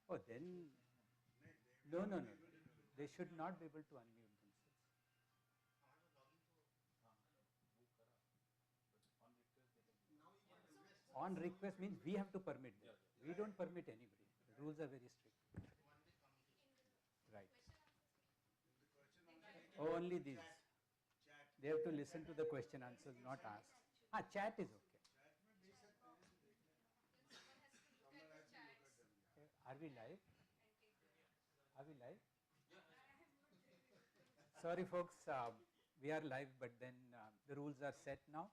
Oh, then, no. They should not be able to unmute themselves. On request means we have to permit them. We don't permit anybody. The rules are very strict. Right. Only these. They have to listen to the question answers, not ask. Chat is okay. Are we live? Are we live? Sorry, folks. We are live, but then the rules are set now.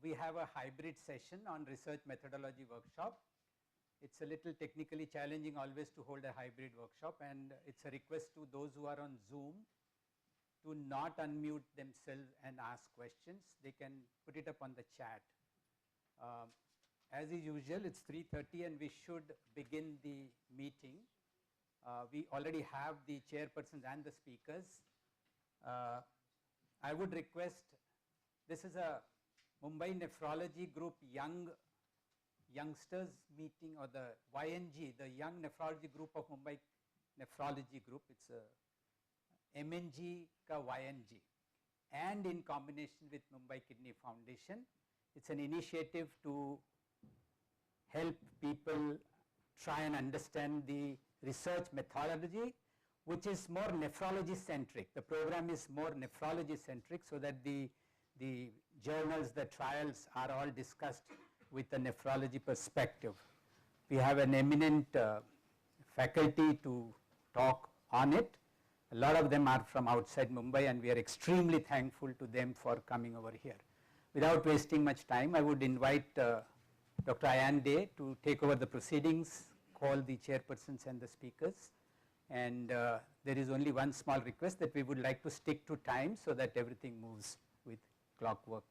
We have a hybrid session on research methodology workshop. It's a little technically challenging always to hold a hybrid workshop, and it's a request to those who are on Zoom to not unmute themselves and ask questions. They can put it up on the chat. As is usual, it's 3:30 and we should begin the meeting. We already have the chairpersons and the speakers. I would request, this is a Mumbai Nephrology Group youngsters meeting, or the YNG, the Young Nephrology Group of Mumbai Nephrology Group. It's a MNG ka YNG, and in combination with Mumbai Kidney Foundation. It's an initiative to help people try and understand the research methodology, which is more nephrology centric. The program is more nephrology centric, so that the journals, the trials are all discussed with a nephrology perspective. We have an eminent faculty to talk on it. A lot of them are from outside Mumbai, and we are extremely thankful to them for coming over here. Without wasting much time, I would invite Dr. Ayan Day to take over the proceedings, call the chairpersons and the speakers. And there is only one small request, that we would like to stick to time so that everything moves with clockwork.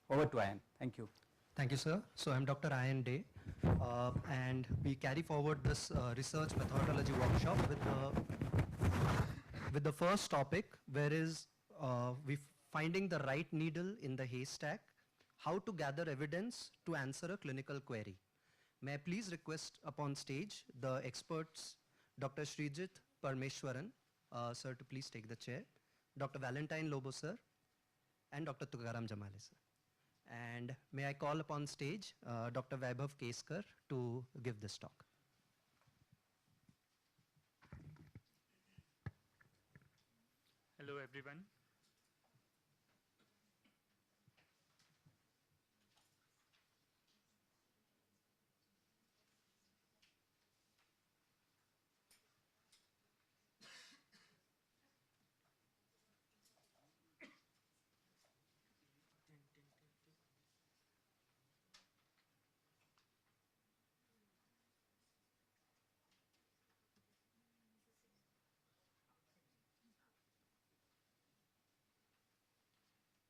Over to Ayan. Thank you. Thank you, sir. So I'm Dr. Ayan Day, and we carry forward this research methodology workshop with the first topic, where is we finding the right needle in the haystack, how to gather evidence to answer a clinical query. May I please request upon stage the experts, Dr. Srijit Parmeshwaran, sir, to please take the chair, Dr. Valentine Lobo, sir, and Dr. Tukaram Jamale, sir. And may I call upon stage Dr. Vaibhav Keskar to give this talk. Hello, everyone.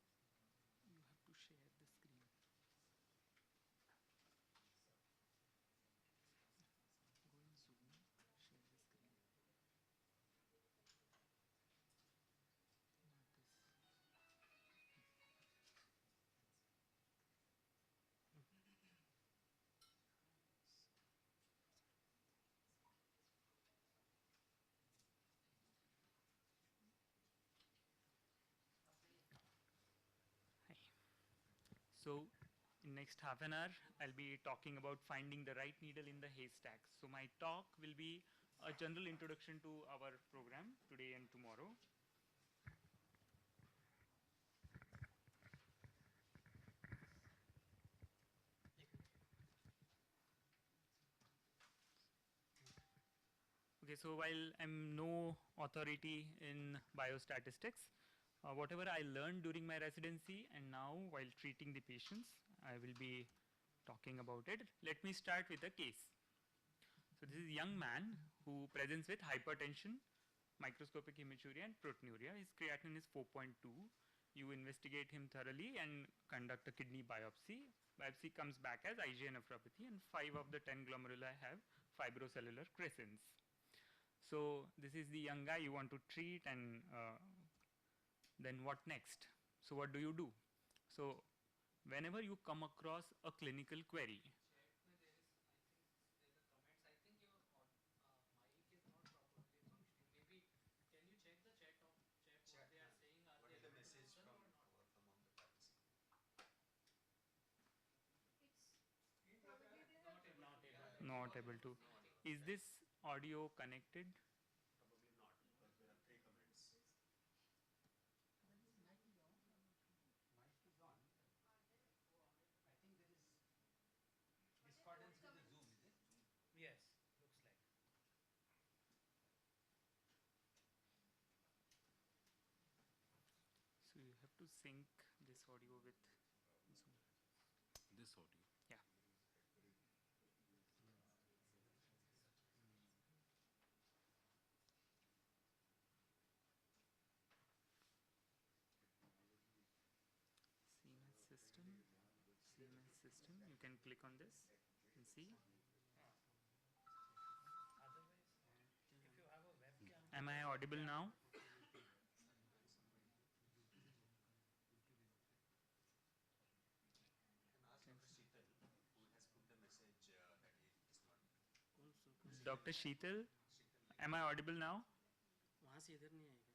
To share the screen. Go in Zoom, share the screen. Not this. Hi. So in next half an hour, I'll be talking about finding the right needle in the haystack. So my talk will be a general introduction to our program today and tomorrow. Okay, so while I'm no authority in biostatistics, whatever I learned during my residency and now while treating the patients, I will be talking about it. Let me start with a case. So this is a young man who presents with hypertension, microscopic hematuria and proteinuria. His creatinine is 4.2. You investigate him thoroughly and conduct a kidney biopsy. Biopsy comes back as IgA nephropathy, and 5 of the 10 glomeruli have fibrocellular crescents. So this is the young guy you want to treat, and then what next? So what do you do? So whenever you come across a clinical query, Not able to. Is this audio connected? Discordance with the Zoom, is it? Yes, looks like. So you have to sync this audio with Zoom. This audio. Yeah. CMS system. CMS system. You can click on this and see. Otherwise, if you have a webcam, Am I audible now? Dr. Sheetal, am I audible now? वहाँ से इधर नहीं आएगा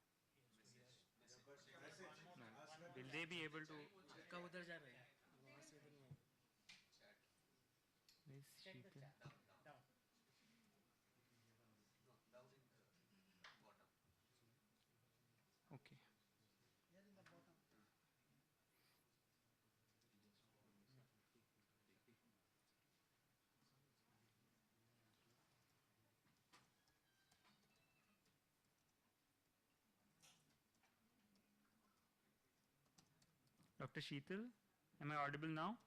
No. Will they be able to? आपका उधर जा रहा है वहाँ से इधर नहीं आएगा Miss check the Sheetal. chat. Down. Okay. Dr. Sheetal, am I audible now?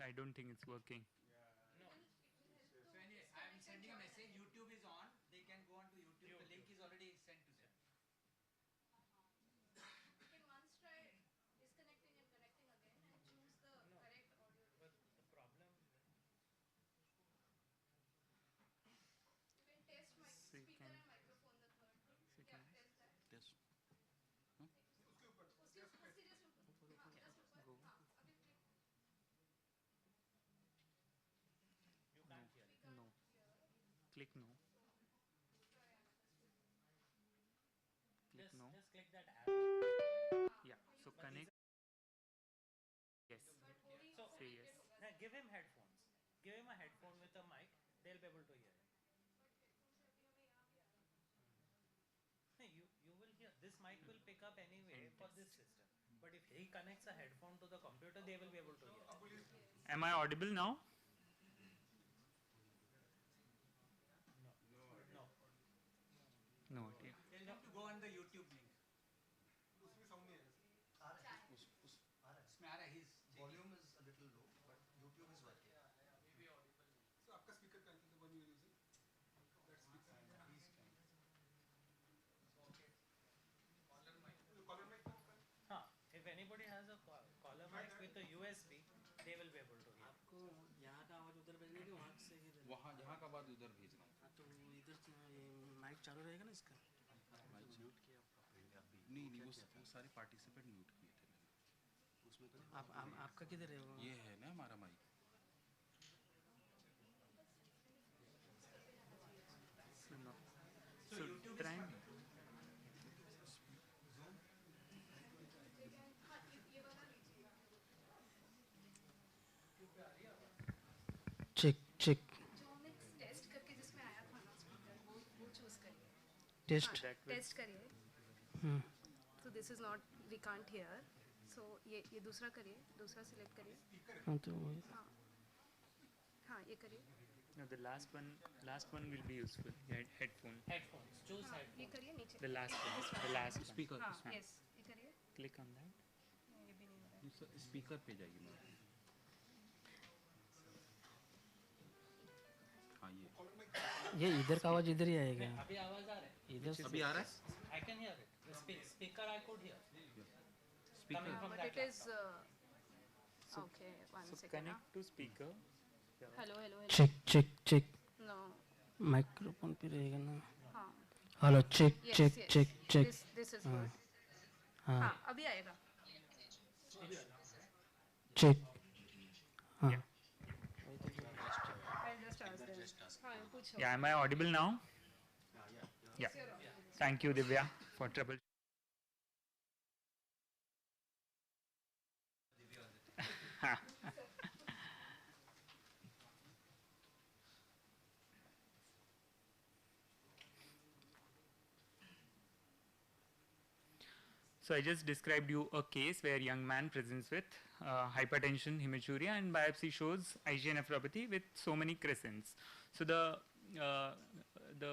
I don't think it's working. So anyway, I am sending a message. YouTube is on. They can go on to YouTube. The link is already sent to them. You can once try disconnecting and connecting again and choose the correct audio. But the problem, You can test my So you speaker can- and microphone, the third. So you Yeah, can test that. Test. उसके ऊपर just ऊपर. हाँ, just ऊपर. Go. हाँ, अभी click. you can't hear it. No. Click no. Click no. Just click that arrow. Yeah. So connect. Yes. So, Say yes. give him headphones. Give him a headphone with a mic. They'll be able to hear it. No, you will hear. This mic will pick up anyway for this system. But if he connects a headphone to the computer, they will be able to hear it. Am I audible now? No. No. Yeah. Tell them to go on the YouTube link. इसमें आ रहा है. He's Volume is a little low, but YouTube is working. So आपका speaker कौन सा one you are using? That speaker. Collar mic. Huh. If anybody has a collar mic with a USB, they will be able to hear. आपको यहाँ का आवाज़ उधर भेजना है कि वहाँ से इधर वहाँ यहाँ का बाद उधर भेजना हाँ तो इधर माइक चालू रहेगा ना इसका नहीं नहीं वो सारे पार्टिसिपेंट म्यूट किए थे मैंने उसमें तो आपका किधर है वो ये है ना हमारा mike So no. So try. Check check जो हमने टेस्ट करके जिसमें आया था ना स्पीकर वो चूज करिए. Test That will. टेस्ट करिए. So this is not we can't hear. So ये दूसरा करिए. दूसरा सिलेक्ट करिए. हाँ तो हाँ. हाँ ये करिए. No, the last one will be useful. Headphone. Headphones. Choose हाँ ये headphones. करिए नीचे. The last one. The last one. Speaker हाँ yes ये करिए. Click on that. ये भी नहीं हो रहा है. स्पीकर पे जाइए मैम हाँ ये ये इधर का आवाज़ इधर ही आएगा अभी आवाज आ रहा है. इधर से अभी आ रहा है I can hear it. The speaker I could hear. Speaker Coming from But that it is okay. One So second. connect to speaker. Hello hello hello. Check check check No. Microphone पे रहेगा ना हाँ. Hello check Yes check yes. Check check This is good. हाँ हाँ अभी आएगा. Check हाँ I'll just ask them. हाँ पूछो. Yeah, am I audible now? Yeah. Thank you, Divya, for trouble. So I just described you a case where young man presents with hypertension, hematuria, and biopsy shows IgA nephropathy with so many crescents. So the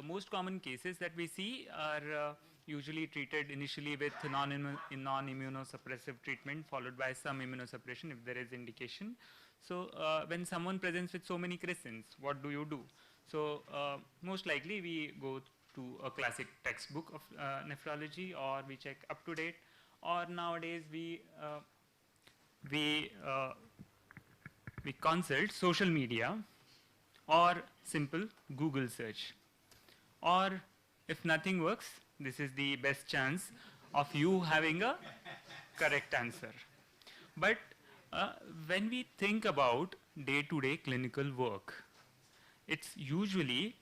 most common cases that we see are usually treated initially with non-immunosuppressive treatment followed by some immunosuppression if there is indication. So when someone presents with so many crescents, what do you do? So most likely we go to a classic textbook of nephrology, or we check up to date, or nowadays we consult social media or simple Google search. Or if nothing works, this is the best chance of you having a correct answer. But when we think about day-to-day clinical work, it's usually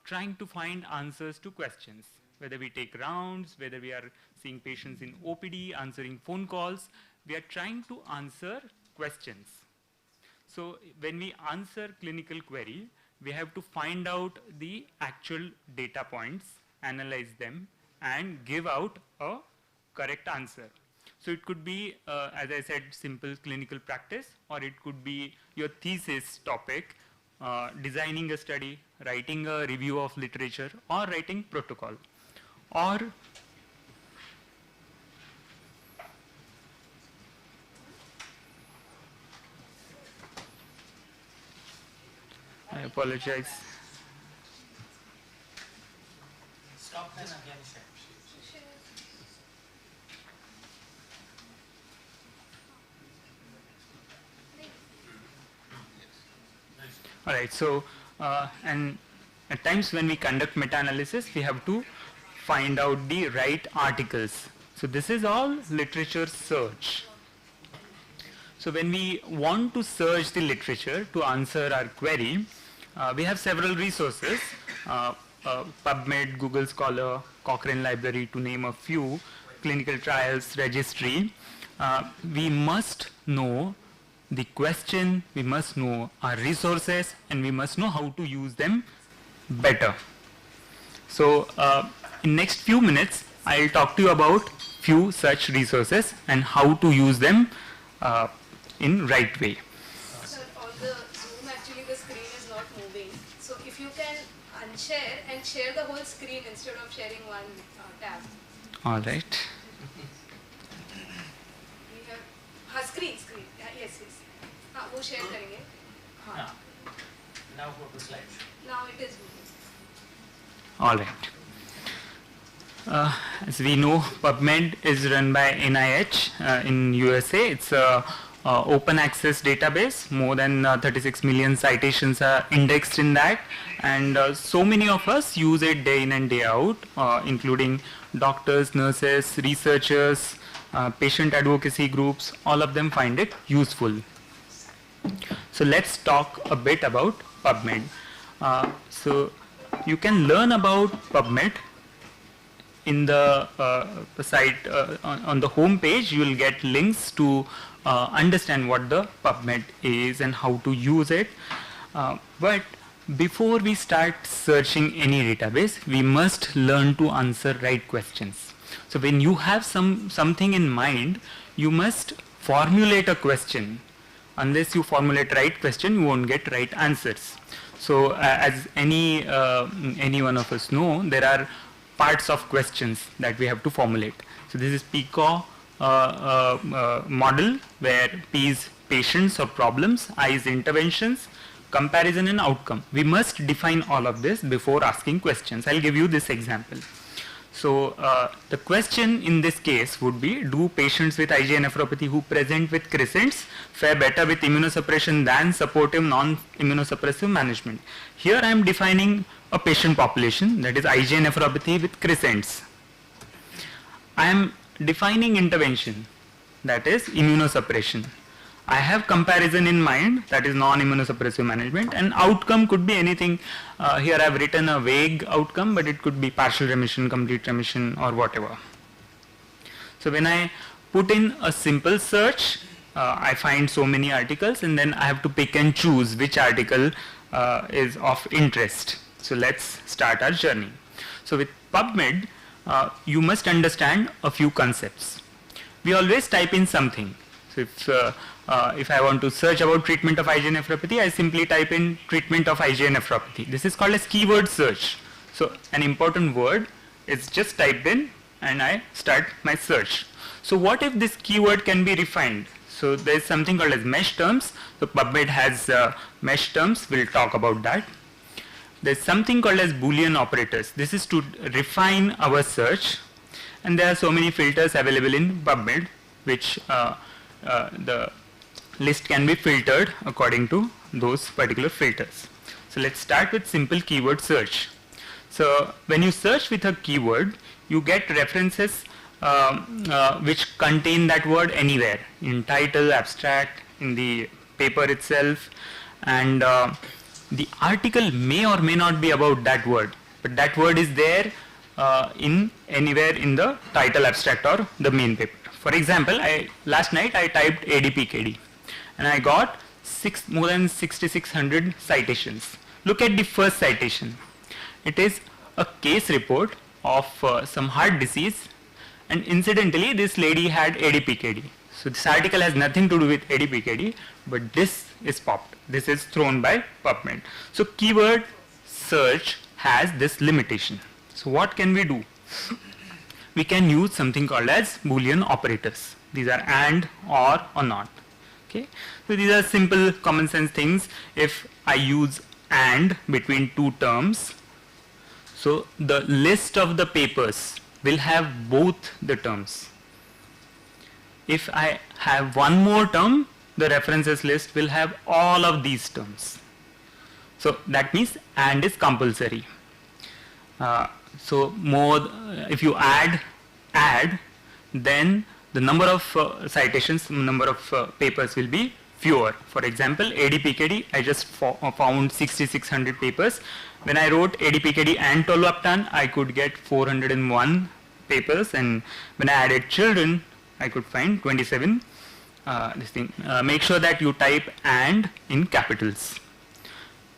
trying to find answers to questions, whether we take rounds, whether we are seeing patients in OPD, answering phone calls, we are trying to answer questions. So when we answer clinical query, we have to find out the actual data points, analyze them, and give out a correct answer. So it could be, as I said, simple clinical practice, or it could be your thesis topic, designing a study, writing a review of literature, or writing protocol, or I apologize. Stop then again share. All right, so and at times when we conduct meta-analysis, we have to find out the right articles. So this is all literature search. So when we want to search the literature to answer our query, we have several resources, PubMed, Google Scholar, Cochrane Library, to name a few, clinical trials registry. We must know the question, we must know our resources, and we must know how to use them better. So in next few minutes, I'll talk to you about few such resources and how to use them in right way. Sir, on the Zoom actually the screen is not moving. So if you can unshare and share the whole screen instead of sharing one tab. All right. We have screen. Yes. वो share करेंगे. हाँ. Now go to slide. Now it is moving. All right. As we know, PubMed is run by NIH in USA. It's a open access database. More than 36 million citations are indexed in that, and so many of us use it day in and day out, including doctors, nurses, researchers, patient advocacy groups. All of them find it useful. So let's talk a bit about PubMed. So you can learn about PubMed in the site. On the home page, you will get links to understand what the PubMed is and how to use it. But before we start searching any database, we must learn to answer right questions. So when you have something in mind, you must formulate a question. Unless you formulate right question, you won't get right answers. So as any one of us know, there are parts of questions that we have to formulate. So this is PICO model, where P is patients or problems, I is interventions, comparison and outcome. We must define all of this before asking questions. I'll give you this example. So the question in this case would be, do patients with IgA nephropathy who present with crescents fare better with immunosuppression than supportive non-immunosuppressive management? Here I am defining a patient population, that is IgA nephropathy with crescents. I am defining intervention, that is immunosuppression. I have comparison in mind, that is non-immunosuppressive management, and outcome could be anything. Here I have written a vague outcome, but it could be partial remission, complete remission, or whatever. So when I put in a simple search, I find so many articles, and then I have to pick and choose which article is of interest. So let's start our journey. So with PubMed, you must understand a few concepts. We always type in something. So if I want to search about treatment of IgA nephropathy, I simply type in treatment of IgA nephropathy. This is called as keyword search. So an important word is just typed in and I start my search. So what if this keyword can be refined? So there is something called as mesh terms. So PubMed has mesh terms. We'll talk about that. There's something called as Boolean operators. This is to refine our search. And there are so many filters available in PubMed, which the list can be filtered according to those particular filters. So let's start with simple keyword search. So when you search with a keyword, you get references which contain that word anywhere, in title, abstract, in the paper itself, and the article may or may not be about that word, but that word is there in anywhere in the title, abstract, or the main paper. For example, last night I typed ADPKD and I got more than 6,600 citations. Look at the first citation. It is a case report of some heart disease, and incidentally this lady had ADPKD. So this article has nothing to do with ADPKD, but this is popped. This is thrown by PubMed. So keyword search has this limitation. So what can we do? We can use something called as Boolean operators. These are and, or not. Okay. So these are simple common sense things. If I use and between two terms, so the list of the papers will have both the terms. If I have one more term, the references list will have all of these terms. So that means and is compulsory. So if you add, then the number of citations, number of papers will be fewer. For example, ADPKD, I just found 6,600 papers. When I wrote ADPKD and tolvaptan, I could get 401 papers, and when I added children, I could find 27. Make sure that you type and in capitals.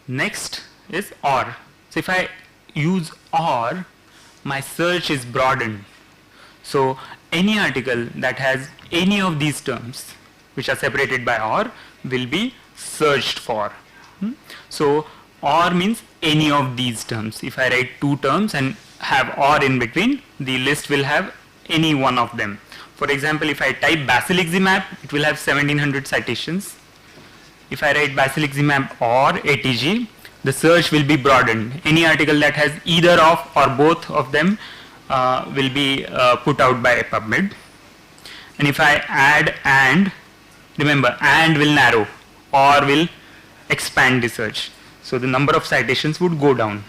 Next is or. So if I use or, my search is broadened. So any article that has any of these terms which are separated by or will be searched for. So or means any of these terms. If I write two terms and have or in between, the list will have any one of them. For example, if I type basiliximab, it will have 1700 citations. If I write basiliximab or ATG, the search will be broadened. Any article that has either of or both of them will be put out by PubMed. And if I add and, remember, and will narrow, or will expand the search. So the number of citations would go down.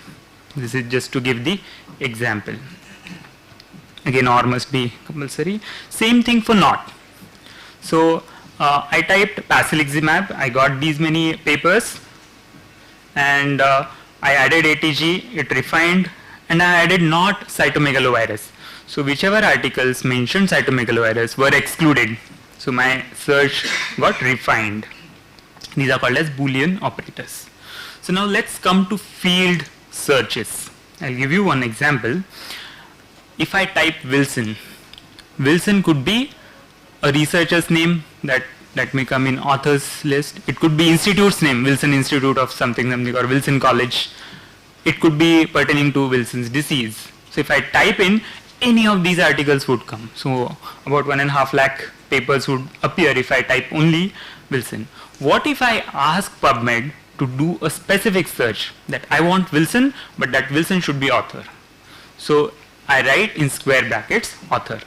This is just to give the example. Again, or must be compulsory. Same thing for not. So I typed basiliximab, I got these many papers, and I added ATG, it refined, and I added not cytomegalovirus. So whichever articles mentioned cytomegalovirus were excluded. So my search got refined. These are called as Boolean operators. So now let's come to field searches. I'll give you one example. If I type Wilson, Wilson could be a researcher's name that may come in author's list. It could be institute's name, Wilson Institute of something, or Wilson College. It could be pertaining to Wilson's disease. So if I type in, any of these articles would come. So about 1.5 lakh papers would appear if I type only Wilson. What if I ask PubMed to do a specific search that I want Wilson, but that Wilson should be author? So I write in square brackets author.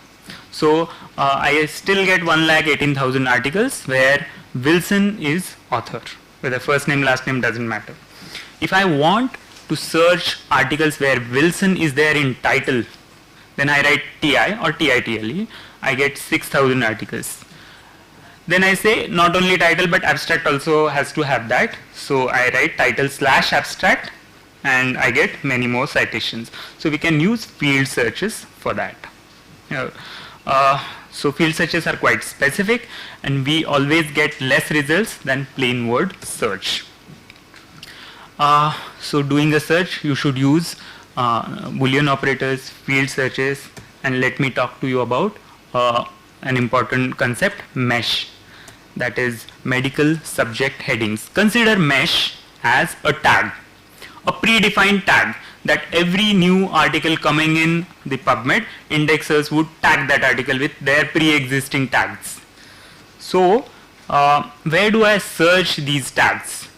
So I still get 1,18,000 articles where Wilson is author, whether first name, last name doesn't matter. If I want to search articles where Wilson is there in title, then I write TI or TITLE, I get 6,000 articles. Then I say not only title but abstract also has to have that. So I write title/abstract and I get many more citations. So we can use field searches for that. So field searches are quite specific, and we always get less results than plain word search. So doing a search, you should use Boolean operators, field searches, and let me talk to you about an important concept, mesh. That is medical subject headings. Consider mesh as a tag, a predefined tag that every new article coming in the PubMed, indexers would tag that article with their pre-existing tags. So where do I search these tags?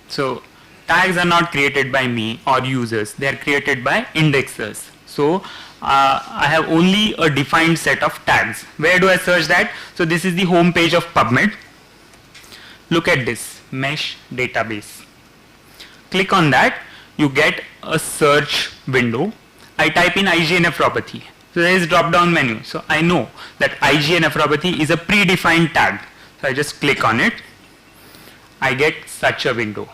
So tags are not created by me or users, they are created by indexers. So I have only a defined set of tags. Where do I search that? So this is the home page of PubMed. Look at this, mesh database. Click on that, you get a search window. I type in IgA nephropathy. So there is a drop down menu. So I know that IgA nephropathy is a predefined tag. So I just click on it. I get such a window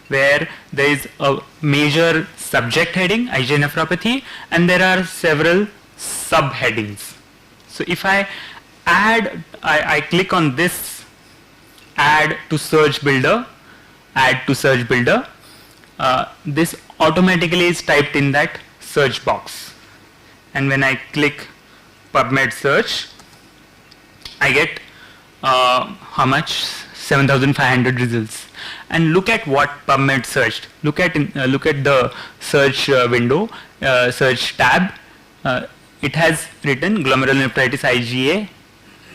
where there is a major subject heading, IgA nephropathy, and there are several subheadings. So if I click on this add to search builder, this automatically is typed in that search box. And when I click PubMed search, I get how much? 7,500 results. And look at what PubMed searched. Look at the search window, search tab. It has written glomerulonephritis IgA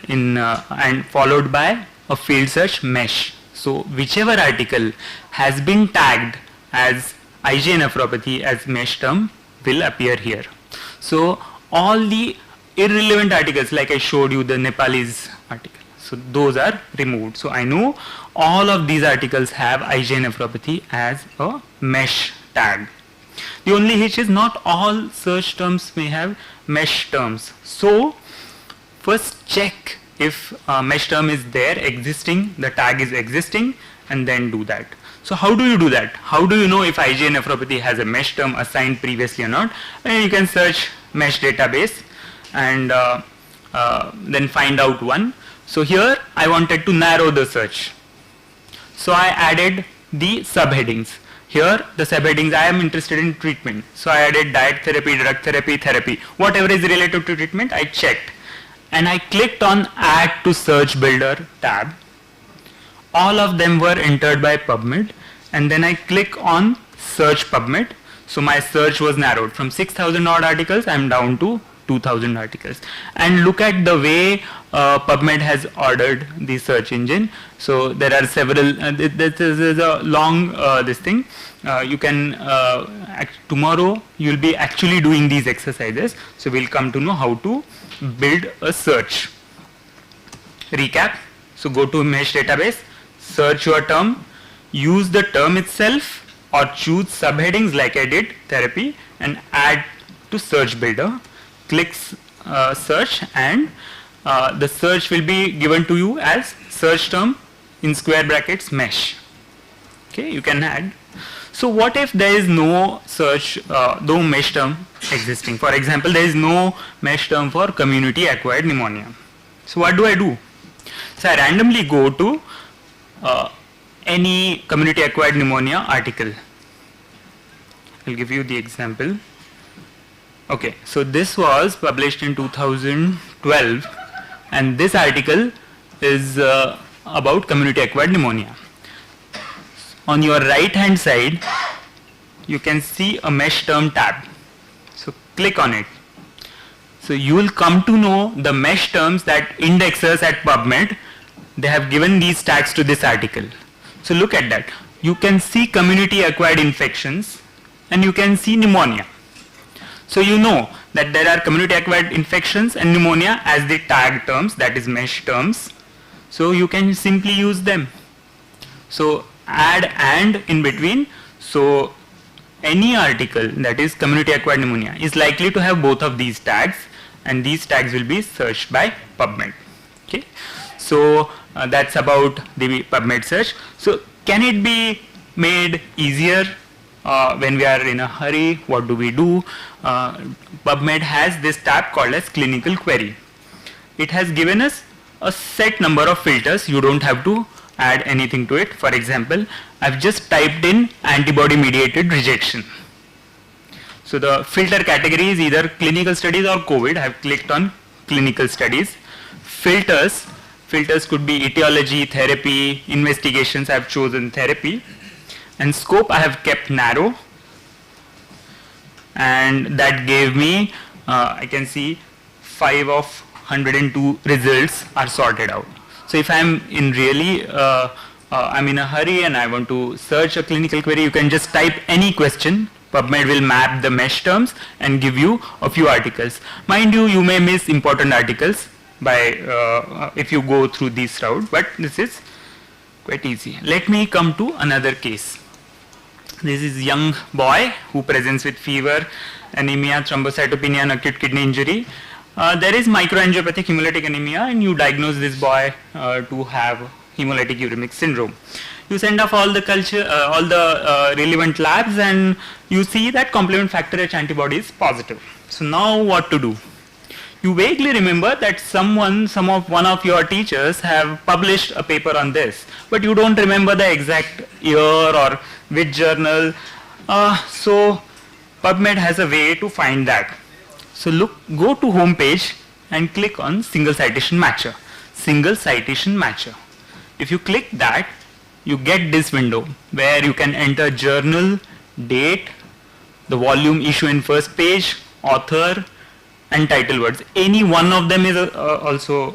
and followed by a field search mesh. So whichever article has been tagged as IgA nephropathy as mesh term will appear here. So all the irrelevant articles, like I showed you the Nepalese article, so those are removed. So I know all of these articles have IgA nephropathy as a mesh tag. The only hitch is not all search terms may have mesh terms. So first check if mesh term is there, existing, the tag is existing, and then do that. So how do you do that? How do you know if IgA nephropathy has a mesh term assigned previously or not? And you can search mesh database and then find out one. So here I wanted to narrow the search. So I added the subheadings. Here the subheadings, I am interested in treatment. So I added diet therapy, drug therapy, therapy. Whatever is related to treatment, I checked. And I clicked on add to search builder tab. All of them were entered by PubMed, and then I click on search PubMed. So my search was narrowed from 6,000 odd articles, I'm down to 2,000 articles. And look at the way PubMed has ordered the search engine. So there are several, this is a long this thing. You can, tomorrow you'll be actually doing these exercises. So we'll come to know how to build a search. Recap, so go to mesh database, search your term, use the term itself or choose subheadings like I did, therapy, and add to search builder. Click search, and the search will be given to you as search term in square brackets mesh. Okay, you can add. So what if there is no search, no mesh term existing? For example, there is no mesh term for community acquired pneumonia. So what do I do? So I randomly go to any community acquired pneumonia article. I'll give you the example. Okay, so this was published in 2012, and this article is about community acquired pneumonia. On your right hand side, you can see a mesh term tab. So click on it. So you will come to know the mesh terms that indexers at PubMed, they have given these tags to this article. So look at that. You can see community acquired infections and you can see pneumonia. So you know that there are community acquired infections and pneumonia as the tag terms, that is mesh terms. So you can simply use them. So add and in between. So any article that is community acquired pneumonia is likely to have both of these tags, and these tags will be searched by PubMed. Okay. So that's about the PubMed search. So can it be made easier when we are in a hurry? What do we do? PubMed has this tab called as clinical query. it has given us a set number of filters. You don't have to add anything to it. For example, I've just typed in antibody mediated rejection. So the filter category is either clinical studies or COVID. I've clicked on clinical studies. Filters could be etiology, therapy, investigations. I've chosen therapy. And scope I have kept narrow. And that gave me, I can see 5 of 102 results are sorted out. So if I'm in really, I'm in a hurry and I want to search a clinical query, you can just type any question. PubMed will map the mesh terms and give you a few articles. Mind you, you may miss important articles by if you go through this route, but this is quite easy. Let me come to another case. This is young boy who presents with fever, anemia, thrombocytopenia, and acute kidney injury. There is microangiopathic hemolytic anemia, and you diagnose this boy to have hemolytic uremic syndrome. You send off all the culture, all the relevant labs, and you see that complement factor H antibody is positive. So now what to do? You vaguely remember that one of your teachers have published a paper on this, but you don't remember the exact year or which journal. So PubMed has a way to find that. So go to home page and click on single citation matcher. Single citation matcher. If you click that, you get this window where you can enter journal, date, the volume, issue in first page, author, and title words. Any one of them is also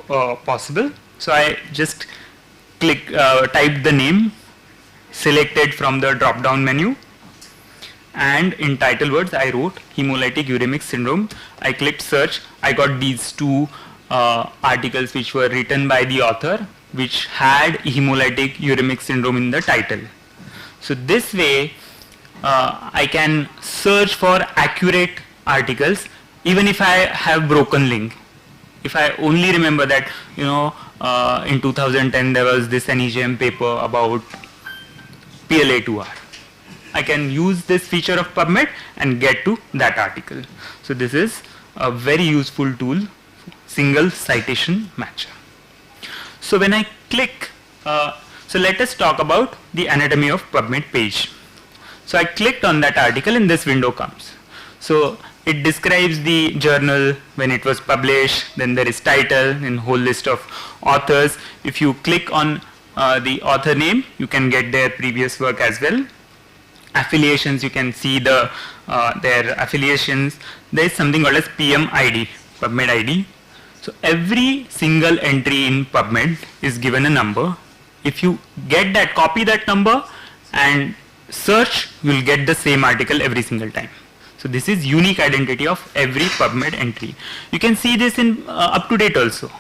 possible. So I just typed the name, selected from the drop-down menu, and in title words I wrote hemolytic uremic syndrome. I clicked search. I got these 2 articles which were written by the author, which had hemolytic uremic syndrome in the title. So this way I can search for accurate articles even if I have broken link. If I only remember that, in 2010 there was this NEJM paper about PLA2R. I can use this feature of PubMed and get to that article. So this is a very useful tool, single citation matcher. So when I click, so let us talk about the anatomy of PubMed page. So I clicked on that article and this window comes. So it describes the journal, when it was published, then there is title and whole list of authors. If you click on the author name, you can get their previous work as well. Affiliations, you can see their affiliations. There is something called as PM ID, PubMed ID. So every single entry in PubMed is given a number. If you get that, copy that number and search, you will get the same article every single time. So this is unique identity of every PubMed entry. You can see this in up-to-date also.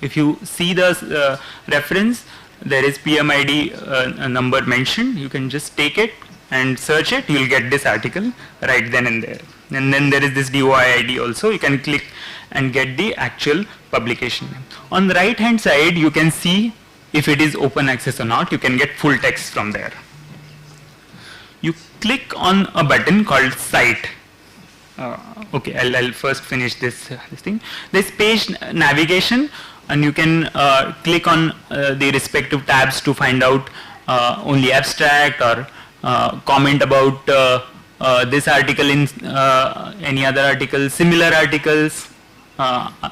If you see the reference, there is PMID number mentioned. You can just take it and search it. You will get this article right then and there. And then there is this DOI ID also. You can click and get the actual publication. On the right hand side, you can see if it is open access or not. You can get full text from there. You click on a button called Cite. Okay, I'll first finish this thing. There's page navigation, and you can click on the respective tabs to find out only abstract or comment about this article in any other article, similar articles,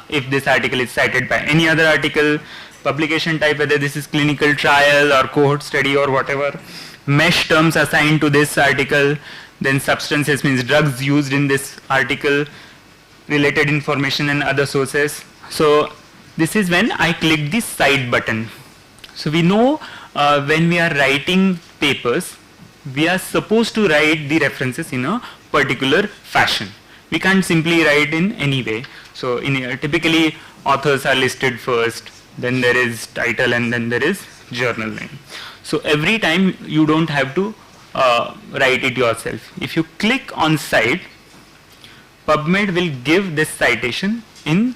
if this article is cited by any other article, publication type, whether this is clinical trial or cohort study or whatever, mesh terms assigned to this article, then substances means drugs used in this article, related information and other sources. So this is when I click the Cite button. So we know when we are writing papers, we are supposed to write the references in a particular fashion. We can't simply write in any way. So typically authors are listed first, then there is title, and then there is journal name. So every time you don't have to write it yourself. If you click on Cite, PubMed will give this citation in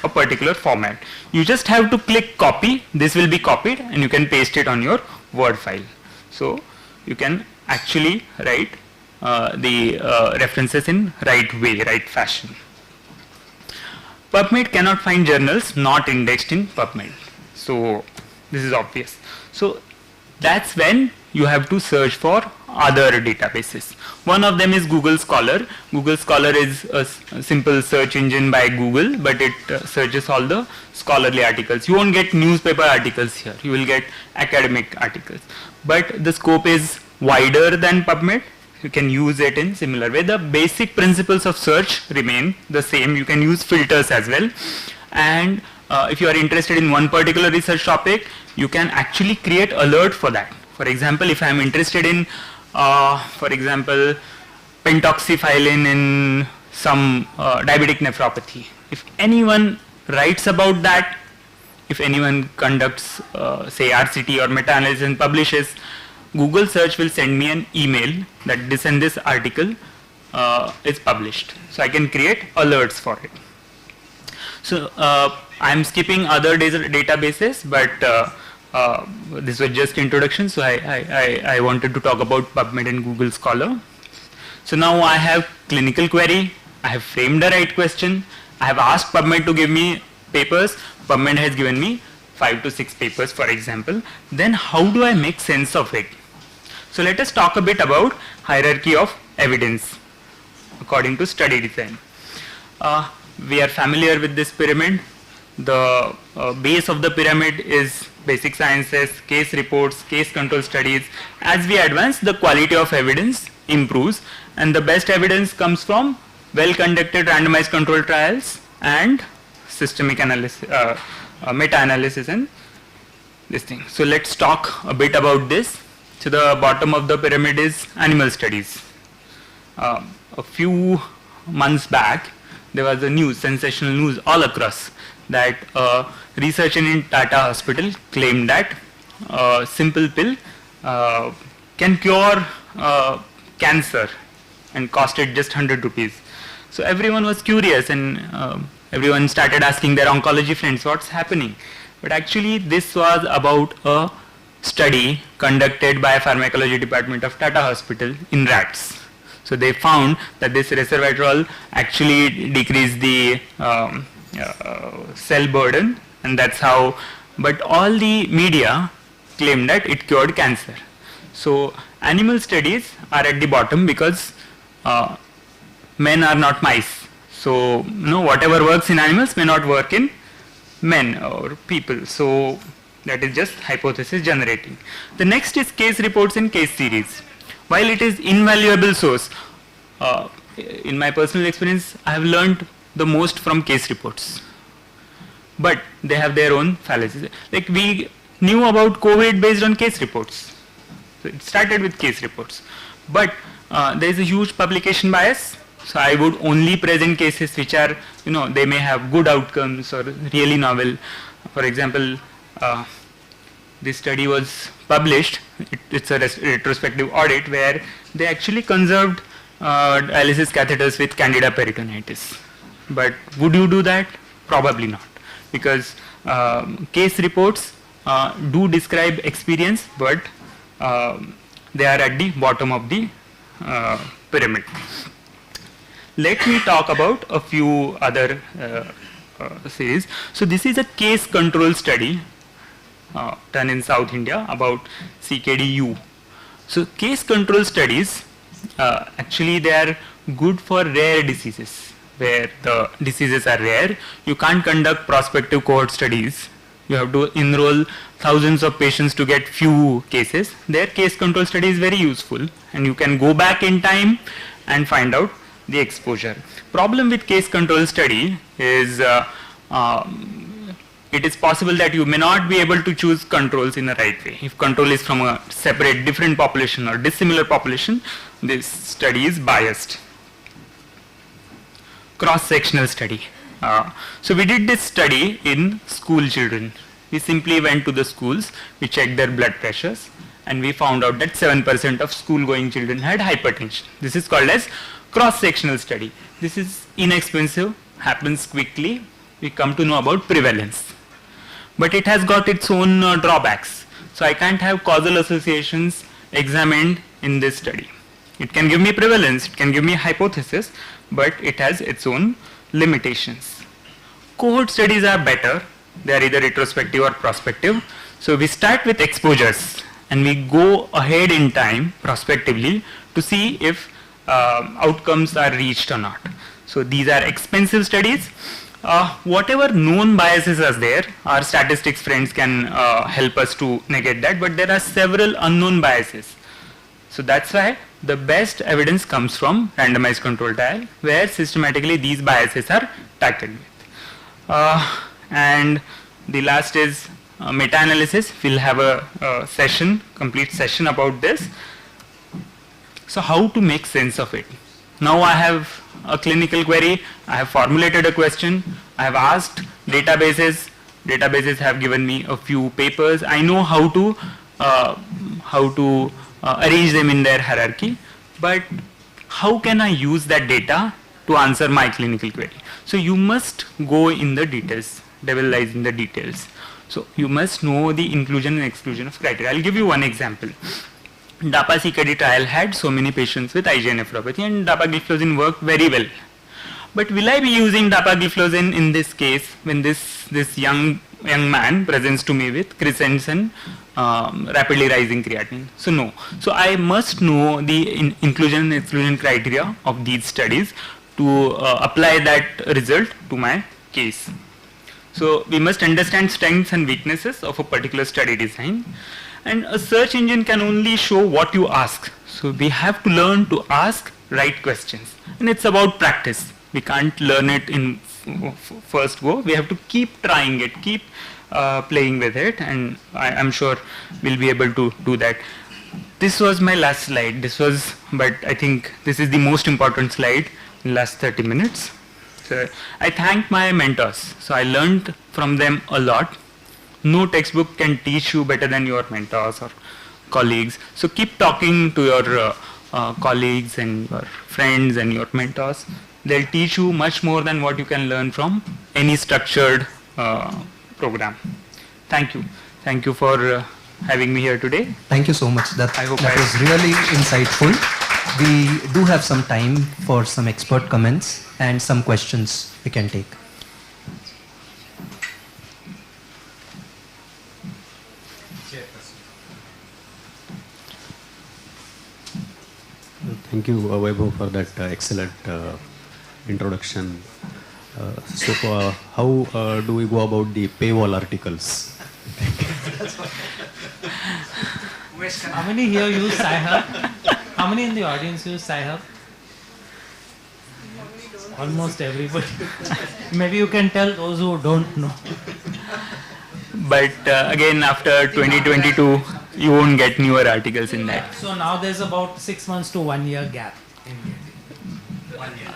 a particular format. You just have to click copy. This will be copied and you can paste it on your Word file. So you can actually write the references in right way, right fashion. PubMed cannot find journals not indexed in PubMed. So this is obvious. So that's when you have to search for other databases. One of them is Google Scholar. Google Scholar is a simple search engine by Google, but it searches all the scholarly articles. You won't get newspaper articles here. You will get academic articles. But the scope is wider than PubMed. You can use it in similar way. The basic principles of search remain the same. You can use filters as well. And if you are interested in one particular research topic, you can actually create alert for that. For example, if I am interested in, for example, pentoxifylline in some diabetic nephropathy, if anyone writes about that, if anyone conducts, say, RCT or meta-analysis and publishes, Google search will send me an email that this and this article is published. So I can create alerts for it. So I'm skipping other databases, but this was just introduction. So I wanted to talk about PubMed and Google Scholar. So now I have clinical query. I have framed the right question. I have asked PubMed to give me papers. PubMed has given me 5 to 6 papers, for example. Then how do I make sense of it? So let us talk a bit about hierarchy of evidence according to study design. We are familiar with this pyramid. The base of the pyramid is basic sciences, case reports, case control studies. As we advance, the quality of evidence improves, and the best evidence comes from well-conducted randomized control trials and systemic analysis, meta-analysis and this thing. So let's talk a bit about this. So the bottom of the pyramid is animal studies. A few months back, there was a news, sensational news all across, that a researcher in Tata Hospital claimed that a simple pill can cure cancer and costed just 100 rupees. So everyone was curious, and everyone started asking their oncology friends what's happening. But actually this was about a study conducted by a pharmacology department of Tata Hospital in rats. So they found that this resveratrol actually decreased the cell burden, and that's how, but all the media claimed that it cured cancer. So animal studies are at the bottom because men are not mice. So whatever works in animals may not work in men or people. So that is just hypothesis generating. The next is case reports and case series. While it is invaluable source, in my personal experience, I have learned the most from case reports. But they have their own fallacies. Like we knew about COVID based on case reports. So it started with case reports. But there is a huge publication bias. So I would only present cases which are, they may have good outcomes or really novel. For example, this study was published. It's a retrospective audit where they actually conserved dialysis catheters with candida peritonitis. But would you do that? Probably not, because case reports do describe experience, but they are at the bottom of the pyramid. Let me talk about a few other series. So this is a case control study done in South India about CKD-U. So case control studies, actually they are good for rare diseases, where the diseases are rare. You can't conduct prospective cohort studies. You have to enroll thousands of patients to get few cases. Their case control study is very useful, and you can go back in time and find out the exposure. Problem with case control study is it is possible that you may not be able to choose controls in the right way. If control is from a separate, different population or dissimilar population, this study is biased. Cross-sectional study. So we did this study in school children. We simply went to the schools, we checked their blood pressures, and we found out that 7% of school-going children had hypertension. This is called as cross-sectional study. This is inexpensive, happens quickly. We come to know about prevalence. But it has got its own drawbacks. So I can't have causal associations examined in this study. It can give me prevalence, it can give me hypothesis, but it has its own limitations. cohort studies are better. They are either retrospective or prospective. So we start with exposures and we go ahead in time prospectively to see if outcomes are reached or not. So these are expensive studies. Whatever known biases are there, our statistics friends can help us to negate that, but there are several unknown biases. So that's why the best evidence comes from randomized control trial, where systematically these biases are tackled with. And the last is meta-analysis. We'll have a session, complete session about this. So how to make sense of it? Now I have a clinical query, I have formulated a question, I have asked databases, databases have given me a few papers, I know how to arrange them in their hierarchy, but how can I use that data to answer my clinical query? So you must go in the details, devil lies in the details. So you must know the inclusion and exclusion of criteria. I'll give you one example. DAPA-CKD trial had so many patients with IgA nephropathy and dapagliflozin worked very well. But will I be using dapagliflozin in this case when this young man presents to me with crescents and rapidly rising creatinine? So no. So I must know the inclusion and exclusion criteria of these studies to apply that result to my case. So we must understand strengths and weaknesses of a particular study design. And a search engine can only show what you ask. So we have to learn to ask right questions. And it's about practice. We can't learn it in first go. We have to keep trying it, keep playing with it. And I'm sure we'll be able to do that. This was my last slide. But I think this is the most important slide in the last 30 minutes. So I thank my mentors. So I learned from them a lot. No textbook can teach you better than your mentors or colleagues. So keep talking to your colleagues and your friends and your mentors. They'll teach you much more than what you can learn from any structured program. Thank you. Thank you for having me here today. Thank you so much. That was really insightful. We do have some time for some expert comments and some questions we can take. Thank you, Vaibhav, for that excellent introduction. How do we go about the paywall articles? How many here use Sci-Hub? How many in the audience use Sci-Hub? Almost everybody. Maybe you can tell those who don't know. But again, after 2022, you won't get newer articles in that. So now there's about 6 months to 1 year gap.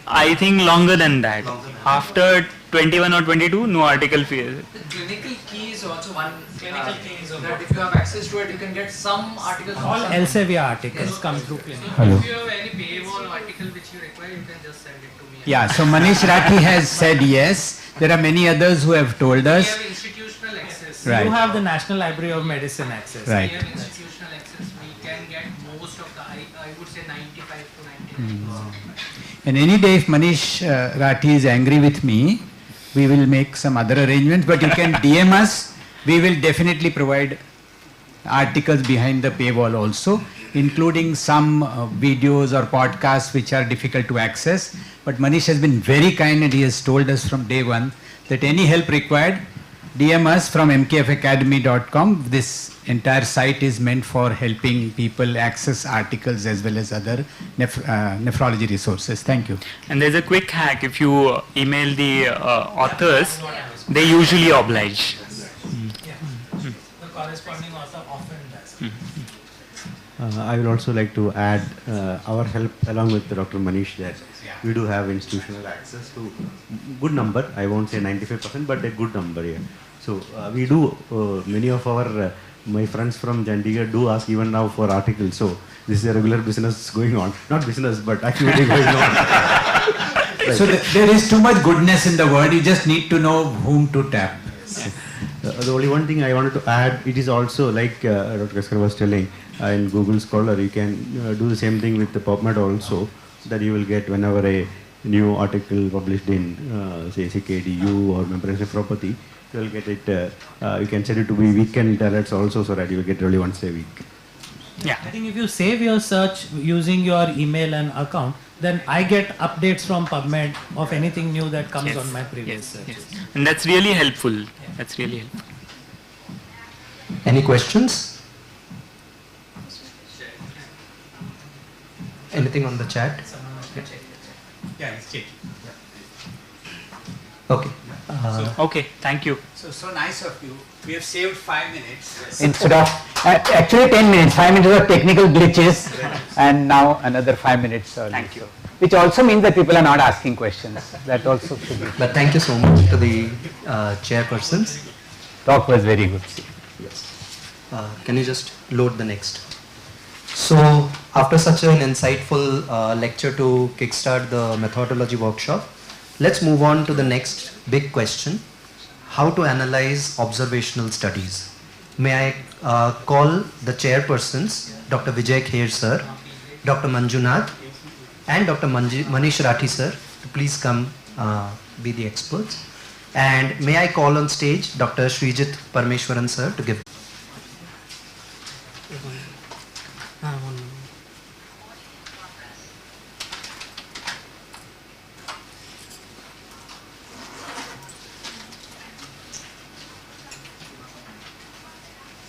I think longer than that. After 21 or 22, no article feels. The clinical key is also one. Clinical key is that if you have access to it, you can get some articles. All Elsevier articles come through clinical. Hello. If you have any paywall article which you require, you can just send it to me. Yeah, so Manish Rathi has said yes. There are many others who have told us. We have institutional access. Right. You have the National Library of Medicine access. Right. We have institutional access. We can get most of the, I would say 95 to 99%. And any day if Manish Rathi is angry with me, we will make some other arrangements, but you can DM us. We will definitely provide articles behind the paywall also, including some videos or podcasts which are difficult to access. But Manish has been very kind and he has told us from day one that any help required, DM us from mkfacademy.com. This entire site is meant for helping people access articles as well as other nephrology resources. Thank you. And there's a quick hack. If you email the authors, they usually oblige. The corresponding author often does. I will also like to add our help along with Dr. Manish that we do have institutional access to good number. I won't say 95%, but a good number here. So we do, many of our, my friends from Chandigarh do ask even now for articles. So this is a regular business going on. Not business, but activity going on. Right. So there is too much goodness in the world. You just need to know whom to tap. The only one thing I wanted to add, it is also like Dr. Kaskar was telling, in Google Scholar, you can do the same thing with the PubMed also, that you will get whenever a new article published in say CKDU or membranous nephropathy, you will get it, you can set it to be weekend alerts also, so that you will get only once a week. Yeah. I think if you save your search using your email and account, then I get updates from PubMed of anything new that comes on my previous search. Yes. And that's really helpful. Yeah. That's really helpful. Any questions? Anything on the chat? Yeah, it's checking. Okay. Okay, thank you. So nice of you. We have saved 5 minutes. Instead of, actually 10 minutes, 5 minutes of technical glitches and now another 5 minutes. Thank you. Which also means that people are not asking questions. That also should be. But thank you so much to the chairpersons. Talk was very good. Can you just load the next? So after such an insightful lecture to kickstart the methodology workshop, let's move on to the next big question: how to analyze observational studies. May I call the chairpersons, Dr. Vijay Kher sir, Dr. Manjunath, and Dr. Manish Rathi sir to please come be the experts. And may I call on stage Dr. Srijit Parmeshwaran sir to give.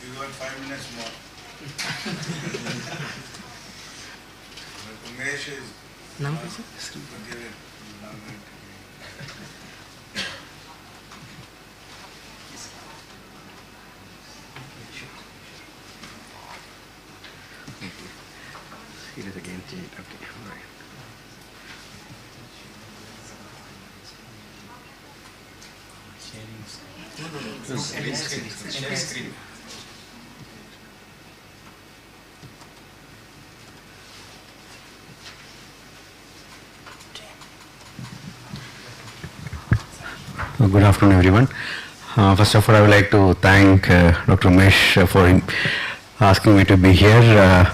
You got 5 minutes more. Umesh is Naam It is again changed. Okay, all right. sharing screen. Good afternoon, everyone. First of all, I would like to thank Dr. Umesh for asking me to be here.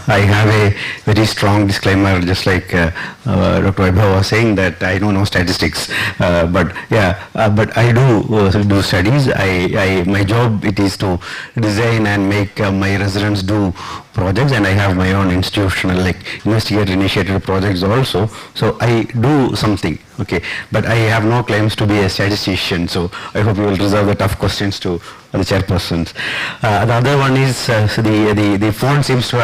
I have a very strong disclaimer, just like Dr. Vaibhav was saying, that I don't know statistics, but I do studies. My job it is to design and make my residents do projects, and I have my own institutional, like investigator-initiated projects also. So I do something, okay, but I have no claims to be a statistician. So I hope you will reserve the tough questions to the chairpersons. The other one is the font seems to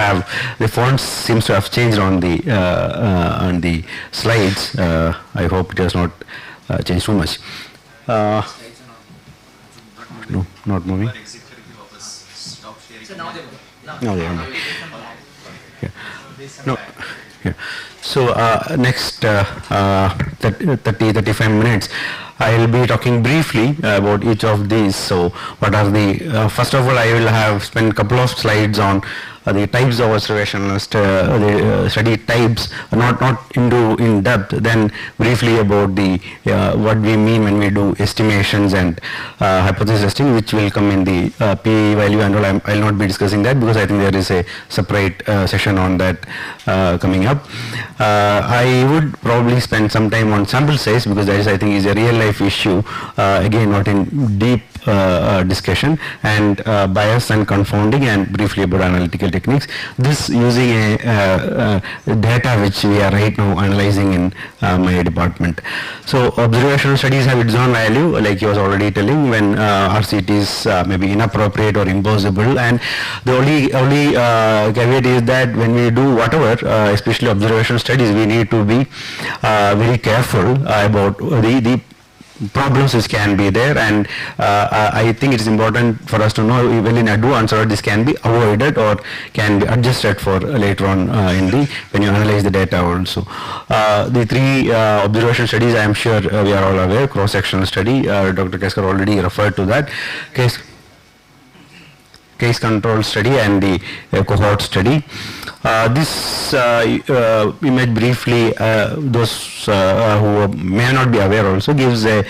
have changed on the slides. I hope it has not changed too much. No, not moving. No, they are not. Yeah. No. Yeah. So next 30-35 minutes, I will be talking briefly about each of these. So what are the, first of all, I will have spent a couple of slides on the types of observational study types, not in depth, then briefly about the what we mean when we do estimations and hypothesis testing, which will come in the P value and all. I will not be discussing that because I think there is a separate session on that coming up. I would probably spend some time on sample size because that is, I think, is a real life issue, again not in deep discussion, and bias and confounding, and briefly about analytical techniques. This using a data which we are right now analyzing in my department. So observational studies have its own value, like he was already telling, when RCTs may be inappropriate or impossible, and the only caveat is that when we do whatever, especially observational studies, we need to be very careful about the problems which can be there, and I think it is important for us to know well in advance or this can be avoided or can be adjusted for later on when you analyze the data also. The three observation studies, I am sure we are all aware. Cross-sectional study, Dr. Keskar already referred to that. case control study and the cohort study. This image briefly, those who may not be aware also, gives a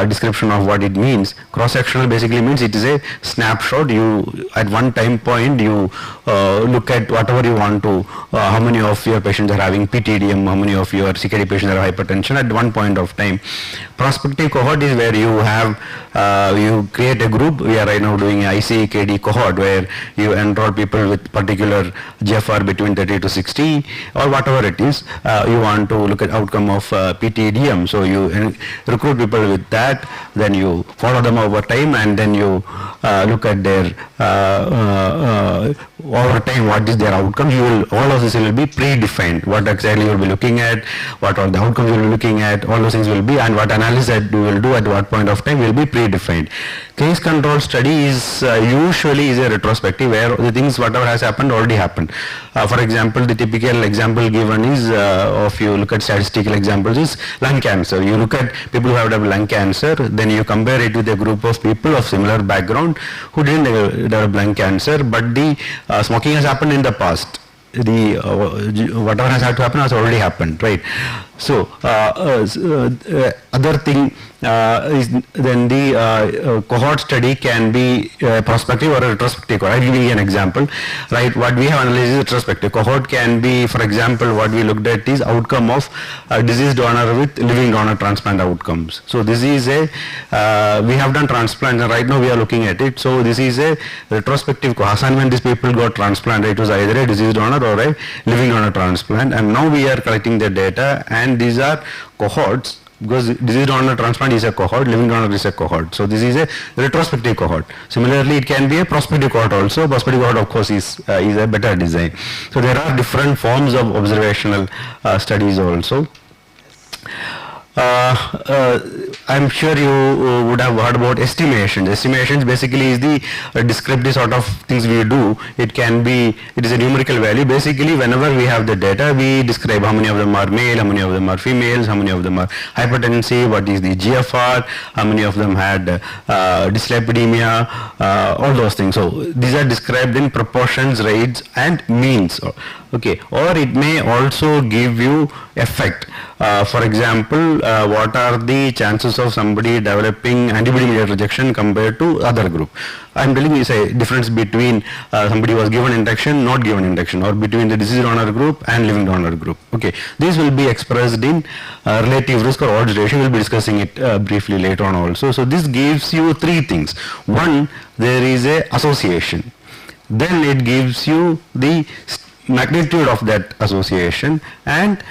description of what it means. Cross-sectional basically means it is a snapshot. You at one time point you look at whatever you want to, how many of your patients are having PTDM, how many of your CKD patients are hypertension at one point of time. Prospective cohort is where you have you create a group. We are right now doing an ICKD cohort where you enroll people with particular GFR between 30 to 60 or whatever it is. You want to look at outcome of PTDM, so you recruit people with that, then you follow them over time, and then you look at their over time what is their outcome. You will, all of this will be predefined, what exactly you will be looking at, what are the outcomes you will be looking at, all those things will be, and what analysis that you will do at what point of time will be predefined. Case control study is usually is a retrospective where the things whatever has happened already happened. For example, the typical example given is of you look at statistical examples is lung cancer. You look at people who have developed lung cancer, then you compare it with a group of people of similar background who didn't develop lung cancer, but the smoking has happened in the past. The whatever has had to happen has already happened, right? So other thing is then the cohort study can be prospective or a retrospective cohort. I'll give you an example, right? What we have analyzed is retrospective. Cohort can be, for example, what we looked at is outcome of deceased donor with living donor transplant outcomes. So this is a, we have done transplant and right now we are looking at it. So this is a retrospective cohort. And when these people got transplant, it was either a deceased donor or a living donor transplant, and now we are collecting the data, and these are cohorts, because disease donor transplant is a cohort, living donor is a cohort. So this is a retrospective cohort. Similarly, it can be a prospective cohort also. Prospective cohort, of course, is a better design. So there are different forms of observational studies also. I'm sure you would have heard about estimations. Estimations basically is the descriptive sort of things we do. It can be, it is a numerical value. Basically, whenever we have the data, we describe how many of them are male, how many of them are females, how many of them are hypertensive, what is the GFR, how many of them had dyslipidemia, all those things. So these are described in proportions, rates, and means. Okay, or it may also give you effect. For example, what are the chances of somebody developing antibody-mediated rejection compared to other group? I'm telling you, it's a difference between somebody was given induction, not given induction, or between the disease donor group and living donor group. Okay, this will be expressed in relative risk or odds ratio. We'll be discussing it briefly later on also. So this gives you three things. One, there is a association. Then it gives you the magnitude of that association and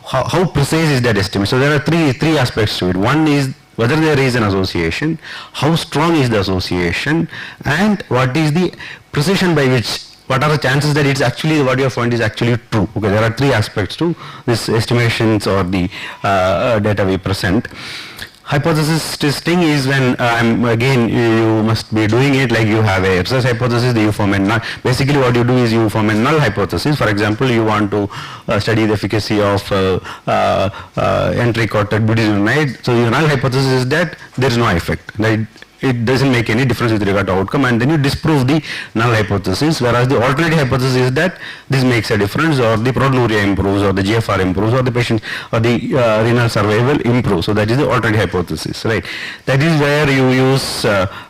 how precise is that estimate. So there are three aspects to it. One is whether there is an association, how strong is the association, and what is the precision by which, what are the chances that it's actually, what your find is actually true. Okay, there are three aspects to this estimations or the data we present. Hypothesis testing is when, again, you must be doing it like you have a research hypothesis, you form a null. Basically what you do is you form a null hypothesis. For example, you want to study the efficacy of entry-coated budesonide. So your null hypothesis is that there is no effect, right? It doesn't make any difference with regard to outcome, and then you disprove the null hypothesis, whereas the alternative hypothesis is that this makes a difference, or the proteinuria improves, or the GFR improves, or the patient or the renal survival improves. So that is the alternative hypothesis, right? That is where you use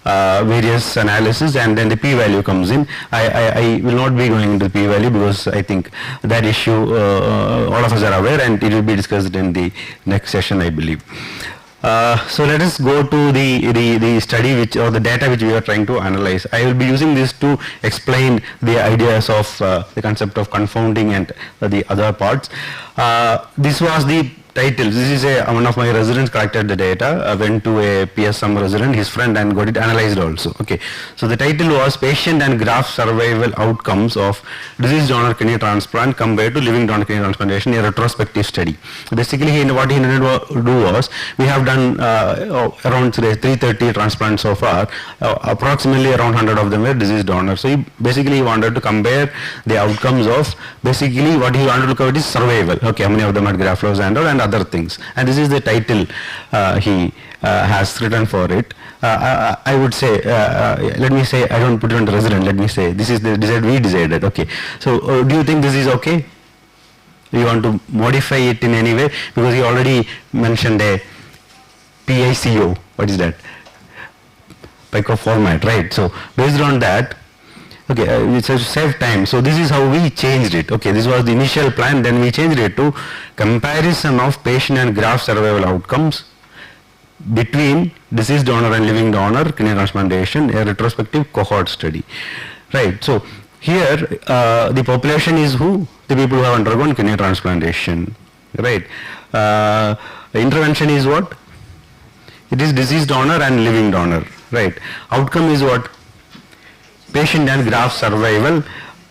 various analysis, and then the p-value comes in. I will not be going into the p-value because I think that issue all of us are aware, and it will be discussed in the next session, I believe. So let us go to the study which, or the data which we are trying to analyze. I will be using this to explain the ideas of the concept of confounding and the other parts. This was the title. This is one of my residents collected the data, went to a PSM resident, his friend, and got it analyzed also. Okay, so the title was Patient and Graft Survival Outcomes of Diseased Donor Kidney Transplant Compared to Living Donor Kidney Transplantation, a retrospective study. Basically, what he intended to do was, we have done around 330 transplants so far, approximately around 100 of them were diseased donors. So he basically wanted to compare the outcomes of, basically what he wanted to look at is survival. Okay, how many of them had graft loss and other things, and this is the title he has written for it. I would say, let me say, I don't put it on the resident, let me say, this is the decided, we decided, okay. So do you think this is okay? You want to modify it in any way? Because you already mentioned a PICO, what is that? PICO format, right? So based on that, okay, it's to save time. So this is how we changed it. Okay, this was the initial plan, then we changed it to comparison of patient and graft survival outcomes between deceased donor and living donor kidney transplantation, a retrospective cohort study. Right, so here the population is who? The people who have undergone kidney transplantation. Right, intervention is what? It is deceased donor and living donor. Right, outcome is what? Patient and graft survival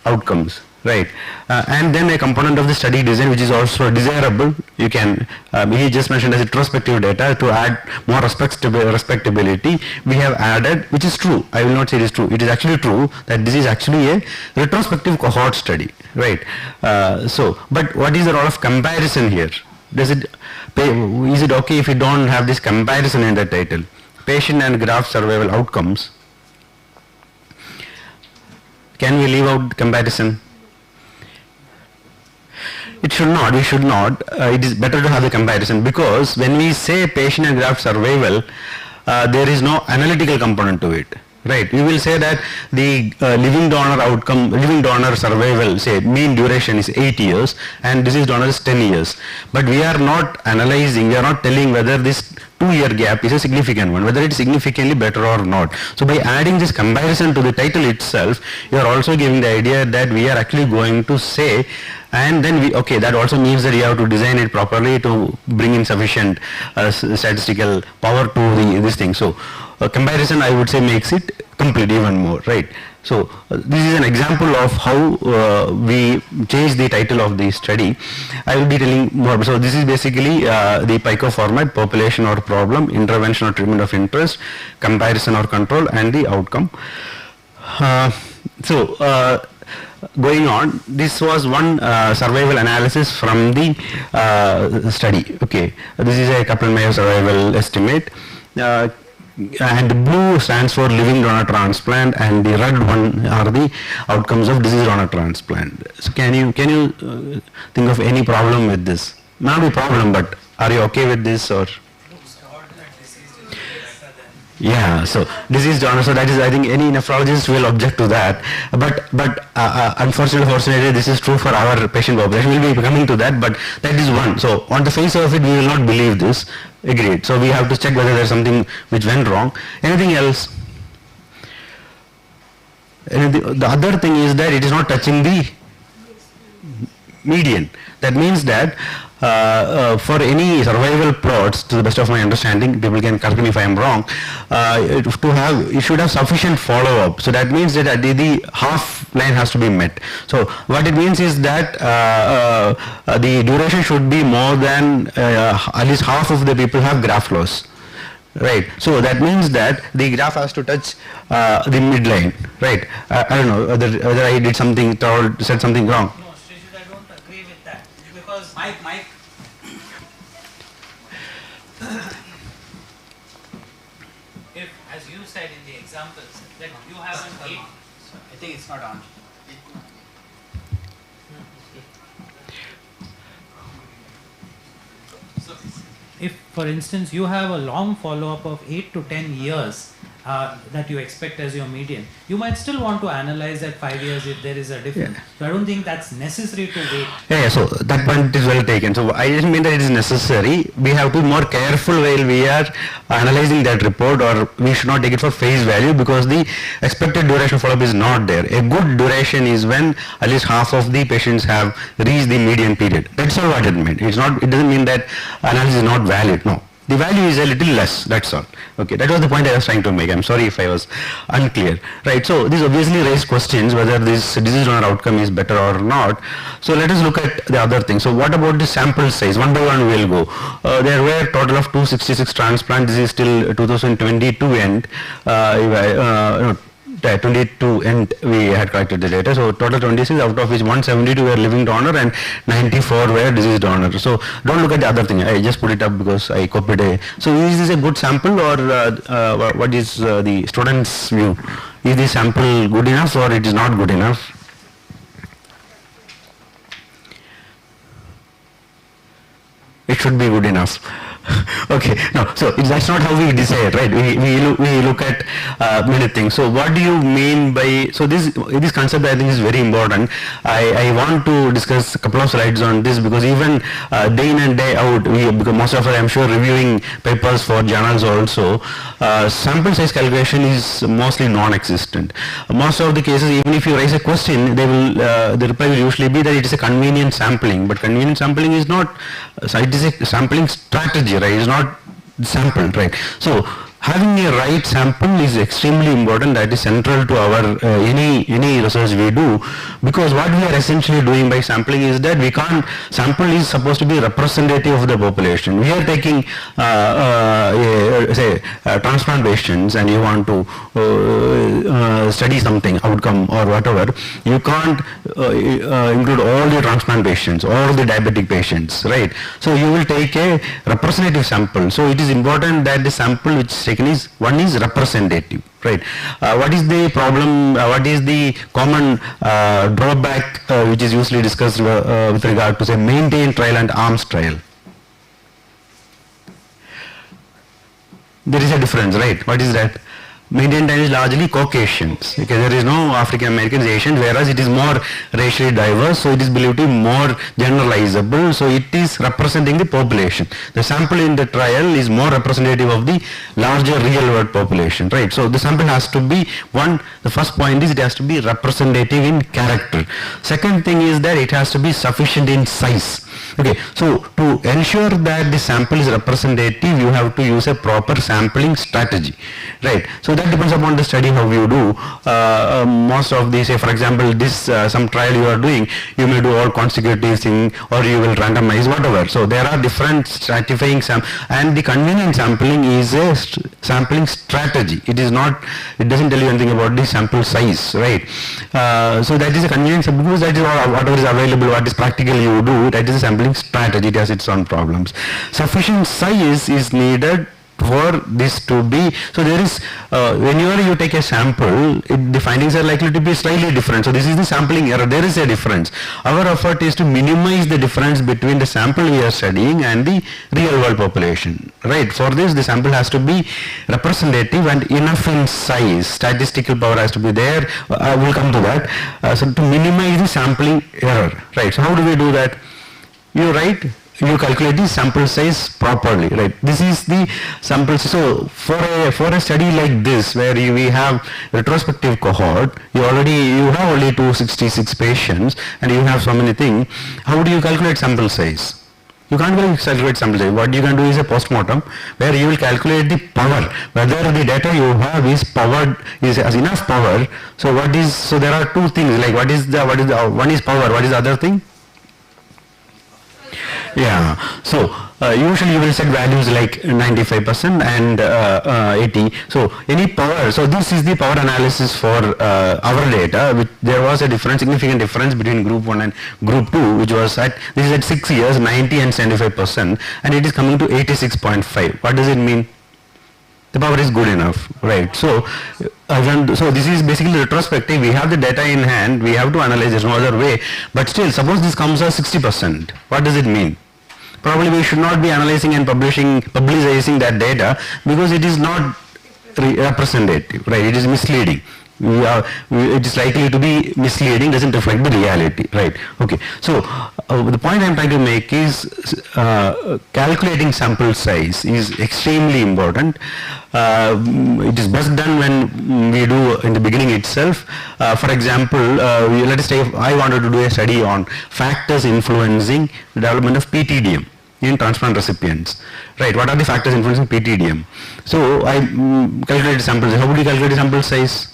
outcomes. Right, and then a component of the study design which is also desirable, you can, he just mentioned as retrospective data to add more respectability, we have added, which is true, I will not say it is true, it is actually true that this is actually a retrospective cohort study, right. So, but what is the role of comparison here? Is it okay if we don't have this comparison in the title? Patient and graft survival outcomes. Can we leave out comparison? It should not, we should not. It is better to have a comparison, because when we say patient and graft survival, there is no analytical component to it. Right, we will say that the living donor outcome, living donor survival, say mean duration is 8 years and deceased donor is 10 years. But we are not analyzing, we are not telling whether this 2-year gap is a significant one, whether it is significantly better or not. So by adding this comparison to the title itself, you are also giving the idea that we are actually going to say, and then we, okay, that also means that you have to design it properly to bring in sufficient statistical power to this thing. So comparison, I would say, makes it complete even more, right? So this is an example of how we change the title of the study. I will be telling more. So this is basically the PICO format: population or problem, intervention or treatment of interest, comparison or control, and the outcome. Going on, this was one survival analysis from the study. Okay, this is a Kaplan-Meier survival estimate. And blue stands for living donor transplant, and the red one are the outcomes of deceased donor transplant. So can you think of any problem with this? Not a problem, but are you okay with this? Or yeah, so deceased donor, so that is, I think any nephrologist will object to that, but unfortunately this is true for our patient population. We'll be coming to that, but that is one. So on the face of it, we will not believe this. Agreed. So we have to check whether there is something which went wrong. Anything else? The other thing is that it is not touching the median. That means that for any survival plots, to the best of my understanding, people can correct me if I am wrong, it should have sufficient follow-up. So that means that the half line has to be met. So what it means is that the duration should be more than at least half of the people have graft loss. Right, so that means that the graph has to touch the midline, right? I don't know whether I did something, said something wrong. No, Shrishit, I don't agree with that, because Mike. If, as you said in the examples, that you have an 8. I think it's not on. So, if, for instance, you have a long follow-up of 8 to 10 years that you expect as your median, you might still want to analyze at 5 years if there is a difference. Yeah. So I don't think that's necessary to wait. Yeah, so that point is well taken. So I didn't mean that it is necessary. We have to be more careful while we are analyzing that report, or we should not take it for face value, because the expected duration of follow-up is not there. A good duration is when at least half of the patients have reached the median period. That's all what it meant. It's not, it doesn't mean that analysis is not valid. No. The value is a little less, that's all. Okay, that was the point I was trying to make. I'm sorry if I was unclear. Right, so this obviously raised questions whether this disease donor outcome is better or not. So let us look at the other thing. So what about the sample size? One by one we'll go. There were a total of 266 transplants. This is still 2022 end. 22 and we had collected the data. So total 26, out of which 172 were living donor and 94 were deceased donor. So don't look at the other thing. I just put it up because I copied a. So is this a good sample, or what is the student's view? Is the sample good enough or it is not good enough? It should be good enough. Okay, no, so that's not how we decide, right? We look at many things. So what do you mean by, so this concept I think is very important. I want to discuss a couple of slides on this, because even day in and day out, because most of us, I'm sure, reviewing papers for journals also, sample size calculation is mostly non-existent. Most of the cases, even if you raise a question, the reply will usually be that it is a convenient sampling, but convenient sampling is not, it is a sampling strategy, right? It's not sample, right? So having a right sample is extremely important. That is central to our any research we do, because what we are essentially doing by sampling is that we can't, sample is supposed to be representative of the population. We are taking say transplant patients, and you want to study something, outcome or whatever. You can't include all the transplant patients or the diabetic patients, right? So you will take a representative sample. So it is important that the sample which is taken is, one is representative, right? What is the problem, what is the common drawback which is usually discussed with regard to, say, maintained trial and arms trial? There is a difference, right? What is that? Maintained trial is largely Caucasians, because there is no African Americans, Asians, whereas it is more racially diverse, so it is believed to be more generalizable, so it is representing the population. The sample in the trial is more representative of the larger real world population, right? So the sample has to be, one, the first point is it has to be representative in character. Second thing is that it has to be sufficient in size. Okay, so to ensure that the sample is representative, you have to use a proper sampling strategy, right? So that depends upon the study how you do. Most of the, say for example, this some trial you are doing, you may do all consecutive thing, or you will randomize, whatever. So there are different stratifying and the convenient sampling is a sampling strategy. It is not, it doesn't tell you anything about the sample size, right? So that is a convenient sample, because that is whatever is available, what is practical you do, that is a sampling strategy. It has its own problems. Sufficient size is needed for this to be, so there is, whenever you take a sample, the findings are likely to be slightly different. So this is the sampling error, there is a difference. Our effort is to minimize the difference between the sample we are studying and the real world population, right? For this, the sample has to be representative and enough in size. Statistical power has to be there. I will come to that. So to minimize the sampling error, right? So how do we do that? You calculate the sample size properly, right? This is the sample. So for a study like this, where we have retrospective cohort, you have only 266 patients, and you have so many things. How do you calculate sample size? You can't calculate sample size. What you can do is a postmortem, where you will calculate the power, whether the data you have is powered, has enough power. So there are two things, like one is power, what is the other thing? Yeah, so usually you will set values like 95% and 80. So any power, so this is the power analysis for our data. There was a significant difference between group 1 and group 2, which was this is at 6 years, 90 and 75%, and it is coming to 86.5. What does it mean? The power is good enough, right? So this is basically retrospective. We have the data in hand, we have to analyze, there's no other way. But still, suppose this comes as 60%. What does it mean? Probably we should not be analyzing and publicizing that data, because it is not representative, right? It is misleading. It is likely to be misleading, doesn't reflect the reality, right? Okay, so the point I'm trying to make is calculating sample size is extremely important. It is best done when we do in the beginning itself. For example, let us say I wanted to do a study on factors influencing the development of PTDM in transplant recipients, right? What are the factors influencing PTDM? So I calculated sample size. How would you calculate sample size?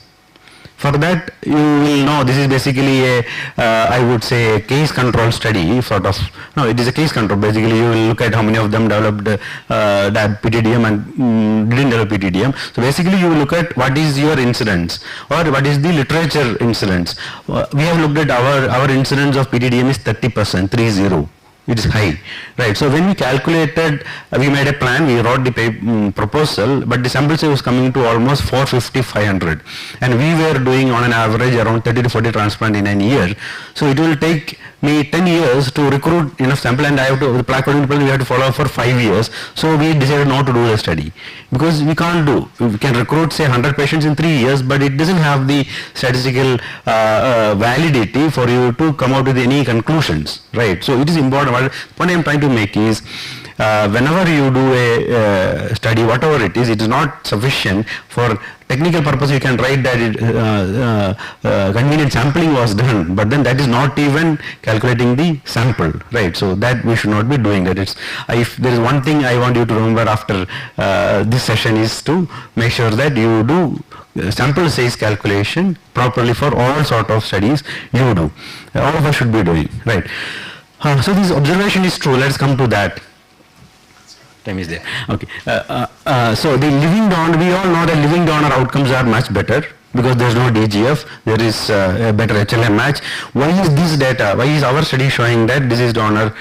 For that, you will know this is basically a, I would say, a case control study, sort of. No, it is a case control. Basically, you will look at how many of them developed that PTDM and didn't develop PTDM. So basically, you will look at what is your incidence or what is the literature incidence. We have looked at our incidence of PTDM is 30%, 30. It is high, right? So when we calculated, we made a plan, we wrote the proposal, but the sample size was coming to almost 450, 500. And we were doing on an average around 30 to 40 transplant in a year. So it will take me 10 years to recruit enough sample, and I have to, the plaque people we have to follow for 5 years. So we decided not to do the study because we can't do, we can recruit say 100 patients in 3 years, but it doesn't have the statistical validity for you to come out with any conclusions, right? So it is important. What I am trying to make is, whenever you do a study, whatever it is not sufficient for technical purpose. You can write that convenient sampling was done, but then that is not even calculating the sample, right? So that we should not be doing that. It's, if there is one thing I want you to remember after this session is to make sure that you do sample size calculation properly for all sort of studies you do. All of us should be doing, right? So this observation is true. Let's come to that. Time is there. Okay. So the living donor, we all know that living donor outcomes are much better because there is no DGF. There is a better HLM match. Why is this data? Why is our study showing that deceased donor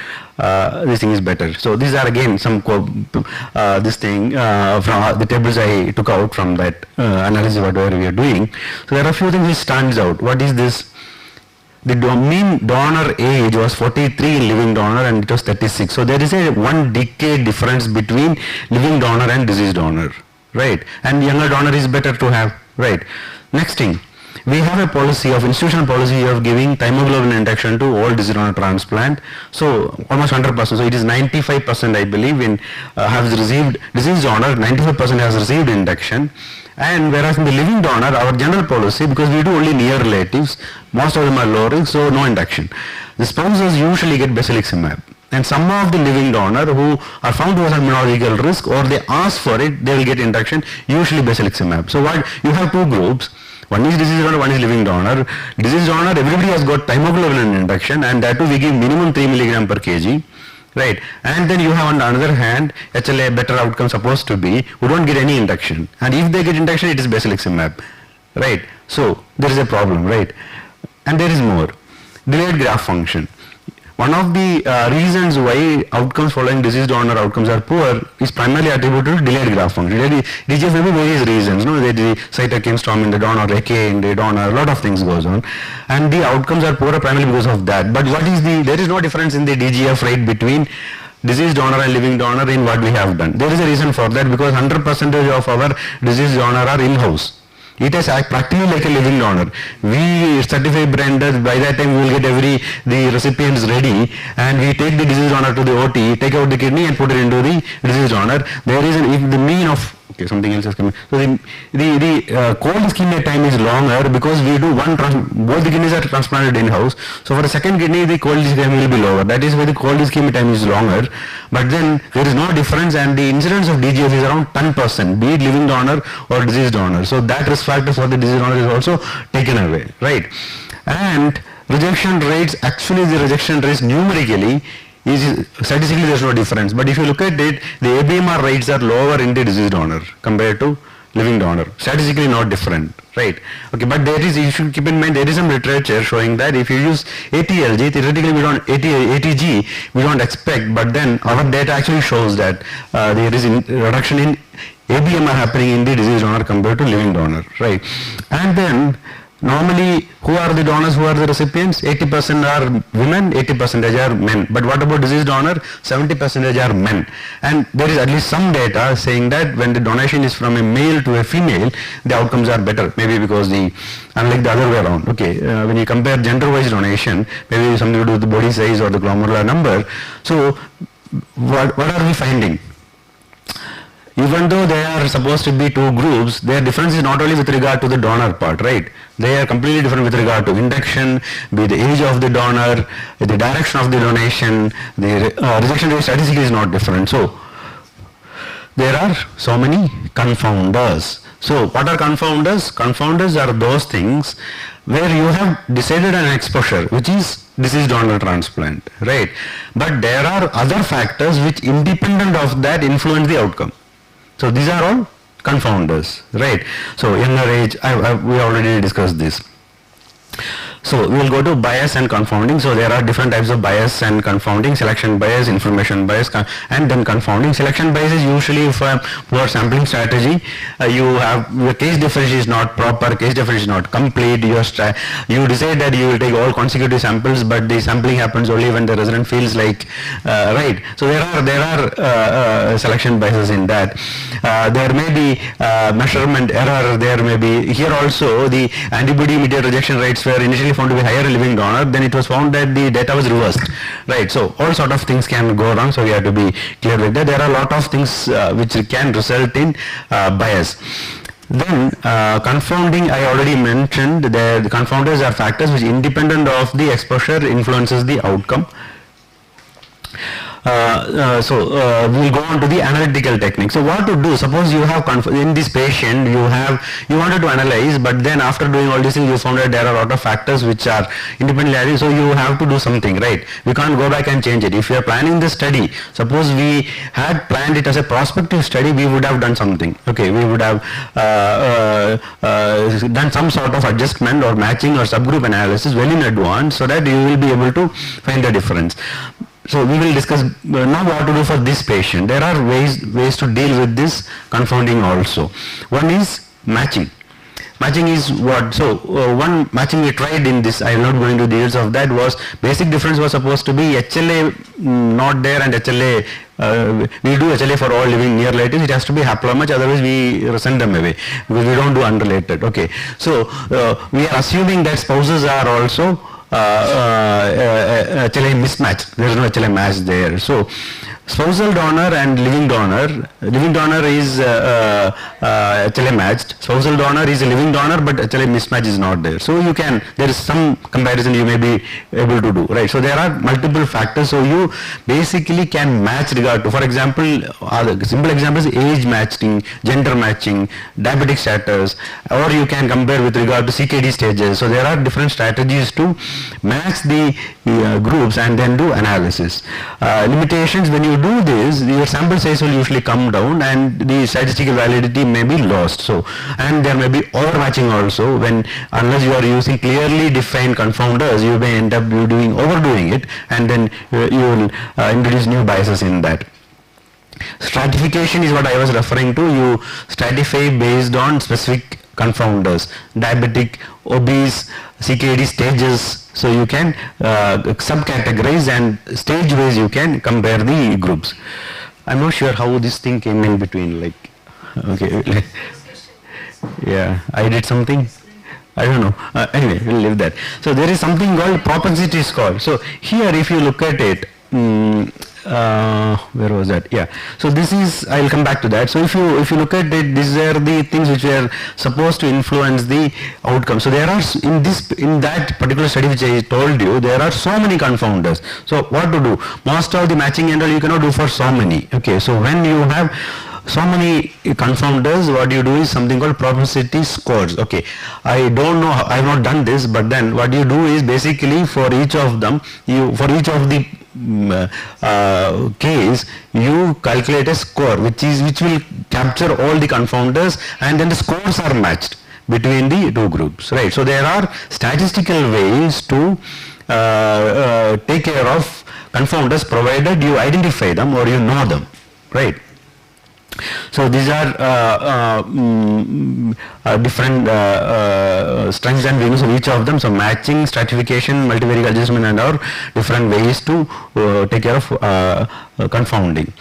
this thing is better? So these are again some this thing from the tables I took out from that analysis whatever we are doing. So there are a few things which stands out. What is this? The mean donor age was 43 in living donor and it was 36. So there is a 1 decade difference between living donor and deceased donor, right? And younger donor is better to have, right? Next thing, we have a policy of institutional policy of giving thymoglobulin induction to all deceased donor transplant. So almost 100%. So it is 95% I believe in has received deceased donor. 95% has received induction. And whereas in the living donor, our general policy, because we do only near relatives, most of them are low risk, so no induction. The sponsors usually get basiliximab. And some of the living donor who are found to have immunological risk or they ask for it, they will get induction, usually basiliximab. So what you have two groups. One is deceased donor, one is living donor. Deceased donor, everybody has got thymoglobulin induction, and that too we give minimum 3 milligram per kg. Right, and then you have on the other hand HLA better outcome supposed to be who don't get any induction, and if they get induction it is basiliximab, right? So there is a problem, right? And there is more, delayed graft function. One of the reasons why outcomes following deceased donor outcomes are poor is primarily attributed to delayed graft function. DGF may be various reasons, no? The cytokine storm in the donor, AK in the donor, a lot of things goes on, and the outcomes are poor primarily because of that. But what is there is no difference in the DGF rate between deceased donor and living donor in what we have done. There is a reason for that because 100% of our deceased donor are in-house. It is practically like a living donor. We certify brain death, by that time we will get the recipients ready, and we take the deceased donor to the OT, take out the kidney and put it into the deceased donor. There is if the mean of, okay, something else is coming. So the cold ischemia time is longer because we do both the kidneys are transplanted in-house. So for the second kidney, the cold ischemia will be lower. That is why the cold ischemia time is longer. But then there is no difference, and the incidence of DGF is around 10%, be it living donor or deceased donor. So that risk factor for the deceased donor is also taken away, right? And rejection rates, actually the rejection rates numerically is statistically there is no difference, but if you look at it, the ABMR rates are lower in the deceased donor compared to living donor, statistically not different, right? Okay, but there is, you should keep in mind, there is some literature showing that if you use ATLG, theoretically we don't, ATG, we don't expect, but then our data actually shows that there is reduction in ABMR happening in the deceased donor compared to living donor, right? And then normally, who are the donors, who are the recipients? 80% are women, 80% are men. But what about deceased donor? 70% are men. And there is at least some data saying that when the donation is from a male to a female, the outcomes are better. Maybe because unlike the other way around. Okay, when you compare gender-wise donation, maybe something to do with the body size or the glomerular number. So, what are we finding? Even though they are supposed to be two groups, their difference is not only with regard to the donor part, right? They are completely different with regard to induction, be the age of the donor, the direction of the donation, the rejection rate statistically is not different. So there are so many confounders. So what are confounders? Confounders are those things where you have decided an exposure, which is deceased donor transplant, right? But there are other factors which independent of that influence the outcome. So these are all confounders, right? So younger age, we already discussed this. So we will go to bias and confounding. So there are different types of bias and confounding: selection bias, information bias, and then confounding. Selection bias is usually for poor sampling strategy. You have your case differentiation is not proper, case differentiation is not complete. You decide that you will take all consecutive samples, but the sampling happens only when the resident feels like right. So there are selection biases in that. There may be measurement error. There may be here also the antibody mediated rejection rates were initially found to be higher in living donor, then it was found that the data was reversed, right? So all sort of things can go wrong, so we have to be clear with that. There are a lot of things which can result in bias. Then confounding, I already mentioned that the confounders are factors which independent of the exposure influences the outcome. We'll go on to the analytical technique. So what to do? Suppose you have in this patient you wanted to analyze, but then after doing all these things you found that there are a lot of factors which are independently, so you have to do something, right? We can't go back and change it. If you are planning the study, suppose we had planned it as a prospective study, we would have done something. Okay, we would have done some sort of adjustment or matching or subgroup analysis well in advance, so that you will be able to find the difference. So we will discuss now what to do for this patient. There are ways to deal with this confounding also. One is matching. Matching is what? So one matching we tried in this, I am not going to details of that, was basic difference was supposed to be HLA not there and HLA, we do HLA for all living near relatives, it has to be haplomatch, otherwise we send them away because we don't do unrelated. Okay, so we are assuming that spouses are also HLA mismatch. There is no HLA match there. So spousal donor and living donor is HLA matched. Spousal donor is a living donor, but HLA mismatch is not there. So there is some comparison you may be able to do, right? So there are multiple factors. So you basically can match regard to, for example, simple examples: age matching, gender matching, diabetic status, or you can compare with regard to CKD stages. So there are different strategies to match the groups and then do analysis. Limitations: when you do this, your sample size will usually come down and the statistical validity may be lost. So, and there may be overmatching also, unless you are using clearly defined confounders, you may end up overdoing it, and then you will introduce new biases in that. Stratification is what I was referring to. You stratify based on specific confounders: diabetic, obese, CKD stages. So you can subcategorize, and stage wise you can compare the groups. I'm not sure how this thing came in between, like, okay, yeah, I did something, I don't know, anyway, we'll leave that. So there is something called propensity score. So here if you look at it, where was that? Yeah. So this is, I will come back to that. So if you look at it, these are the things which are supposed to influence the outcome. So there are in that particular study which I told you, there are so many confounders. So what to do? Most of the matching and all you cannot do for so many. Okay. So when you have so many confounders, what you do is something called propensity scores. Okay, I don't know, I have not done this, but then what you do is basically for each of them, for each of the case, you calculate a score which will capture all the confounders, and then the scores are matched between the two groups, right? So there are statistical ways to take care of confounders, provided you identify them or you know them, right? So these are different strengths and weaknesses of each of them. So matching, stratification, multivariate adjustment, and are different ways to take care of confounding.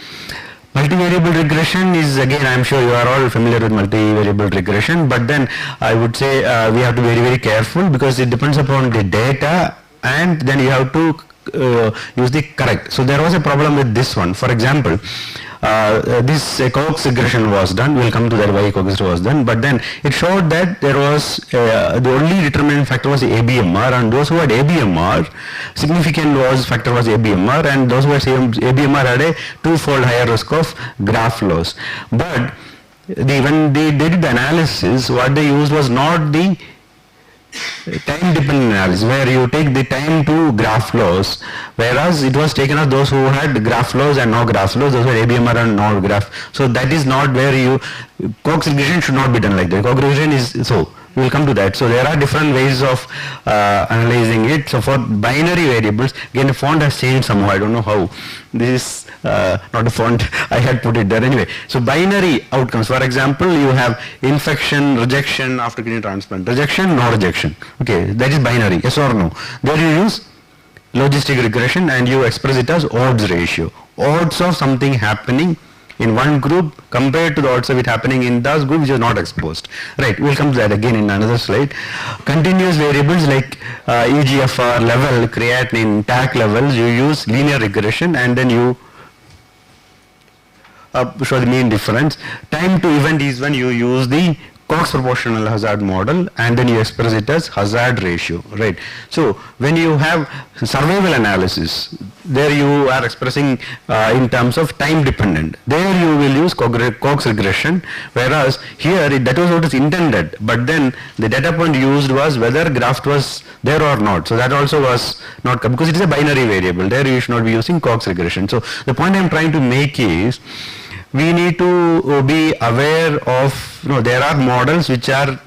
Multivariable regression is, again, I am sure you are all familiar with multivariable regression, but then I would say we have to be very, very careful, because it depends upon the data, and then you have to use the correct. So there was a problem with this one. For example, this Cox regression was done. We'll come to that why Cox was done, but then it showed that there was the only determining factor was ABMR, and those who had ABMR, significant factor was ABMR, and those who had ABMR had a twofold higher risk of graft loss. But when they did the analysis, what they used was not the time dependent analysis, where you take the time to graph loss, whereas it was taken as those who had graph loss and no graph loss, those were ABMR and no graph. So that is not where you, Cox regression should not be done like that. Cox regression is, so we will come to that. So there are different ways of analyzing it. So for binary variables, again the font has changed somehow, I don't know how. This is not a font, I had put it there anyway. So binary outcomes, for example, you have infection, rejection after kidney transplant, rejection, no rejection. Okay, that is binary, yes or no. There you use logistic regression and you express it as odds ratio. Odds of something happening in one group compared to the odds of it happening in this group which is not exposed. Right, we'll come to that again in another slide. Continuous variables like EGFR level, creatinine, TAC levels, you use linear regression and then you show the mean difference. Time to event is when you use the Cox proportional hazard model and then you express it as hazard ratio, right? So when you have survival analysis, there you are expressing in terms of time dependent. There you will use Cox regression, whereas here that was what is intended, but then the data point used was whether graft was there or not. So that also was not, because it is a binary variable. There you should not be using Cox regression. So the point I am trying to make is, we need to be aware of, there are models which are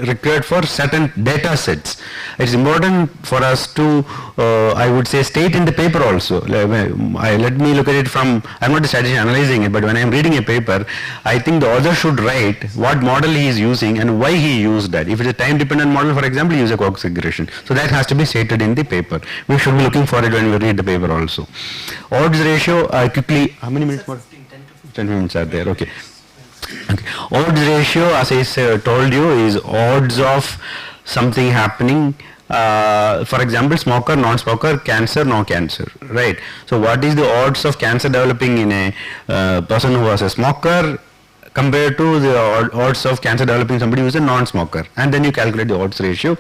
required for certain data sets. It's important for us to, I would say, state in the paper also. Let me look at it from, I'm not a statistician analyzing it, but when I'm reading a paper, I think the author should write what model he is using and why he used that. If it's a time dependent model, for example, use a Cox regression. So that has to be stated in the paper. We should be looking for it when we read the paper also. Odds ratio, quickly, how many minutes more? 10 minutes are there, okay. Odds ratio, as I told you, is odds of something happening. For example, smoker, non-smoker, cancer, no cancer, right? So what is the odds of cancer developing in a person who was a smoker compared to the odds of cancer developing somebody who is a non-smoker, and then you calculate the odds ratio.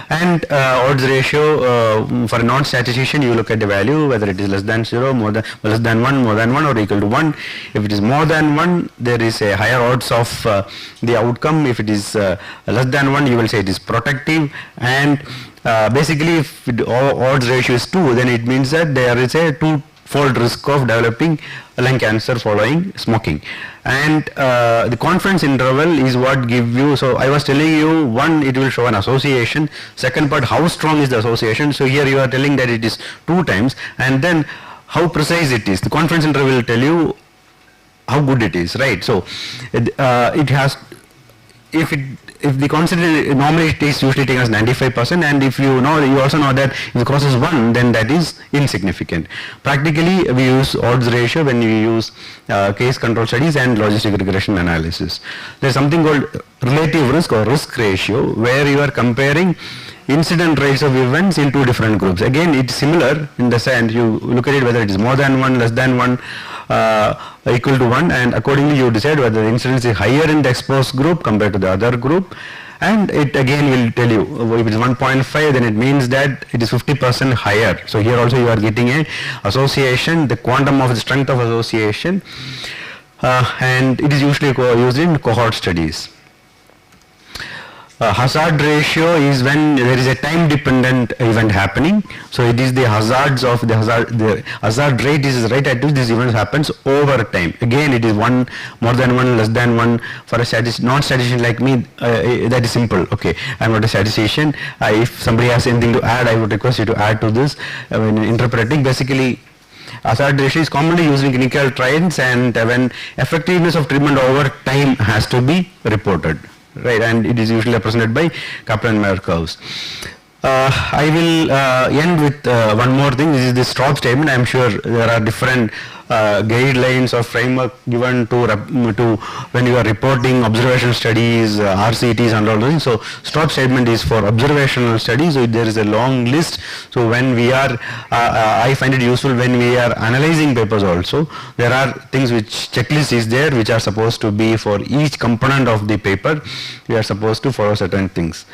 And odds ratio for a non-statistician, you look at the value whether it is less than 0, less than 1, more than 1, or equal to 1. If it is more than 1, there is a higher odds of the outcome. If it is less than 1, you will say it is protective. And basically, if odds ratio is 2, then it means that there is a twofold risk of developing lung cancer following smoking. And the confidence interval is what give you, so I was telling you, one, it will show an association. Second part, how strong is the association. So here you are telling that it is 2 times, and then how precise it is. The confidence interval will tell you how good it is, right? So it has, if the considered, normally it is usually taken as 95%, and if you know, you also know that if it crosses 1, then that is insignificant. Practically, we use odds ratio when we use case control studies and logistic regression analysis. There is something called relative risk or risk ratio, where you are comparing incident rates of events in 2 different groups. Again, it's similar in the sense you look at it whether it is more than 1, less than 1, equal to 1, and accordingly you decide whether the incidence is higher in the exposed group compared to the other group. And it again will tell you, if it is 1.5, then it means that it is 50% higher. So here also you are getting a association, the quantum of the strength of association, and it is usually used in cohort studies. Hazard ratio is when there is a time dependent event happening. So it is the hazards of the hazard rate is right at which this event happens over time. Again, it is 1, more than 1, less than 1. For a non-statistician like me, that is simple. Okay, I am not a statistician. If somebody has anything to add, I would request you to add to this. When interpreting, basically, hazard ratio is commonly used in clinical trials, and when effectiveness of treatment over time has to be reported. Right, and it is usually represented by Kaplan-Meier curves. I will end with one more thing. This is the stop statement. I am sure there are different guidelines or framework given to when you are reporting observational studies, RCTs and all those things. So stop statement is for observational studies. So there is a long list. So when we are, I find it useful when we are analyzing papers also. There are things which checklist is there which are supposed to be for each component of the paper. We are supposed to follow certain things.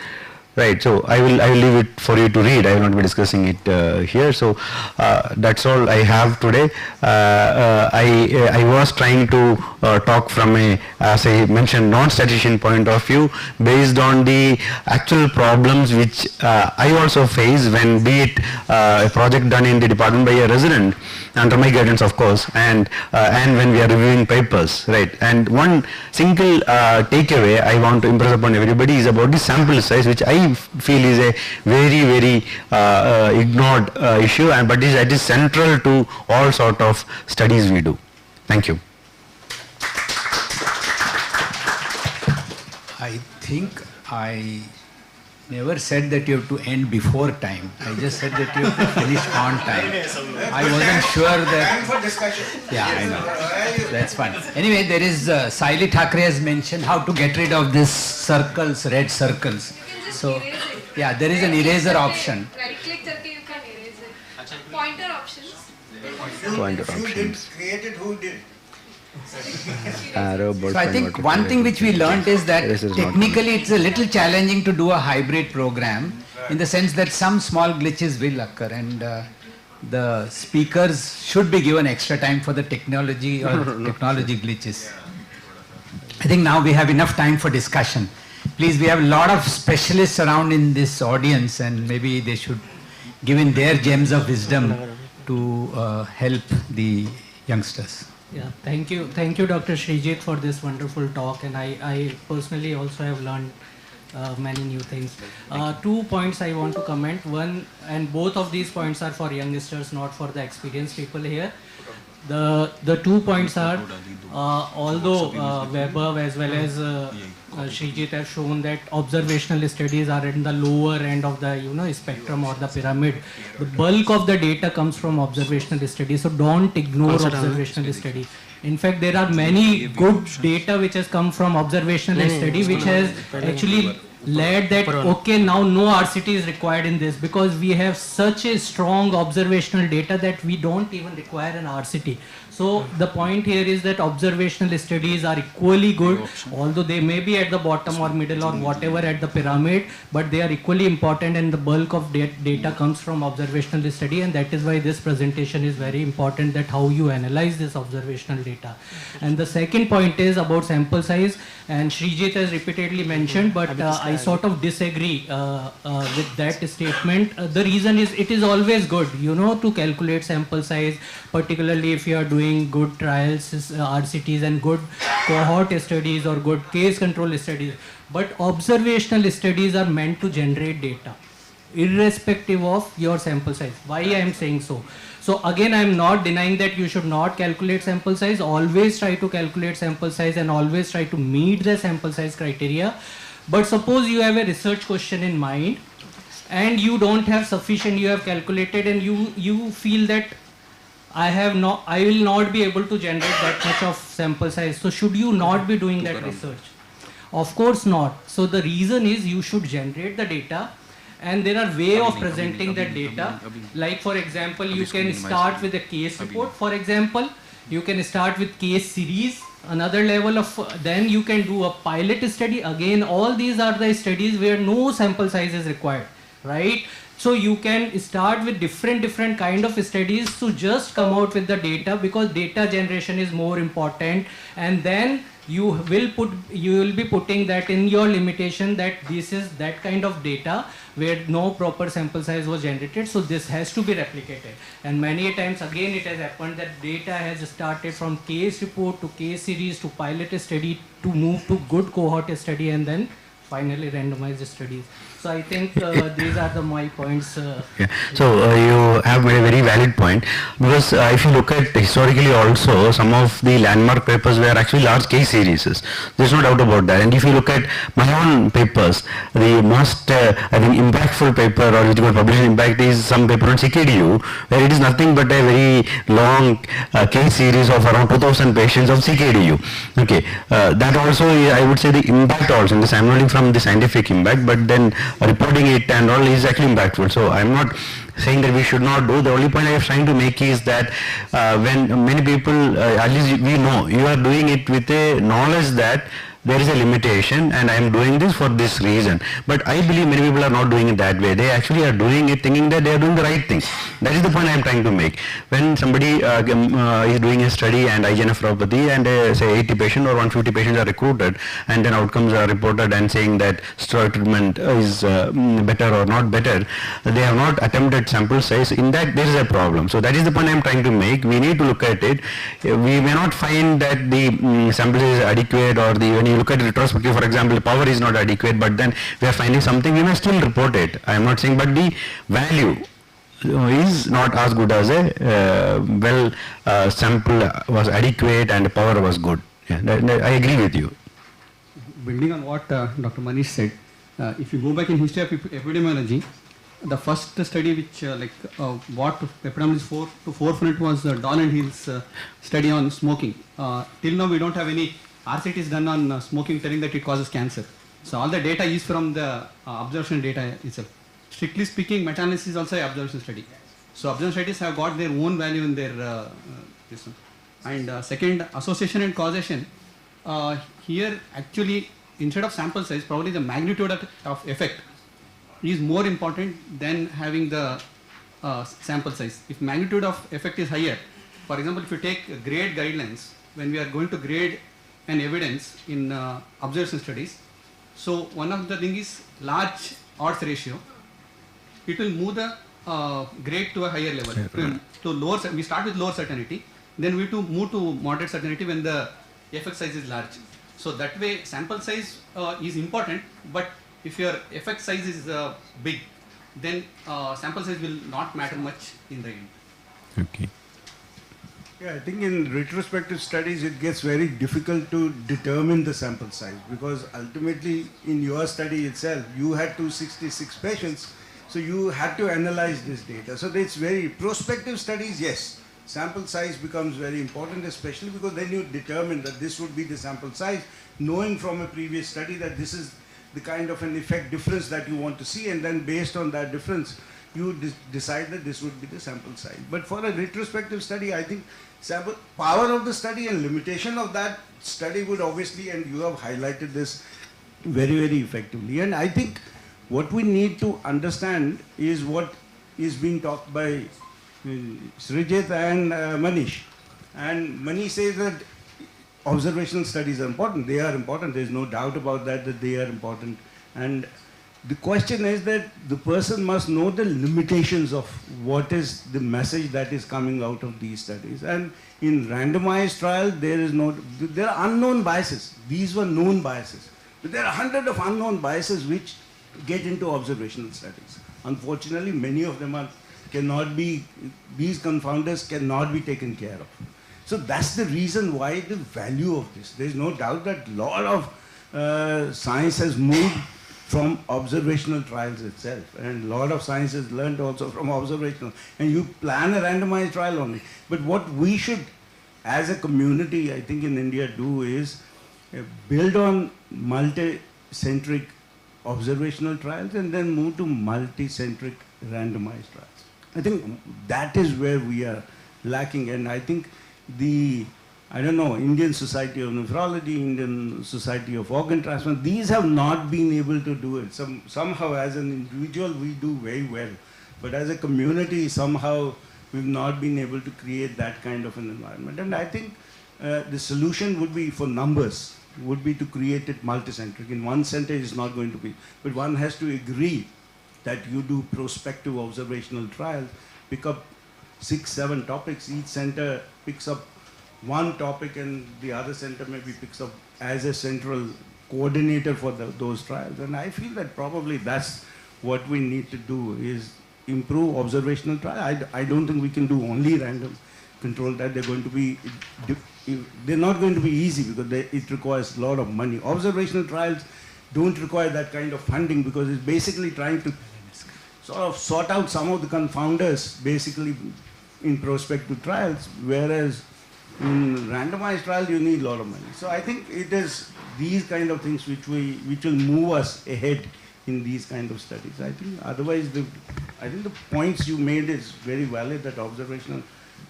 right? So I will leave it for you to read. I will not be discussing it here. So that's all I have today. I was trying to talk from a, as I mentioned, non-statistician point of view, based on the actual problems which I also face when, be it a project done in the department by a resident, under my guidance of course, and when we are reviewing papers, right? And one single takeaway I want to impress upon everybody is about the sample size, which I feel is a very, very ignored issue, and but it is central to all sort of studies we do. Thank you. I think I never said that you have to end before time. I just said that you have to finish on time. I wasn't sure that... Time for discussion. Yeah, I know. That's fine. Anyway, there is, Saili Thackeray has mentioned how to get rid of these circles, red circles. So, yeah, there is an eraser option. Right click करके you can erase it. Pointer options. Pointer If you did options. create it, who did? So I think one thing which we learned is that technically it's a little challenging to do a hybrid program, in the sense that some small glitches will occur, and the speakers should be given extra time for the technology or technology glitches. I think now we have enough time for discussion. Please, we have a lot of specialists around in this audience, and maybe they should give in their gems of wisdom to help the youngsters. Yeah, thank you, Dr. Srijit, for this wonderful talk, and I personally also have learned many new things. 2 points I want to comment. One, and both of these points are for youngsters, not for the experienced people here. The 2 points are, although Weber as well as Srijit have shown that observational studies are in the lower end of the spectrum or the pyramid, the bulk of the data comes from observational studies. So don't ignore observational study. In fact, there are many good data which has come from observational study, which has actually led that, okay, now no RCT is required in this, because we have such a strong observational data that we don't even require an RCT. So the point here is that observational studies are equally good, although they may be at the bottom or middle or whatever at the pyramid, but they are equally important, and the bulk of data comes from observational study, and that is why this presentation is very important, that how you analyze this observational data. And the second point is about sample size, and Srijit has repeatedly mentioned, but I sort of disagree with that statement. The reason is, it is always good, to calculate sample size, particularly if you are doing good trials, RCTs, and good cohort studies or good case control studies. But observational studies are meant to generate data, irrespective of your sample size. Why I am saying so? So again, I am not denying that you should not calculate sample size. Always try to calculate sample size and always try to meet the sample size criteria. But suppose you have a research question in mind and you don't have sufficient, you have calculated, and you feel that I will not be able to generate that much of sample size. So should you not be doing that research? Of course not. So the reason is, you should generate the data, and there are ways of presenting that data. Like for example, you can start with a case report. For example, you can start with case series. Another level of, then you can do a pilot study. Again, all these are the studies where no sample size is required, right? So you can start with different kind of studies to just come out with the data, because data generation is more important, and then you will be putting that in your limitation, that this is that kind of data where no proper sample size was generated, so this has to be replicated. And many times again it has happened that data has started from case report to case series to pilot study to move to good cohort study and then finally randomized studies. So I think these are my points. Yeah. So you have made a very valid point, because if you look at historically also, some of the landmark papers were actually large case series. There's no doubt about that. And if you look at my own papers, the most I think impactful paper, or which got published in Impact, is some paper on CKDU, where it is nothing but a very long case series of around 2,000 patients of CKDU. Okay, that also I would say the impact also, in this I'm not from the scientific impact, but then reporting it and all is actually impactful. So I'm not saying that we should not do. The only point I was trying to make is that when many people, at least we know, you are doing it with a knowledge that there is a limitation and I am doing this for this reason. But I believe many people are not doing it that way. They actually are doing it thinking that they are doing the right thing. That is the point I am trying to make. When somebody is doing a study and IgA nephropathy and say 80 patients or 150 patients are recruited and then outcomes are reported and saying that steroid treatment is better or not better, they have not attempted sample size. In that there is a problem. So that is the point I am trying to make. We need to look at it. We may not find that the sample is adequate, or when you look at retrospective, for example, the power is not adequate, but then we are finding something, we may still report it. I am not saying, but the value is not as good as a sample was adequate and the power was good. Yeah, I agree with you. Building on what Dr. Manish said, if you go back in history of epidemiology, the first study which brought epidemiology to forefront was Dahl and Hill's study on smoking. Till now we don't have any RCTs done on smoking telling that it causes cancer. So all the data is from the observational data itself. Strictly speaking, meta-analysis is also an observational study. So observational studies have got their own value in their this one. And second, association and causation. Here actually, instead of sample size, probably the magnitude of effect is more important than having the sample size. If magnitude of effect is higher, for example, if you take grade guidelines, when we are going to grade an evidence in observation studies, so one of the thing is large odds ratio. It will move the grade to a higher level. To lower, we start with lower certainty, then we to move to moderate certainty when the effect size is large. So that way sample size is important, but if your effect size is big, then sample size will not matter much in the end. Okay. Yeah, I think in retrospective studies it gets very difficult to determine the sample size, because ultimately in your study itself you had 266 patients, so you had to analyze this data. So it's very prospective studies, yes, sample size becomes very important, especially because then you determine that this would be the sample size, knowing from a previous study that this is the kind of an effect difference that you want to see, and then based on that difference you decide that this would be the sample size. But for a retrospective study, I think sample power of the study and limitation of that study would obviously, and you have highlighted this very, very effectively. And I think what we need to understand is what is being talked by Srijit and Manish. And Manish says that observational studies are important. They are important. There is no doubt about that they are important. And the question is that the person must know the limitations of what is the message that is coming out of these studies. And in randomized trial, there are unknown biases. These were known biases. But there are hundreds of unknown biases which get into observational studies. Unfortunately, many of them these confounders cannot be taken care of. So that's the reason why the value of this. There is no doubt that a lot of science has moved from observational trials itself, and a lot of science is learned also from observational. And you plan a randomized trial only. But what we should, as a community, I think in India do is build on multi-centric observational trials and then move to multi-centric randomized trials. I think that is where we are lacking, and I think Indian Society of Nephrology, Indian Society of Organ Transplant, these have not been able to do it. Somehow as an individual we do very well, but as a community somehow we've not been able to create that kind of an environment. And I think the solution would be, for numbers, would be to create it multicentric. In one center is not going to be, but one has to agree that you do prospective observational trials, pick up 6-7 topics, each center picks up one topic and the other center maybe picks up as a central coordinator for those trials. And I feel that probably that's what we need to do, is improve observational trial. I don't think we can do only random control that. They're not going to be easy because it requires a lot of money. Observational trials don't require that kind of funding because it's basically trying to sort of sort out some of the confounders basically in prospective trials, whereas in randomized trials you need a lot of money. So I think it is these kind of things which will move us ahead in these kind of studies. I think otherwise the points you made is very valid, that observational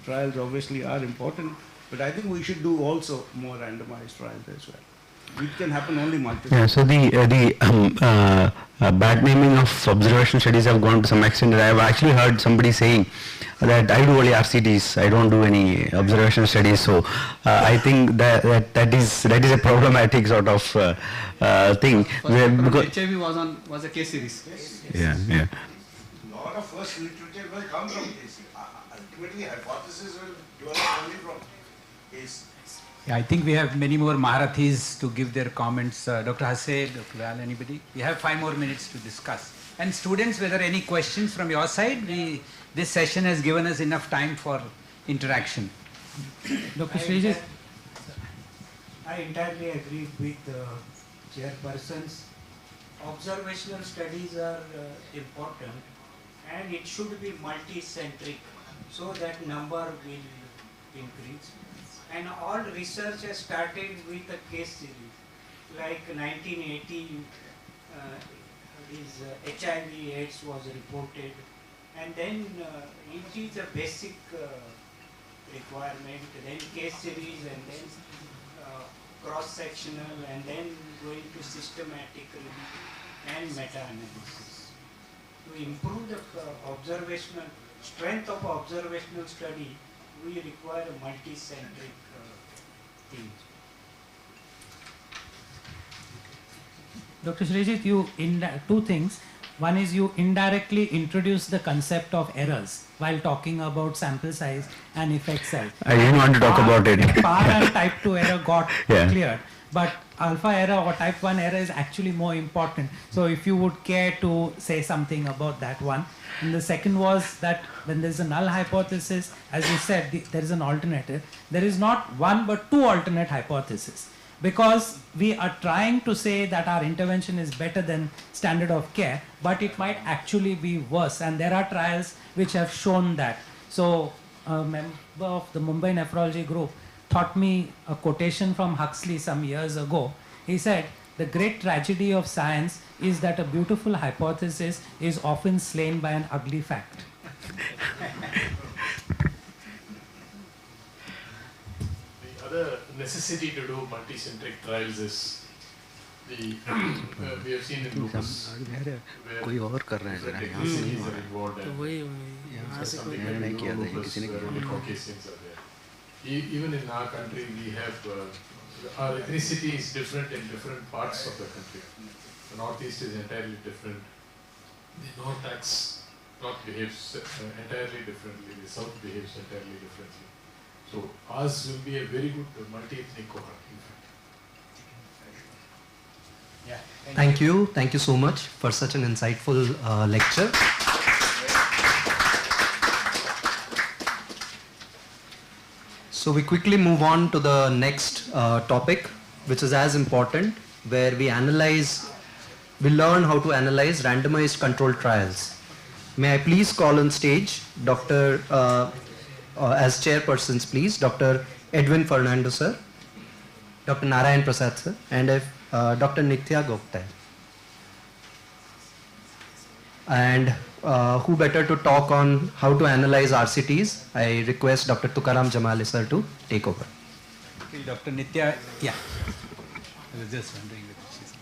trials obviously are important, but I think we should do also more randomized trials as well. It can happen only multiple. Yeah, so the bad naming of observational studies have gone to some extent. I have actually heard somebody saying that I do only RCTs, I don't do any observational studies. So I think that is a problematic sort of thing. Because HIV was a case series. Yeah. A lot of first literature will come from case. Ultimately, hypothesis will develop only from case. Yeah, I think we have many more Maharathis to give their comments. Dr. Hase, Dr. Lal, anybody? We have 5 more minutes to discuss. And students, whether any questions from your side, this session has given us enough time for interaction. Dr. Srijit? I entirely agree with the chairpersons. Observational studies are important, and it should be multi-centric so that number will increase. And all research has started with a case series. Like 1980, HIV AIDS was reported, and then it is a basic requirement, then case series, and then cross-sectional, and then going to systematic review and meta-analysis. To improve the observational strength of observational study, we require a multi-centric thing. Dr. Srijit, you two things. One is you indirectly introduce the concept of errors while talking about sample size and effect size. I didn't want to talk about it. Power and type 2 error got cleared, but alpha error or type 1 error is actually more important. So if you would care to say something about that one. And the second was that when there is a null hypothesis, as you said, there is an alternative. There is not one but 2 alternate hypotheses, because we are trying to say that our intervention is better than standard of care, but it might actually be worse, and there are trials which have shown that. So a member of the Mumbai nephrology group taught me a quotation from Huxley some years ago. He said, "The great tragedy of science is that a beautiful hypothesis is often slain by an ugly fact." The other necessity to do multicentric trials is the we have seen in lupus where ethnicity are involved and something like lupus where Caucasians are there. Even in our country, we have our ethnicity is different in different parts of the country. The northeast is entirely different. The north behaves entirely differently. The south behaves entirely differently. So ours will be a very good multi-ethnic cohort. Yeah. Thank you. Thank you so much for such an insightful lecture. So we quickly move on to the next topic, which is as important, where we learn how to analyze randomized controlled trials. May I please call on stage Dr. As chairpersons, please, Dr. Edwin Fernando sir, Dr. Narayan Prasad sir, and Dr. Nithya Gupta. And who better to talk on how to analyze RCTs? I request Dr. Tukaram Jamali sir to take over. Okay, Dr. Nithya, yeah. I was just wondering if she's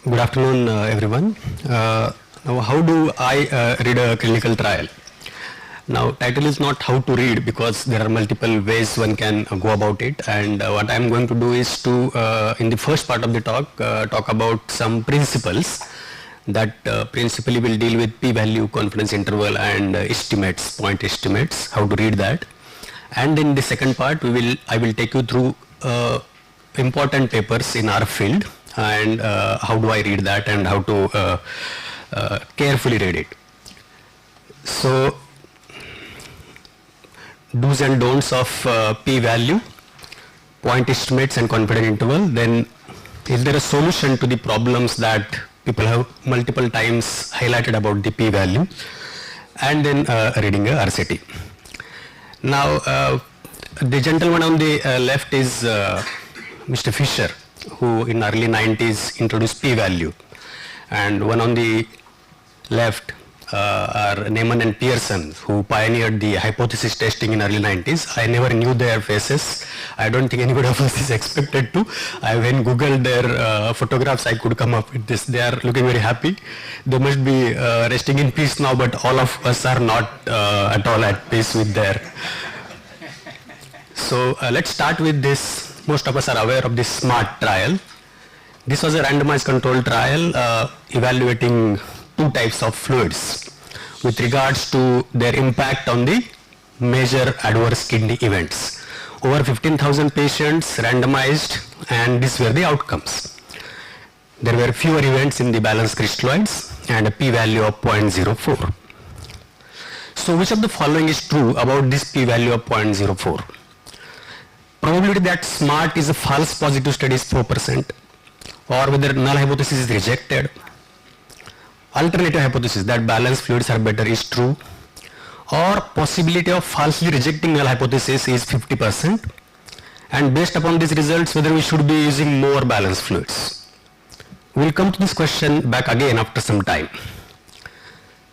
Good afternoon, everyone. Now, how do I read a clinical trial? Now, title is not how to read, because there are multiple ways one can go about it, and what I am going to do is to, in the first part of the talk, talk about some principles that principally will deal with p-value, confidence interval, and estimates, point estimates, how to read that. And in the second part, I will take you through important papers in our field, and how do I read that and how to carefully read it. So, do's and don'ts of p-value, point estimates and confidence interval. Then is there a solution to the problems that people have multiple times highlighted about the p-value, and then reading a RCT. Now the gentleman on the left is Mr. Fisher, who in early 90s introduced p-value, and one on the left are Neyman and Pearson, who pioneered the hypothesis testing in early 90s. I never knew their faces. I don't think anybody of us is expected to. When Googled their photographs, I could come up with this. They are looking very happy. They must be resting in peace now, but all of us are not at all at peace with their. So let's start with this. Most of us are aware of this SMART trial. This was a randomized controlled trial evaluating two types of fluids with regards to their impact on the major adverse kidney events. Over 15,000 patients randomized, and these were the outcomes. There were fewer events in the balanced crystalloids and a p-value of 0.04. So which of the following is true about this p-value of 0.04? Probability that SMART is a false positive study is 4%, or whether null hypothesis is rejected. Alternative hypothesis that balanced fluids are better is true, or possibility of falsely rejecting null hypothesis is 50%, and based upon these results whether we should be using more balanced fluids. We will come to this question back again after some time.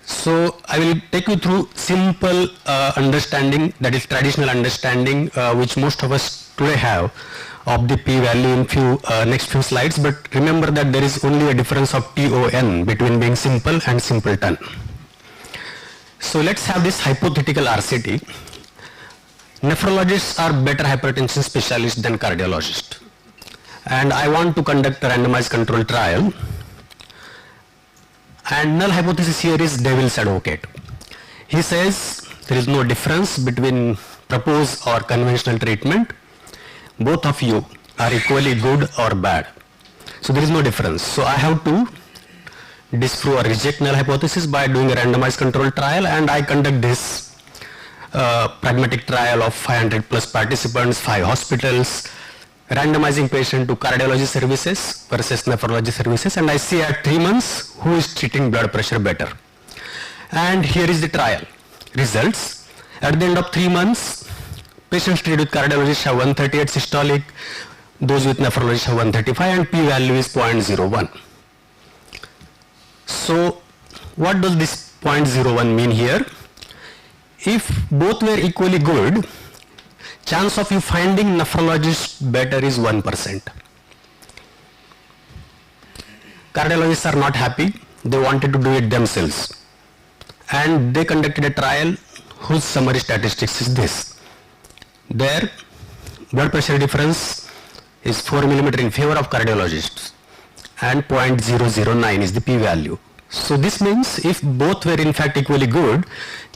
So I will take you through simple understanding, that is traditional understanding, which most of us today have of the p-value in next few slides, but remember that there is only a difference of TON between being simple and simpleton. So let's have this hypothetical RCT. Nephrologists are better hypertension specialists than cardiologists, and I want to conduct a randomized controlled trial, and null hypothesis here is devil's advocate. He says there is no difference between proposed or conventional treatment. Both of you are equally good or bad. So there is no difference. So I have to disprove or reject null hypothesis by doing a randomized controlled trial, and I conduct this pragmatic trial of 500 plus participants, 5 hospitals, randomizing patient to cardiology services versus nephrology services, and I see at 3 months who is treating blood pressure better. And here is the trial results. At the end of 3 months, patients treated with cardiologists have 138 systolic, those with nephrologists have 135, and p-value is 0.01. So what does this 0.01 mean here? If both were equally good, chance of you finding nephrologist better is 1%. Cardiologists are not happy. They wanted to do it themselves, and they conducted a trial whose summary statistics is this. Their blood pressure difference is 4 mm in favor of cardiologists, and 0.009 is the p-value. So this means if both were in fact equally good,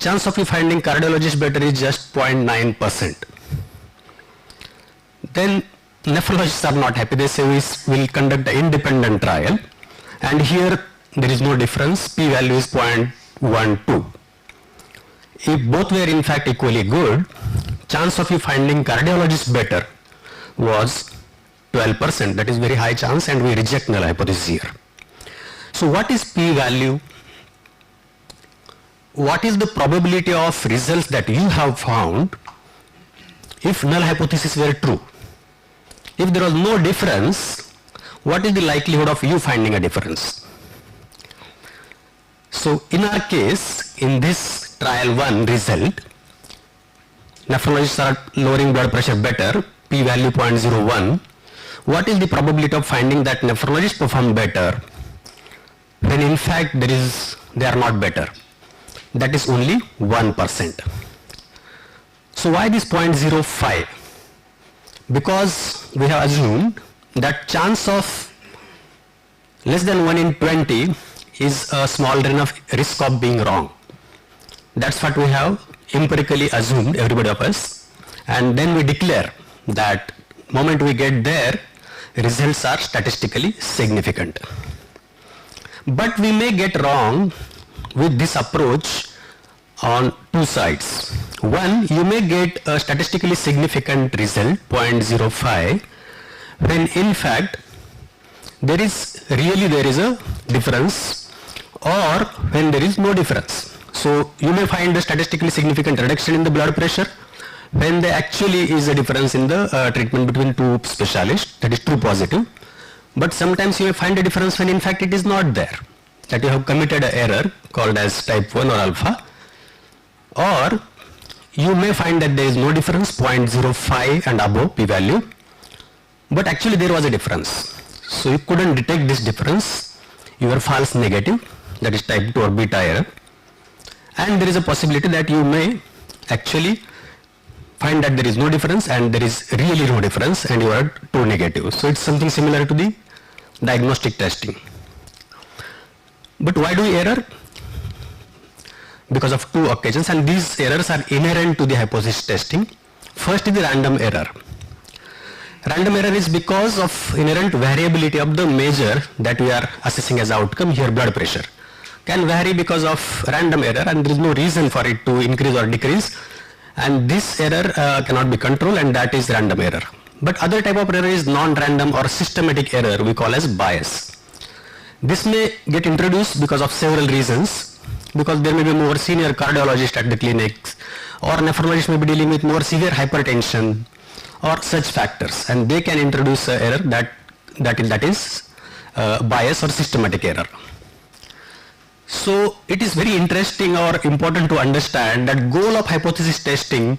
chance of you finding cardiologist better is just 0.9%. Then nephrologists are not happy. They say we will conduct an independent trial, and here there is no difference. P-value is 0.12. If both were in fact equally good, chance of you finding cardiologist better was 12%. That is very high chance, and we reject null hypothesis here. So what is p-value? What is the probability of results that you have found if null hypothesis were true? If there was no difference, what is the likelihood of you finding a difference? So in our case, in this trial 1 result, nephrologists are lowering blood pressure better, p-value 0.01. What is the probability of finding that nephrologists perform better when in fact they are not better? That is only 1%. So why this 0.05? Because we have assumed that chance of less than 1 in 20 is a small enough risk of being wrong. That's what we have empirically assumed, everybody of us, and then we declare that moment we get there, results are statistically significant. But we may get wrong with this approach on two sides. One, you may get a statistically significant result, 0.05, when in fact there is a difference, or when there is no difference. So you may find a statistically significant reduction in the blood pressure when there actually is a difference in the treatment between two specialists, that is true positive. But sometimes you may find a difference when in fact it is not there. that you have committed an error called as type 1 or alpha, or you may find that there is no difference, 0.05 and above p-value, but actually there was a difference. So you couldn't detect this difference, you were false negative, that is type 2 or beta error, and there is a possibility that you may actually find that there is no difference and there is really no difference and you are true negative. So it's something similar to the diagnostic testing. But why do we error? Because of two occasions, and these errors are inherent to the hypothesis testing. First is the random error. Random error is because of inherent variability of the measure that we are assessing as outcome. Here blood pressure can vary because of random error, and there is no reason for it to increase or decrease, and this error cannot be controlled, and that is random error. But other type of error is non-random or systematic error, we call as bias. This may get introduced because of several reasons, because there may be more senior cardiologist at the clinics, or nephrologist may be dealing with more severe hypertension or such factors, and they can introduce an error that is bias or systematic error. So it is very interesting or important to understand that goal of hypothesis testing,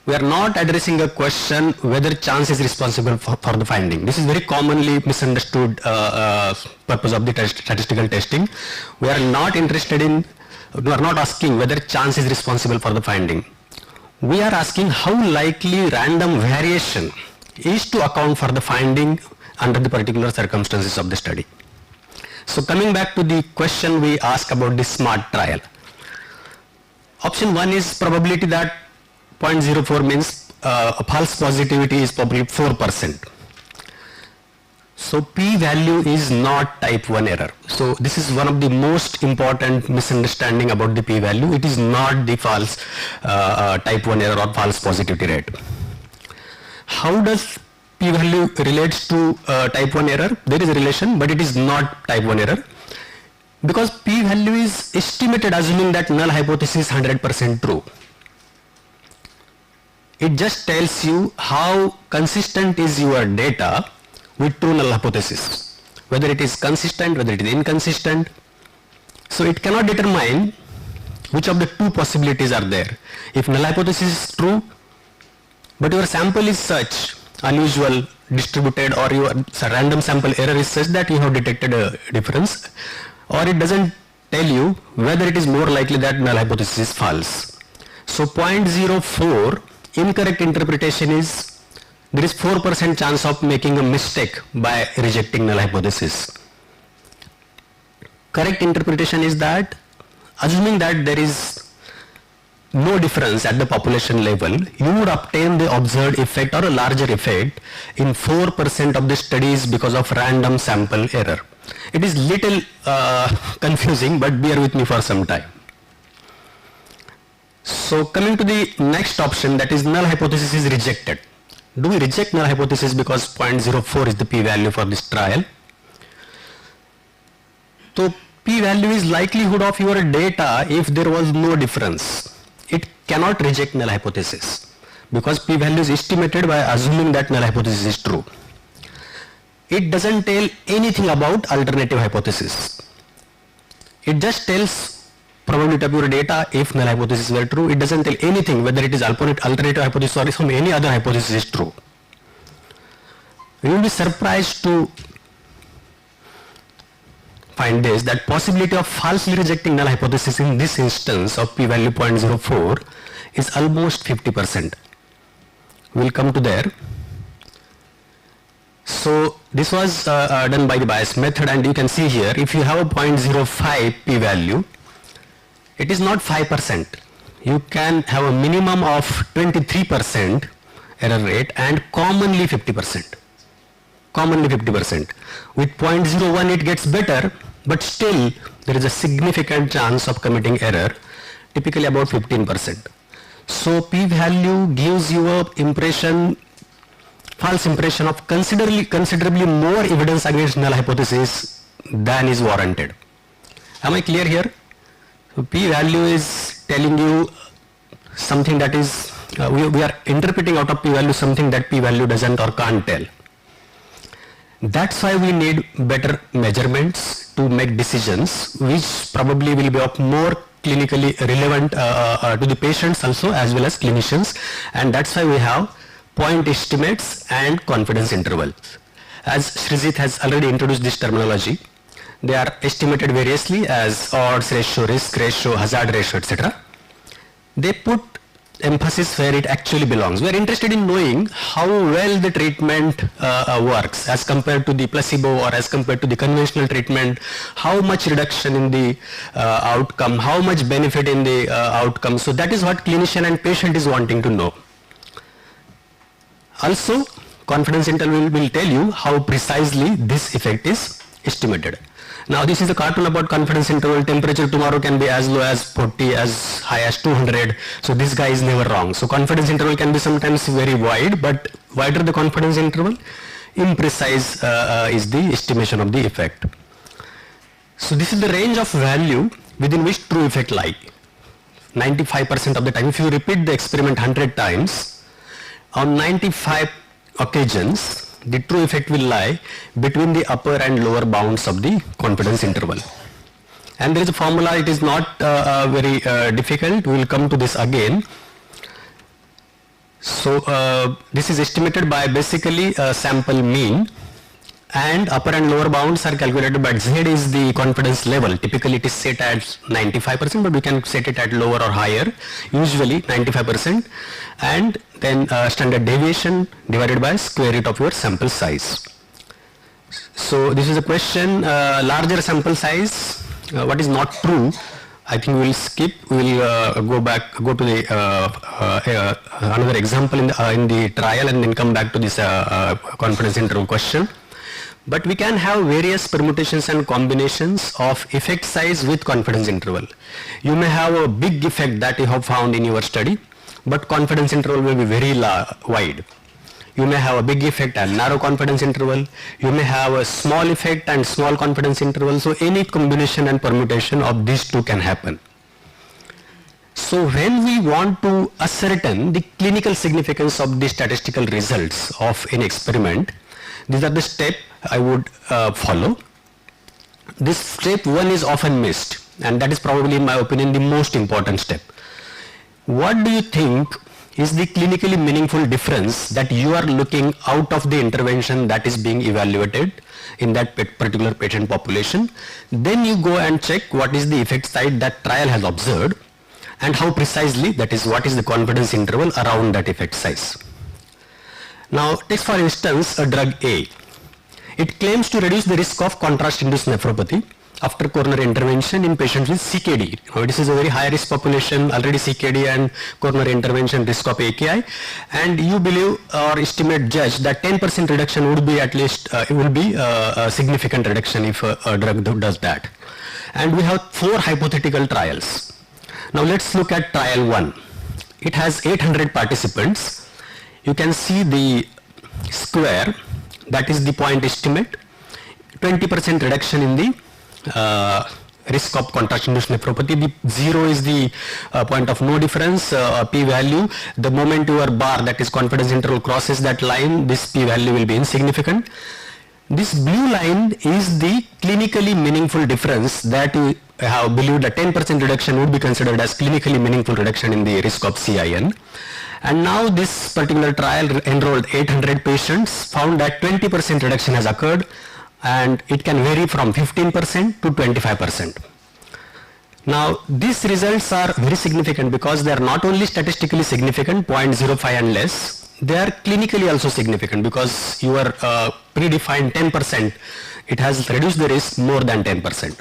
we are not addressing a question whether chance is responsible for the finding. This is very commonly misunderstood purpose of the statistical testing. We are not asking whether chance is responsible for the finding. We are asking how likely random variation is to account for the finding under the particular circumstances of the study. So coming back to the question we asked about the SMART trial. Option 1 is probability that 0.04 means false positivity is probably 4%. So p-value is not type 1 error. So this is one of the most important misunderstanding about the p-value. It is not the false type 1 error or false positivity rate. How does p-value relates to type 1 error? There is a relation, but it is not type 1 error, because p-value is estimated assuming that null hypothesis is 100% true. It just tells you how consistent is your data with true null hypothesis, whether it is consistent, whether it is inconsistent. So it cannot determine which of the two possibilities are there. If null hypothesis is true, but your sample is such unusual, distributed, or your random sample error is such that you have detected a difference, or it doesn't tell you whether it is more likely that null hypothesis is false. So 0.04 incorrect interpretation is there is 4% chance of making a mistake by rejecting null hypothesis. Correct interpretation is that assuming that there is no difference at the population level, you would obtain the observed effect or a larger effect in 4% of the studies because of random sample error. It is little confusing, but bear with me for some time. So coming to the next option, that is null hypothesis is rejected. Do we reject null hypothesis because 0.04 is the p-value for this trial? So p-value is likelihood of your data if there was no difference. It cannot reject null hypothesis because p-value is estimated by assuming that null hypothesis is true. It doesn't tell anything about alternative hypothesis. It just tells probability of your data if null hypothesis were true. It doesn't tell anything whether it is alternative hypothesis or some any other hypothesis is true. You will be surprised to find this, that possibility of falsely rejecting null hypothesis in this instance of p-value 0.04 is almost 50%. We'll come to there. So this was done by the bias method, and you can see here if you have a 0.05 p-value, it is not 5%. You can have a minimum of 23% error rate and commonly 50%. Commonly 50%. With 0.01 it gets better, but still there is a significant chance of committing error, typically about 15%. So p-value gives you a false impression of considerably more evidence against null hypothesis than is warranted. Am I clear here? So p-value is telling you something that is, we are interpreting out of p-value something that p-value doesn't or can't tell. That's why we need better measurements to make decisions which probably will be of more clinically relevant to the patients also as well as clinicians, and that's why we have point estimates and confidence intervals. As Srijit has already introduced this terminology, they are estimated variously as odds ratio, risk ratio, hazard ratio, etc. They put emphasis where it actually belongs. We are interested in knowing how well the treatment works as compared to the placebo or as compared to the conventional treatment, how much reduction in the outcome, how much benefit in the outcome. So that is what clinician and patient is wanting to know. Also, confidence interval will tell you how precisely this effect is estimated. Now this is a cartoon about confidence interval. Temperature tomorrow can be as low as 40, as high as 200. So this guy is never wrong. So confidence interval can be sometimes very wide, but wider the confidence interval, imprecise is the estimation of the effect. So this is the range of value within which true effect lie. 95% of the time, if you repeat the experiment 100 times, on 95 occasions, the true effect will lie between the upper and lower bounds of the confidence interval. And there is a formula, it is not very difficult, we will come to this again. So this is estimated by basically a sample mean, and upper and lower bounds are calculated by Z is the confidence level. Typically it is set at 95%, but we can set it at lower or higher, usually 95%, and then standard deviation divided by square root of your sample size. So this is a question, larger sample size, what is not true, I think we will skip, we will go to the another example in the trial and then come back to this confidence interval question. But we can have various permutations and combinations of effect size with confidence interval. You may have a big effect that you have found in your study, but confidence interval will be very wide. You may have a big effect and narrow confidence interval. You may have a small effect and small confidence interval. So any combination and permutation of these two can happen. So when we want to ascertain the clinical significance of the statistical results of an experiment, these are the steps I would follow. This step 1 is often missed, and that is probably, in my opinion, the most important step. What do you think is the clinically meaningful difference that you are looking out of the intervention that is being evaluated in that particular patient population? Then you go and check what is the effect size that trial has observed and how precisely, that is, what is the confidence interval around that effect size. Now, take for instance a drug A. It claims to reduce the risk of contrast-induced nephropathy after coronary intervention in patients with CKD. Now, this is a very high risk population, already CKD and coronary intervention risk of AKI, and you believe or estimate, judge, that 10% reduction would be at least, it will be a significant reduction if a drug does that. And we have 4 hypothetical trials. Now let's look at trial 1. It has 800 participants. You can see the square, that is the point estimate, 20% reduction in the risk of contrast-induced nephropathy. The 0 is the point of no difference, p-value. The moment your bar, that is confidence interval, crosses that line, this p-value will be insignificant. This blue line is the clinically meaningful difference that you have believed a 10% reduction would be considered as clinically meaningful reduction in the risk of CIN. And now this particular trial enrolled 800 patients, found that 20% reduction has occurred, and it can vary from 15% to 25%. Now these results are very significant because they are not only statistically significant, 0.05 and less, they are clinically also significant because your predefined 10%, it has reduced the risk more than 10%.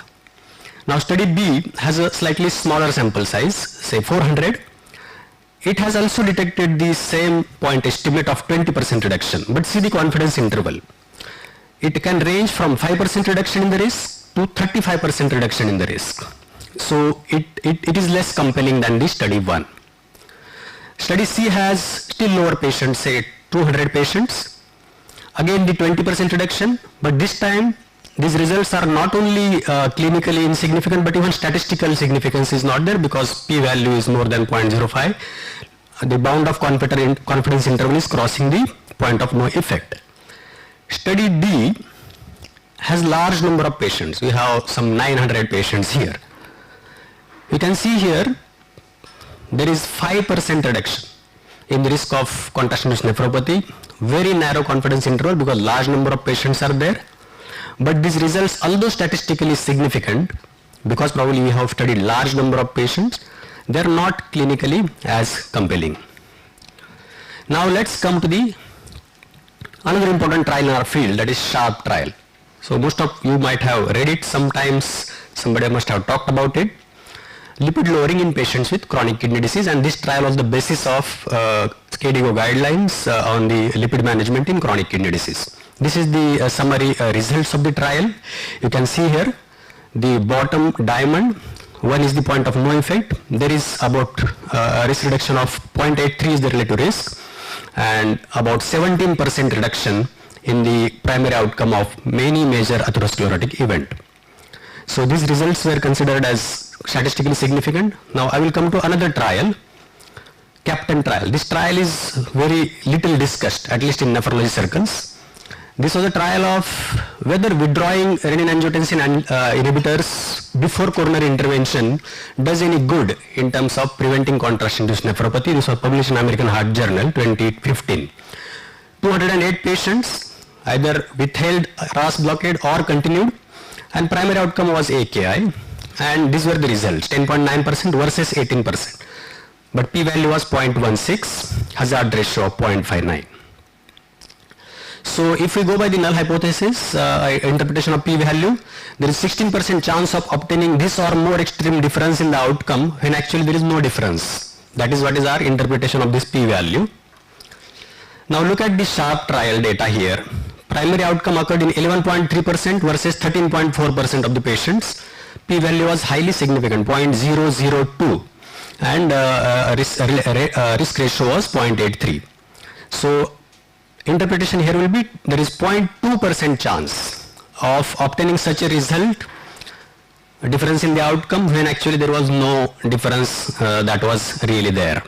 Now study B has a slightly smaller sample size, say 400. It has also detected the same point estimate of 20% reduction, but see the confidence interval. It can range from 5% reduction in the risk to 35% reduction in the risk. So it is less compelling than the study 1. Study C has still lower patients, say 200 patients. Again the 20% reduction, but this time these results are not only clinically insignificant, but even statistical significance is not there because p-value is more than 0.05. The bound of confidence interval is crossing the point of no effect. Study D has large number of patients. We have some 900 patients here. You can see here there is 5% reduction in the risk of contrast-induced nephropathy. Very narrow confidence interval because large number of patients are there. But these results, although statistically significant, because probably we have studied large number of patients, they are not clinically as compelling. Now let's come to the another important trial in our field, that is SHARP trial. So most of you might have read it, sometimes somebody must have talked about it. Lipid lowering in patients with chronic kidney disease, and this trial was the basis of KDIGO guidelines on the lipid management in chronic kidney disease. This is the summary results of the trial. You can see here the bottom diamond, one is the point of no effect. There is about risk reduction of 0.83 is the relative risk, and about 17% reduction in the primary outcome of many major atherosclerotic event. So these results were considered as statistically significant. Now I will come to another trial, CAPTAIN trial. This trial is very little discussed, at least in nephrology circles. This was a trial of whether withdrawing renin-angiotensin inhibitors before coronary intervention does any good in terms of preventing contrast-induced nephropathy. This was published in American Heart Journal 2015. 208 patients either withheld RAS blockade or continued, and primary outcome was AKI, and these were the results, 10.9% versus 18%. But p-value was 0.16, hazard ratio of 0.59. So if we go by the null hypothesis interpretation of p-value, there is 16% chance of obtaining this or more extreme difference in the outcome when actually there is no difference. That is what is our interpretation of this p-value. Now look at the SHARP trial data here. Primary outcome occurred in 11.3% versus 13.4% of the patients. P-value was highly significant, 0.002, and risk ratio was 0.83. So interpretation here will be there is 0.2% chance of obtaining such a result, a difference in the outcome, when actually there was no difference that was really there.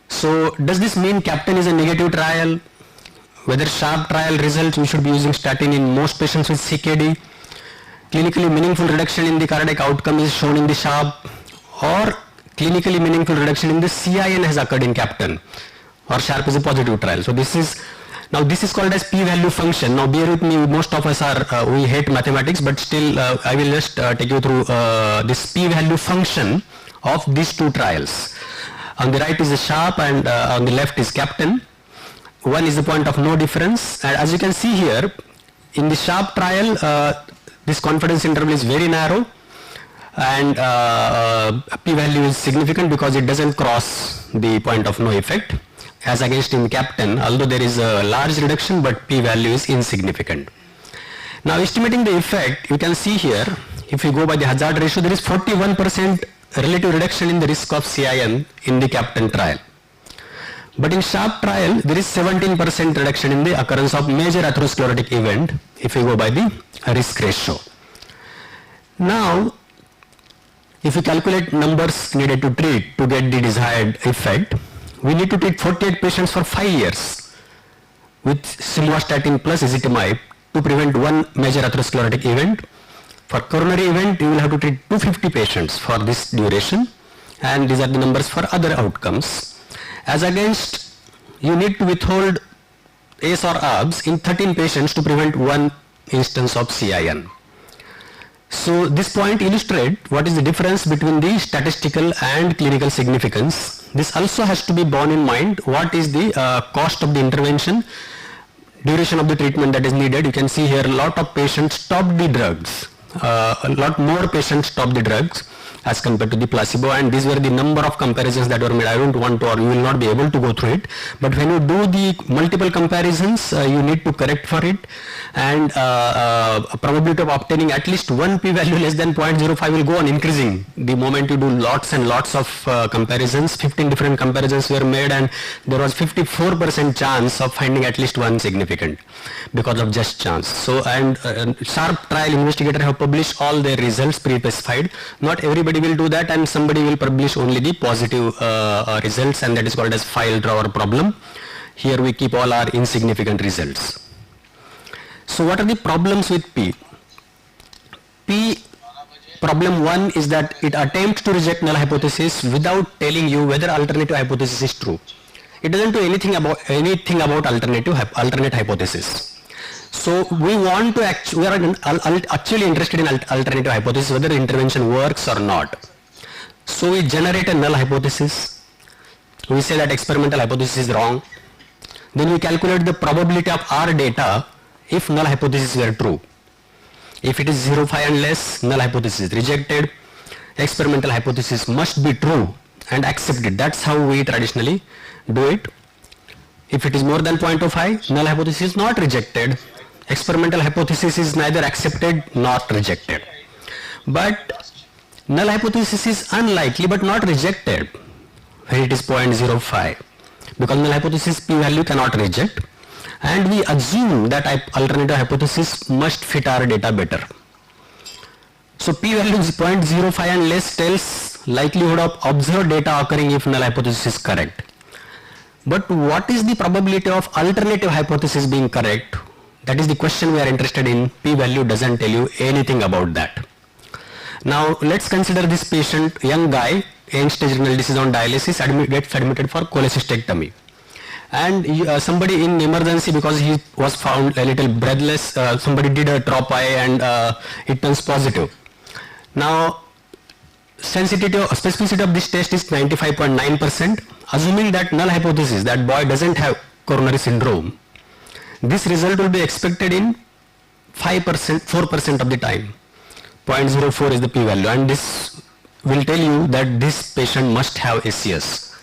So does this mean CAPTAIN is a negative trial? Whether SHARP trial results we should be using statin in most patients with CKD? Clinically meaningful reduction in the cardiac outcome is shown in the SHARP, or clinically meaningful reduction in the CIN has occurred in CAPTAIN, or SHARP is a positive trial. So this is called as p-value function. Now bear with me, most of us are, we hate mathematics, but still I will just take you through this p-value function of these two trials. On the right is the SHARP and on the left is CAPTAIN. One is the point of no difference, and as you can see here, in the SHARP trial, this confidence interval is very narrow, and p-value is significant because it doesn't cross the point of no effect, as against in CAPTAIN, although there is a large reduction, but p-value is insignificant. Now estimating the effect, you can see here, if you go by the hazard ratio, there is 41% relative reduction in the risk of CIN in the CAPTAIN trial. But in SHARP trial, there is 17% reduction in the occurrence of major atherosclerotic event if you go by the risk ratio. Now, if you calculate numbers needed to treat to get the desired effect, we need to treat 48 patients for 5 years with simvastatin plus ezetimibe to prevent one major atherosclerotic event. For coronary event, you will have to treat 250 patients for this duration, and these are the numbers for other outcomes. As against, you need to withhold ACE or ARBs in 13 patients to prevent one instance of CIN. So this point illustrates what is the difference between the statistical and clinical significance. This also has to be borne in mind, what is the cost of the intervention, duration of the treatment that is needed. You can see here a lot of patients stopped the drugs, a lot more patients stopped the drugs as compared to the placebo, and these were the number of comparisons that were made. I don't want to, or you will not be able to go through it, but when you do the multiple comparisons, you need to correct for it, and probability of obtaining at least one p-value less than 0.05 will go on increasing the moment you do lots and lots of comparisons. 15 different comparisons were made, and there was 54% chance of finding at least one significant because of just chance. So, and SHARP trial investigator have published all their results pre-specified. Not everybody will do that, and somebody will publish only the positive results, and that is called as file drawer problem. Here we keep all our insignificant results. So what are the problems with P? P, problem 1 is that it attempts to reject null hypothesis without telling you whether alternative hypothesis is true. It doesn't do anything about alternate hypothesis. So we want to we are actually interested in alternative hypothesis, whether the intervention works or not. So we generate a null hypothesis. We say that experimental hypothesis is wrong. Then we calculate the probability of our data if null hypothesis were true. If it is 0.5 and less, null hypothesis is rejected. Experimental hypothesis must be true and accepted. That's how we traditionally do it. If it is more than 0.05, null hypothesis is not rejected. Experimental hypothesis is neither accepted nor rejected. But null hypothesis is unlikely but not rejected when it is 0.05, because null hypothesis p-value cannot reject, and we assume that alternative hypothesis must fit our data better. So p-value is 0.05 and less tells likelihood of observed data occurring if null hypothesis is correct. But what is the probability of alternative hypothesis being correct? That is the question we are interested in. P-value doesn't tell you anything about that. Now let's consider this patient, young guy, end-stage renal disease on dialysis, gets admitted for cholecystectomy. And somebody in emergency, because he was found a little breathless, somebody did a trop-I and it turns positive. Now specificity of this test is 95.9%. Assuming that null hypothesis, that boy doesn't have coronary syndrome, this result will be expected in 4% of the time. 0.04 is the p-value, and this will tell you that this patient must have SCS.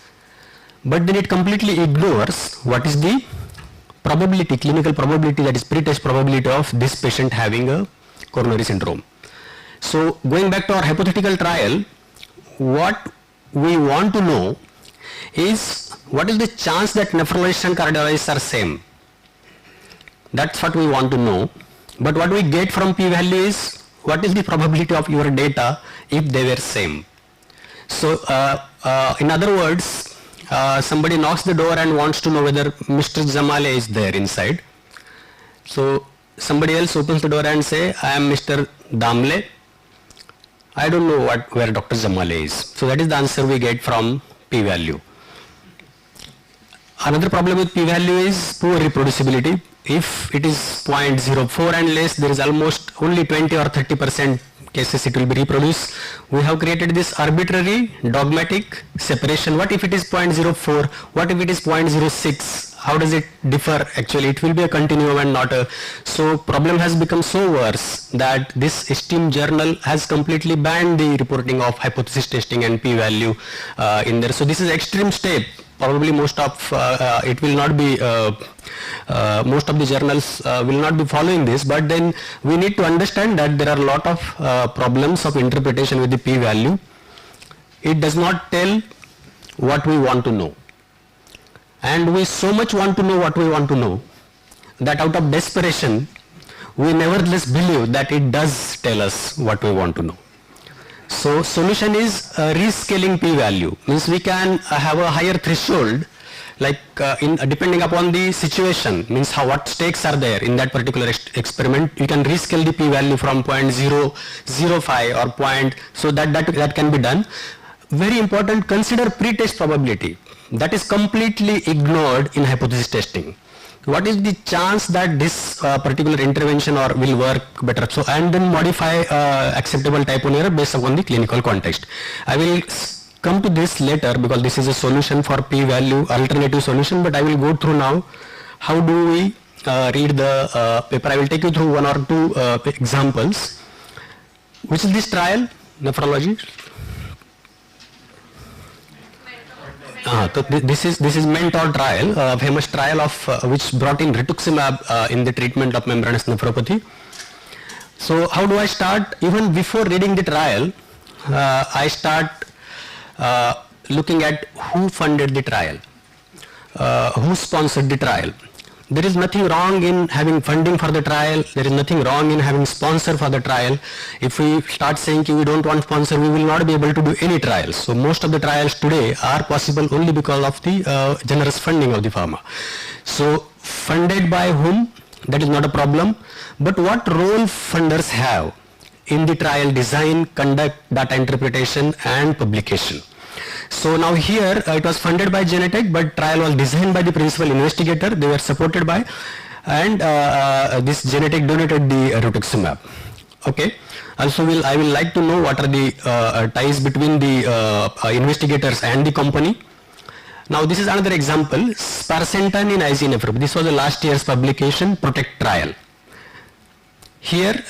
But then it completely ignores what is the probability, clinical probability, that is pre-test probability of this patient having a coronary syndrome. So going back to our hypothetical trial, what we want to know is what is the chance that nephrologists and cardiologists are same. That's what we want to know. But what we get from p-value is what is the probability of your data if they were same. So in other words, somebody knocks the door and wants to know whether Mr. Jamale is there inside. So somebody else opens the door and say, I am Mr. Damle. I don't know where Dr. Jamale is. So that is the answer we get from p-value. Another problem with p-value is poor reproducibility. If it is 0.04 and less, there is almost only 20 or 30% cases it will be reproduced. We have created this arbitrary dogmatic separation. What if it is 0.04? What if it is 0.06? How does it differ? Actually, it will be a continuum and not a. So problem has become so worse that this esteemed journal has completely banned the reporting of hypothesis testing and p-value in there. So this is extreme step. Probably most of it will not be, most of the journals will not be following this, but then we need to understand that there are a lot of problems of interpretation with the p-value. It does not tell what we want to know. And we so much want to know what we want to know that out of desperation, we nevertheless believe that it does tell us what we want to know. So solution is rescaling p-value, means we can have a higher threshold, like depending upon the situation, means what stakes are there in that particular experiment. You can rescale the p-value from 0.005 or point, so that can be done. Very important, consider pre-test probability. That is completely ignored in hypothesis testing. What is the chance that this particular intervention will work better? So, and then modify acceptable type 1 error based upon the clinical context. I will come to this later because this is a solution for p-value, alternative solution, but I will go through now how do we read the paper. I will take you through one or two examples. Which is this trial? Nephrology. So this is Mentor trial, famous trial of which brought in rituximab in the treatment of membranous nephropathy. So how do I start? Even before reading the trial, I start looking at who funded the trial, who sponsored the trial. There is nothing wrong in having funding for the trial. There is nothing wrong in having sponsor for the trial. If we start saying we don't want sponsor, we will not be able to do any trials. So most of the trials today are possible only because of the generous funding of the pharma. So funded by whom? that is not a problem. But what role funders have in the trial design, conduct, data interpretation and publication? So now here it was funded by Genetech, but trial was designed by the principal investigator. They were supported by, and this Genetech donated the rituximab. Okay. Also, I will like to know what are the ties between the investigators and the company. Now, this is another example, sparsentan in IgA nephropathy. This was the last year's publication, PROTECT trial. Here,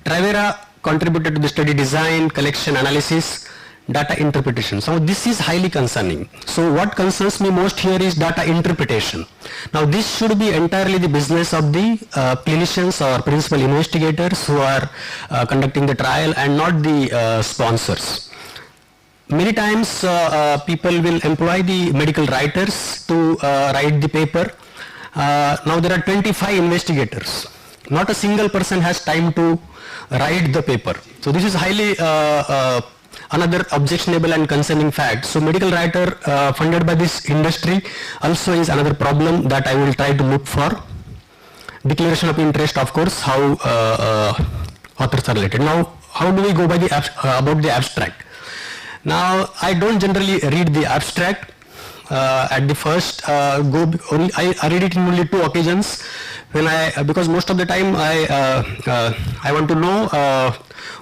Travera contributed to the study design, collection, analysis, data interpretation. So this is highly concerning. So what concerns me most here is data interpretation. Now this should be entirely the business of the clinicians or principal investigators who are conducting the trial and not the sponsors. Many times people will employ the medical writers to write the paper. Now there are 25 investigators. Not a single person has time to write the paper. So this is highly another objectionable and concerning fact. So medical writer funded by this industry also is another problem that I will try to look for. Declaration of interest, of course, how authors are related. Now, how do we go by the about the abstract? Now, I don't generally read the abstract at the first go. Only I read it in only 2 occasions when because most of the time I want to know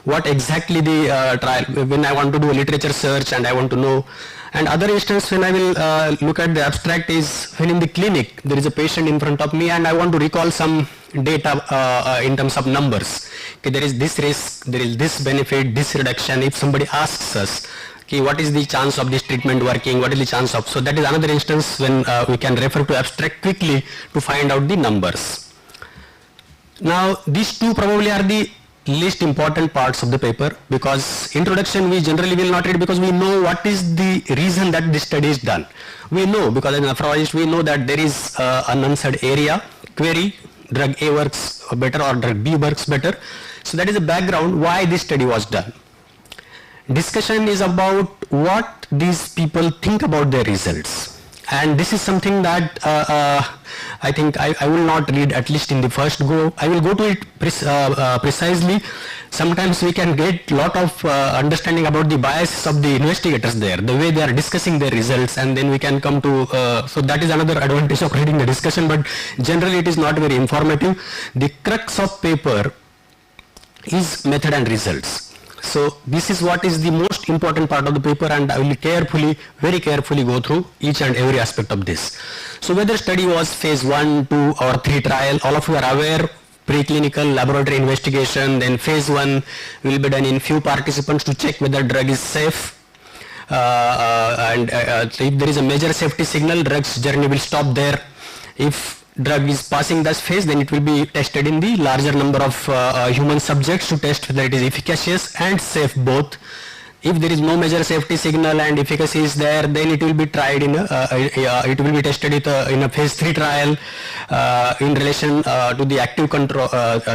what exactly the trial, when I want to do a literature search and I want to know. And other instance when I will look at the abstract is when in the clinic there is a patient in front of me and I want to recall some data in terms of numbers. Okay, there is this risk, there is this benefit, this reduction. If somebody asks us, okay, what is the chance of this treatment working, what is the chance of, so that is another instance when we can refer to abstract quickly to find out the numbers. Now these 2 probably are the least important parts of the paper, because introduction we generally will not read because we know what is the reason that this study is done. We know, because as a nephrologist we know that there is an unanswered area, query, drug A works better or drug B works better. So that is the background why this study was done. Discussion is about what these people think about their results. And this is something that I think I will not read at least in the first go. I will go to it precisely. Sometimes we can get lot of understanding about the biases of the investigators there, the way they are discussing their results, and then we can come to, so that is another advantage of reading the discussion, but generally it is not very informative. The crux of paper is method and results. So this is what is the most important part of the paper, and I will carefully, very carefully go through each and every aspect of this. So whether study was phase 1, 2 or 3 trial, all of you are aware, preclinical laboratory investigation, then phase 1 will be done in few participants to check whether drug is safe. So if there is a major safety signal, drug's journey will stop there. If drug is passing this phase, then it will be tested in the larger number of human subjects to test whether it is efficacious and safe both. If there is no major safety signal and efficacy is there, then it will be tried in it will be tested in a phase 3 trial in relation to the active control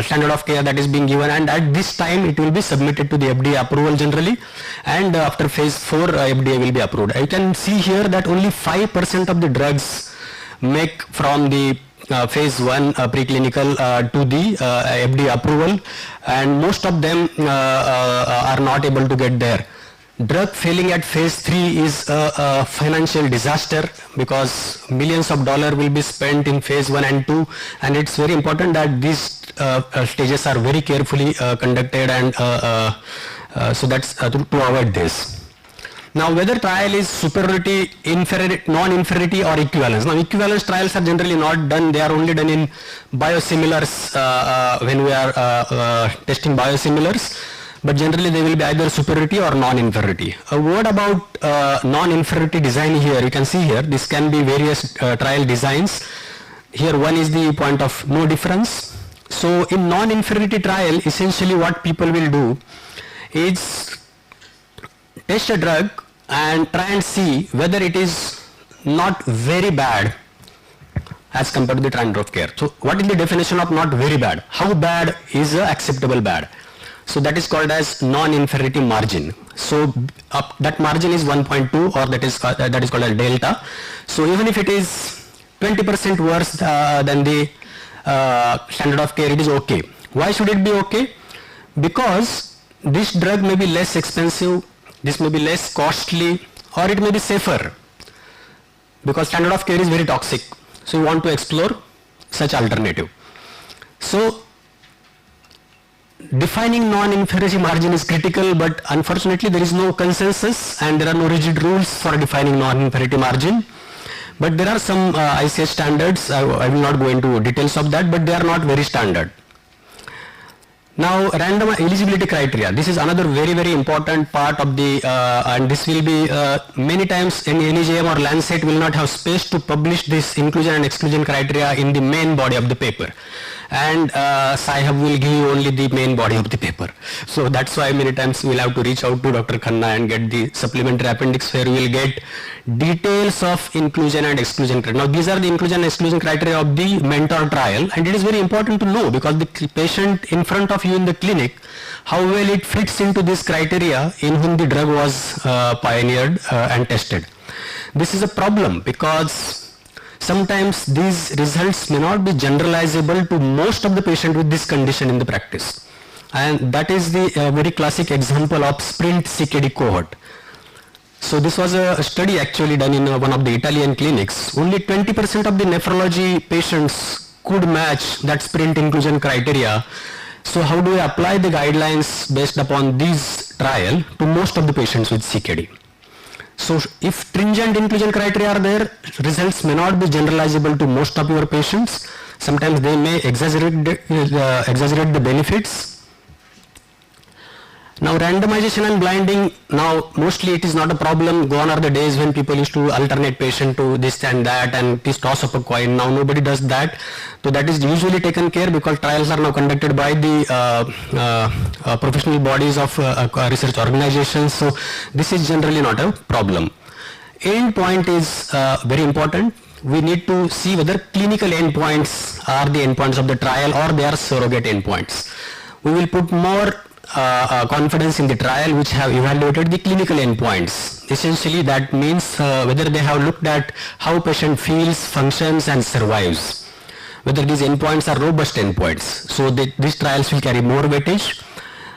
standard of care that is being given, and at this time it will be submitted to the FDA approval generally, and after phase 4 FDA will be approved. You can see here that only 5% of the drugs make from the phase 1 preclinical to the FDA approval, and most of them are not able to get there. Drug failing at phase 3 is a financial disaster, because millions of dollars will be spent in phase 1 and 2, and it's very important that these stages are very carefully conducted, and so that's to avoid this. Now, whether trial is superiority, inferiority, non-inferiority or equivalence. Now, equivalence trials are generally not done. They are only done in biosimilars when we are testing biosimilars. But generally they will be either superiority or non-inferiority. A word about non-inferiority design here. You can see here, this can be various trial designs. Here one is the point of no difference. So in non-inferiority trial, essentially what people will do is test a drug and try and see whether it is not very bad as compared to the standard of care. So what is the definition of not very bad? How bad is acceptable bad? So that is called as non-inferiority margin. So that margin is 1.2, or that is called as delta. So even if it is 20% worse than the standard of care, it is okay. Why should it be okay? Because this drug may be less expensive, this may be less costly, or it may be safer, because standard of care is very toxic. So you want to explore such alternative. So defining non-inferiority margin is critical, but unfortunately there is no consensus and there are no rigid rules for defining non-inferiority margin. But there are some ICH standards. I will not go into details of that, but they are not very standard. Now, random eligibility criteria. This is another very, very important part of the, and this will be many times in NEJM or Lancet will not have space to publish this inclusion and exclusion criteria in the main body of the paper. And Sahib will give you only the main body of the paper. So that's why many times we'll have to reach out to Dr. Khanna and get the supplementary appendix where we'll get details of inclusion and exclusion criteria. Now these are the inclusion and exclusion criteria of the mentor trial, and it is very important to know because the patient in front of you in the clinic, how well it fits into this criteria in whom the drug was pioneered and tested. This is a problem because sometimes these results may not be generalizable to most of the patient with this condition in the practice. And that is the very classic example of sprint CKD cohort. So this was a study actually done in one of the Italian clinics. Only 20% of the nephrology patients could match that sprint inclusion criteria. So how do we apply the guidelines based upon this trial to most of the patients with CKD? So if stringent inclusion criteria are there, results may not be generalizable to most of your patients. Sometimes they may exaggerate the benefits. Now randomization and blinding, now mostly it is not a problem. Gone are the days when people used to alternate patient to this and that and this toss up a coin. Now nobody does that. So that is usually taken care because trials are now conducted by the professional bodies of research organizations. So this is generally not a problem. End point is very important. We need to see whether clinical endpoints are the endpoints of the trial or they are surrogate endpoints. We will put more confidence in the trial which have evaluated the clinical endpoints. Essentially that means whether they have looked at how patient feels, functions and survives. Whether these endpoints are robust endpoints. So these trials will carry more weightage.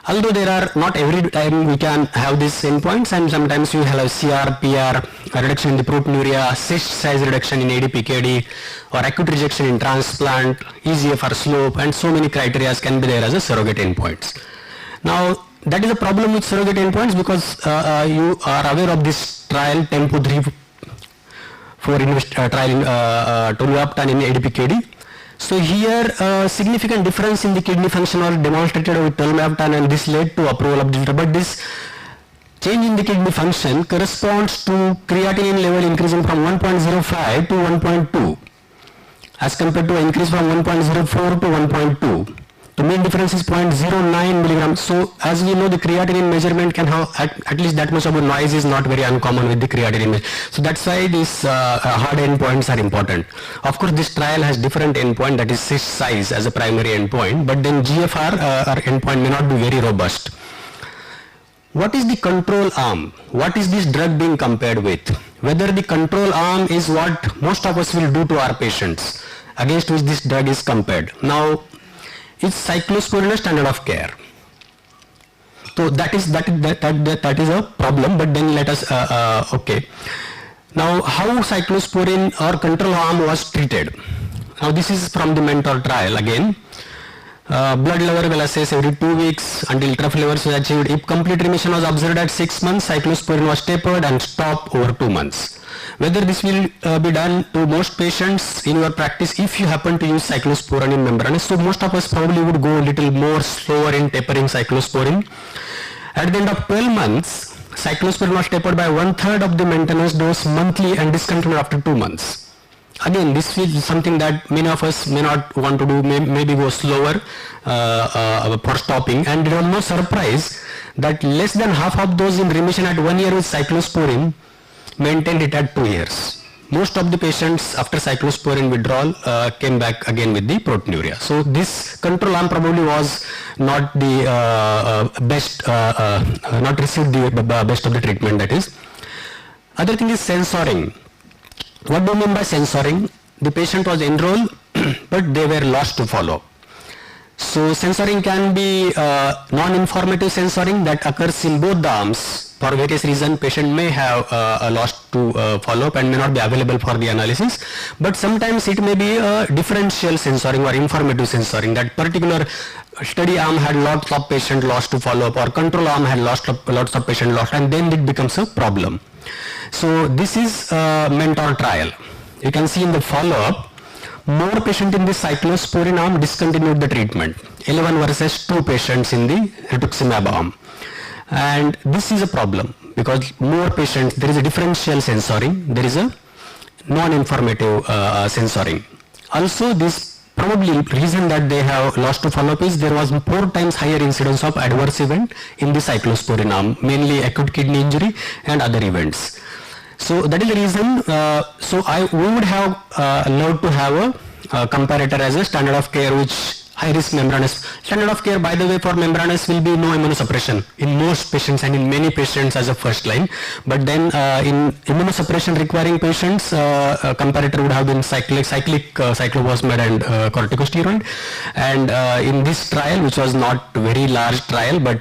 Although there are not every time we can have these endpoints, and sometimes you have CR, PR, a reduction in the proteinuria, cyst size reduction in ADPKD, or acute rejection in transplant, eGFR slope, and so many criteria can be there as a surrogate endpoints. Now that is a problem with surrogate endpoints because you are aware of this trial TEMPO 3 for trial tolvaptan in ADPKD. So here significant difference in the kidney function was demonstrated with tolvaptan and this led to approval of this drug. But this change in the kidney function corresponds to creatinine level increasing from 1.05 to 1.2 as compared to an increase from 1.04 to 1.2. The mean difference is 0.09 milligrams. So as we know, the creatinine measurement can have at least that much of a noise is not very uncommon with the creatinine. So that's why these hard endpoints are important. Of course, this trial has different endpoint, that is cyst size as a primary endpoint, but then GFR endpoint may not be very robust. What is the control arm? What is this drug being compared with? Whether the control arm is what most of us will do to our patients against which this drug is compared. Now, is cyclosporine a standard of care? So that is a problem, but then let us okay. Now how cyclosporine or control arm was treated? Now this is from the mentor trial again. Blood level will assess every 2 weeks until trough levels was achieved. If complete remission was observed at 6 months, cyclosporine was tapered and stopped over 2 months. Whether this will be done to most patients in your practice if you happen to use cyclosporine in membranous. So most of us probably would go a little more slower in tapering cyclosporine. At the end of 12 months, cyclosporine was tapered by 1/3 of the maintenance dose monthly and discontinued after 2 months. Again, this is something that many of us may not want to do, maybe go slower for stopping. And there was no surprise that less than half of those in remission at 1 year with cyclosporine maintained it at 2 years. Most of the patients after cyclosporine withdrawal came back again with the proteinuria. So this control arm probably was not the best, not received the best of the treatment, that is. Other thing is censoring. What do you mean by censoring? The patient was enrolled but they were lost to follow-up. So censoring can be non-informative censoring that occurs in both the arms. For various reasons, patient may have lost to follow-up and may not be available for the analysis. But sometimes it may be a differential censoring or informative censoring. That particular study arm had lots of patient lost to follow-up, or control arm had lots of patient lost, and then it becomes a problem. So this is a mentor trial. You can see in the follow-up, more patient in the cyclosporin arm discontinued the treatment, 11 versus 2 patients in the rituximab arm. And this is a problem because more patients, there is a differential censoring, there is a non-informative censoring. Also, this probably reason that they have lost to follow-up is there was 4 times higher incidence of adverse event in the cyclosporin arm, mainly acute kidney injury and other events. So that is the reason, we would have loved to have a comparator as a standard of care, which high-risk membranous. Standard of care, by the way, for membranous will be no immunosuppression in most patients and in many patients as a first line. But then in immunosuppression requiring patients, comparator would have been cyclic cyclophosphamide and corticosteroid. And in this trial, which was not very large trial, but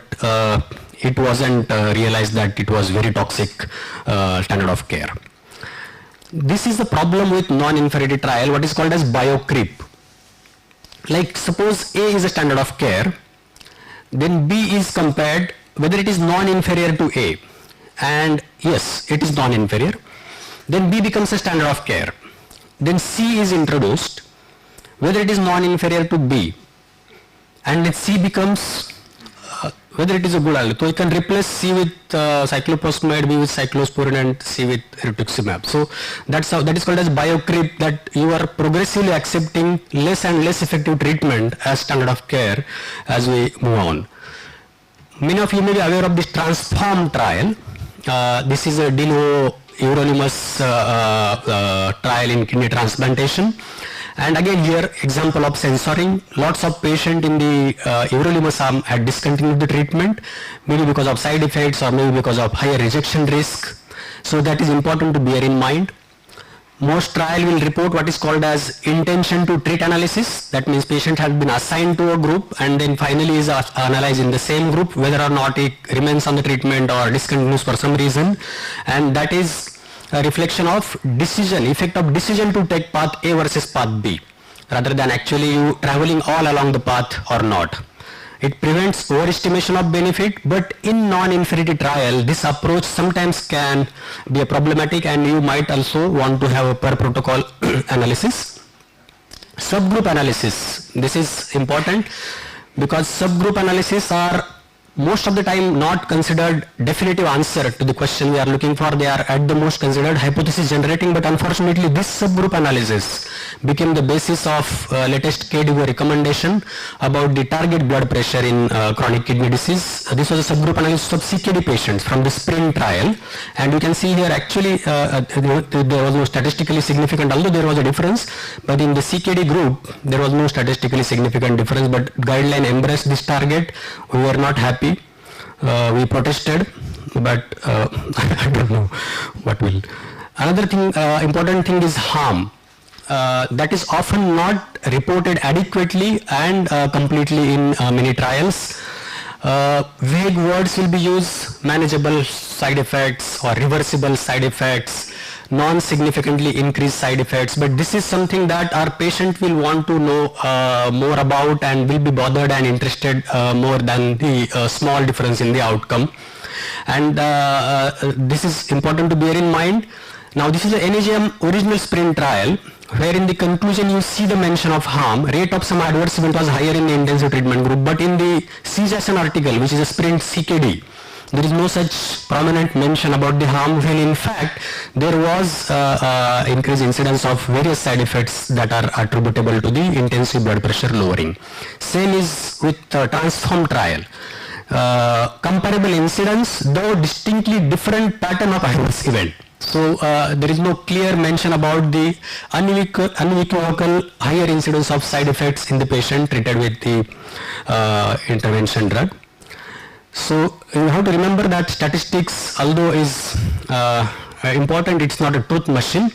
it wasn't realized that it was very toxic standard of care. This is the problem with non-inferiority trial, what is called as bio-creep. Like suppose A is a standard of care, then B is compared whether it is non-inferior to A, and yes, it is non-inferior. Then B becomes a standard of care. Then C is introduced, whether it is non-inferior to B, and then C becomes whether it is a good alternative. So you can replace C with cyclophosphamide, B with cyclosporin, and C with rituximab. So that is called as bio-creep, that you are progressively accepting less and less effective treatment as standard of care as we move on. Many of you may be aware of this transform trial. This is a de novo everolimus trial in kidney transplantation. And again here, example of censoring. Lots of patients in the everolimus arm had discontinued the treatment, maybe because of side effects or maybe because of higher rejection risk. So that is important to bear in mind. Most trial will report what is called as intention to treat analysis. That means patient has been assigned to a group and then finally is analyzed in the same group, whether or not it remains on the treatment or discontinues for some reason. And that is a reflection of decision, effect of decision to take path A versus path B, rather than actually you traveling all along the path or not. It prevents overestimation of benefit, but in non-inferiority trial, this approach sometimes can be a problematic, and you might also want to have a per protocol analysis. Subgroup analysis, this is important because subgroup analysis are most of the time not considered definitive answer to the question we are looking for. They are at the most considered hypothesis generating, but unfortunately this subgroup analysis became the basis of latest KDIGO recommendation about the target blood pressure in chronic kidney disease. This was a subgroup analysis of CKD patients from the SPRINT trial, and you can see here actually there was no statistically significant, although there was a difference, but in the CKD group there was no statistically significant difference, but guideline embraced this target. We were not happy. We protested, but I don't know what will. Another thing, important thing is harm. That is often not reported adequately and completely in many trials. Vague words will be used, manageable side effects or reversible side effects, non-significantly increased side effects, but this is something that our patient will want to know more about and will be bothered and interested more than the small difference in the outcome. And this is important to bear in mind. Now this is the NAGM original SPRINT trial, where in the conclusion you see the mention of harm. Rate of some adverse event was higher in the intensive treatment group, but in the CJASN article, which is a SPRINT CKD, there is no such prominent mention about the harm, when in fact there was increased incidence of various side effects that are attributable to the intensive blood pressure lowering. Same is with transform trial. Comparable incidence, though distinctly different pattern of adverse event. So there is no clear mention about the unequivocal higher incidence of side effects in the patient treated with the intervention drug. So you have to remember that statistics, although is important, it's not a truth machine.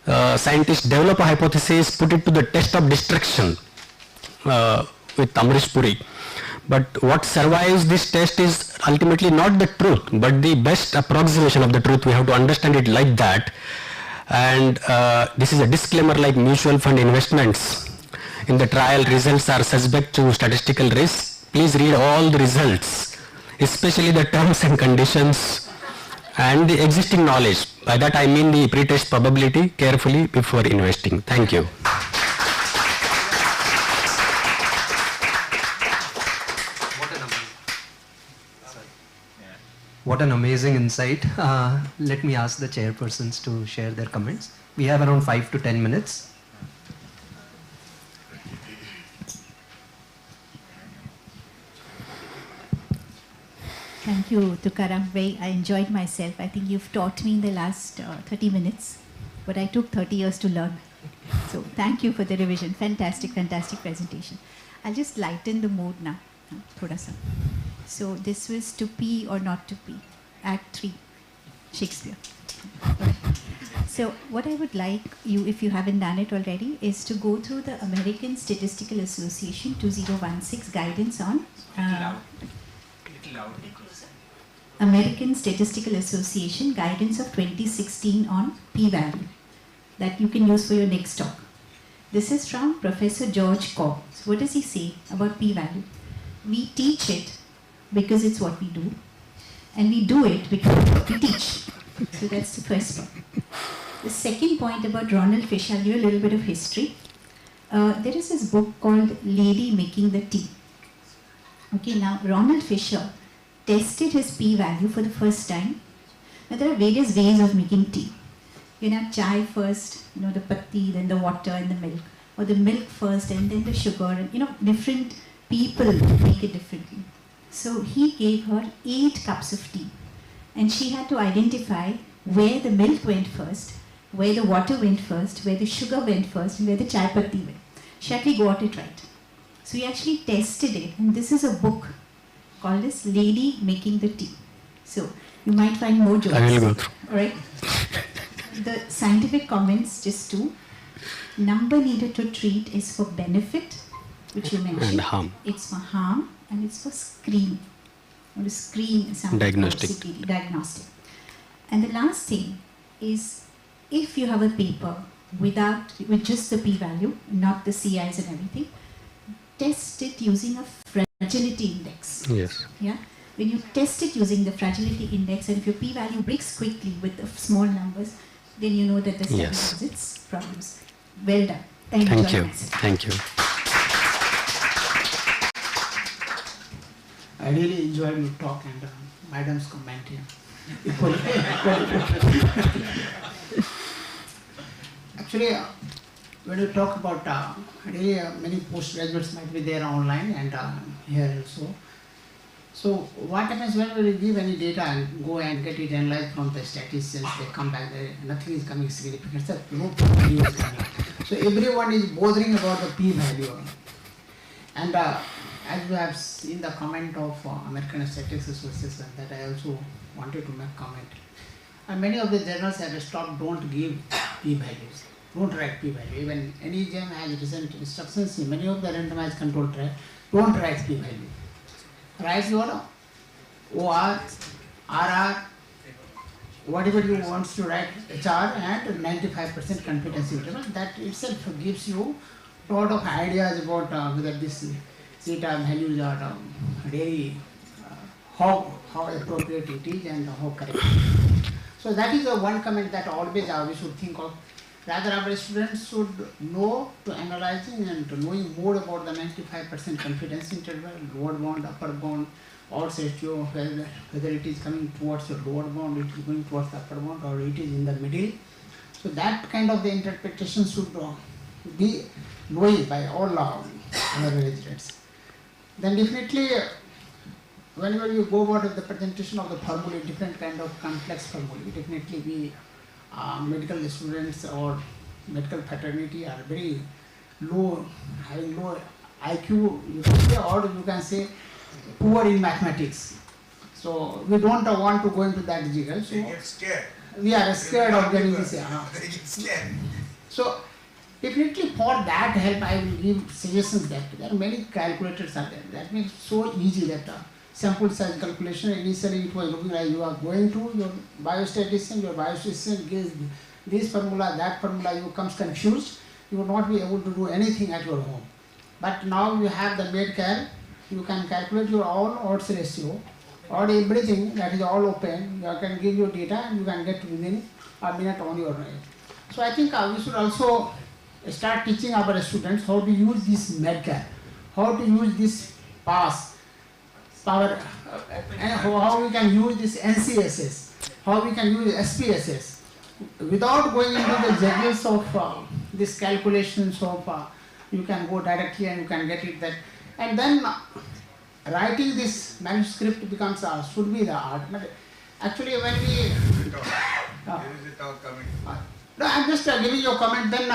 scientists develop a hypothesis, put it to the test of destruction with Amrish Puri. But what survives this test is ultimately not the truth, but the best approximation of the truth. We have to understand it like that. And this is a disclaimer like mutual fund investments. In the trial, results are subject to statistical risk. Please read all the results, especially the terms and conditions and the existing knowledge. By that I mean the pre-test probability carefully before investing. Thank you. What an amazing insight. Let me ask the chairpersons to share their comments. We have around 5 to 10 minutes. Thank you, Tukaram. I enjoyed myself. I think you've taught me in the last 30 minutes, but I took 30 years to learn. So thank you for the revision. Fantastic, fantastic presentation. I'll just lighten the mood now. Thoda sa. So this was To Be or Not to Be, Act 3, Shakespeare. Right. So what I would like you, if you haven't done it already, is to go through the American Statistical Association 2016 guidance on American Statistical Association guidance of 2016 on p-value that you can use for your next talk. This is from Professor George Cobb. So what does he say about p-value? We teach it because it's what we do, and we do it because it's what we teach. So that's the first point. The second point about Ronald Fisher, I'll give you a little bit of history. There is this book called Lady Making the Tea. Okay, now Ronald Fisher tested his p-value for the first time. Now there are various ways of making tea. You can have chai first, the patti, then the water and the milk, or the milk first and then the sugar, and different people make it differently. So he gave her 8 cups of tea, and she had to identify where the milk went first, where the water went first, where the sugar went first, and where the chai patti went. She actually got it right. So he actually tested it, and this is a book called as Lady Making the Tea. So you might find more jokes. I will go through. Alright. The scientific comments, just 2. Number needed to treat is for benefit, which you mentioned. And harm. It's for harm, and it's for screen. Or to screen something. Diagnostic. CPD, diagnostic. And the last thing is, if you have a paper with just the p-value, not the CIs and everything, test it using a fragility index. Yes. Yeah. When you test it using the fragility index, and if your p-value breaks quickly with the small numbers, then you know that the study has its problems. Well done. Thank you. Myself. Thank you. I really enjoyed your talk and madam's comment here. Actually, when you talk about really many postgraduates might be there online and here also. So what happens when we give any data and go and get it analyzed from the statisticians, they come back, nothing is coming significant, so no p-value is coming. So everyone is bothering about the p-value. And as you have seen the comment of American Statistics Association, that I also wanted to make comment. And many of the journals have stopped, don't give p-values, don't write p-value. Even NEJM has recent instructions in many of the randomized control trials, don't write p-value. Write your OR, RR, whatever you want to write, HR and 95% confidence interval. That itself gives you a lot of ideas about whether this zeta values are really how appropriate it is and how correct it is. So that is one comment that always we should think of. Rather, our students should know to analyzing and to knowing more about the 95% confidence interval, lower bound, upper bound, odds ratio, whether it is coming towards the lower bound, it is going towards the upper bound, or it is in the middle. So that kind of the interpretation should be known by all our residents. Then definitely, whenever you go about the presentation of the formulae, different kind of complex formulae, definitely we medical students or medical fraternity are very low, having low IQ, you can say, or you can say poor in mathematics. So we don't want to go into that jiggle. So, they get scared. we are scared of getting this. So definitely for that help I will give suggestions that there are many calculators are there. That makes so easy that sample size calculation. Initially it was looking like you are going to your biostatistician gives this formula, that formula, you comes confused, you will not be able to do anything at your home. But now you have the MedCal, you can calculate your own odds ratio, or everything that is all open, you can give your data and you can get within a minute on your own. So I think we should also start teaching our students how to use this MedCal, how to use this power, and how we can use this NCSS, how we can use SPSS, without going into the juggles of this calculations of you can go directly and you can get it that, and then writing this manuscript becomes should be the art. But actually when we no, I'm just giving you a comment, then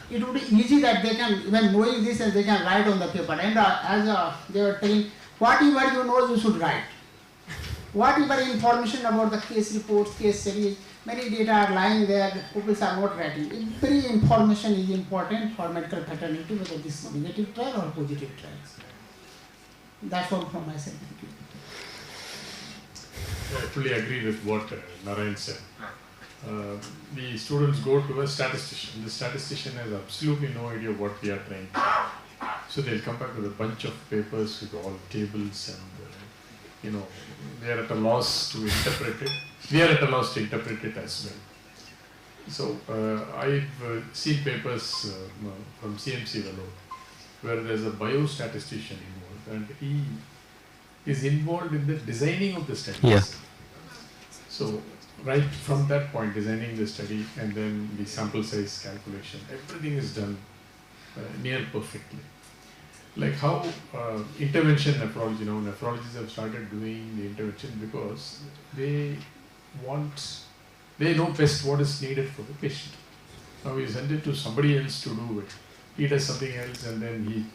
it would be easy that they can, even knowing this, and they can write on the paper. And as they were telling, whatever you know you should write. Whatever information about the case reports, case series, many data are lying there, people are not writing. Every information is important for medical fraternity, whether this is negative trial or positive trials. That's all from my side. Thank you. I fully agree with what Narayan said. The students go to a statistician. The statistician has absolutely no idea what we are trying to do. So they'll come back with a bunch of papers with all tables and, they are at a loss to interpret it. We are at a loss to interpret it as well. So I've seen papers from CMC Vellore where there's a biostatistician involved and he is involved in the designing of the studies. Yeah. So right from that point, designing the study and then the sample size calculation, everything is done near perfectly. Like how intervention nephrology, nephrologists have started doing the intervention because they know best what is needed for the patient. Now we send it to somebody else to do it. He does something else and then he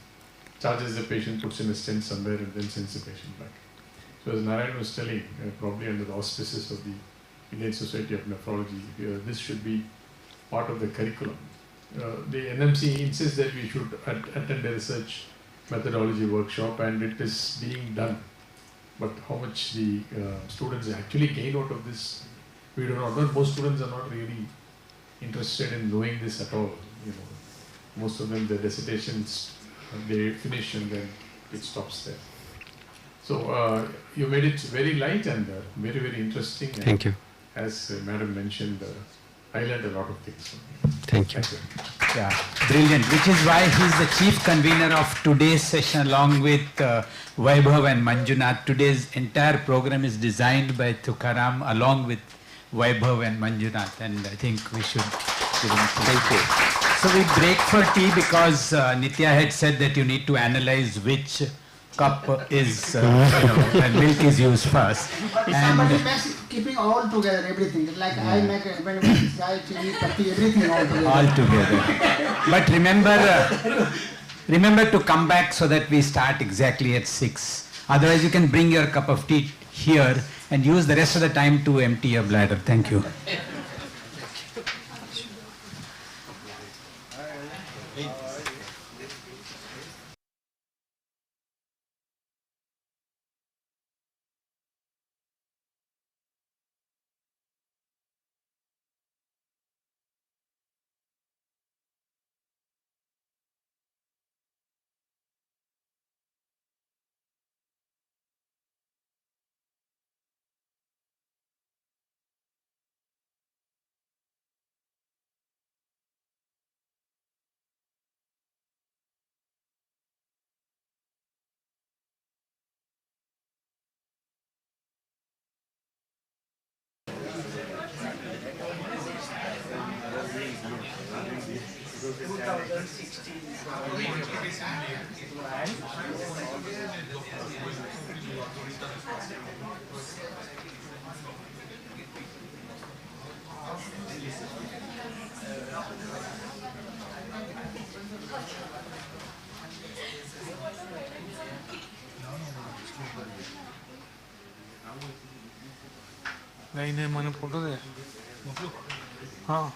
charges the patient, puts in a stent somewhere and then sends the patient back. So as Narayan was telling, probably under the auspices of the Indian Society of Nephrology, this should be part of the curriculum. The NMC insists that we should attend a research methodology workshop and it is being done. But how much the students actually gain out of this, we do not know. Most students are not really interested in knowing this at all. Most of them, their dissertations, they finish and then it stops there. So you made it very light and very, very interesting. And Thank you. As Madam mentioned, I learned a lot of things. Thank you. Yeah, brilliant. Which is why he's the chief convener of today's session along with Vaibhav and Manjunath. Today's entire program is designed by Tukaram along with Vaibhav and Manjunath, and I think we should give him thank you. So we break for tea because Nitya had said that you need to analyze which cup is, and milk is used first. Somebody makes keeping all together, everything. Like I make chai, chili, patti, everything all together. All together. But remember to come back so that we start exactly at 6. Otherwise you can bring your cup of tea here and use the rest of the time to empty your bladder. Thank you. नहीं नहीं मैंने photo दे हाँ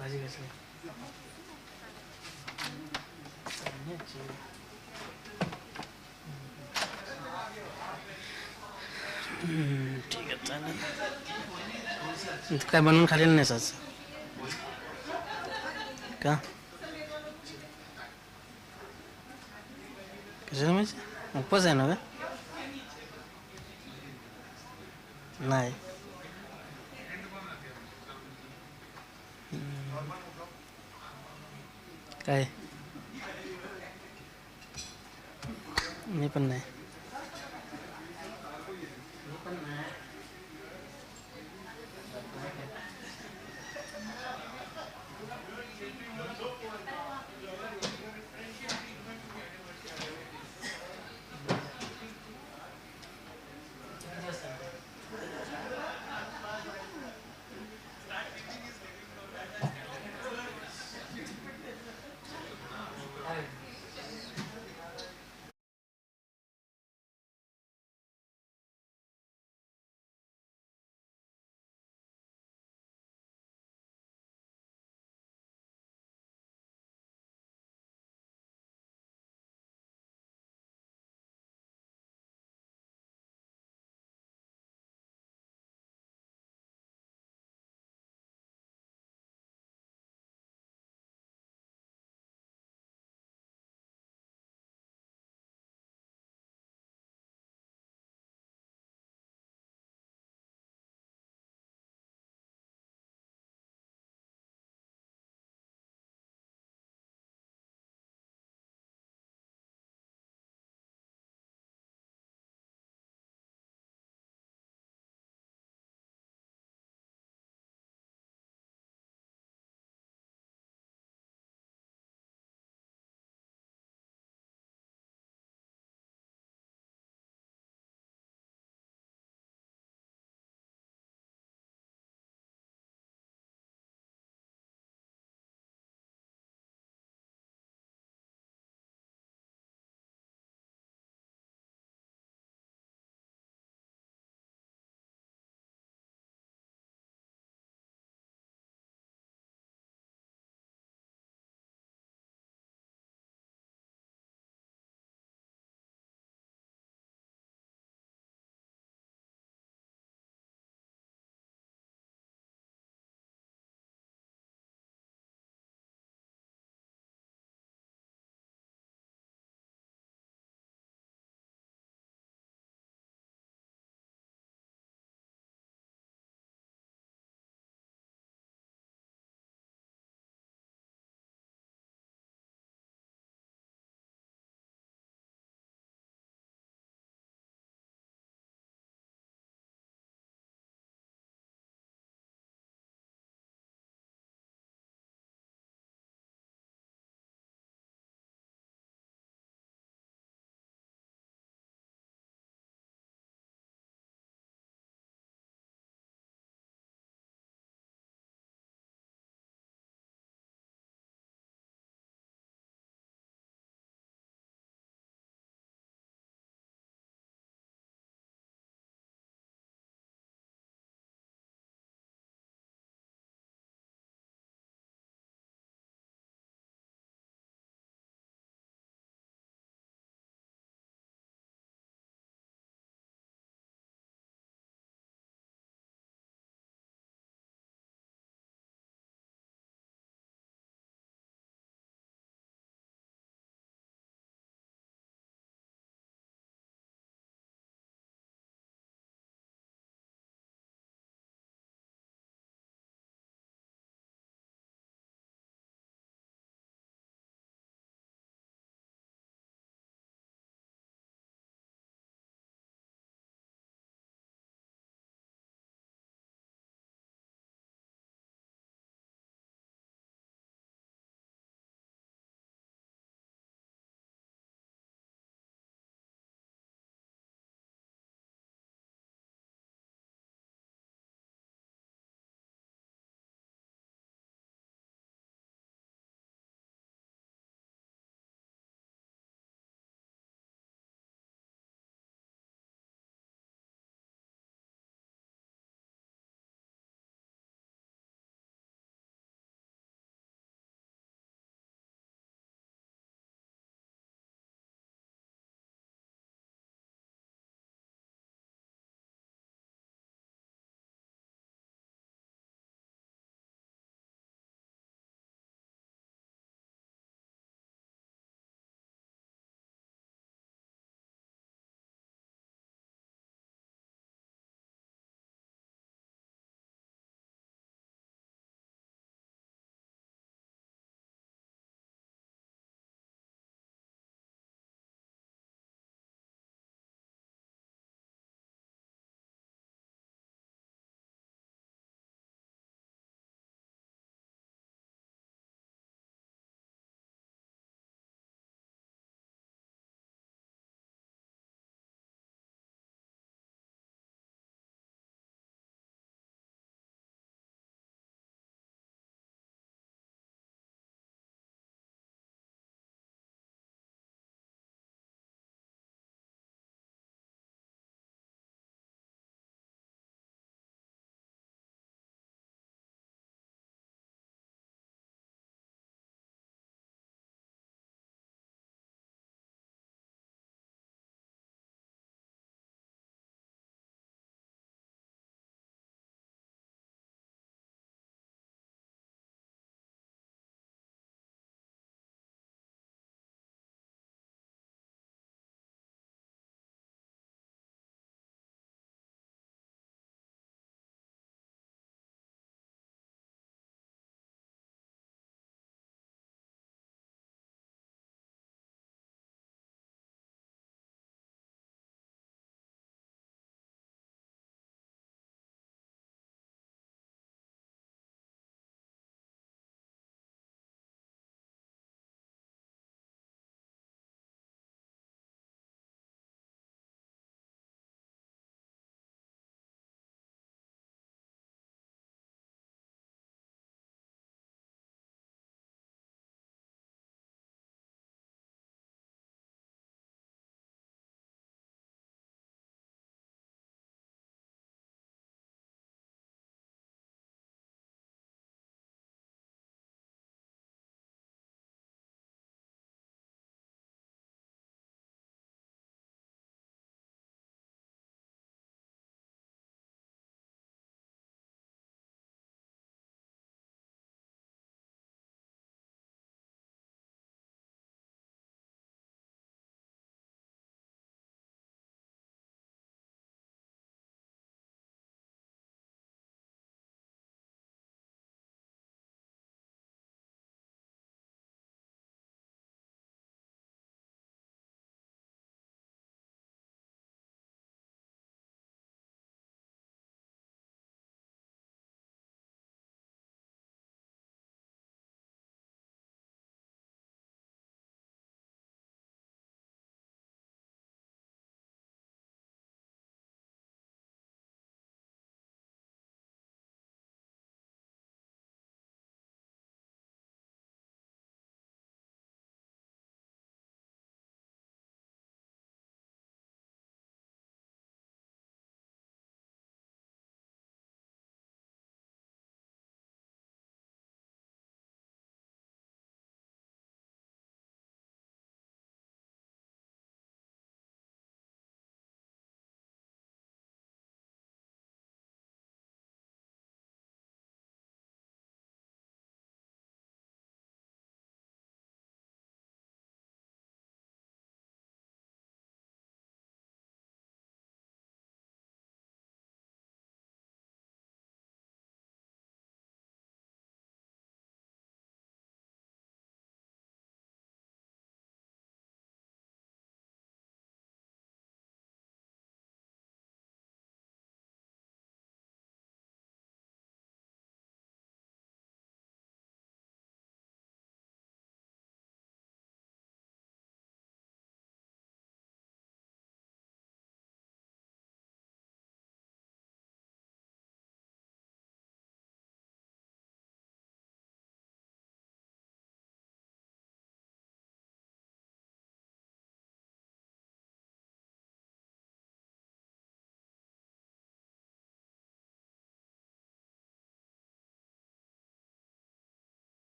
भाजी कसली ठीक आहे चालेल काय बनवून खाल्लेलं नाहीस आज का कशाला म्हणजे उपवास आहे ना का नाही काय मी पण नाही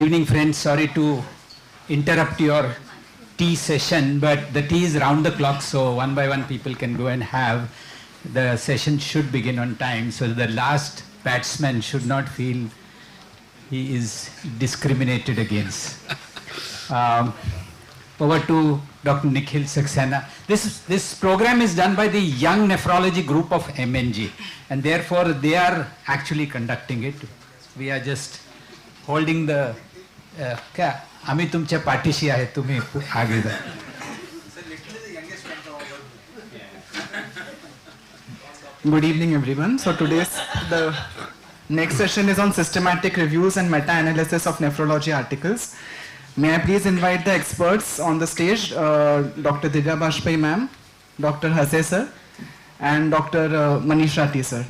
Evening friends, sorry to interrupt your tea session, but the tea is round the clock, so one by one people can go and have. The session should begin on time, so the last batsman should not feel he is discriminated against. Over to Dr. Nikhil Saxena. This program is done by the Young Nephrology Group of MNG, and therefore they are actually conducting it. We are just holding the क्या आम्ही तुमच्या पाठीशी आहे तुम्ही आगे जा. Good evening everyone. So the next session is on systematic reviews and meta-analysis of nephrology articles. May I please invite the experts on the stage, Dr. Divya Bajpai ma'am, Dr. Hase sir, and Dr. Manish Rathi sir.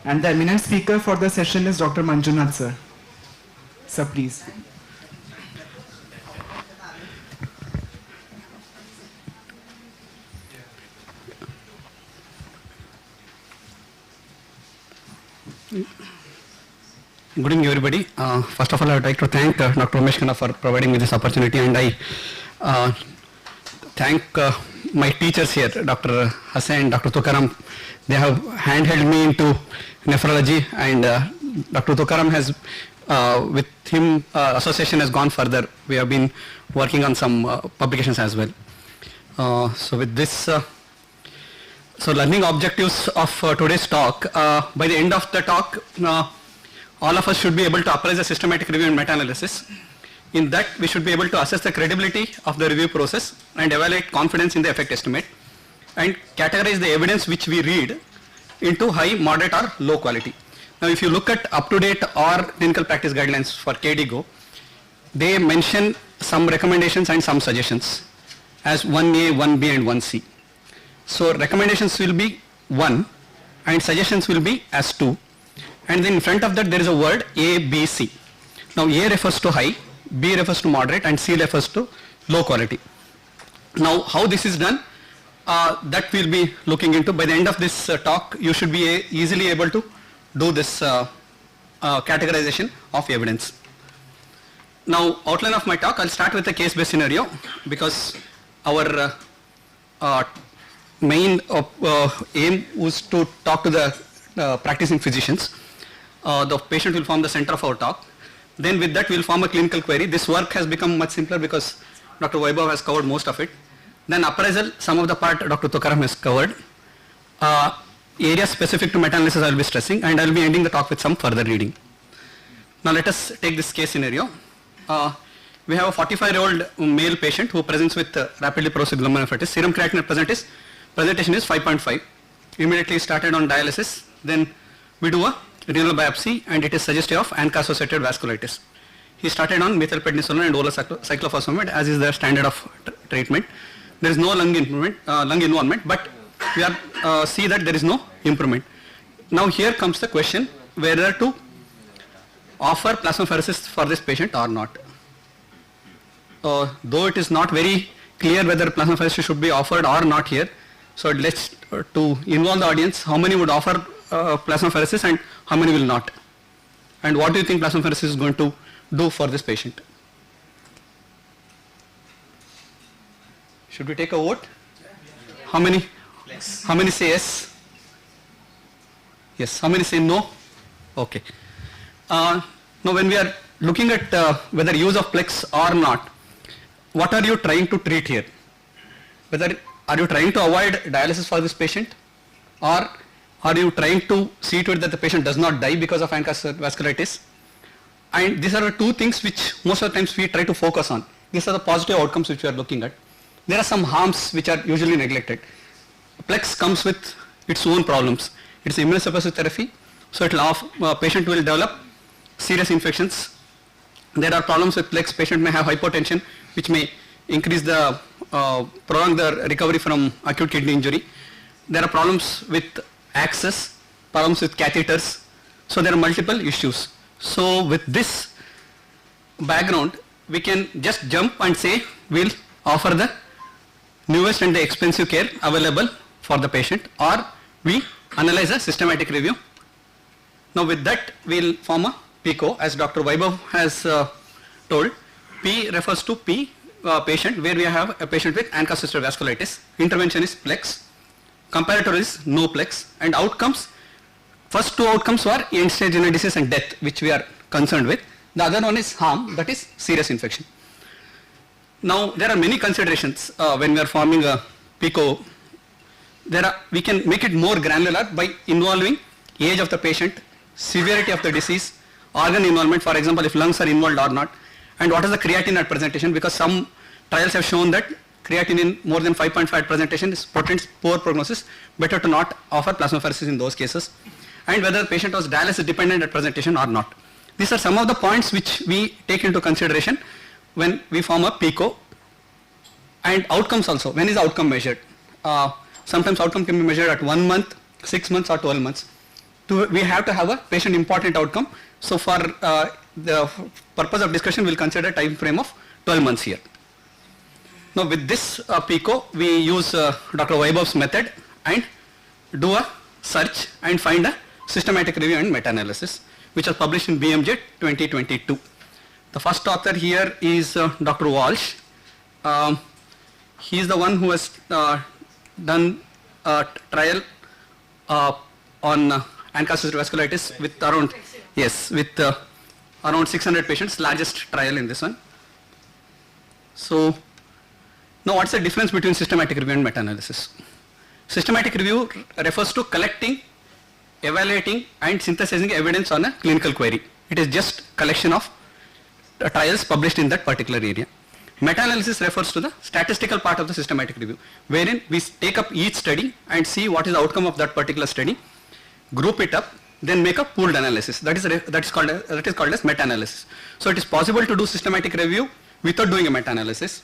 And the eminent speaker for the session is Dr. Manjunath sir. Sir, please. Good evening, everybody. First of all, I would like to thank Dr. Umesh Khanna for providing me this opportunity, and I thank my teachers here, Dr. Hassan and Dr. Tukaram. They have handheld me into nephrology, and Dr. Tukaram has, with him, association has gone further. We have been working on some publications as well. So with this, so learning objectives of today's talk, by the end of the talk, all of us should be able to apprise a systematic review and meta-analysis. In that, we should be able to assess the credibility of the review process and evaluate confidence in the effect estimate, and categorize the evidence which we read into high, moderate or low quality. Now, if you look at up-to-date or clinical practice guidelines for KDIGO, they mention some recommendations and some suggestions as 1A, 1B and 1C. So recommendations will be 1 and suggestions will be as 2. And then in front of that there is a word A, B, C. Now A refers to high, B refers to moderate and C refers to low quality. Now how this is done, that we'll be looking into. By the end of this talk, you should be easily able to do this categorization of evidence. Now outline of my talk, I'll start with a case-based scenario because our main aim was to talk to the practicing physicians. The patient will form the center of our talk. Then with that we'll form a clinical query. This work has become much simpler because Dr. Vaibhav has covered most of it. Then appraisal, some of the part Dr. Tukaram has covered. Areas specific to meta-analysis I will be stressing, and I will be ending the talk with some further reading. Now let us take this case scenario. We have a 45-year-old male patient who presents with rapidly progressive glomerulonephritis. Serum creatinine presentation is 5.5. Immediately started on dialysis. Then we do a renal biopsy and it is suggestive of ANCA-associated vasculitis. He started on methylprednisolone and oral cyclophosphamide as is the standard of treatment. There is no lung involvement, but we are see that there is no improvement. Now here comes the question whether to offer plasmapheresis for this patient or not. Though it is not very clear whether plasmapheresis should be offered or not here, so let's to involve the audience, how many would offer plasmapheresis and how many will not? And what do you think plasmapheresis is going to do for this patient? Should we take a vote? How many? How many say yes? Yes. How many say no? Okay. Now when we are looking at whether use of Plex or not, what are you trying to treat here? Whether are you trying to avoid dialysis for this patient, or are you trying to see to it that the patient does not die because of ANCA vasculitis? And these are the two things which most of the times we try to focus on. These are the positive outcomes which we are looking at. There are some harms which are usually neglected. Plex comes with its own problems. It's immunosuppressive therapy, so patient will develop serious infections. There are problems with Plex. Patient may have hypotension, which may increase the prolong the recovery from acute kidney injury. There are problems with access, problems with catheters. So there are multiple issues. So with this background, we can just jump and say we'll offer the newest and the expensive care available for the patient, or we analyze a systematic review. Now with that we'll form a PICO as Dr. Vaibhav has told, P refers to P patient, where we have a patient with ANCA-associated vasculitis. Intervention is plex. Comparator is no plex. And outcomes, first two outcomes were end-stage renal disease and death, which we are concerned with. The other one is harm, that is serious infection. Now, there are many considerations when we are forming a PICO. We can make it more granular by involving age of the patient, severity of the disease, organ involvement, for example, if lungs are involved or not, and what is the creatinine at presentation, because some trials have shown that creatinine more than 5.5 at presentation is portends poor prognosis, better to not offer plasmapheresis in those cases, and whether the patient was dialysis dependent at presentation or not. These are some of the points which we take into consideration when we form a PICO. And outcomes also, when is the outcome measured? Sometimes outcome can be measured at 1 month, 6 months or 12 months. We have to have a patient important outcome. So for the purpose of discussion, we'll consider time frame of 12 months here. Now with this PICO, we use Dr. Vaibhav's method and do a search and find a systematic review and meta-analysis, which was published in BMJ 2022. The first author here is Dr. Walsh. He is the one who has done a trial on ANCA-associated vasculitis with around, around 600 patients, largest trial in this one. So, now what's the difference between systematic review and meta-analysis? Systematic review refers to collecting, evaluating and synthesizing evidence on a clinical query. It is just collection of trials published in that particular area. Meta-analysis refers to the statistical part of the systematic review, wherein we take up each study and see what is the outcome of that particular study, group it up, then make a pooled analysis. That is called as meta-analysis. So it is possible to do systematic review without doing a meta-analysis.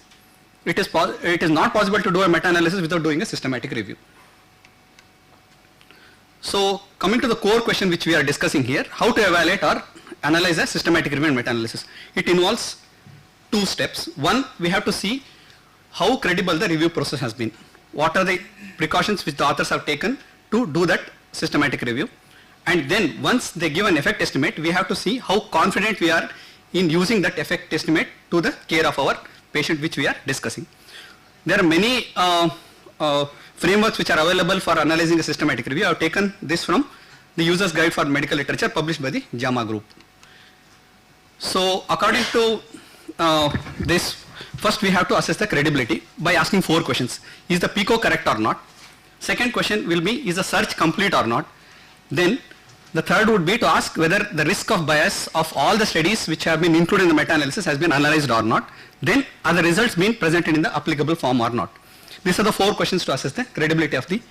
It is not possible to do a meta-analysis without doing a systematic review. So coming to the core question which we are discussing here, how to evaluate or analyze a systematic review and meta-analysis. It involves two steps. One, we have to see how credible the review process has been. What are the precautions which the authors have taken to do that systematic review. And then once they give an effect estimate, we have to see how confident we are in using that effect estimate to the care of our patient which we are discussing. There are many frameworks which are available for analyzing a systematic review. I have taken this from the User's Guide for Medical Literature published by the JAMA group. So according to this, first we have to assess the credibility by asking 4 questions. Is the PICO correct or not? Second question will be, is the search complete or not? Then the third would be to ask whether the risk of bias of all the studies which have been included in the meta-analysis has been analyzed or not. Then are the results being presented in the applicable form or not? These are the 4 questions to assess the credibility of the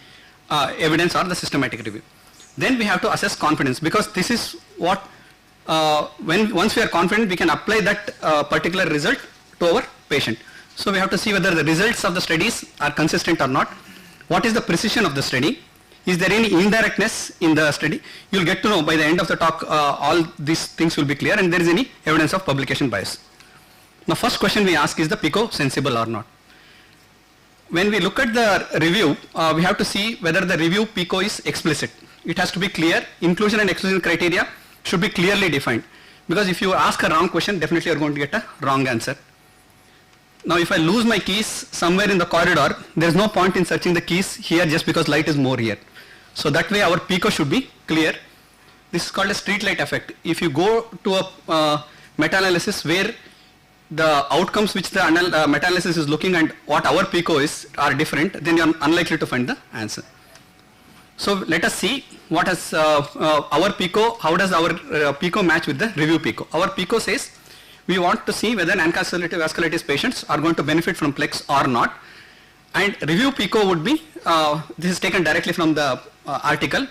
evidence or the systematic review. Then we have to assess confidence, because this is what once we are confident, we can apply that particular result to our patient. So we have to see whether the results of the studies are consistent or not. What is the precision of the study? Is there any indirectness in the study? You will get to know by the end of the talk, all these things will be clear, and there is any evidence of publication bias. Now first question we ask, is the PICO sensible or not? When we look at the review, we have to see whether the review PICO is explicit. It has to be clear. Inclusion and exclusion criteria should be clearly defined, because if you ask a wrong question, definitely you are going to get a wrong answer. Now if I lose my keys somewhere in the corridor, there is no point in searching the keys here just because light is more here. So that way our PICO should be clear. This is called a street light effect. If you go to a meta-analysis where the outcomes which the meta-analysis is looking and what our PICO is are different, then you are unlikely to find the answer. So let us see what has our PICO, how does our PICO match with the review PICO. Our PICO says we want to see whether ANCA-associated vasculitis patients are going to benefit from PLEX or not. And review PICO would be, this is taken directly from the article.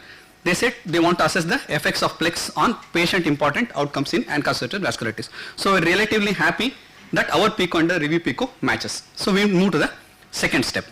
They said they want to assess the effects of PLEX on patient important outcomes in ANCA-associated vasculitis. So we're relatively happy that our PICO and the review PICO matches. So we move to the second step.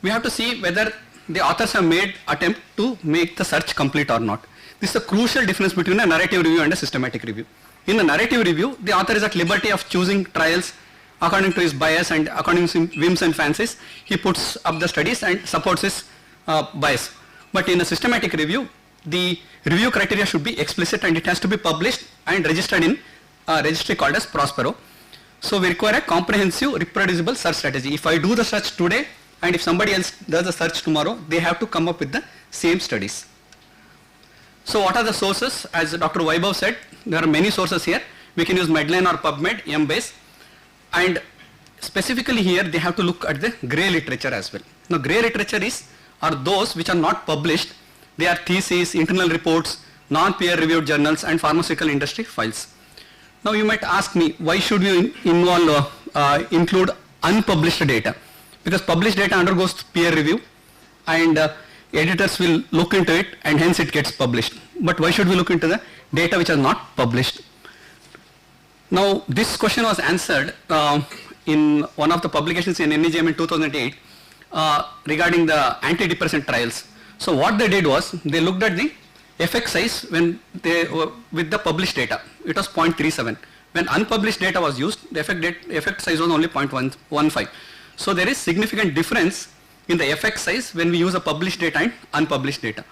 We have to see whether the authors have made attempt to make the search complete or not. This is a crucial difference between a narrative review and a systematic review. In a narrative review, the author is at liberty of choosing trials according to his bias and according to his whims and fancies. He puts up the studies and supports his bias. But in a systematic review, the review criteria should be explicit and it has to be published and registered in registry called as Prospero. So we require a comprehensive reproducible search strategy. If I do the search today and if somebody else does the search tomorrow, they have to come up with the same studies. So what are the sources? As Dr. Vaibhav said, there are many sources here. We can use Medline or PubMed, Embase, and specifically here they have to look at the grey literature as well. Now grey literature are those which are not published. They are theses, internal reports, non-peer reviewed journals and pharmaceutical industry files. Now you might ask me, why should we include unpublished data? Because published data undergoes peer review and editors will look into it and hence it gets published. But why should we look into the data which are not published? Now this question was answered in one of the publications in NEJM in 2008 regarding the antidepressant trials. So what they did was they looked at the effect size when they with the published data. It was 0.37. When unpublished data was used, the effect size was only 0.15. So there is significant difference in the effect size when we use a published data and unpublished data.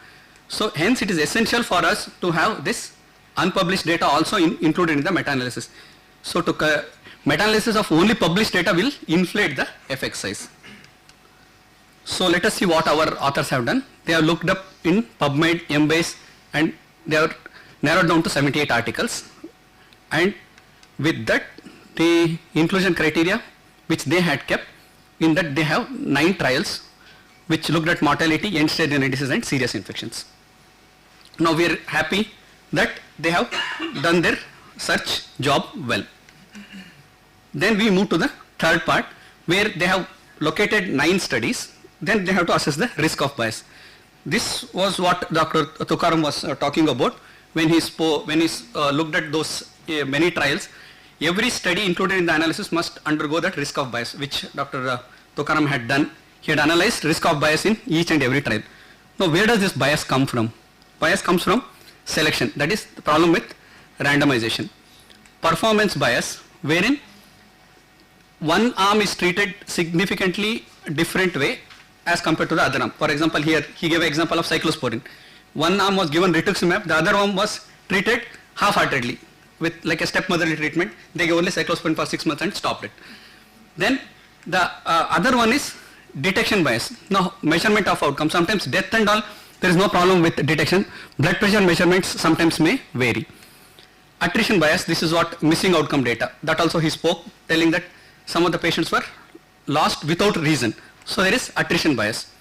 So hence it is essential for us to have this unpublished data also included in the meta-analysis. So to meta-analysis of only published data will inflate the effect size. So let us see what our authors have done. They have looked up in PubMed, Embase, and they have narrowed down to 78 articles. And with that, the inclusion criteria which they had kept, in that they have 9 trials which looked at mortality, end-stage renal disease and serious infections. Now we are happy that they have done their search job well. Then we move to the third part where they have located 9 studies. Then they have to assess the risk of bias. This was what Dr. Tukaram was talking about when he looked at those many trials. Every study included in the analysis must undergo that risk of bias, which Dr. Tukaram had done. He had analyzed risk of bias in each and every trial. Now where does this bias come from? Bias comes from selection. That is the problem with randomization. Performance bias, wherein one arm is treated significantly different way as compared to the other arm. For example, here he gave an example of cyclosporin. One arm was given rituximab, the other arm was treated half-heartedly with like a stepmotherly treatment. They gave only cyclosporin for 6 months and stopped it. Then the other one is detection bias. Now measurement of outcome, sometimes death and all, there is no problem with detection. Blood pressure measurements sometimes may vary. Attrition bias, this is what missing outcome data. That also he spoke, telling that some of the patients were lost without reason. So there is attrition bias.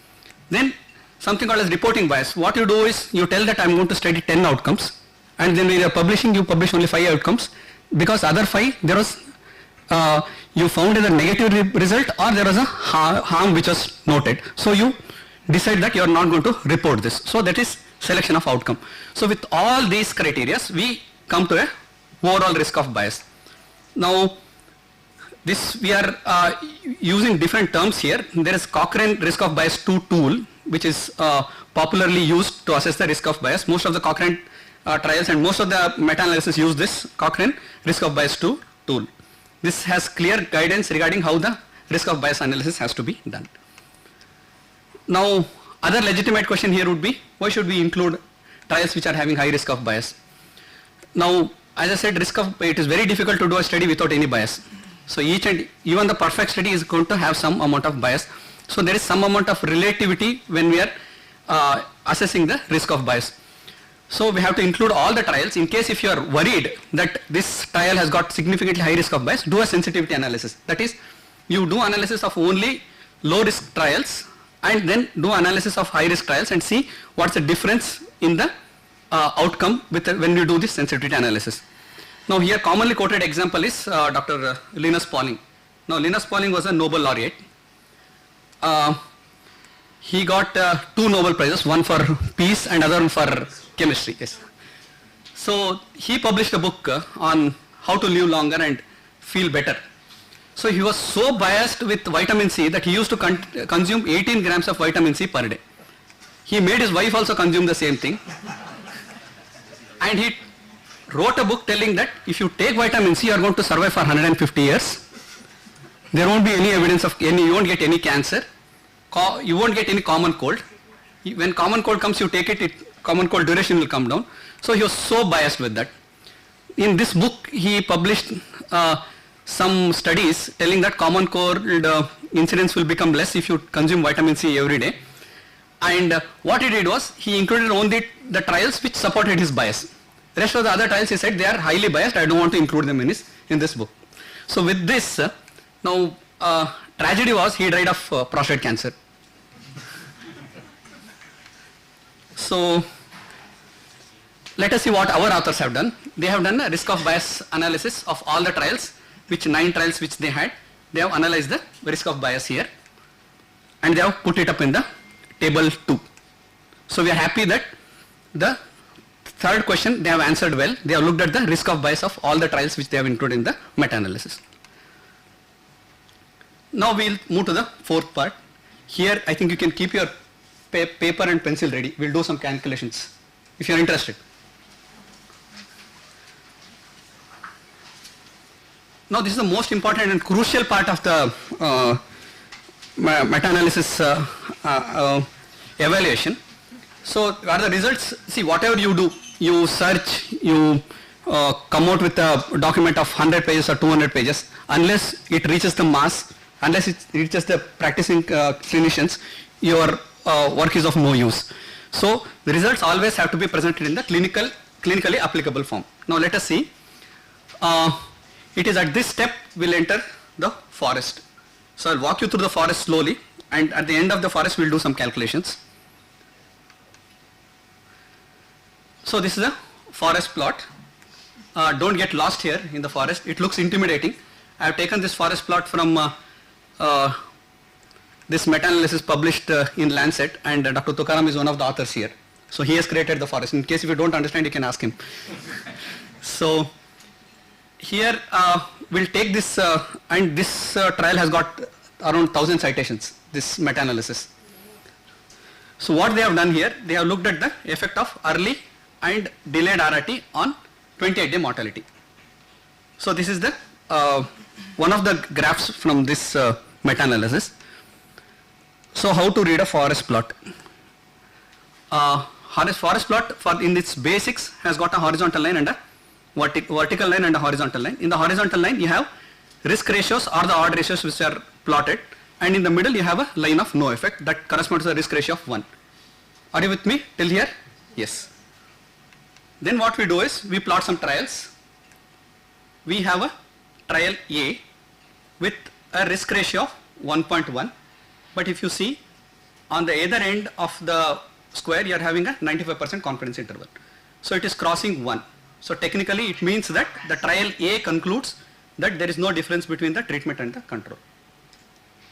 Then something called as reporting bias. What you do is you tell that I am going to study 10 outcomes, and then when you are publishing, you publish only 5 outcomes, because other 5 there was you found either negative result or there was a harm which was noted. So you decide that you are not going to report this. So that is selection of outcome. So with all these criteria, we come to a overall risk of bias. Now this we are using different terms here. There is Cochrane risk of bias 2 tool, which is popularly used to assess the risk of bias. Most of the Cochrane trials and most of the meta-analysis use this Cochrane risk of bias 2 tool. This has clear guidance regarding how the risk of bias analysis has to be done. Now other legitimate question here would be, why should we include trials which are having high risk of bias? Now as I said, it is very difficult to do a study without any bias. So each and even the perfect study is going to have some amount of bias. So there is some amount of relativity when we are assessing the risk of bias. So we have to include all the trials. In case if you are worried that this trial has got significantly high risk of bias, do a sensitivity analysis. That is, you do analysis of only low risk trials and then do analysis of high risk trials and see what's the difference in the outcome when you do this sensitivity analysis. Now here commonly quoted example is Dr. Linus Pauling. Now Linus Pauling was a Nobel laureate. He got 2 Nobel Prizes, one for peace and other one for chemistry. Yes. So he published a book on how to live longer and feel better. So he was so biased with vitamin C that he used to consume 18 grams of vitamin C per day. He made his wife also consume the same thing. And he wrote a book telling that if you take vitamin C, you are going to survive for 150 years. There won't be any evidence of you won't get any cancer. You won't get any common cold. When common cold comes, you take it, common cold duration will come down. So he was so biased with that. in this book he published some studies telling that common cold incidence will become less if you consume vitamin C every day. And what he did was he included only the trials which supported his bias. Rest of the other trials he said they are highly biased, I don't want to include them in this book. So with this, now tragedy was he died of prostate cancer. So let us see what our authors have done. They have done a risk of bias analysis of all the trials, which 9 trials which they had. They have analyzed the risk of bias here and they have put it up in the table 2. So we are happy that the third question they have answered well. They have looked at the risk of bias of all the trials which they have included in the meta-analysis. Now we will move to the fourth part. Here I think you can keep your paper and pencil ready. We will do some calculations if you are interested. Now this is the most important and crucial part of the meta-analysis evaluation. So are the results, see whatever you do, you search, you come out with a document of 100 pages or 200 pages, unless it reaches the mass, unless it reaches the practicing clinicians, your work is of no use. So the results always have to be presented in the clinically applicable form. Now let us see. It is at this step we will enter the forest. So I will walk you through the forest slowly, and at the end of the forest we will do some calculations. So this is a forest plot. Don't get lost here in the forest. It looks intimidating. I have taken this forest plot from this meta-analysis published in Lancet, and Dr. Tukaram is one of the authors here. So he has created the forest. In case if you don't understand, you can ask him. So here we'll take this, and this trial has got around 1000 citations, this meta-analysis. So what they have done here, they have looked at the effect of early and delayed RRT on 28-day mortality. So this is the one of the graphs from this meta-analysis. So how to read a forest plot? Forest plot in its basics has got a horizontal line and a vertical line and a horizontal line. In the horizontal line you have risk ratios or the odd ratios which are plotted, and in the middle you have a line of no effect that corresponds to the risk ratio of 1. Are you with me till here? Yes. Then what we do is we plot some trials. We have a trial A with a risk ratio of 1.1, but if you see on the either end of the square you are having a 95% confidence interval. So it is crossing 1. So technically it means that the trial A concludes that there is no difference between the treatment and the control.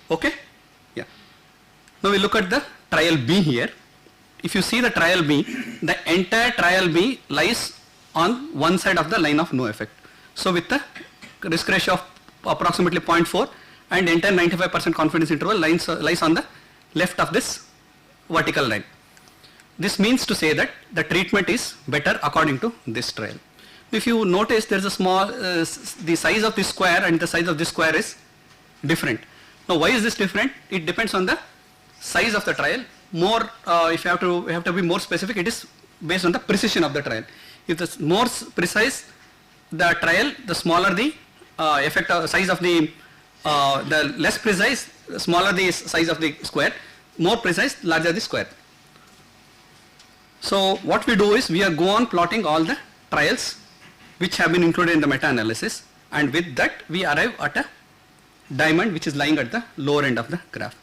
Okay? Yeah. Now we look at the trial B here. If you see the trial B, the entire trial B lies on one side of the line of no effect. So with the risk ratio of approximately 0.4 and entire 95% confidence interval lies on the left of this vertical line. This means to say that the treatment is better according to this trial. If you notice, there is a small, the size of this square and the size of this square is different. Now why is this different? It depends on the size of the trial. More, if you have to be more specific, it is based on the precision of the trial. If the more precise the trial, the smaller the size of the less precise, smaller the size of the square, more precise, larger the square. So what we do is we are go on plotting all the trials which have been included in the meta-analysis, and with that we arrive at a diamond which is lying at the lower end of the graph.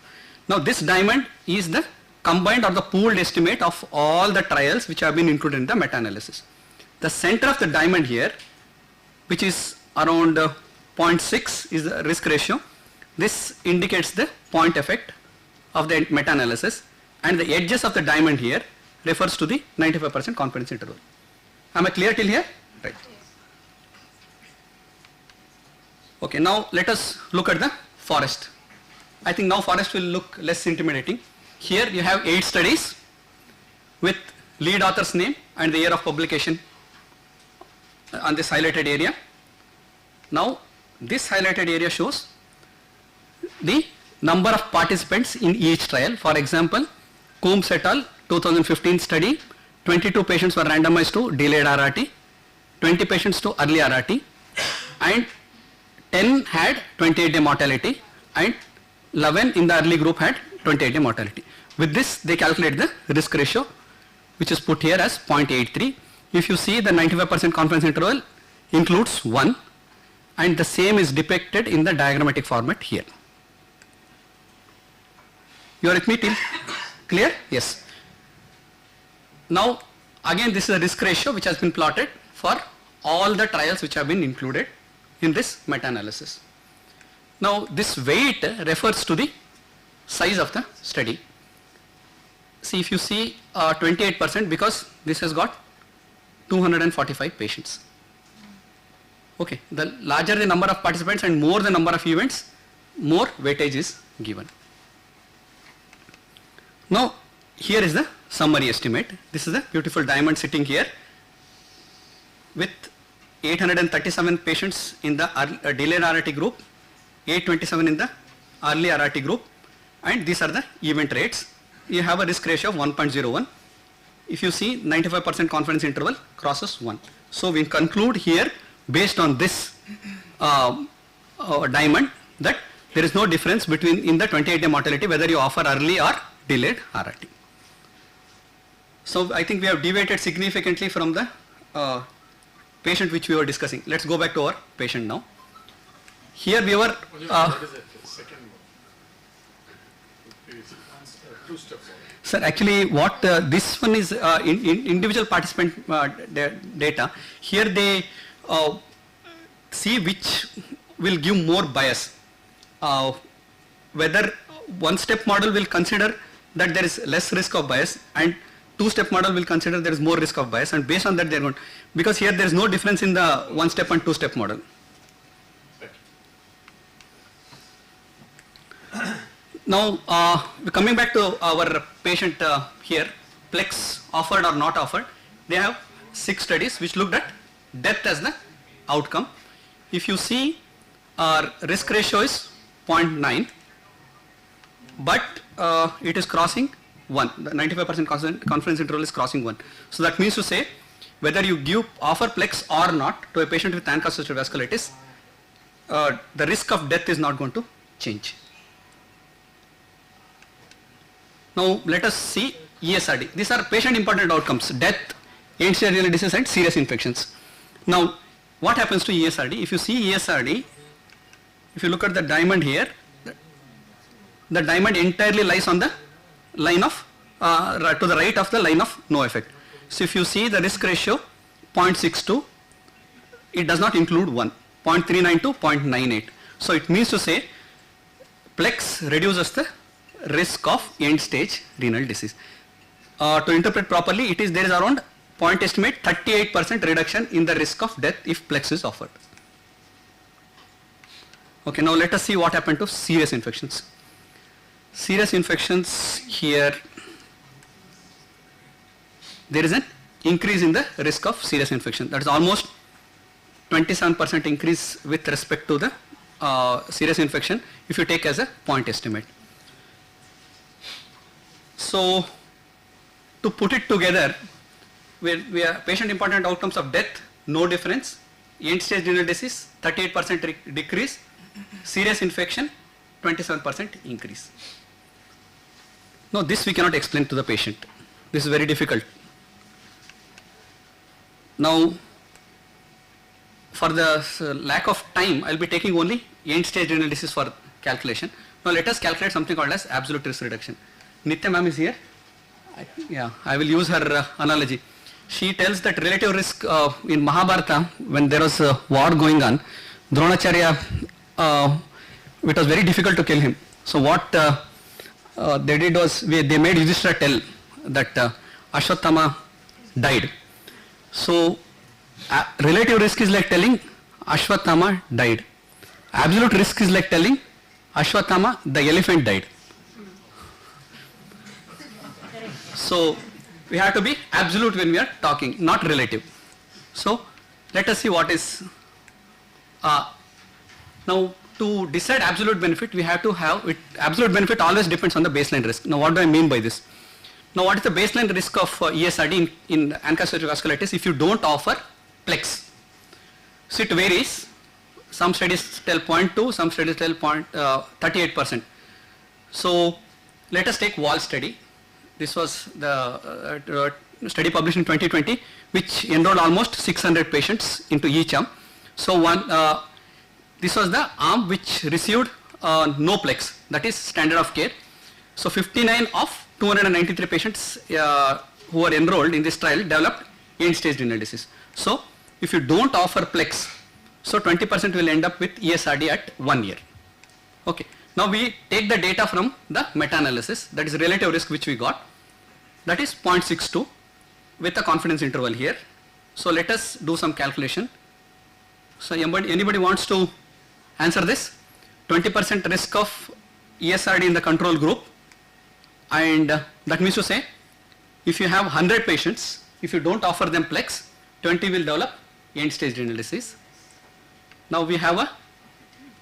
Now this diamond is the combined or the pooled estimate of all the trials which have been included in the meta-analysis. The center of the diamond here, which is around 0.6, is the risk ratio. This indicates the point effect of the meta-analysis, and the edges of the diamond here refers to the 95% confidence interval. Am I clear till here? Right. Okay, now let us look at the forest. I think now forest will look less intimidating. Here you have 8 studies with lead author's name and the year of publication on this highlighted area. Now this highlighted area shows the number of participants in each trial. For example, Coombs et al. 2015 study, 22 patients were randomized to delayed RRT 20 patients to early RRT, and 10 had 28-day mortality, and 11 in the early group had 28-day mortality. With this, they calculate the risk ratio, which is put here as 0.83. If you see, the 95% confidence interval includes 1, and the same is depicted in the diagrammatic format here. You are with me till clear? Yes. Now again, this is a risk ratio which has been plotted for all the trials which have been included in this meta-analysis. Now this weight refers to the size of the study. See, if you see 28%, because this has got 245 patients. Okay, the larger the number of participants and more the number of events, more weightage is given. Now here is the summary estimate. This is a beautiful diamond sitting here with 837 patients in the delayed RRT group, 827 in the early RRT group, and these are the event rates. You have a risk ratio of 1.01. If you see, 95% confidence interval crosses 1. So we conclude here, based on this diamond, that there is no difference between in the 28-day mortality whether you offer early or delayed RRT. So I think we have deviated significantly from the patient which we were discussing. Let's go back to our patient now. Here we were. What is it? The second one. Two-step model. Sir, actually, what this one is in individual participant data. Here they see which will give more bias. Whether one-step model will consider that there is less risk of bias, and two-step model will consider there is more risk of bias, and based on that they are going, because here there is no difference in the one-step and two-step model. Now coming back to our patient here, Plex offered or not offered, they have 6 studies which looked at death as the outcome. If you see, our risk ratio is 0.9, but it is crossing 1. The 95% confidence interval is crossing 1. So that means to say, whether you offer Plex or not to a patient with ANCA-associated vasculitis, the risk of death is not going to change. Now let us see ESRD. These are patient important outcomes: death, end-stage renal disease, and serious infections. Now what happens to ESRD? If you see ESRD, if you look at the diamond here, the diamond entirely lies on the line of, to the right of the line of no effect. So if you see the risk ratio 0.62, it does not include 1, 0.39 to 0.98. So it means to say Plex reduces the risk of end stage renal disease. To interpret properly, there is around point estimate 38% reduction in the risk of death if Plex is offered. Okay, now let us see what happened to serious infections. Serious infections, here there is an increase in the risk of serious infection. That is almost 27% increase with respect to the serious infection if you take as a point estimate. So to put it together, we are patient important outcomes of death, no difference, end stage renal disease 38% decrease, serious infection 27% increase. Now this we cannot explain to the patient. This is very difficult. Now for the lack of time, I will be taking only end stage renal disease for calculation. Now let us calculate something called as absolute risk reduction. Nitya ma'am is here. I will use her analogy. She tells that relative risk in Mahabharata, when there was a war going on, Dronacharya, it was very difficult to kill him. So what they did was, they made Yudhishthira tell that Ashwatthama died. So relative risk is like telling Ashwatthama died. Absolute risk is like telling Ashwatthama, the elephant, died. So we have to be absolute when we are talking, not relative. So let us see what is now to decide absolute benefit, we have to have it. Absolute benefit always depends on the baseline risk. Now what do I mean by this? Now what is the baseline risk of ESRD in ANCA-associated vasculitis if you don't offer Plex? So it varies. Some studies tell 0.2, some studies tell 38%. So let us take wall study. This was the study published in 2020, which enrolled almost 600 patients into each arm. So this was the arm which received no plex, that is standard of care. So 59 of 293 patients who were enrolled in this trial developed end-stage renal disease. So if you don't offer plex, so 20% will end up with ESRD at 1 year. Okay. Now we take the data from the meta-analysis, that is relative risk which we got, that is 0.62 with a confidence interval here. So let us do some calculation. So anybody wants to answer this? 20% risk of ESRD in the control group, and that means to say if you have 100 patients, if you don't offer them plex, 20 will develop end-stage renal disease. Now we have a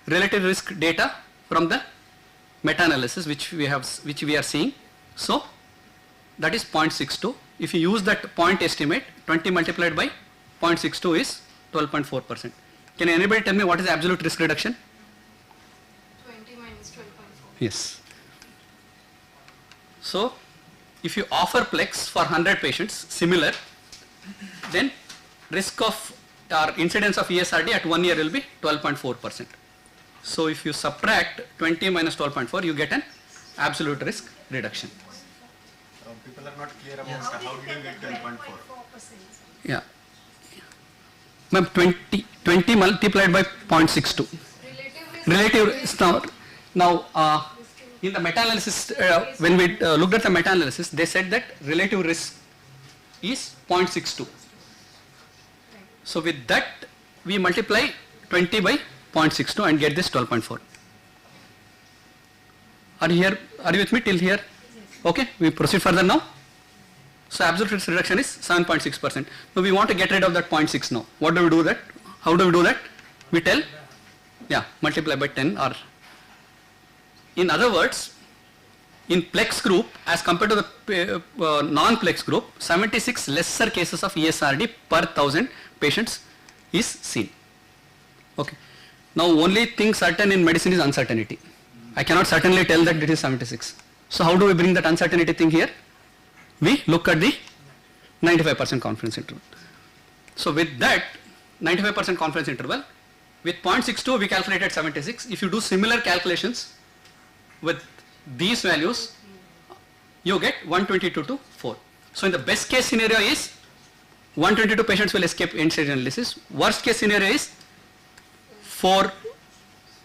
relative risk data from the meta-analysis which we are seeing. So that is 0.62. If you use that point estimate, 20 multiplied by 0.62 is 12.4%. Can anybody tell me what is absolute risk reduction? 20 minus 12.4. Yes. So if you offer plex for 100 patients, similar, then risk of or incidence of ESRD at 1 year will be 12.4%. So if you subtract 20 minus 12.4, you get an absolute risk reduction. People are not clear about how did you get 12.4? Yeah. Ma'am, 20 multiplied by 0.62. Relative risk. Now in the meta-analysis, when we looked at the meta-analysis, they said that relative risk is 0.62. So with that, we multiply 20 by 0.62 and get this 12.4. Are you here? Are you with me till here? Okay, we proceed further now. So absolute risk reduction is 7.6%. Now we want to get rid of that 0.6 now. What do we do that? How do we do that? We tell, multiply by 10, or in other words, in plex group as compared to the non-plex group, 76 lesser cases of ESRD per 1000 patients is seen. Okay. Now only thing certain in medicine is uncertainty. I cannot certainly tell that it is 76. So how do we bring that uncertainty thing here? We look at the 95% confidence interval. So with that 95% confidence interval, with 0.62 we calculated 76. If you do similar calculations with these values, you get 122 to 4. So in the best case scenario is 122 patients will escape end-stage renal disease. Worst case scenario is 4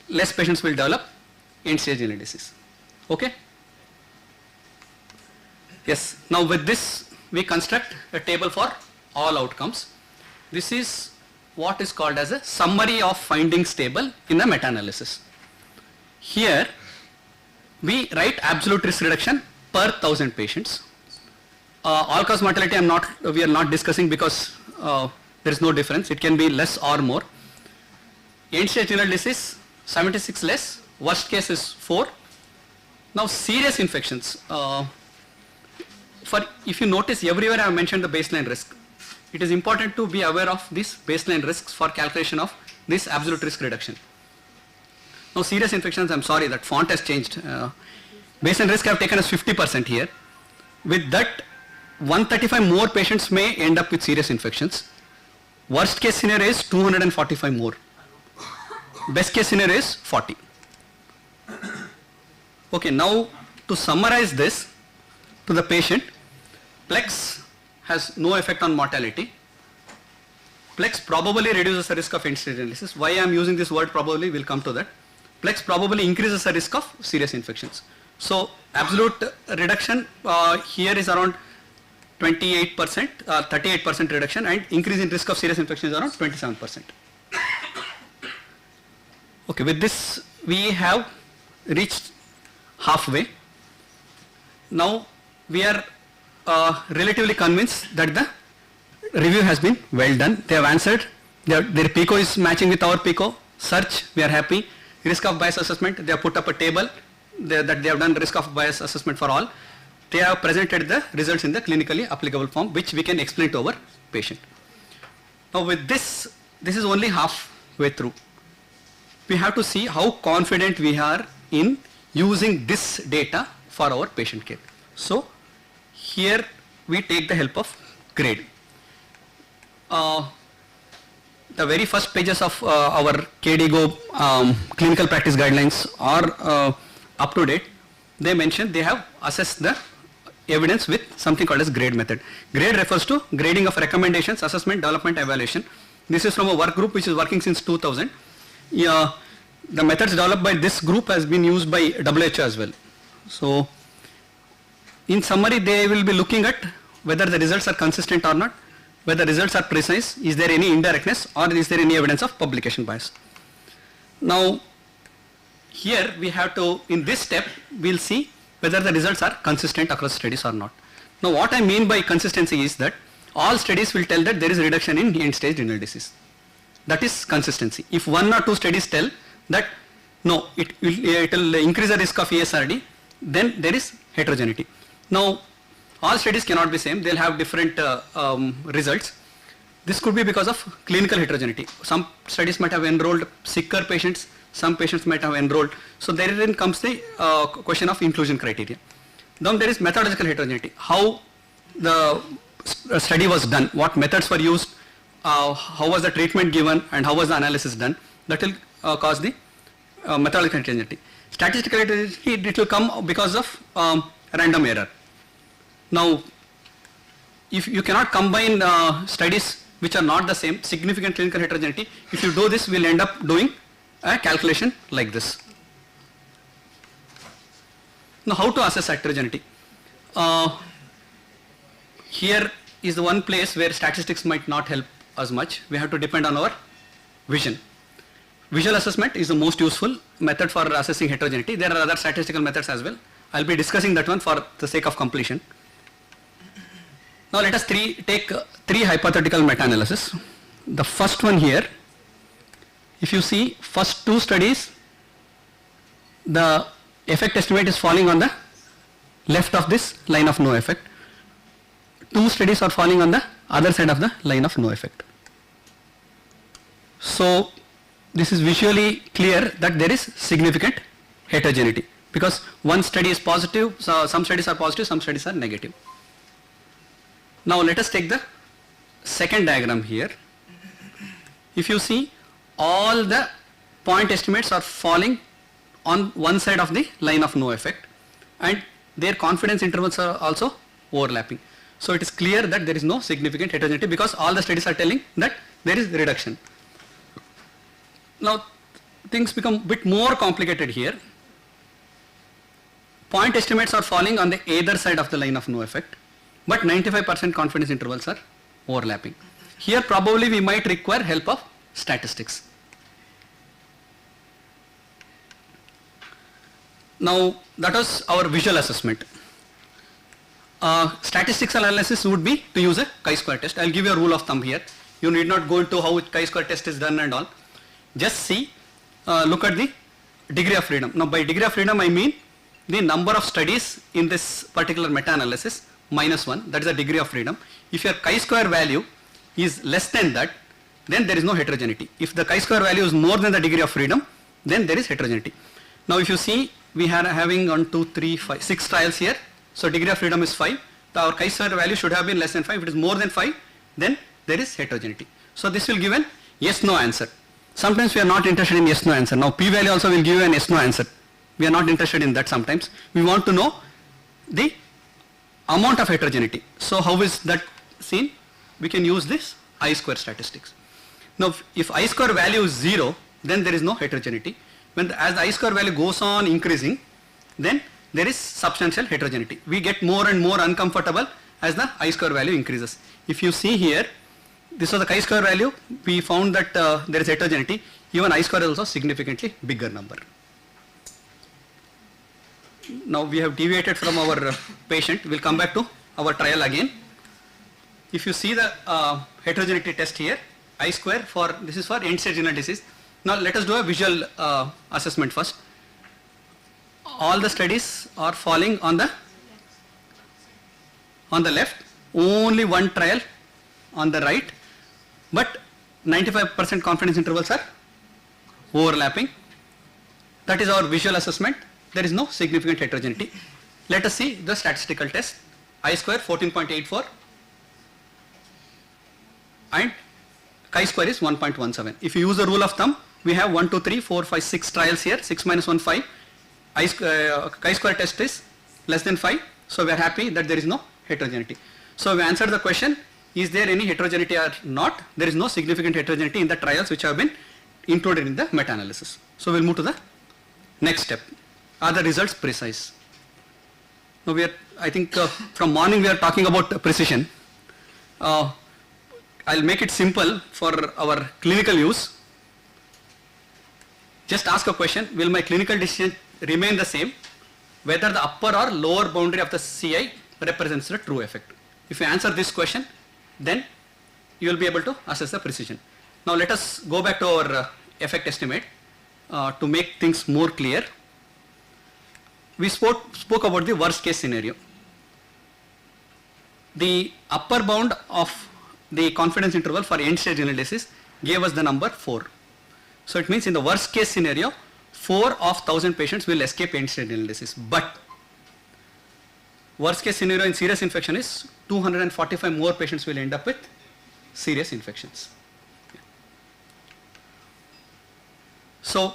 less patients will develop end-stage renal disease. Okay? Yes. Now with this we construct a table for all outcomes. This is what is called as a summary of findings table in the meta-analysis. Here we write absolute risk reduction per 1000 patients. All-cause mortality we are not discussing because there is no difference. It can be less or more. End-stage renal disease 76 less. Worst case is 4. Now serious infections. If you notice, everywhere I have mentioned the baseline risk. It is important to be aware of these baseline risks for calculation of this absolute risk reduction. Now serious infections, I'm sorry that font has changed. Baseline risk I have taken as 50% here. With that, 135 more patients may end up with serious infections. Worst case scenario is 245 more. Best case scenario is 40. Okay, now to summarize this to the patient, plex has no effect on mortality. Plex probably reduces the risk of end-stage renal disease. Why I am using this word probably, we'll come to that. Plex probably increases the risk of serious infections. So absolute reduction here is around 28%, 38% reduction, and increase in risk of serious infections is around 27%. Okay, with this we have reached halfway. Now we are relatively convinced that the review has been well done. They have answered. Their PICO is matching with our PICO. Search, we are happy. Risk of bias assessment, they have put up a table that they have done risk of bias assessment for all. They have presented the results in the clinically applicable form, which we can explain to our patient. Now with this, this is only halfway through. We have to see how confident we are in using this data for our patient care. So here we take the help of grade. The very first pages of our KDGO clinical practice guidelines are up to date. They mention they have assessed the evidence with something called as grade method. Grade refers to grading of recommendations, assessment, development, evaluation. This is from a work group which is working since 2000. The methods developed by this group has been used by WHO as well. So in summary, they will be looking at whether the results are consistent or not, whether results are precise, is there any indirectness, or is there any evidence of publication bias. Now here we have to, in this step, we'll see whether the results are consistent across studies or not. Now what I mean by consistency is that all studies will tell that there is a reduction in end-stage renal disease. That is consistency. If 1 or 2 studies tell that no, it will increase the risk of ESRD, then there is heterogeneity. Now all studies cannot be same, they'll have different results. This could be because of clinical heterogeneity. Some studies might have enrolled sicker patients, some patients might have enrolled. So therein comes the question of inclusion criteria. Then there is methodological heterogeneity. How the study was done, what methods were used, how was the treatment given, and how was the analysis done. That will cause the methodological heterogeneity. Statistical heterogeneity, it will come because of random error. Now, if you cannot combine studies which are not the same, significant clinical heterogeneity, if you do this, we'll end up doing a calculation like this. Now, how to assess heterogeneity? Here is the one place where statistics might not help us much. We have to depend on our vision. Visual assessment is the most useful method for assessing heterogeneity. There are other statistical methods as well. I'll be discussing that one for the sake of completion. Now let us take three hypothetical meta-analysis. The first one here, if you see first 2 studies, the effect estimate is falling on the left of this line of no effect. 2 studies are falling on the other side of the line of no effect. So this is visually clear that there is significant heterogeneity because one study is positive, so some studies are positive, some studies are negative. Now let us take the second diagram here. If you see, all the point estimates are falling on one side of the line of no effect and their confidence intervals are also overlapping. So it is clear that there is no significant heterogeneity because all the studies are telling that there is reduction. Now things become a bit more complicated here. Point estimates are falling on the either side of the line of no effect, but 95% confidence intervals are overlapping. Here probably we might require help of statistics. Now that was our visual assessment. Statistical analysis would be to use a chi-square test. I'll give you a rule of thumb here. You need not go into how chi-square test is done and all. Just see, look at the degree of freedom. Now by degree of freedom I mean the number of studies in this particular meta-analysis minus 1, that is the degree of freedom. If your chi-square value is less than that, then there is no heterogeneity. If the chi-square value is more than the degree of freedom, then there is heterogeneity. Now if you see, we are having 1, 2, 3, 5, 6 trials here. So degree of freedom is 5. Our chi-square value should have been less than 5. If it is more than 5, then there is heterogeneity. So this will give an yes-no answer. Sometimes we are not interested in yes-no answer. Now p-value also will give you an yes-no answer. We are not interested in that sometimes. We want to know the amount of heterogeneity. So how is that seen? We can use this I-square statistics. Now if I-square value is 0, then there is no heterogeneity. As the I-square value goes on increasing, then there is substantial heterogeneity. We get more and more uncomfortable as the I-square value increases. If you see here, this was the chi-square value. We found that there is heterogeneity. Even I-square is also significantly bigger number. Now we have deviated from our patient. We'll come back to our trial again. If you see the heterogeneity test here, I-square for, this is for end-stage renal disease. Now let us do a visual assessment first. All the studies are falling on the left, only one trial on the right, but 95% confidence intervals are overlapping. That is our visual assessment. There is no significant heterogeneity. Let us see the statistical test. I square 14.84 and chi-square is 1.17. If you use the rule of thumb, we have 1, 2, 3, 4, 5, 6 trials here. 6 minus 1, 5. Chi-square test is less than 5. So we are happy that there is no heterogeneity. So we answered the question, is there any heterogeneity or not? There is no significant heterogeneity in the trials which have been included in the meta-analysis. So we'll move to the next step. Are the results precise? Now we are, I think from morning we are talking about precision. I'll make it simple for our clinical use. Just ask a question, will my clinical decision remain the same whether the upper or lower boundary of the CI represents the true effect? If you answer this question, then you will be able to assess the precision. Now let us go back to our effect estimate to make things more clear. We spoke about the worst case scenario. The upper bound of the confidence interval for end stage analysis gave us the number 4. So it means in the worst case scenario, 4 of 1000 patients will escape end stage analysis. But worst case scenario in serious infection is 245 more patients will end up with serious infections. So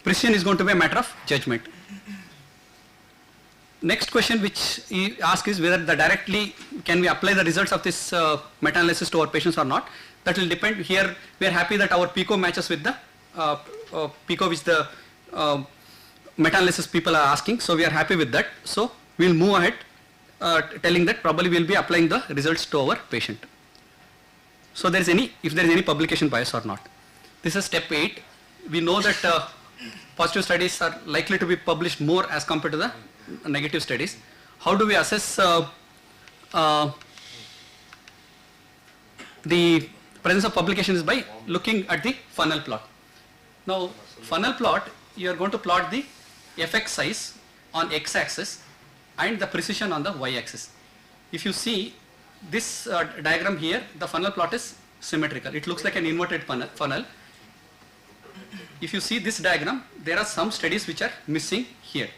precision is going to be a matter of judgment. Next question which he asked is whether directly can we apply the results of this meta-analysis to our patients or not. That will depend. Here we are happy that our PICO matches with the PICO which the meta-analysis people are asking. So we are happy with that. So we will move ahead telling that probably we will be applying the results to our patient. So if there is any publication bias or not. This is step 8. We know that positive studies are likely to be published more as compared to the negative studies. How do we assess the presence of publications? By looking at the funnel plot. Now funnel plot, you are going to plot the effect size on x-axis and the precision on the y-axis. If you see this diagram here, the funnel plot is symmetrical. It looks like an inverted funnel. If you see this diagram, there are some studies which are missing here.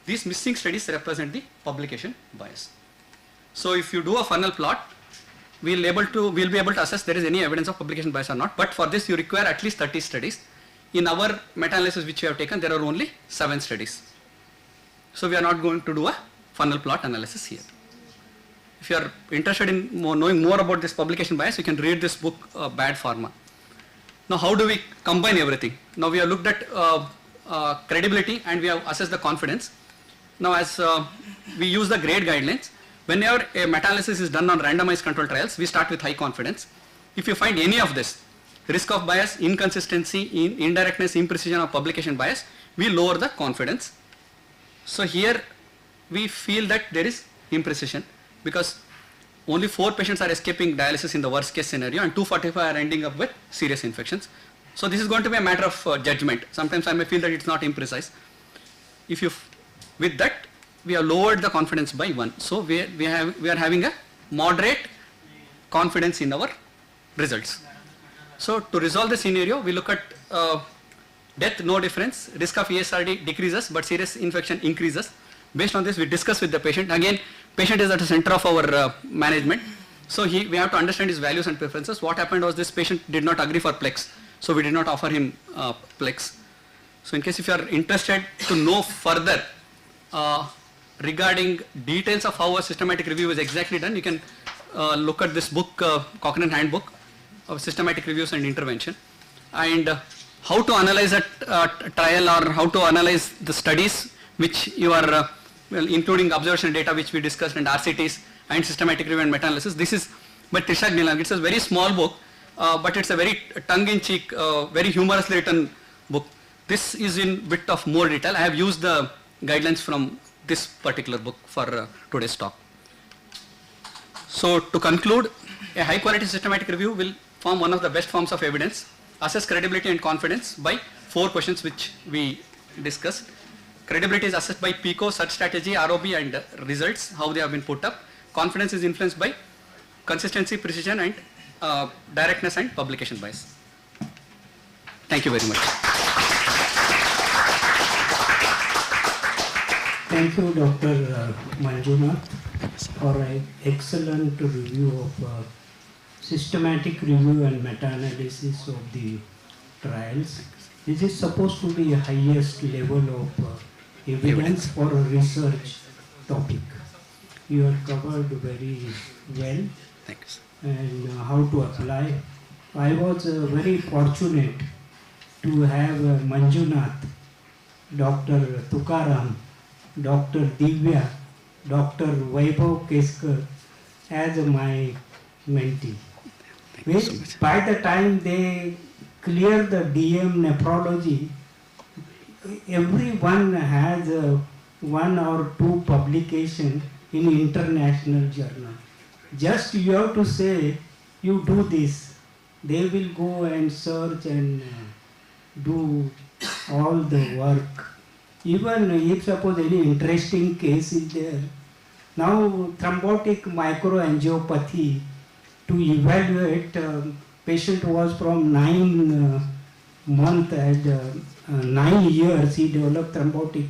These missing studies represent the publication bias. So if you do a funnel plot, we'll be able to assess there is any evidence of publication bias or not. But for this you require at least 30 studies. In our meta-analysis which we have taken, there are only 7 studies. So we are not going to do a funnel plot analysis here. If you are interested in knowing more about this publication bias, you can read this book, Bad Pharma. Now how do we combine everything? Now we have looked at credibility and we have assessed the confidence. Now as we use the grade guidelines, whenever a meta-analysis is done on randomized control trials, we start with high confidence. If you find any of this, risk of bias, inconsistency, indirectness, imprecision or publication bias, we lower the confidence. So here we feel that there is imprecision because only 4 patients are escaping dialysis in the worst case scenario and 245 are ending up with serious infections. So this is going to be a matter of judgment. Sometimes I may feel that it's not imprecise. With that, we have lowered the confidence by 1. So we are having a moderate confidence in our results. So to resolve the scenario, we look at death, no difference, risk of ESRD decreases but serious infection increases. Based on this, we discuss with the patient. Again, patient is at the center of our management. So we have to understand his values and preferences. What happened was this patient did not agree for Plex. So we did not offer him Plex. So in case if you are interested to know further regarding details of how a systematic review is exactly done, you can look at this book, Cochrane Handbook of Systematic Reviews and Intervention. And how to analyze a trial or how to analyze the studies which you are, including observational data which we discussed and RCTs and systematic review and meta-analysis. This is by Trisha Gnilang. It's a very small book, but it's a very tongue-in-cheek, very humorously written book. This is in bit of more detail. I have used the guidelines from this particular book for today's talk. So to conclude, a high quality systematic review will form one of the best forms of evidence, assess credibility and confidence by 4 questions which we discussed. Credibility is assessed by PICO, search strategy, ROB and results, how they have been put up. Confidence is influenced by consistency, precision and directness and publication bias. Thank you very much. Thank you, Dr. Manjunath, for an excellent review of systematic review and meta-analysis of the trials. This is supposed to be the highest level of evidence for a research topic. You have covered very well. Thanks. And how to apply. I was very fortunate to have Manjunath, Dr. Tukaram, Dr. Divya, Dr. Vaibhav Keskar as my mentee. Which by the time they clear the DM nephrology, everyone has one or two publications in international journal. Just you have to say, you do this. They will go and search and do all the work. Even if suppose any interesting case is there, now thrombotic microangiopathy, to evaluate, patient was from 9 months and 9 years he developed thrombotic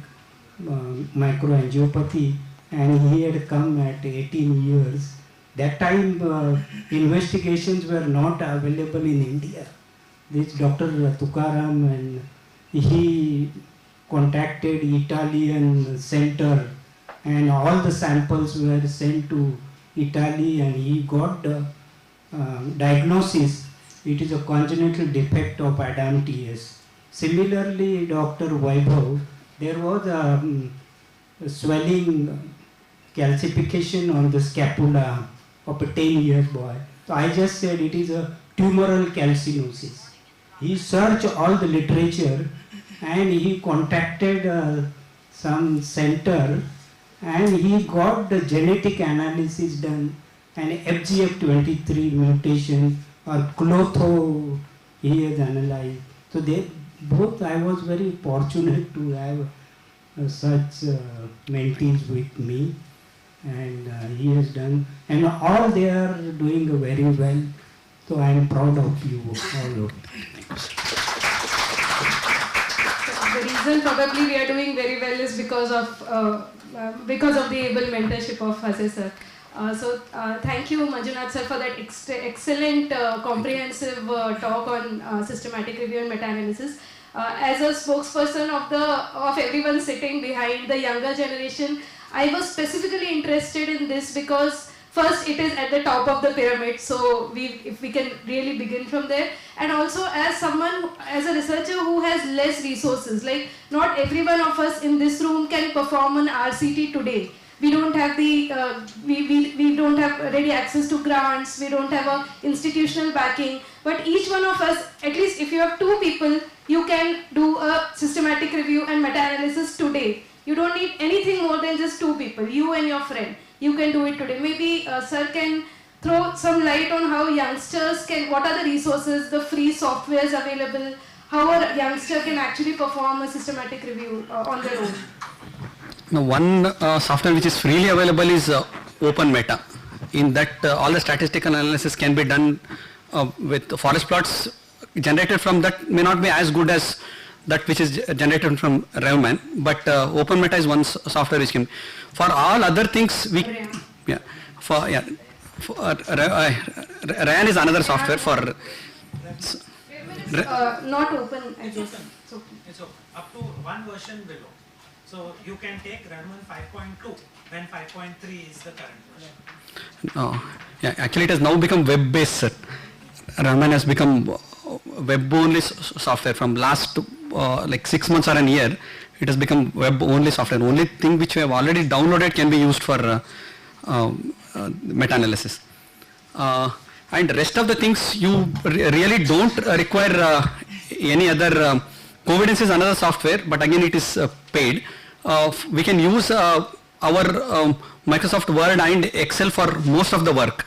microangiopathy, and he had come at 18 years. That time investigations were not available in India. This Dr. Tukaram, and he contacted Italian center and all the samples were sent to Italy and he got the diagnosis. It is a congenital defect of adamantius. Similarly, Dr. Vaibhav, there was a swelling calcification on the scapula of a 10-year boy. So I just said it is a tumoral calcinosis. He searched all the literature and he contacted some center and he got the genetic analysis done, and FGF23 mutation or Klotho he has analyzed. So they both, I was very fortunate to have such mentees with me, and he has done, and all they are doing very well. So I am proud of you all. The reason probably we are doing very well is because of the able mentorship of Hase sir. So thank you, Manjunath sir, for that excellent comprehensive talk on systematic review and meta-analysis. As a spokesperson of everyone sitting behind the younger generation, I was specifically interested in this because first it is at the top of the pyramid, so if we can really begin from there, and also as someone, as a researcher who has less resources, like not every one of us in this room can perform an RCT today. We don't have the we don't have ready access to grants, we don't have a institutional backing, but each one of us, at least if you have 2 people, you can do a systematic review and meta-analysis today. You don't need anything more than just 2 people, you and your friend. You can do it today. Maybe sir can throw some light on how youngsters can, what are the resources, the free softwares available, how a youngster can actually perform a systematic review on their own. Now, one software which is freely available is OpenMeta. In that, all the statistical analysis can be done with forest plots generated from that may not be as good as that which is generated from Revman, but OpenMeta is one software which can. For all other things, we RAN is another software for. Not open, I guess. It's up to one version below. So you can take Revman 5.2 when 5.3 is the current version. No, actually it has now become web-based. Revman has become web-only software from last like 6 months or a year. It has become web-only software. Only thing which we have already downloaded can be used for meta-analysis. And rest of the things you really don't require any other. Covidence is another software, but again it is paid. We can use our Microsoft Word and Excel for most of the work,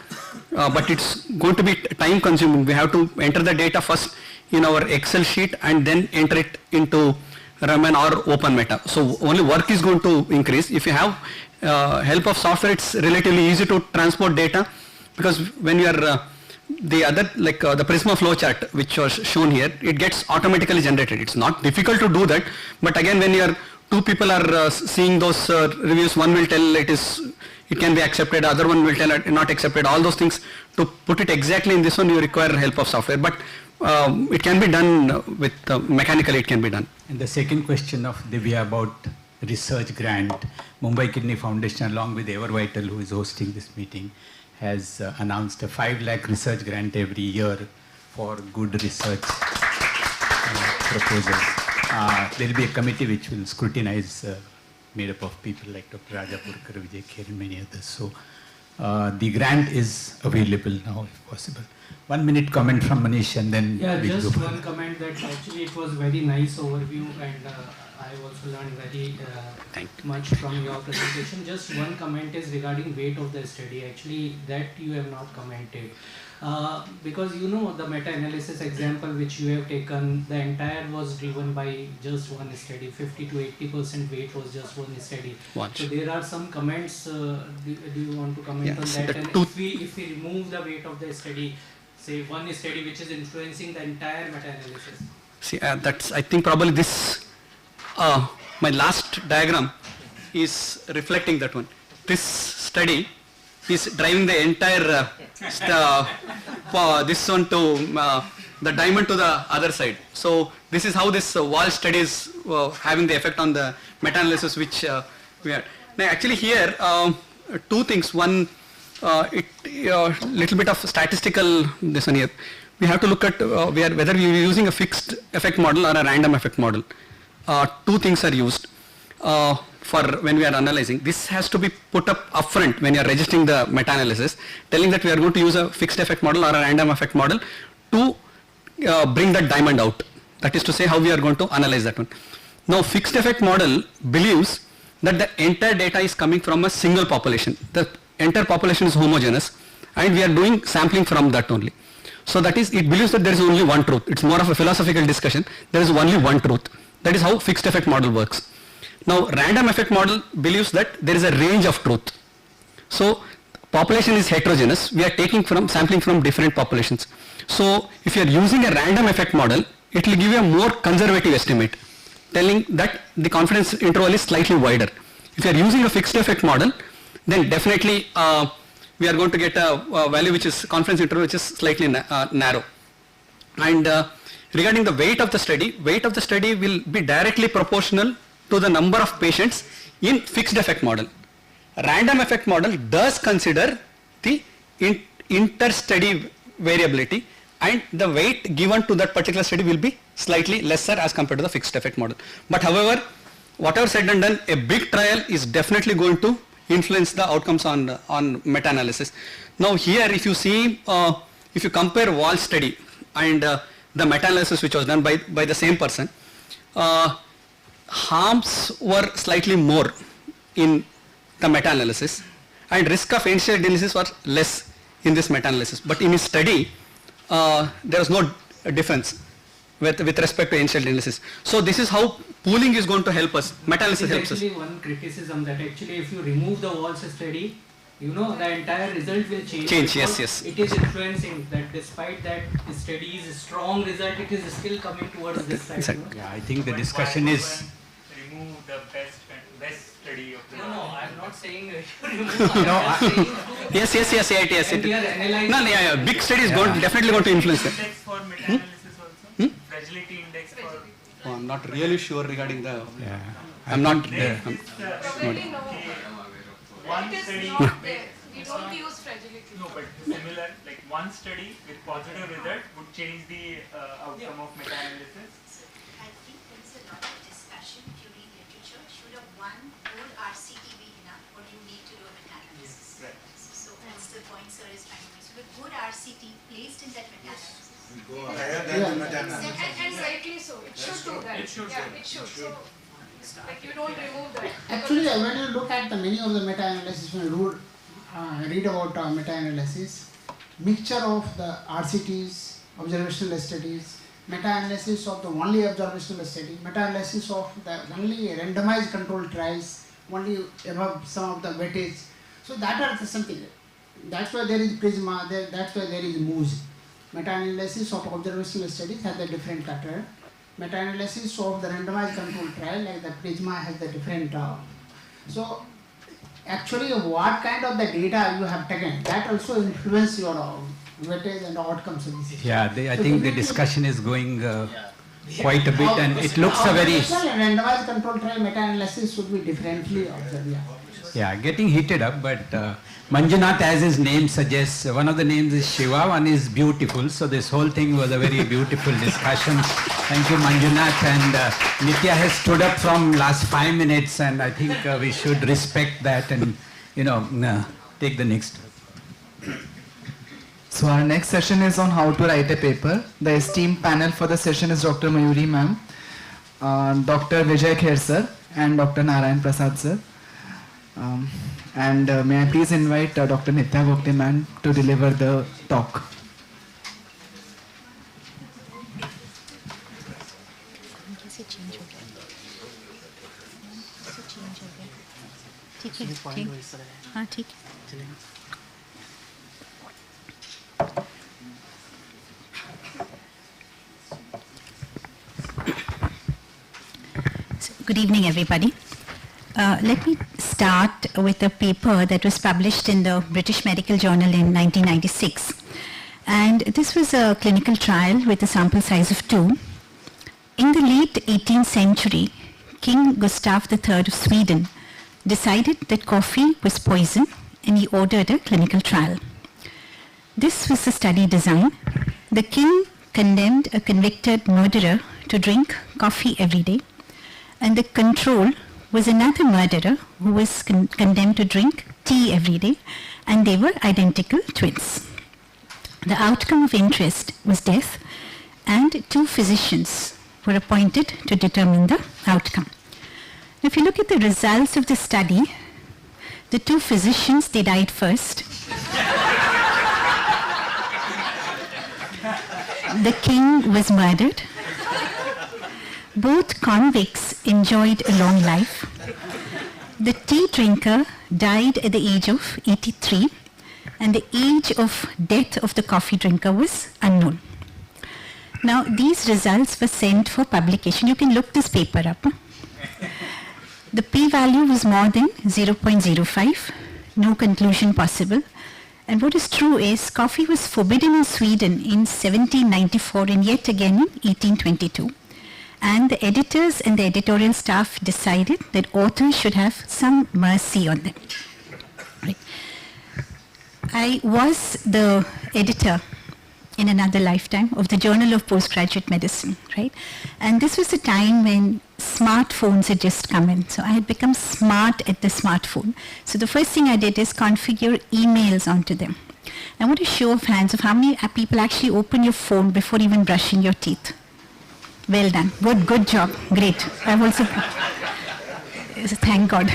but it's going to be time consuming. We have to enter the data first in our Excel sheet and then enter it into Revman or OpenMeta. So only work is going to increase. If you have help of software, it's relatively easy to transport data, because when you are the other, like the Prisma flow chart which was shown here, it gets automatically generated. It's not difficult to do that, but again when your two people are seeing those reviews, one will tell it can be accepted, other one will tell not accepted, all those things. To put it exactly in this one, you require help of software, but it can be done with mechanically, it can be done. And the second question of Divya about research grant, Mumbai Kidney Foundation along with Evervital, who is hosting this meeting, has announced a 5 lakh research grant every year for good research proposals. There will be a committee which will scrutinize, made up of people like Dr. Rajapurkar, Vijay Kher and many others. So the grant is available now if possible. 1 minute comment from Manish and then we'll just go one comment that actually it was very nice overview, and I also learned very much from your presentation. Just one comment is regarding weight of the study. Actually, that you have not commented. Because you know the meta-analysis example which you have taken, the entire was driven by just one study. 50 to 80% weight was just one study. Watch. So there are some comments. Do you want to comment on that? And if we remove the weight of the study, say one study which is influencing the entire meta-analysis. See, that's, I think probably this, my last diagram is reflecting that one. This study is driving the entire, this one to, the diamond to the other side. So this is how this wall study is having the effect on the meta-analysis which we had. Now actually here, two things. One, little bit of statistical this one here. We have to look at whether we are using a fixed effect model or a random effect model. Two things are used for when we are analyzing. This has to be put up upfront when you are registering the meta-analysis, telling that we are going to use a fixed effect model or a random effect model to bring that diamond out. That is to say how we are going to analyze that one. Now fixed effect model believes that the entire data is coming from a single population. The entire population is homogeneous and we are doing sampling from that only. So that is, it believes that there is only one truth. It's more of a philosophical discussion. There is only one truth. That is how fixed effect model works. Now random effect model believes that there is a range of truth. So population is heterogeneous. We are taking from, sampling from different populations. So if you are using a random effect model, it will give you a more conservative estimate, telling that the confidence interval is slightly wider. If you are using a fixed effect model, then definitely we are going to get a value which is confidence interval which is slightly narrow. And regarding the weight of the study will be directly proportional to the number of patients in fixed effect model. Random effect model does consider the inter-study variability, and the weight given to that particular study will be slightly lesser as compared to the fixed effect model. But however, whatever said and done, a big trial is definitely going to influence the outcomes on meta-analysis. Now here if you see, if you compare wall study and the meta-analysis which was done by the same person, harms were slightly more in the meta-analysis and risk of end-stage disease was less in this meta-analysis. But in his study, there was no difference with respect to end-stage analysis. So this is how pooling is going to help us. Meta-analysis helps us. Actually, one criticism that actually if you remove the walls study, you know, the entire result will change. Yes. It is influencing that despite that the study is a strong result, it is still coming towards this side. Exactly. Yeah, I think the discussion is. Remove the best study of the. No, I'm not saying Yes. No, big study is definitely going to influence it. Index for meta-analysis also. Fragility index for. Oh, I'm not really sure regarding the. I'm not. Probably no. One It is study. not there. We don't use fragility. No, but similar, like one study with positive result would change the outcome of meta-analysis. I think there is a lot of discussion during literature. Should a one whole RCT be enough, or do you need to do a meta-analysis? Right. So that's the point sir is trying to make. So a good RCT placed in that meta-analysis. Go higher than the meta-analysis. And rightly so. It should do that. It should. Yeah, it should. So, like you don't remove that. Actually, when you look at the many of the meta-analysis, when you read about meta-analysis, mixture of the RCTs, observational studies, meta-analysis of the only observational study, meta-analysis of the only randomized controlled trials, only above some of the weightage. So that are something. That's why there is Prisma, that's why there is MOOS. Meta-analysis of observational studies has a different pattern. Meta-analysis of the randomized control trial, like the Prisma, has the different. So actually, what kind of the data you have taken, that also influence your weightage and outcomes of the system. Yeah, I think the discussion is going quite a bit, and it looks a very. Randomized control trial meta-analysis should be differently observed. Yeah, getting heated up, but Manjunath, as his name suggests, one of the names is Shiva, one is beautiful. So this whole thing was a very beautiful discussion. Thank you, Manjunath. And Nitya has stood up from last 5 minutes, and I think we should respect that and, take the next. So our next session is on how to write a paper. The esteemed panel for the session is Dr. Mayuri ma'am, Dr. Vijay Kher sir, and Dr. Narayan Prasad sir. May I please invite Dr. Nitya Gokte ma'am to deliver the talk. Good evening, everybody. Let me start with a paper that was published in the British Medical Journal in 1996. And this was a clinical trial with a sample size of 2. In the late 18th century, King Gustav III of Sweden decided that coffee was poison, and he ordered a clinical trial. This was the study design. The king condemned a convicted murderer to drink coffee every day, and the control was another murderer who was condemned to drink tea every day, and they were identical twins. The outcome of interest was death, and 2 physicians were appointed to determine the outcome. If you look at the results of the study, the 2 physicians, they died first. The king was murdered. Both convicts enjoyed a long life. The tea drinker died at the age of 83, and the age of death of the coffee drinker was unknown. Now, these results were sent for publication. You can look this paper up. The p-value was more than 0.05, no conclusion possible. And what is true is coffee was forbidden in Sweden in 1794 and yet again in 1822. And the editors and the editorial staff decided that authors should have some mercy on them. Right. I was the editor in another lifetime of the Journal of Postgraduate Medicine, right? And this was the time when smartphones had just come in. So I had become smart at the smartphone. So the first thing I did is configure emails onto them. I want a show of hands of how many people actually open your phone before even brushing your teeth. Well done. Good job. Great. I've also, thank God.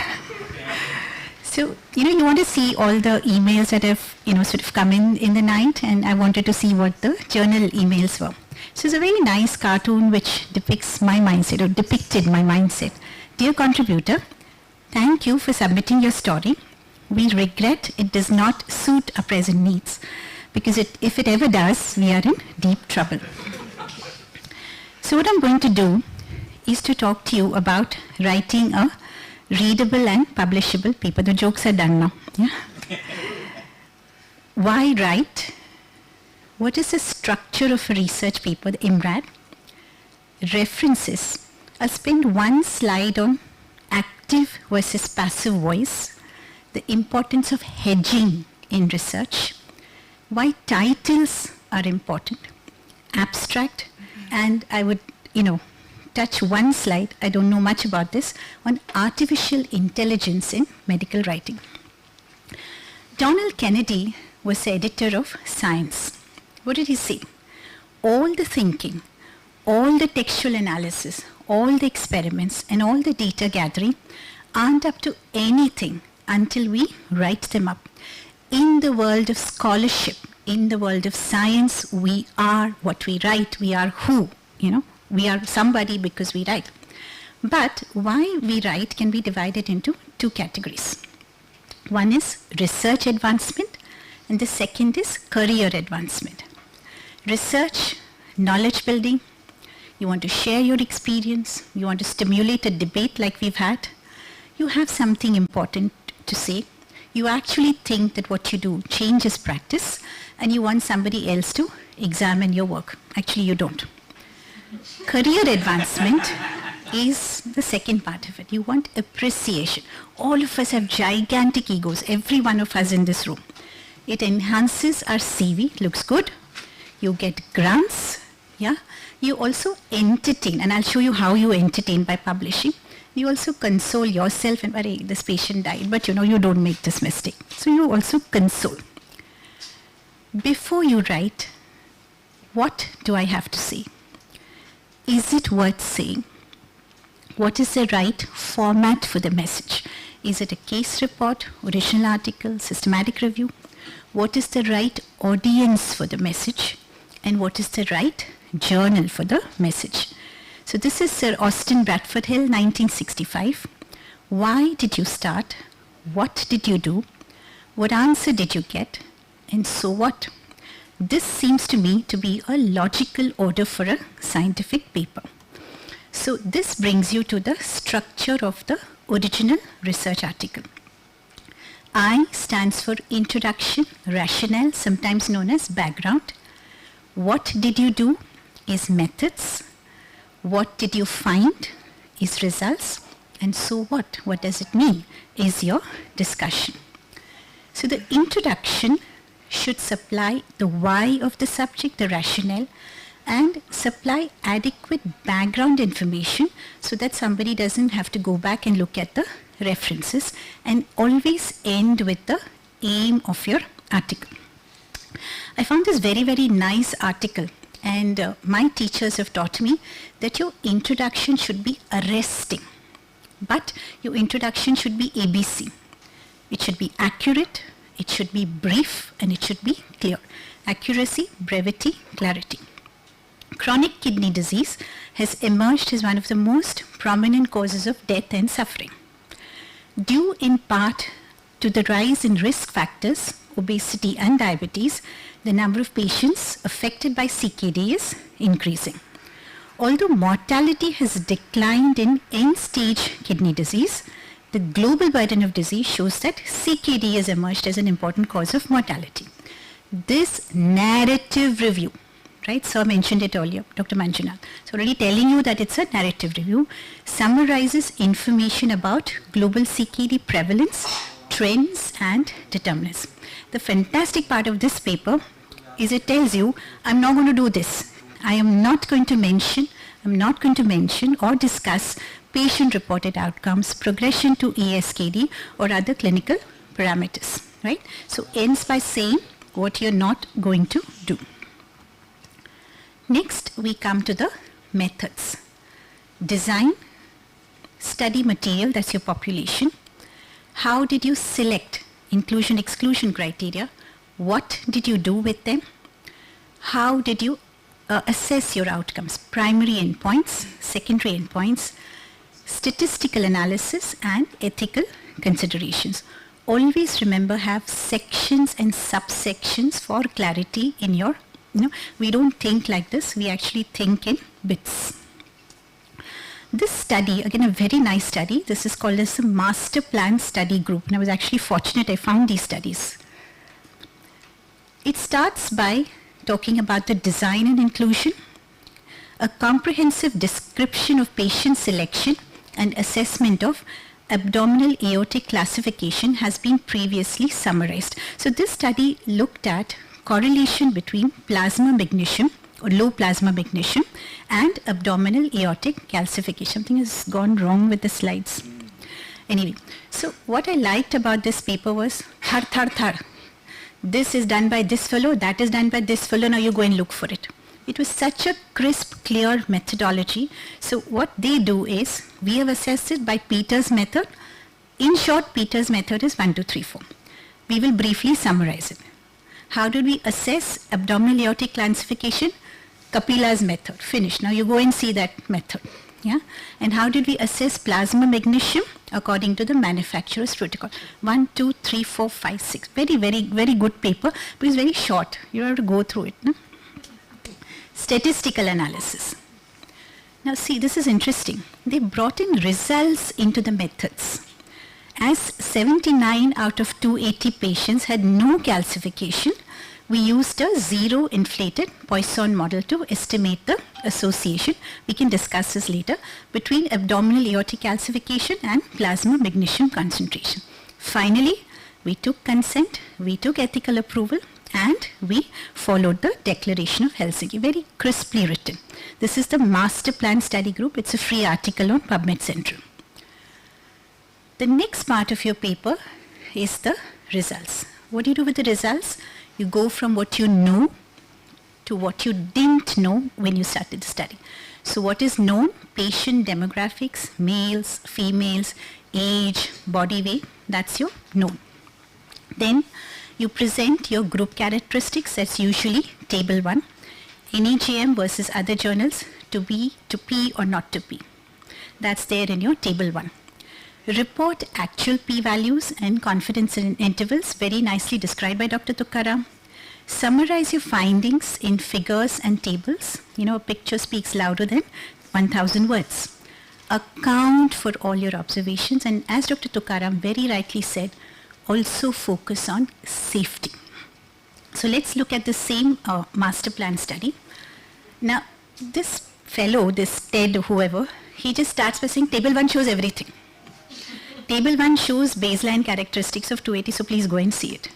So, you want to see all the emails that have, sort of come in the night, and I wanted to see what the journal emails were. So it's a very nice cartoon which depicts my mindset, or depicted my mindset. Dear contributor, thank you for submitting your story. We regret it does not suit our present needs, because if it ever does, we are in deep trouble. So what I'm going to do is to talk to you about writing a readable and publishable paper. The jokes are done now. Yeah? Why write? What is the structure of a research paper, the IMRAD? References. I'll spend 1 slide on active versus passive voice, the importance of hedging in research, why titles are important, abstract, and I would, touch 1 slide, I don't know much about this, on artificial intelligence in medical writing. Donald Kennedy was the editor of Science. What did he say? All the thinking, all the textual analysis, all the experiments, and all the data gathering aren't up to anything until we write them up. In the world of scholarship, in the world of science, we are what we write. We are who, we are somebody because we write. But why we write can be divided into 2 categories. One is research advancement, and the second is career advancement. Research, knowledge building, you want to share your experience, you want to stimulate a debate like we've had, you have something important to say, you actually think that what you do changes practice, and you want somebody else to examine your work. Actually, you don't. Career advancement is the second part of it. You want appreciation. All of us have gigantic egos, every one of us in this room. It enhances our CV, looks good. You get grants, yeah. You also entertain, and I'll show you how you entertain by publishing. You also console yourself and, "Arey, this patient died, but you know, you don't make this mistake." So you also console. Before you write, what do I have to say? Is it worth saying? What is the right format for the message? Is it a case report, original article, systematic review? What is the right audience for the message? And what is the right journal for the message? So this is Sir Austin Bradford Hill, 1965. Why did you start? What did you do? What answer did you get? And so what? This seems to me to be a logical order for a scientific paper. So this brings you to the structure of the original research article. I stands for introduction, rationale, sometimes known as background. What did you do is methods. What did you find is results. And so what? What does it mean? Is your discussion. So the introduction should supply the why of the subject, the rationale, and supply adequate background information so that somebody doesn't have to go back and look at the references, and always end with the aim of your article. I found this very, very nice article, and my teachers have taught me that your introduction should be arresting, but your introduction should be ABC. It should be accurate, it should be brief, and it should be clear. Accuracy, brevity, clarity. Chronic kidney disease has emerged as one of the most prominent causes of death and suffering, due in part to the rise in risk factors, obesity and diabetes. The number of patients affected by CKD is increasing. Although mortality has declined in end-stage kidney disease, the global burden of disease shows that CKD has emerged as an important cause of mortality. This narrative review, right, Sir mentioned it earlier, Dr. Manjunath. So already telling you that it's a narrative review, summarizes information about global CKD prevalence, trends and determinants. The fantastic part of this paper is it tells you, I'm not going to do this. I am not going to mention or discuss patient-reported outcomes, progression to ESKD or other clinical parameters, right? So ends by saying what you're not going to do. Next, we come to the methods. Design, study material, that's your population. How did you select inclusion-exclusion criteria? What did you do with them? How did you assess your outcomes? Primary endpoints, secondary endpoints, statistical analysis, and ethical considerations. Always remember, have sections and subsections for clarity in your, we don't think like this, we actually think in bits. This study, again a very nice study, this is called as the Master Plan Study Group, and I was actually fortunate I found these studies. It starts by talking about the design and inclusion, a comprehensive description of patient selection and assessment of abdominal aortic classification has been previously summarized. So this study looked at correlation between plasma magnesium or low plasma magnesium and abdominal aortic calcification. Something has gone wrong with the slides. Anyway, so what I liked about this paper was thar. This is done by this fellow, that is done by this fellow, now you go and look for it. It was such a crisp, clear methodology. So what they do is, we have assessed it by Peters' method. In short, Peters' method is 1, 2, 3, 4. We will briefly summarize it. How did we assess abdominal aortic classification? Kapila's method, finished. Now you go and see that method, Yeah, and how did we assess plasma magnesium? According to the manufacturer's protocol. 1, 2, 3, 4, 5, 6. Very, very, very good paper, but it's very short. You don't have to go through it. No? Statistical analysis. Now see, this is interesting. They brought in results into the methods. As 79 out of 280 patients had no calcification, we used a zero inflated Poisson model to estimate the association, we can discuss this later, between abdominal aortic calcification and plasma magnesium concentration. Finally, we took consent, we took ethical approval, and we followed the Declaration of Helsinki, very crisply written. This is the master plan study group. It's a free article on PubMed Central. The next part of your paper is the results. What do you do with the results? You go from what you know to what you didn't know when you started the study. So what is known? Patient demographics, males, females, age, body weight, that's your known. Then you present your group characteristics, that's usually table 1. NEJM versus other journals, to be, to P or not to P. That's there in your table 1. Report actual p-values and confidence intervals, very nicely described by Dr. Tukaram. Summarize your findings in figures and tables. You know, a picture speaks louder than 1,000 words. Account for all your observations, and as Dr. Tukaram very rightly said, also focus on safety. So let's look at the same master plan study. Now, this fellow, this Ted, whoever, he just starts by saying table 1 shows everything. Table 1 shows baseline characteristics of 280, so please go and see it.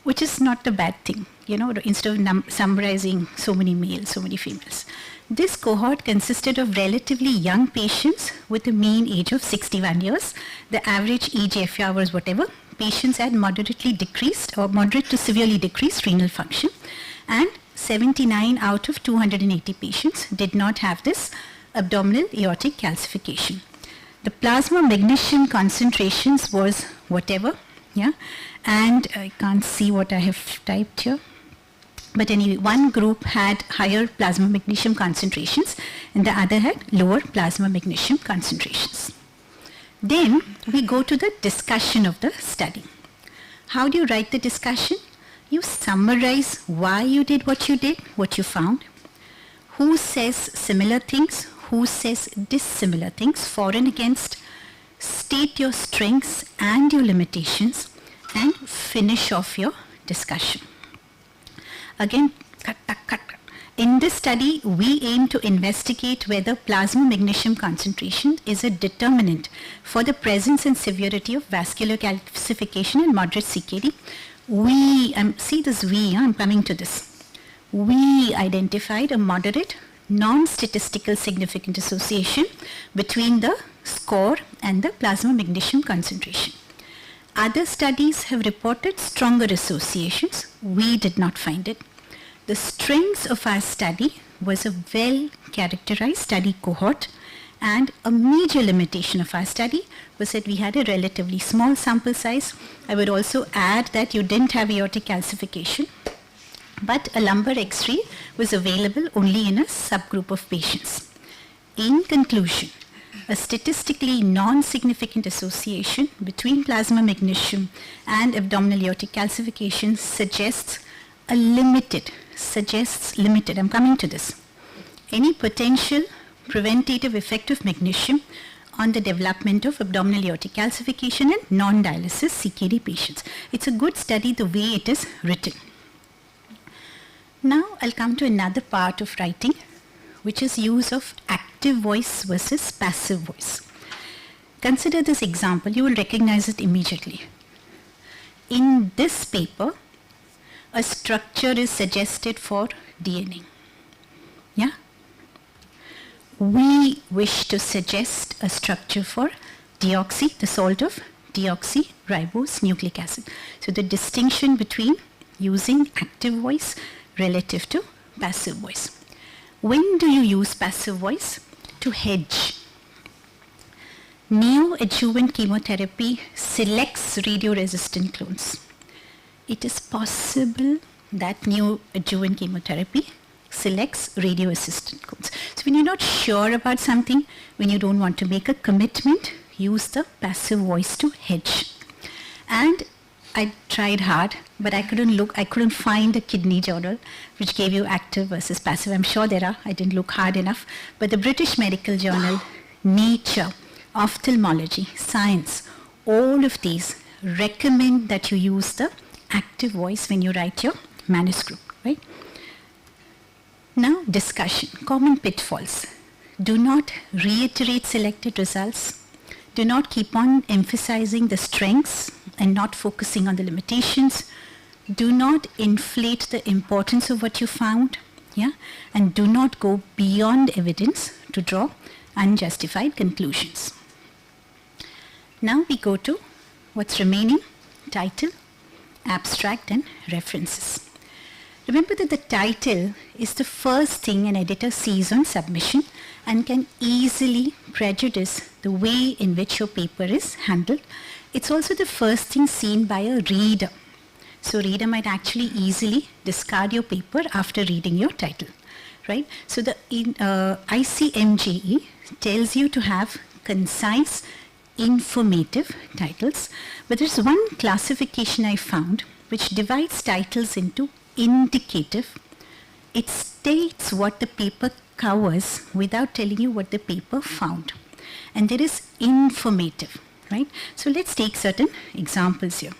Which is not a bad thing, you know, instead of summarizing so many males, so many females. This cohort consisted of relatively young patients with a mean age of 61 years. The average eGFR was whatever. Patients had moderately decreased or moderate to severely decreased renal function, and 79 out of 280 patients did not have this abdominal aortic calcification. The plasma magnesium concentrations was whatever, yeah, and I can't see what I have typed here. But anyway, one group had higher plasma magnesium concentrations and the other had lower plasma magnesium concentrations. Then we go to the discussion of the study. How do you write the discussion? You summarize why you did, what you found, who says similar things, who says dissimilar things, for and against, state your strengths and your limitations, and finish off your discussion. Again, cut. In this study, we aim to investigate whether plasma magnesium concentration is a determinant for the presence and severity of vascular calcification in moderate CKD. See this we, I'm coming to this. We identified a moderate, non-statistical significant association between the score and the plasma magnesium concentration. Other studies have reported stronger associations. We did not find it. The strengths of our study was a well-characterized study cohort, and a major limitation of our study was that we had a relatively small sample size. I would also add that you didn't have aortic calcification, but a lumbar X-ray was available only in a subgroup of patients. In conclusion, a statistically non-significant association between plasma magnesium and abdominal aortic calcification suggests limited, I'm coming to this, any potential preventative effect of magnesium on the development of abdominal aortic calcification in non-dialysis CKD patients. It's a good study the way it is written. Now I'll come to another part of writing, which is use of active voice versus passive voice. Consider this example, you will recognize it immediately. In this paper, a structure is suggested for DNA. Yeah? We wish to suggest a structure for deoxy, the salt of deoxyribose nucleic acid. So the distinction between using active voice relative to passive voice. When do you use passive voice? To hedge. Neoadjuvant chemotherapy selects radio-resistant clones. It is possible that neoadjuvant chemotherapy selects radio assistant codes. So when you're not sure about something, when you don't want to make a commitment, use the passive voice to hedge. And I tried hard, but I couldn't find a kidney journal which gave you active versus passive. I'm sure there are, I didn't look hard enough. But the British Medical Journal, Nature, Ophthalmology, Science, all of these recommend that you use the active voice when you write your manuscript, right? Now, discussion, common pitfalls. Do not reiterate selected results. Do not keep on emphasizing the strengths and not focusing on the limitations. Do not inflate the importance of what you found, yeah? And do not go beyond evidence to draw unjustified conclusions. Now we go to what's remaining, title, abstract, and references. Remember that the title is the first thing an editor sees on submission and can easily prejudice the way in which your paper is handled. It's also the first thing seen by a reader. So reader might actually easily discard your paper after reading your title, right? So the ICMJE tells you to have concise, informative titles, but there's one classification I found which divides titles into indicative. It states what the paper covers without telling you what the paper found. And there is informative, right? So let's take certain examples here.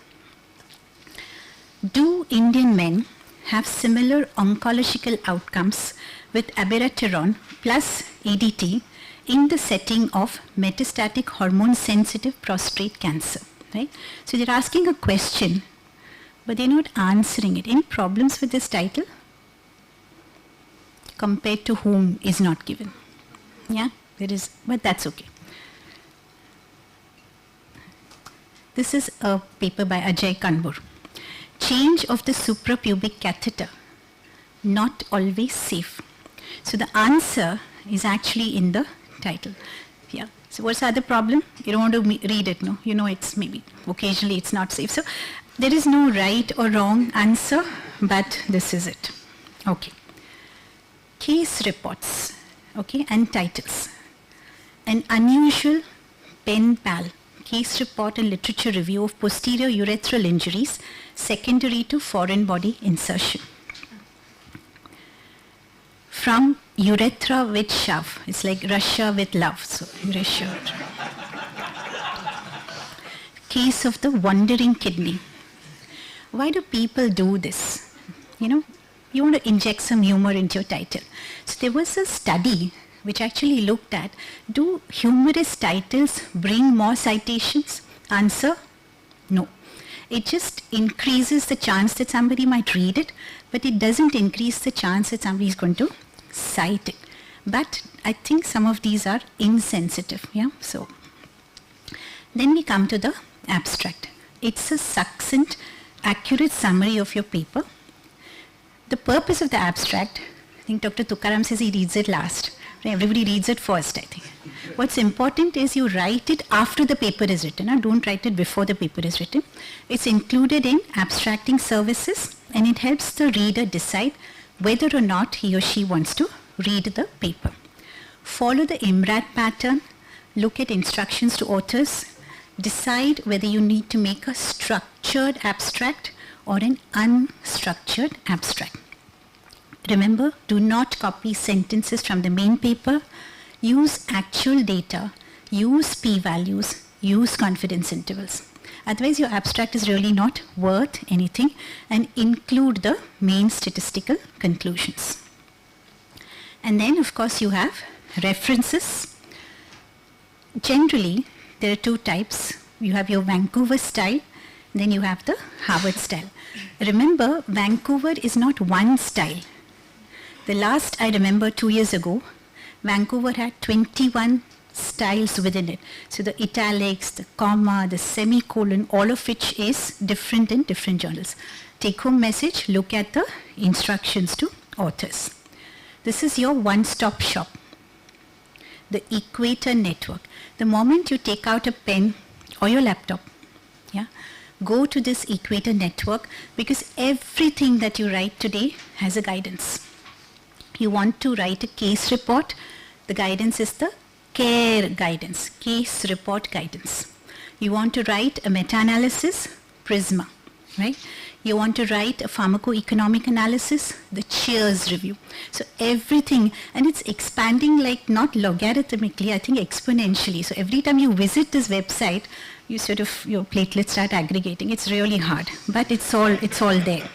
Do Indian men have similar oncological outcomes with abiraterone plus ADT in the setting of metastatic hormone-sensitive prostate cancer, right? So they're asking a question, but they're not answering it. Any problems with this title? Compared to whom is not given. Yeah, there is, but that's okay. This is a paper by Ajay Kanbur. Change of the suprapubic catheter, not always safe. So the answer is actually in the title. Yeah. So what's the other problem? You don't want to read it, no? You know it's maybe occasionally it's not safe. So there is no right or wrong answer, but this is it. Okay. Case reports, okay, and titles. An unusual pen pal, case report and literature review of posterior urethral injuries secondary to foreign body insertion. From urethra with shove, it's like Russia with love, so urethra. Case of the wandering kidney. Why do people do this? You know, you want to inject some humor into your title. So there was a study which actually looked at, do humorous titles bring more citations? Answer, no. It just increases the chance that somebody might read it, but it doesn't increase the chance that somebody is going to cite it. But I think some of these are insensitive, yeah? So then we come to the abstract. It's a succinct, accurate summary of your paper. The purpose of the abstract, I think Dr. Tukaram says he reads it last. Everybody reads it first, I think. What's important is you write it after the paper is written. Don't write it before the paper is written. It's included in abstracting services, and it helps the reader decide whether or not he or she wants to read the paper. Follow the IMRAT pattern, look at instructions to authors, decide whether you need to make a structured abstract or an unstructured abstract. Remember, do not copy sentences from the main paper. Use actual data, use p-values, use confidence intervals. Otherwise, your abstract is really not worth anything, and include the main statistical conclusions. And then, of course, you have references. Generally, there are two types. You have your Vancouver style, then you have the Harvard style. Remember, Vancouver is not one style. The last I remember 2 years ago, Vancouver had 21 styles within it. So the italics, the comma, the semicolon, all of which is different in different journals. Take home message, look at the instructions to authors. This is your one-stop shop, the Equator Network. The moment you take out a pen or your laptop, yeah, go to this Equator Network, because everything that you write today has a guidance. You want to write a case report. The guidance is the CARE guidance, case report guidance. You want to write a meta-analysis, PRISMA, right? You want to write a pharmacoeconomic analysis, the CHEERS review. So everything, and it's expanding like not logarithmically, I think exponentially. So every time you visit this website, you sort of, your platelets start aggregating. It's really hard, but it's all there.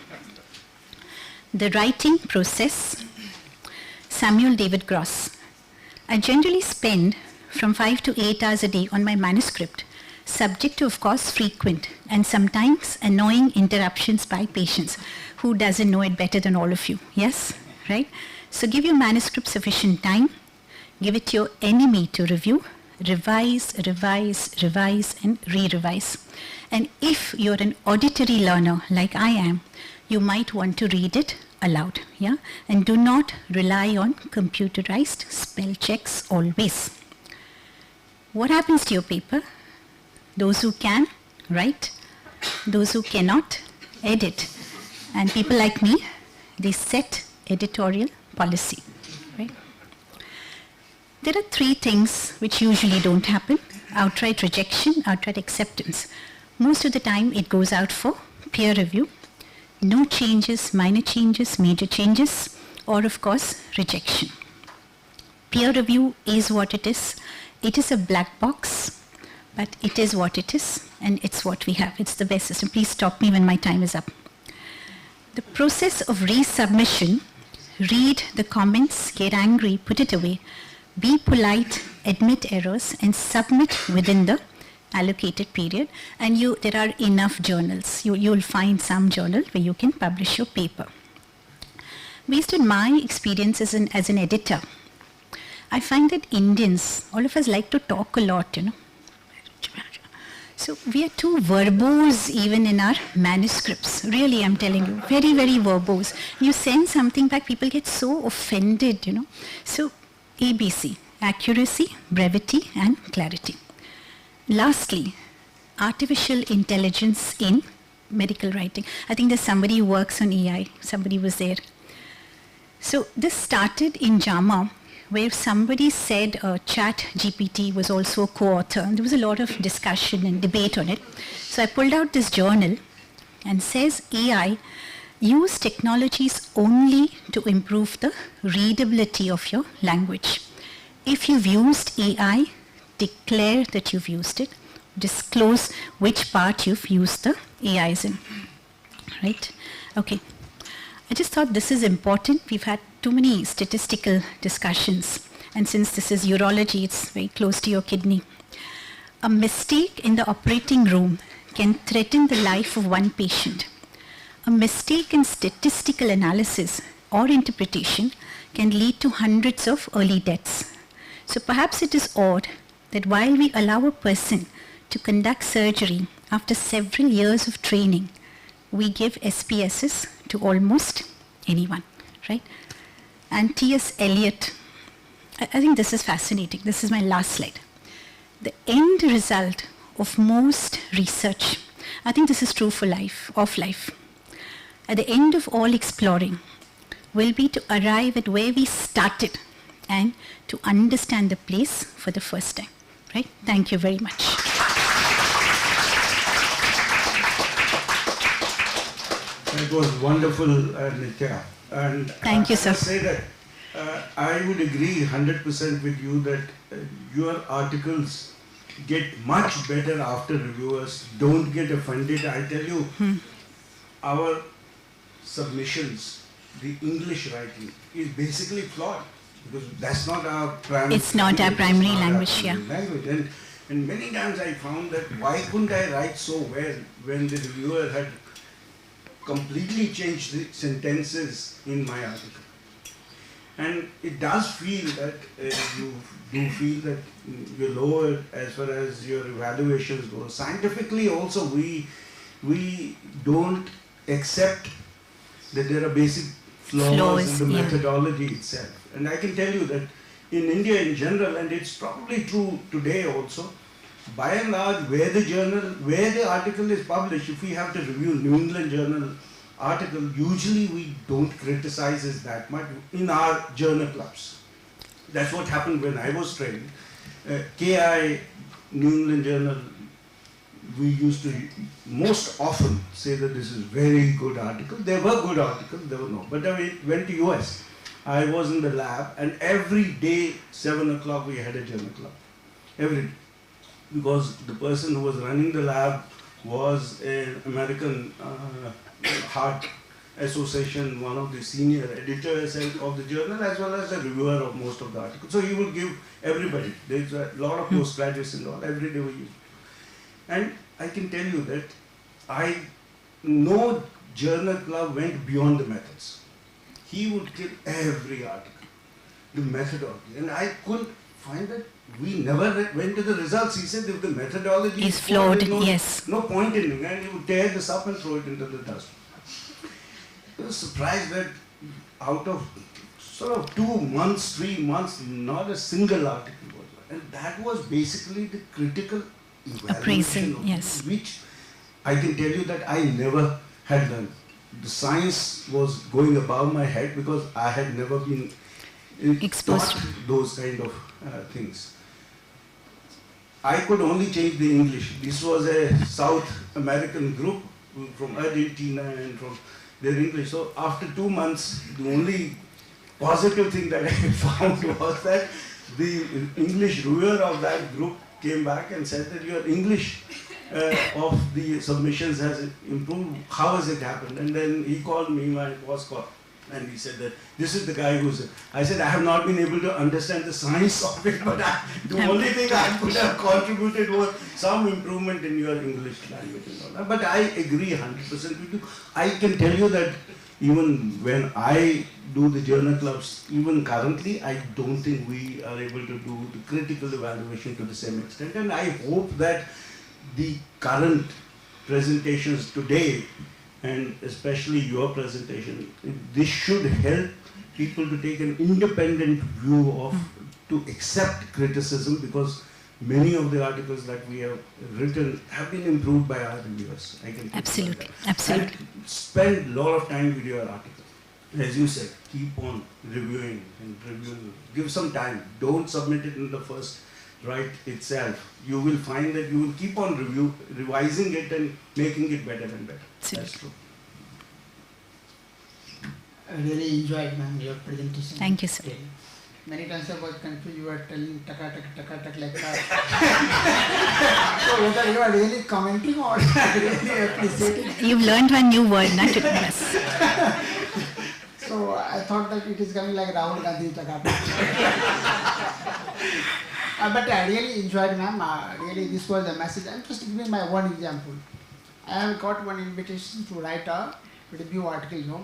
The writing process, Samuel David Gross. I generally spend from 5 to 8 hours a day on my manuscript, subject to, of course, frequent and sometimes annoying interruptions by patients. Who doesn't know it better than all of you? Yes? Right? So give your manuscript sufficient time, give it to your enemy to review, revise, revise, revise, and re-revise. And if you're an auditory learner like I am, you might want to read it aloud, yeah? And do not rely on computerized spell checks always. What happens to your paper? Those who can, write. Those who cannot, edit. And people like me, they set editorial policy, right? There are 3 things which usually don't happen: outright rejection, outright acceptance. Most of the time it goes out for peer review. No changes, minor changes, major changes, or of course, rejection. Peer review is what it is. It is a black box, but it is what it is, and it's what we have. It's the best system. Please stop me when my time is up. The process of resubmission: read the comments, get angry, put it away, be polite, admit errors, and submit within the allocated period. And there are enough journals. You'll find some journal where you can publish your paper. Based on my experience as an editor, I find that Indians, all of us like to talk a lot, you know. So we are too verbose even in our manuscripts. Really, I'm telling you, very, very verbose. You send something back, people get so offended, you know. So ABC, accuracy, brevity, and clarity. Lastly, artificial intelligence in medical writing. I think there's somebody who works on AI. Somebody was there. So this started in JAMA, where somebody said Chat GPT was also a co-author. There was a lot of discussion and debate on it. So I pulled out this journal and says AI use technologies only to improve the readability of your language. If you've used AI, declare that you've used it, disclose which part you've used the AIs in, right? Okay, I just thought this is important. We've had too many statistical discussions, and since this is urology, it's very close to your kidney. A mistake in the operating room can threaten the life of one patient. A mistake in statistical analysis or interpretation can lead to hundreds of early deaths. So perhaps it is odd that while we allow a person to conduct surgery after several years of training, we give SPSs to almost anyone, right? And T.S. Eliot, I think this is fascinating. This is my last slide. The end result of most research, I think this is true for life, of life. At the end of all exploring will be to arrive at where we started and to understand the place for the first time. Right? Thank you very much. It was wonderful, Nitya. And thank you, sir. I must say that I would agree 100% with you that your articles get much better after reviewers don't get offended. I tell you, our submissions, the English writing is basically flawed. Because that's not our primary. It's not our primary language, yeah. And many times I found that why couldn't I write so well when the reviewer had completely changed the sentences in my article. And it does feel that you do feel that you're lower as far as your evaluations go. Scientifically also we don't accept that there are basic flaws in the methodology itself. And I can tell you that in India in general, and it's probably true today also, by and large, where the article is published, if we have to review New England Journal article, usually we don't criticize it that much in our journal clubs. That's what happened when I was trained. KI, New England Journal, we used to most often say that this is very good article. There were good articles, there were no. But I went to US. I was in the lab, and every day, 7 o'clock, we had a journal club. Every day. Because the person who was running the lab was an American Heart Association, one of the senior editors of the journal, as well as a reviewer of most of the articles. So he would give everybody. There's a lot of postgraduates and all. Every day we use. And I can tell you that no journal club went beyond the methods. He would kill every article, the methodology. And I couldn't find that. We never went to the results. He said if the methodology is flawed, yes. No point in it. And he would tear this up and throw it into the dust. I was surprised that out of sort of 2 months, 3 months, not a single article was there. And that was basically the critical evaluation of yes. which I can tell you that I never had done. The science was going above my head because I had never been exposed to those kind of things. I could only change the English. This was a South American group from Argentina and from their English. So after 2 months, the only positive thing that I found was that the English reviewer of that group came back and said that your English of the submissions has improved. How has it happened? And then he called me, my boss called, and he said that this is the guy who's. I said I have not been able to understand the science of it, but the only thing I could have contributed was some improvement in your English language and all that. But I agree 100% with you. I can tell you that even when I do the journal clubs, even currently, I don't think we are able to do the critical evaluation to the same extent. And I hope that the current presentations today, and especially your presentation, this should help people to take an independent view of, to accept criticism, because many of the articles that we have written have been improved by our reviewers. I can absolutely, absolutely. And spend a lot of time with your article. As you said, keep on reviewing and reviewing. Give some time. Don't submit it in the first write itself. You will find that you will keep on revising it and making it better and better. That's true. I really enjoyed, ma'am, your presentation. Thank you, sir. Okay. Many times I was confused, you were telling taka like that. So whether you are really commenting or really appreciating. You've learned one new word, not to impress. So I thought that it is coming like Rahul Gandhi taka. But I really enjoyed, ma'am. Really, this was the message. I'm just giving my one example. I have got one invitation to write a review article,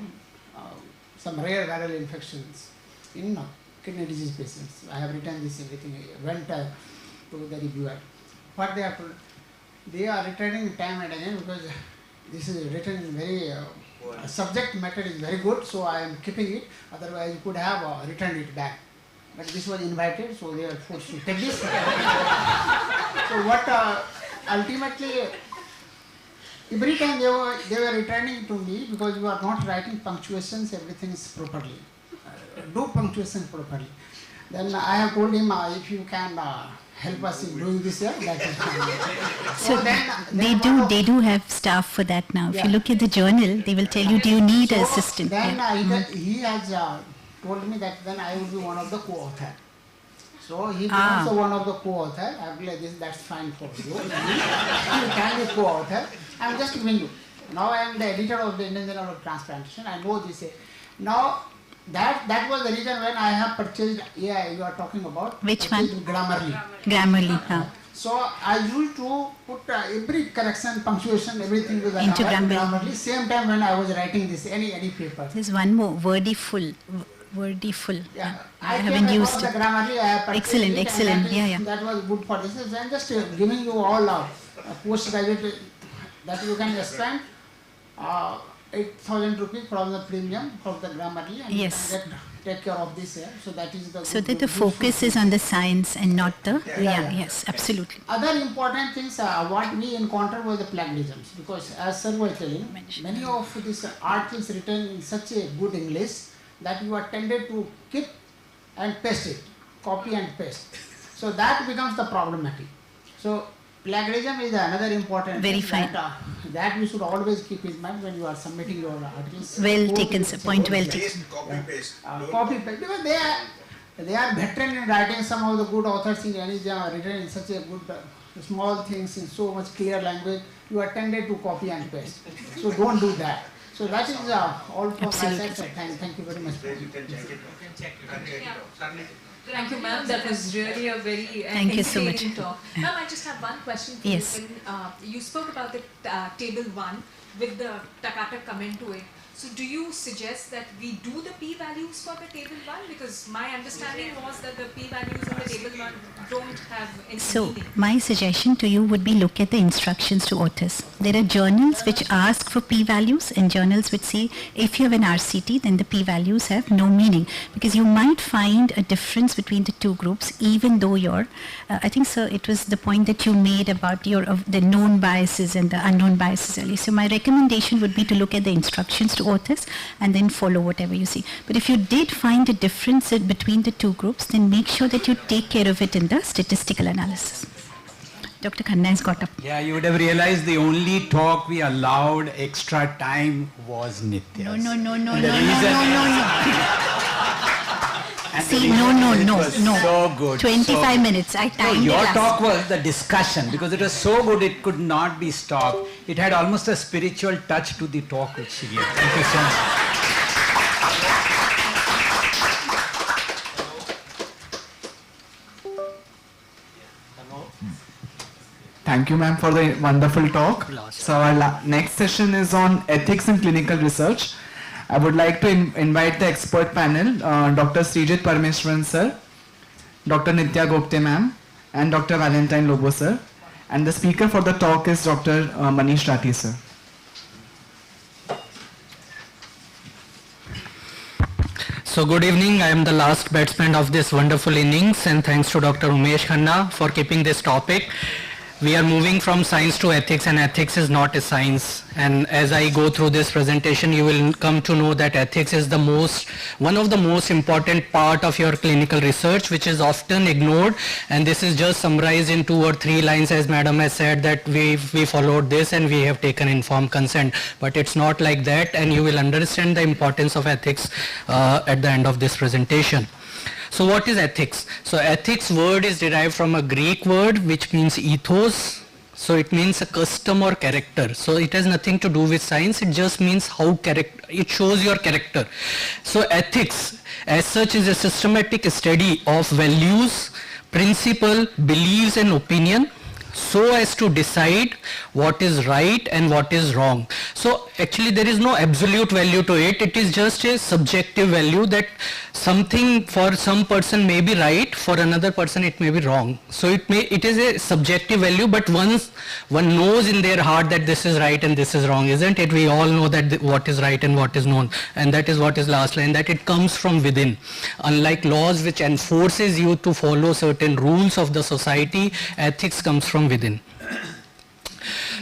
some rare viral infections in kidney disease patients. I have written this everything. Went to the reviewer. What they have told, they are returning time and again because this is written in very subject matter is very good, so I am keeping it. Otherwise, you could have returned it back. But this was invited, so they are forced to take this. So what ultimately, every time they were returning to me because you are not writing punctuations, everything is properly. Do punctuation properly. Then I have told him if you can help us in doing this here, that is fine. So they do have staff for that now. If you look at the journal, they will tell you, do you need an assistant? Then he has told me that then I will be one of the co-author. So he is also one of the co-author. I will like this, that's fine for you. You can be co-author. I am just giving you. Now I am the editor of the Indian Journal of Transplantation. I know this. Now that was the reason when I have purchased AI you are talking about. Which one? Grammarly. Grammarly. So I used to put every correction, punctuation, everything with into Grammarly. Same time when I was writing this any paper. There's one more, Wordyful. Wordyful. Yeah, I haven't used it. Grammarly, excellent, excellent. Yeah. That was good for this. I'm just giving you all postgraduate that you can expand. 8,000 rupees from the premium for the Grammarly, and Yes. you can take care of this here. So that is the So good- that the good focus is on the science and not the, yes, absolutely. Other important things, what we encountered were the plagiarisms, because as sir was telling, many of these articles written in such a good English that you are tended to keep and paste it, copy and paste. So that becomes the problematic. So plagiarism is another important Very thing fine. that we should always keep in mind when you are submitting your articles. Well Both taken, is sir. a Point good well thing. taken. Copy paste, because they are veteran in writing. Some of the good authors in any genre written in such a good small things in so much clear language. You are tended to copy and paste. So don't do that. So that is all from my Absolutely. side. Thank you very much. Thank you, ma'am. That was really a very Thank you so much. entertaining talk. Ma'am, I just have one question for Yes. you. When, you spoke about the table 1 with the Takata comment to it. So do you suggest that we do the p-values for the table 1? Because my understanding was that the p-values in the table 1 don't have any So meaning. my suggestion to you would be look at the instructions to authors. There are journals which ask for p-values and journals which say if you have an RCT then the p-values have no meaning, because you might find a difference between the two groups even though your, I think sir it was the point that you made about your the known biases and the unknown biases earlier. So my recommendation would be to look at the instructions to authors and then follow whatever you see. But if you did find a difference between the two groups, then make sure that you take care of it in the statistical analysis. Dr. Khanna has got up. Yeah, you would have realized the only talk we allowed extra time was Nitya. No, no, no, no, And no, the no, reason no, is- no. And See, the no, reason no, is it no, was no. So good. 25 minutes. I No, timed it your last. talk was the discussion, because it was so good it could not be stopped. It had almost a spiritual touch to the talk which she gave. Thank you so much. Thank you, ma'am, for the wonderful talk. So our next session is on ethics in clinical research. I would like to invite the expert panel, Dr. Srijit Parameswaran sir, Dr. Nitya Gopte ma'am, and Dr. Valentine Lobo sir. And the speaker for the talk is Dr. Manish Rathi sir. So good evening, I am the last batsman of this wonderful innings, and thanks to Dr. Umesh Khanna for keeping this topic. We are moving from science to ethics, and ethics is not a science. And as I go through this presentation, you will come to know that ethics is one of the most important part of your clinical research, which is often ignored. And this is just summarized in 2 or 3 lines, as madam has said, that we followed this and we have taken informed consent. But it's not like that, and you will understand the importance of ethics at the end of this presentation. So what is ethics? So ethics word is derived from a Greek word which means ethos. So it means a custom or character. So it has nothing to do with science. It just means it shows your character. So ethics as such is a systematic study of values, principle, beliefs and opinion, so as to decide what is right and what is wrong. So actually there is no absolute value to it. It is just a subjective value that something for some person may be right, for another person it may be wrong. So it is a subjective value, but once one knows in their heart that this is right and this is wrong, isn't it? We all know that what is right and what is known, and that is what is last line, that it comes from within. Unlike laws which enforces you to follow certain rules of the society, ethics comes from within.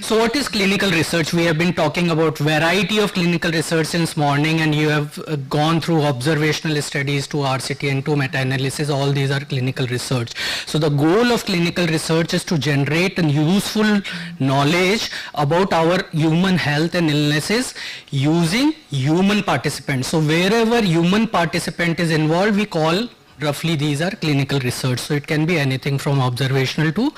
So what is clinical research? We have been talking about variety of clinical research since morning, and you have gone through observational studies to RCT and to meta-analysis. All these are clinical research. So the goal of clinical research is to generate useful knowledge about our human health and illnesses using human participants. So wherever human participant is involved, we call roughly these are clinical research. So it can be anything from observational to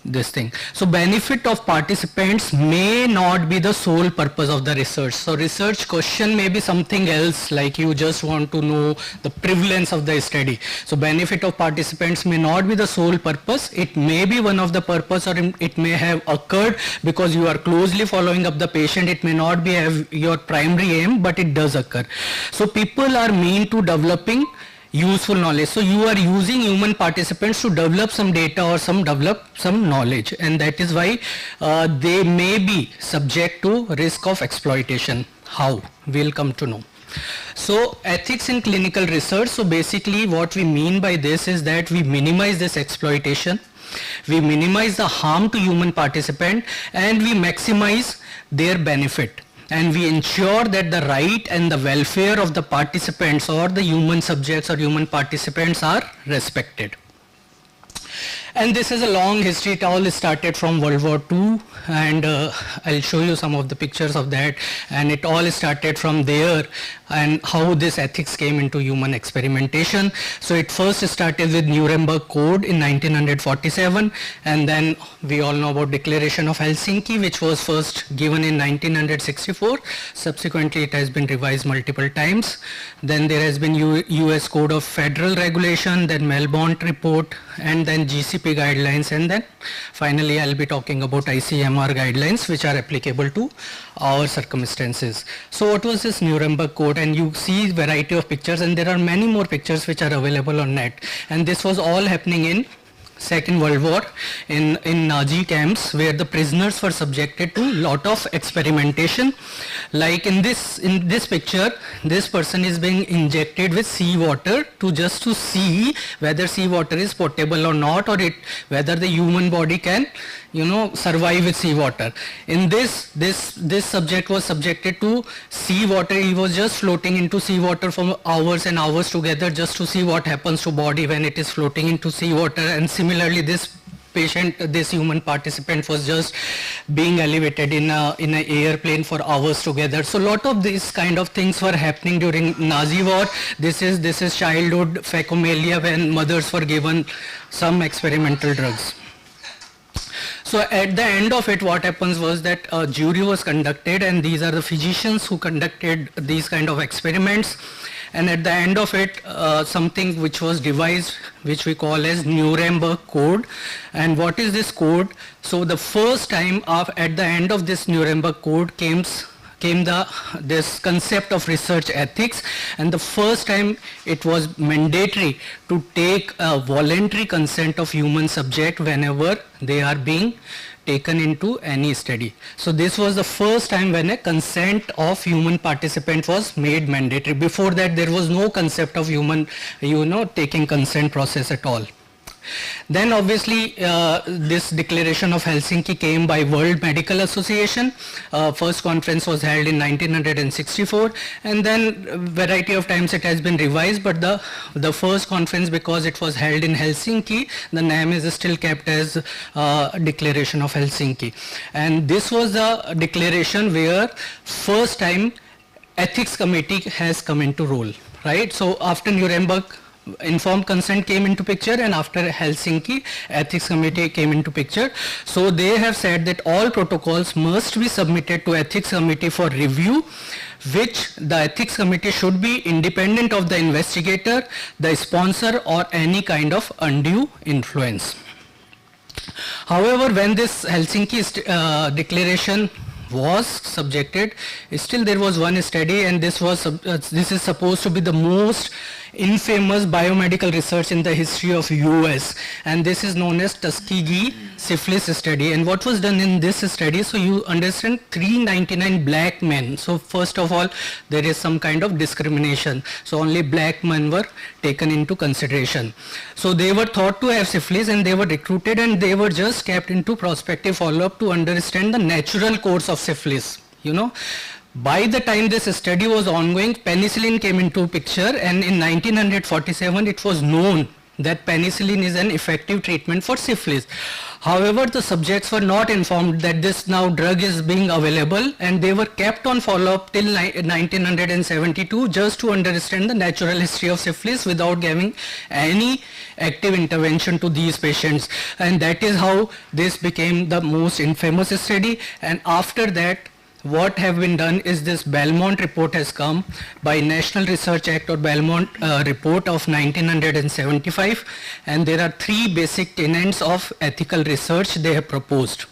this thing. So benefit of participants may not be the sole purpose of the research. So research question may be something else, like you just want to know the prevalence of the study. So benefit of participants may not be the sole purpose. It may be one of the purpose, or it may have occurred because you are closely following up the patient. It may not be your primary aim, but it does occur. So people are mean to developing useful knowledge. So you are using human participants to develop some data or develop some knowledge, and that is why they may be subject to risk of exploitation. How? We'll come to know. So ethics in clinical research, so basically what we mean by this is that we minimize this exploitation, we minimize the harm to human participant, and we maximize their benefit, and we ensure that the right and the welfare of the participants or the human subjects or human participants are respected. And this is a long history. It all started from World War II, and I'll show you some of the pictures of that. And it all started from there, and how this ethics came into human experimentation. So it first started with Nuremberg Code in 1947, and then we all know about Declaration of Helsinki, which was first given in 1964. Subsequently, it has been revised multiple times. Then there has been US Code of Federal Regulation, then Melbourne Report, and then GCP guidelines, and then finally I'll be talking about ICMR guidelines, which are applicable to our circumstances. So what was this Nuremberg Code? And you see variety of pictures, and there are many more pictures which are available on net. And this was all happening in Second World War in Nazi camps, where the prisoners were subjected to lot of experimentation. Like in this picture, this person is being injected with seawater to see whether seawater is potable or not, or whether the human body can survive with seawater. In this subject was subjected to seawater. He was just floating into seawater for hours and hours together, just to see what happens to body when it is floating into seawater. And similarly, this human participant was just being elevated in an airplane for hours together. So lot of these kind of things were happening during Nazi war. This is childhood phacomalia, when mothers were given some experimental drugs. So at the end of it, what happens was that a jury was conducted, and these are the physicians who conducted these kind of experiments. And at the end of it, something which was devised, which we call as Nuremberg Code. And what is this code? So the first time at the end of this Nuremberg Code came this concept of research ethics, and the first time it was mandatory to take a voluntary consent of human subject whenever they are being taken into any study. So this was the first time when a consent of human participant was made mandatory. Before that, there was no concept of human, taking consent process at all. Then obviously this Declaration of Helsinki came by World Medical Association. First conference was held in 1964, and then variety of times it has been revised, but the first conference, because it was held in Helsinki, the name is still kept as Declaration of Helsinki. And this was the declaration where first time ethics committee has come into role, right? So after Nuremberg, informed consent came into picture, and after Helsinki, ethics committee came into picture. So they have said that all protocols must be submitted to ethics committee for review, which the ethics committee should be independent of the investigator, the sponsor, or any kind of undue influence. However, when this Helsinki declaration was subjected, still there was one study, and this is supposed to be the most infamous biomedical research in the history of US, and this is known as Tuskegee syphilis study. And what was done in this study? So you understand, 399 black men. So first of all, there is some kind of discrimination. So only black men were taken into consideration. So they were thought to have syphilis, and they were recruited, and they were just kept into prospective follow-up to understand the natural course of syphilis. By the time this study was ongoing, penicillin came into picture, and in 1947 it was known that penicillin is an effective treatment for syphilis. However, the subjects were not informed that this now drug is being available, and they were kept on follow-up till 1972 just to understand the natural history of syphilis without giving any active intervention to these patients. And that is how this became the most infamous study. And after that, what have been done is this Belmont report has come by National Research Act or Belmont report of 1975, and there are 3 basic tenets of ethical research they have proposed,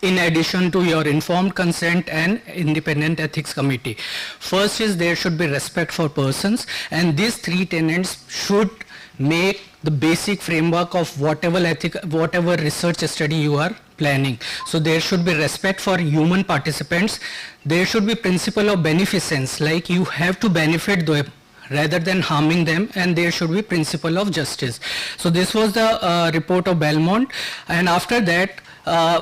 in addition to your informed consent and independent ethics committee. First is there should be respect for persons, and these 3 tenets should make the basic framework of whatever research study you are planning. So there should be respect for human participants. There should be principle of beneficence, like you have to benefit them rather than harming them, and there should be principle of justice. So this was the report of Belmont, and after that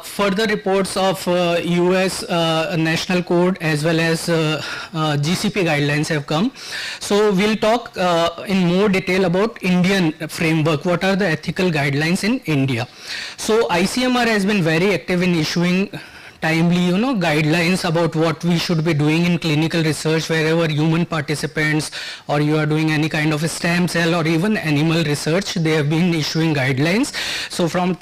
further reports of US National Code as well as GCP guidelines have come. So we'll talk in more detail about Indian framework, what are the ethical guidelines in India. So ICMR has been very active in issuing timely, guidelines about what we should be doing in clinical research wherever human participants or you are doing any kind of a stem cell or even animal research. They have been issuing guidelines. So from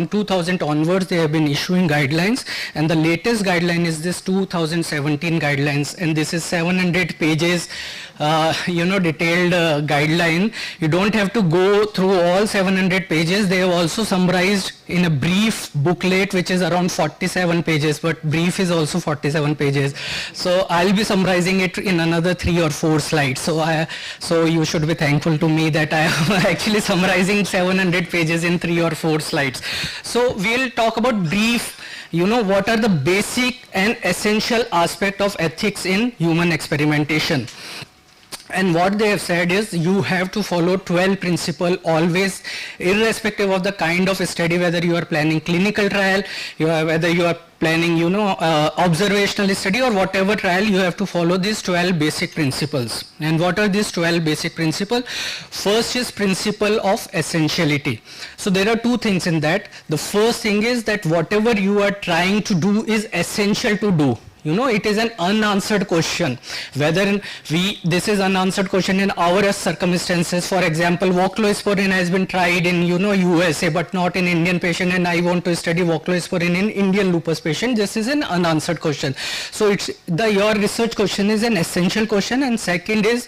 2000 onwards, they have been issuing guidelines, and the latest guideline is this 2017 guidelines, and this is 700 pages detailed guideline. You don't have to go through all 700 pages. They have also summarized in a brief booklet which is around 47 pages, but brief is also 47 pages. So I'll be summarizing it in another 3 or 4 slides. So you should be thankful to me that I am actually summarizing 700 pages in 3 or 4 slides. So we'll talk about brief, what are the basic and essential aspect of ethics in human experimentation. And what they have said is you have to follow 12 principles always, irrespective of the kind of study, whether you are planning clinical trial, whether you are planning, observational study or whatever trial, you have to follow these 12 basic principles. And what are these 12 basic principles? First is principle of essentiality. So there are 2 things in that. The first thing is that whatever you are trying to do is essential to do. It is an unanswered question. Whether this is unanswered question in our circumstances. For example, voclosporin has been tried in USA but not in Indian patient, and I want to study voclosporin in Indian lupus patient. This is an unanswered question. So your research question is an essential question, and second is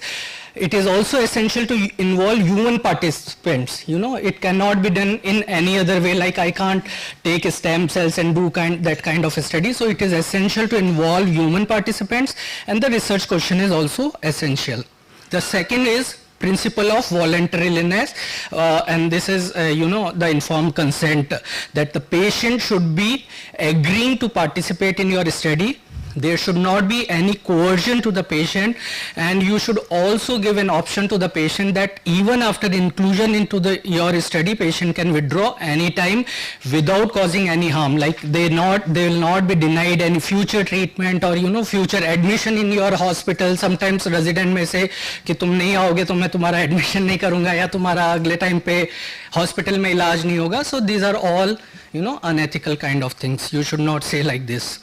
it is also essential to involve human participants. It cannot be done in any other way, like I can't take stem cells and do that kind of a study. So it is essential to involve human participants, and the research question is also essential. The second is principle of voluntariness, and this is the informed consent, that the patient should be agreeing to participate in your study. There should not be any coercion to the patient, and you should also give an option to the patient that even after inclusion into your study, patient can withdraw anytime without causing any harm. Like they will not be denied any future treatment or future admission in your hospital. Sometimes resident may say कि तुम नहीं आओगे तो मैं तुम्हारा admission नहीं करूँगा या तुम्हारा अगले time पे hospital में इलाज नहीं होगा. So these are all unethical kind of things. You should not say like this.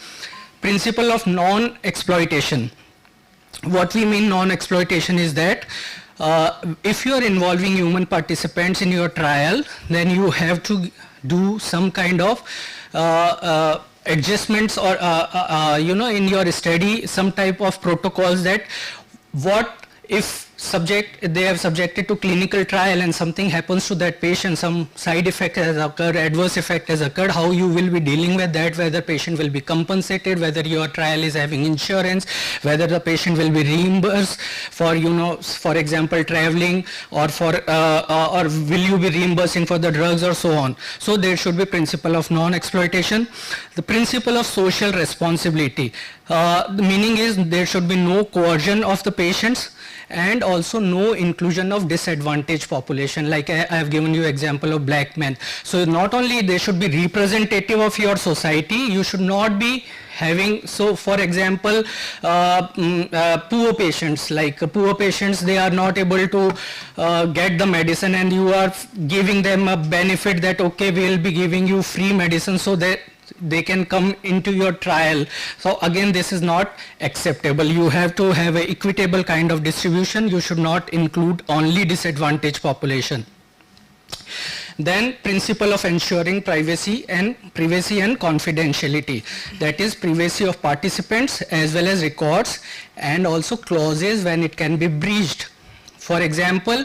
Principle of non-exploitation. What we mean non-exploitation is that if you are involving human participants in your trial, then you have to do some kind of adjustments or in your study some type of protocols, that what if they have subjected to clinical trial and something happens to that patient, some side effect has occurred, adverse effect has occurred, how you will be dealing with that, whether patient will be compensated, whether your trial is having insurance, whether the patient will be reimbursed for for example traveling, or or will you be reimbursing for the drugs or so on. So there should be principle of non-exploitation. The principle of social responsibility. The meaning is there should be no coercion of the patients, and also no inclusion of disadvantaged population. Like I have given you example of black men. So not only they should be representative of your society, you should not be having, so for example poor patients, they are not able to get the medicine, and you are giving them a benefit that okay, we will be giving you free medicine so that they can come into your trial. So again, this is not acceptable. You have to have an equitable kind of distribution. You should not include only disadvantaged population. Then principle of ensuring privacy and confidentiality, that is privacy of participants as well as records, and also clauses when it can be breached. For example,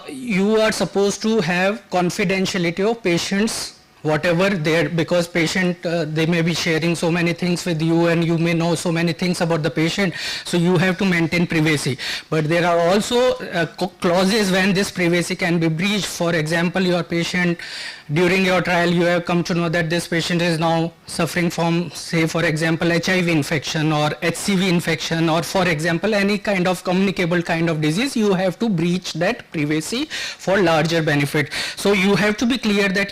you are supposed to have confidentiality of patients whatever there, because patient, they may be sharing so many things with you and you may know so many things about the patient, so you have to maintain privacy. But there are also clauses when this privacy can be breached. For example, your patient, during your trial you have come to know that this patient is now suffering from, say for example, HIV infection or HCV infection, or for example any kind of communicable kind of disease. You have to breach that privacy for larger benefit. So you have to be clear that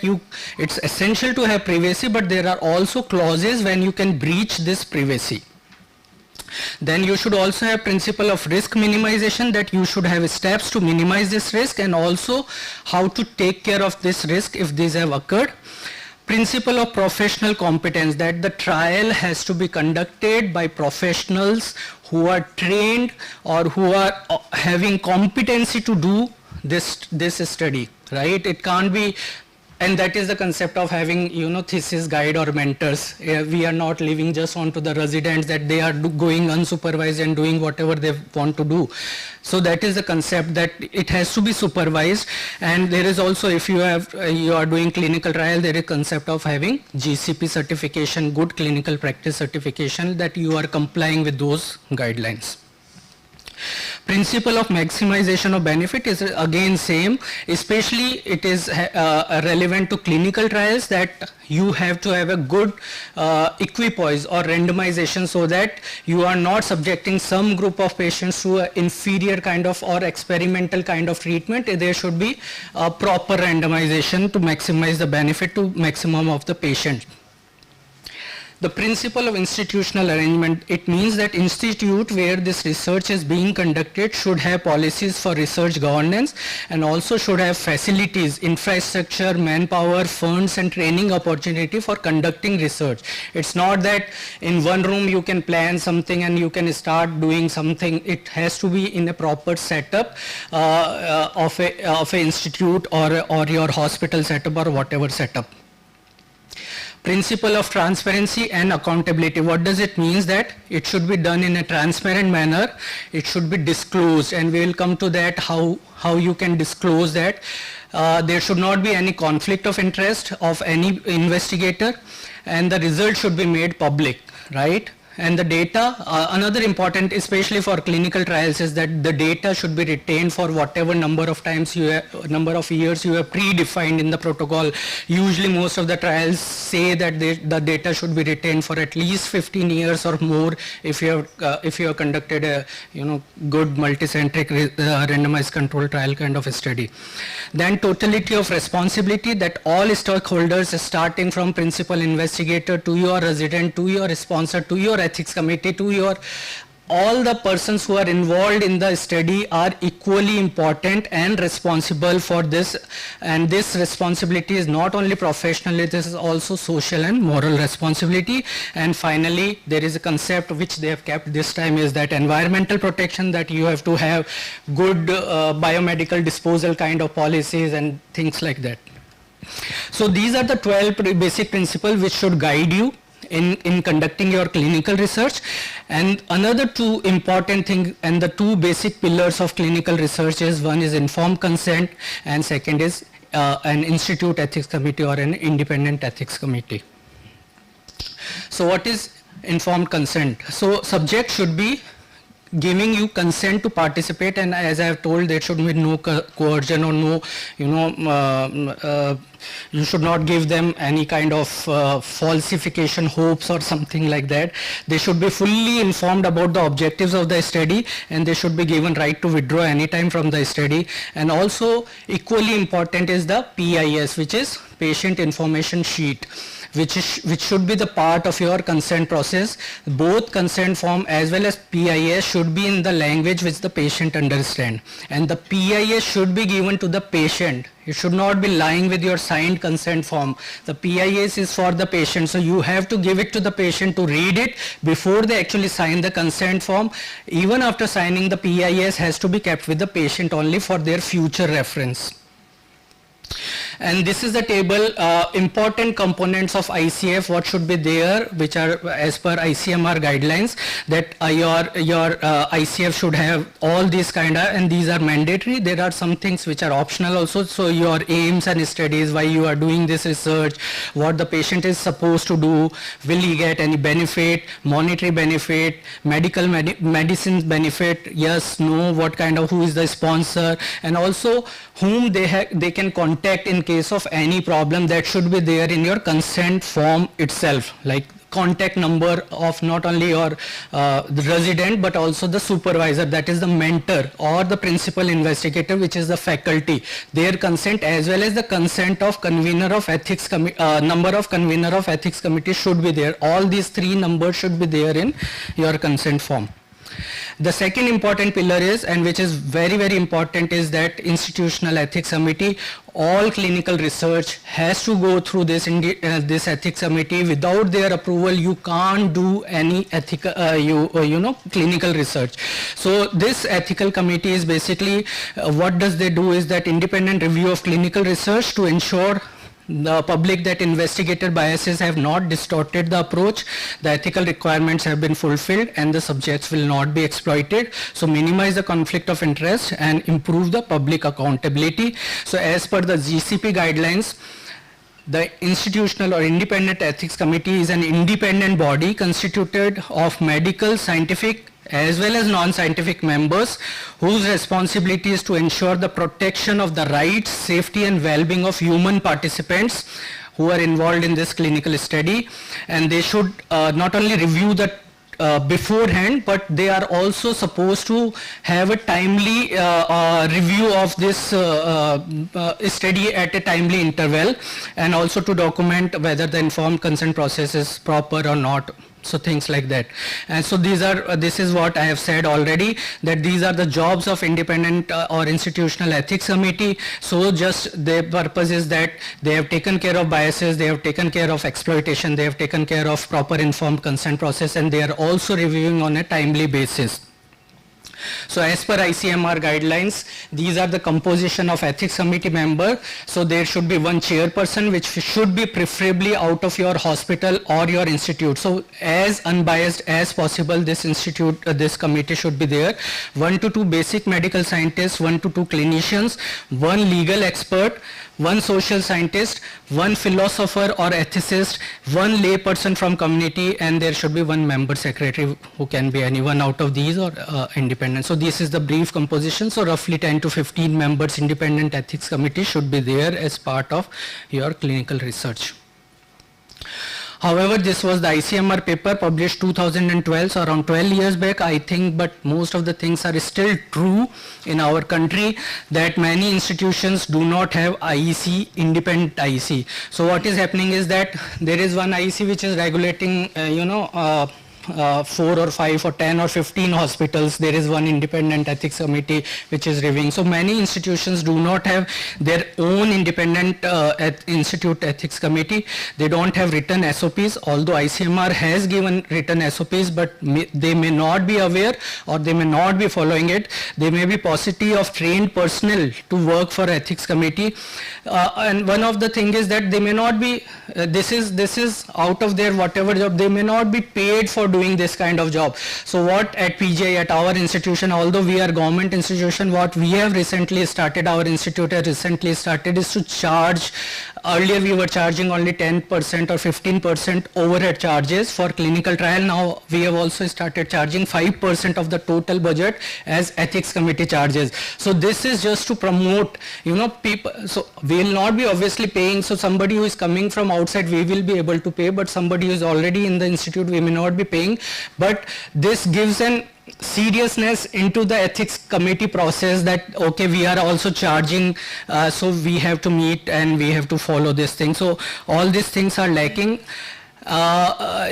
it's essential to have privacy, but there are also clauses when you can breach this privacy. Then you should also have principle of risk minimization, that you should have steps to minimize this risk and also how to take care of this risk if these have occurred. Principle of professional competence, that the trial has to be conducted by professionals who are trained or who are having competency to do this study, right? It can't be. And that is the concept of having, thesis guide or mentors. We are not leaving just onto the residents that they are going unsupervised and doing whatever they want to do. So that is the concept, that it has to be supervised. And there is also, if you are doing clinical trial, there is concept of having GCP certification, good clinical practice certification, that you are complying with those guidelines. Principle of maximization of benefit is again same, especially it is relevant to clinical trials, that you have to have a good equipoise or randomization, so that you are not subjecting some group of patients to an inferior kind of or experimental kind of treatment. There should be a proper randomization to maximize the benefit to maximum of the patient. The principle of institutional arrangement, it means that institute where this research is being conducted should have policies for research governance and also should have facilities, infrastructure, manpower, funds and training opportunity for conducting research. It's not that in one room you can plan something and you can start doing something. It has to be in a proper setup of a institute or your hospital setup or whatever setup. Principle of transparency and accountability. What does it mean? That it should be done in a transparent manner. It should be disclosed, and we will come to that, how you can disclose that. There should not be any conflict of interest of any investigator, and the result should be made public, right? And the data, another important, especially for clinical trials, is that the data should be retained for whatever number of times number of years you have predefined in the protocol. Usually most of the trials say that the data should be retained for at least 15 years or more if you have conducted a good multicentric randomized control trial kind of a study. Then totality of responsibility, that all stakeholders starting from principal investigator to your resident to your sponsor to your ethics committee to all the persons who are involved in the study are equally important and responsible for this, and this responsibility is not only professional, it is also social and moral responsibility. And finally, there is a concept which they have kept this time, is that environmental protection, that you have to have good biomedical disposal kind of policies and things like that. So these are the 12 basic principles which should guide you in conducting your clinical research. And another two important things and the two basic pillars of clinical research is, one is informed consent and second is an institute ethics committee or an independent ethics committee. So what is informed consent? So subject should be giving you consent to participate, and as I have told, there should be no coercion or no, you should not give them any kind of falsification hopes or something like that. They should be fully informed about the objectives of the study, and they should be given right to withdraw anytime from the study. And also equally important is the PIS, which is patient information sheet, which should be the part of your consent process. Both consent form as well as PIS should be in the language which the patient understands, and the PIS should be given to the patient. You should not be lying with your signed consent form. The PIS is for the patient, so you have to give it to the patient to read it before they actually sign the consent form. Even after signing, the PIS has to be kept with the patient only for their future reference. And this is the table, important components of ICF, what should be there, which are as per ICMR guidelines, that your ICF should have all these kind of, and these are mandatory. There are some things which are optional also. So your aims and studies, why you are doing this research, what the patient is supposed to do, will he get any benefit, monetary benefit, medicine benefit, yes, no, what kind of, who is the sponsor, and also whom they can contact in case of any problem. That should be there in your consent form itself, like contact number of not only your the resident but also the supervisor, that is the mentor, or the principal investigator, which is the faculty, their consent, as well as the consent of convener of ethics number of convener of ethics committee should be there. All these three numbers should be there in your consent form. The second important pillar is, and which is very, very important, is that institutional ethics committee. All clinical research has to go through this this ethics committee. Without their approval, you can't do any ethical, clinical research. So this ethical committee is basically, what does they do is that independent review of clinical research to ensure the public that investigator biases have not distorted the approach, the ethical requirements have been fulfilled, and the subjects will not be exploited. So minimize the conflict of interest and improve the public accountability. So as per the GCP guidelines, the institutional or independent ethics committee is an independent body constituted of medical, scientific, as well as non-scientific members, whose responsibility is to ensure the protection of the rights, safety and well-being of human participants who are involved in this clinical study. And they should not only review the beforehand, but they are also supposed to have a timely review of this study at a timely interval, and also to document whether the informed consent process is proper or not. So things like that. And so this is what I have said already, that these are the jobs of independent or institutional ethics committee. So just their purpose is that they have taken care of biases, they have taken care of exploitation, they have taken care of proper informed consent process, and they are also reviewing on a timely basis. So as per ICMR guidelines, these are the composition of ethics committee member. So there should be one chairperson, which should be preferably out of your hospital or your institute. So as unbiased as possible, this institute, this committee should be there. 1 to 2 basic medical scientists, 1 to 2 clinicians, 1 legal expert, 1 social scientist, 1 philosopher or ethicist, 1 lay person from community, and there should be 1 member secretary, who can be anyone out of these or independent. So this is the brief composition. So roughly 10 to 15 members independent ethics committee should be there as part of your clinical research. However, this was the ICMR paper published 2012, so around 12 years back, I think, but most of the things are still true in our country, that many institutions do not have IEC, independent IEC. So what is happening is that there is one IEC which is regulating, 4 or 5 or 10 or 15 hospitals. There is one independent ethics committee which is reviewing. So many institutions do not have their own independent institute ethics committee. They don't have written SOPs, although ICMR has given written SOPs, but they may not be aware or they may not be following it. There may be paucity of trained personnel to work for ethics committee. And one of the things is that they may not be, this is out of their whatever job, they may not be paid for doing this kind of job. So what at PGI, at our institution, although we are government institution, what we have recently started, our institute has recently started, is to charge. Earlier we were charging only 10% or 15% overhead charges for clinical trial. Now we have also started charging 5% of the total budget as ethics committee charges. So this is just to promote, people. So we will not be obviously paying. So somebody who is coming from outside, we will be able to pay, but somebody who is already in the institute, we may not be paying. But this gives an seriousness into the ethics committee process, that okay, we are also charging, so we have to meet and we have to follow this thing. So all these things are lacking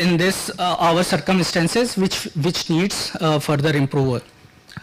in this our circumstances, which needs further improvement.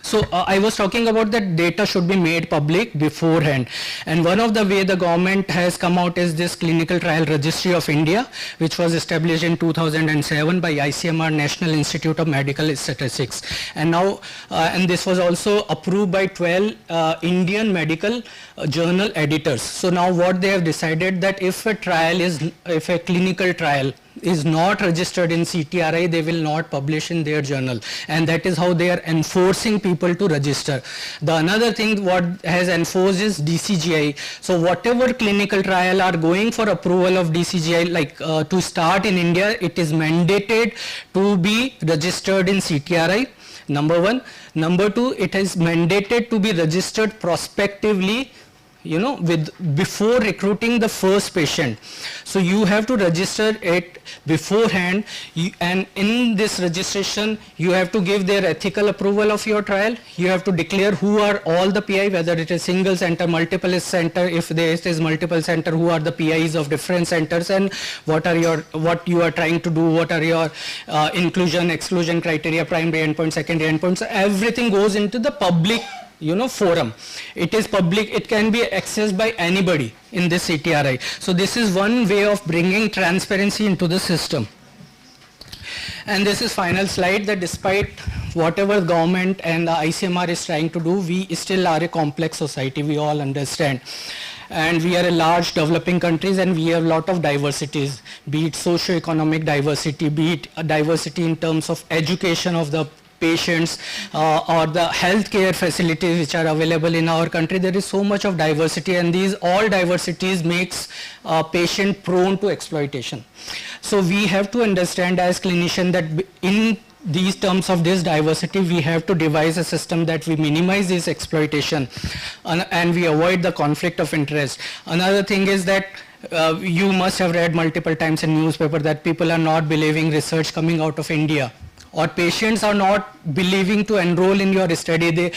So I was talking about that data should be made public beforehand, and one of the way the government has come out is this Clinical Trial Registry of India, which was established in 2007 by ICMR, National Institute of Medical Statistics, and now and this was also approved by 12 Indian medical journal editors. So now what they have decided, that if a clinical trial is not registered in CTRI, they will not publish in their journal, and that is how they are enforcing people to register. The another thing what has enforced is DCGI. So whatever clinical trial are going for approval of DCGI, like to start in India, it is mandated to be registered in CTRI, number one. Number two, it is mandated to be registered prospectively, before recruiting the first patient. So you have to register it beforehand, and in this registration you have to give their ethical approval of your trial. You have to declare who are all the PI, whether it is single center, multiple center, if there is multiple center, who are the PIs of different centers, and what you are trying to do, what are your inclusion, exclusion criteria, primary endpoints, secondary endpoints. Everything goes into the public forum. It is public, it can be accessed by anybody in this CTRI. So this is one way of bringing transparency into the system. And this is final slide, that despite whatever government and the ICMR is trying to do, we still are a complex society, we all understand. And we are a large developing countries, and we have a lot of diversities, be it socio-economic diversity, be it diversity in terms of education of the patients or the healthcare facilities which are available in our country. There is so much of diversity, and these all diversities makes a patient prone to exploitation. So we have to understand as clinician that in these terms of this diversity, we have to devise a system that we minimize this exploitation and we avoid the conflict of interest. Another thing is that you must have read multiple times in newspaper that people are not believing research coming out of India, or patients are not believing to enroll in your study.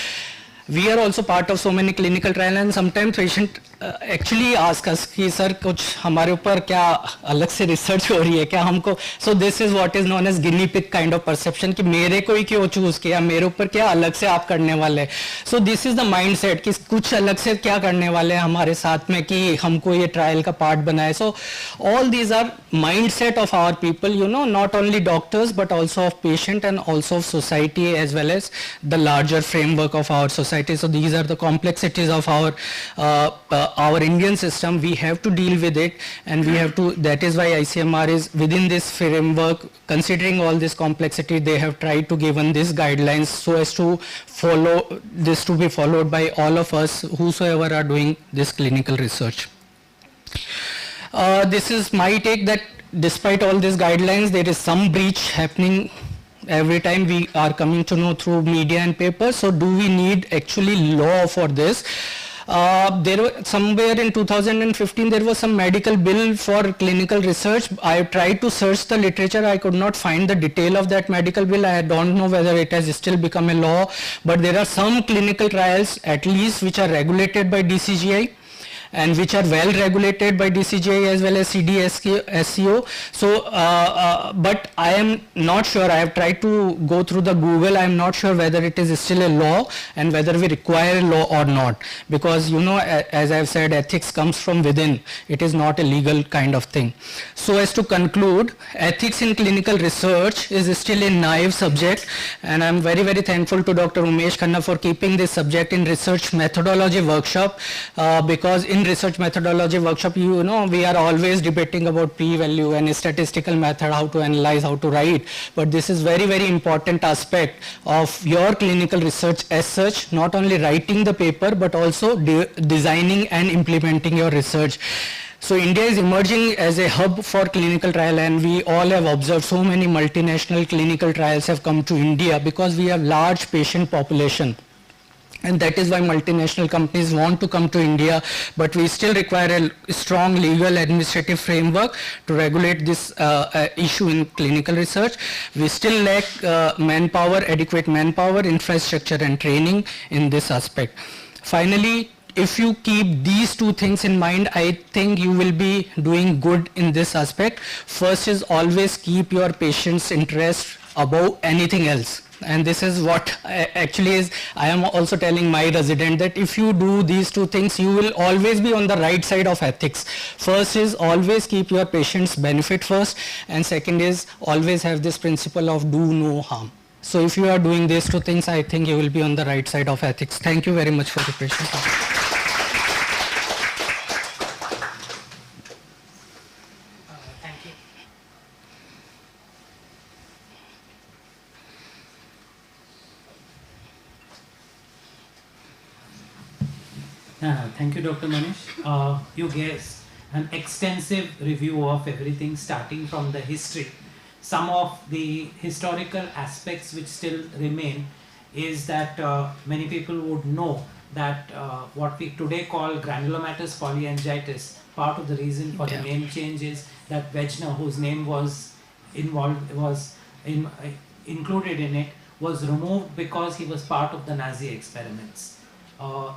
We are also part of so many clinical trials, and sometimes patient actually ask us कि sir कुछ हमारे ऊपर क्या अलग से research हो रही है क्या हमको. So this is what is known as guinea pig kind of perception कि मेरे को ही क्यों चूज किया, मेरे ऊपर क्या अलग से आप करने वाले. So this is the mindset कि कुछ अलग से क्या करने वाले हैं हमारे साथ में कि हमको ये ट्रायल का पार्ट बनाए. So all these are mindset of our people, not only doctors but also of patient and also of society as well as the larger framework of our society. So these are the complexities of our Indian system. We have to deal with it, and we have to, that is why ICMR is within this framework, considering all this complexity, they have tried to given these guidelines so as to follow this to be followed by all of us whosoever are doing this clinical research. This is my take, that despite all these guidelines, there is some breach happening every time we are coming to know through media and papers. So do we need actually law for this? There were somewhere in 2015 there was some medical bill for clinical research. I tried to search the literature, I could not find the detail of that medical bill. I don't know whether it has still become a law, but there are some clinical trials at least which are regulated by DCGI and which are well regulated by DCGI as well as CDSCO. So, but I am not sure, I have tried to go through the Google, I am not sure whether it is still a law and whether we require a law or not. Because as I have said, ethics comes from within, it is not a legal kind of thing. So as to conclude, ethics in clinical research is still a naive subject, and I am very, very thankful to Dr. Umesh Khanna for keeping this subject in research methodology workshop, because in research methodology workshop, we are always debating about p-value and statistical method, how to analyze, how to write, but this is very, very important aspect of your clinical research as such, not only writing the paper but also designing and implementing your research. So India is emerging as a hub for clinical trial, and we all have observed so many multinational clinical trials have come to India because we have large patient population. And that is why multinational companies want to come to India, but we still require a strong legal administrative framework to regulate this issue in clinical research. We still lack manpower, adequate manpower, infrastructure and training in this aspect. Finally, if you keep these two things in mind, I think you will be doing good in this aspect. First is always keep your patient's interest above anything else. and this is what actually is, I am also telling my resident that if you do these two things, you will always be on the right side of ethics. First is always keep your patient's benefit first, and second is always have this principle of do no harm. So if you are doing these two things, I think you will be on the right side of ethics. Thank you very much for the patience. Thank you, Dr. Manish. You gave an extensive review of everything starting from the history. Some of the historical aspects which still remain is that many people would know that what we today call granulomatous polyangiitis, part of the reason for the name change is that Wegner, whose name was included in it, was removed because he was part of the Nazi experiments.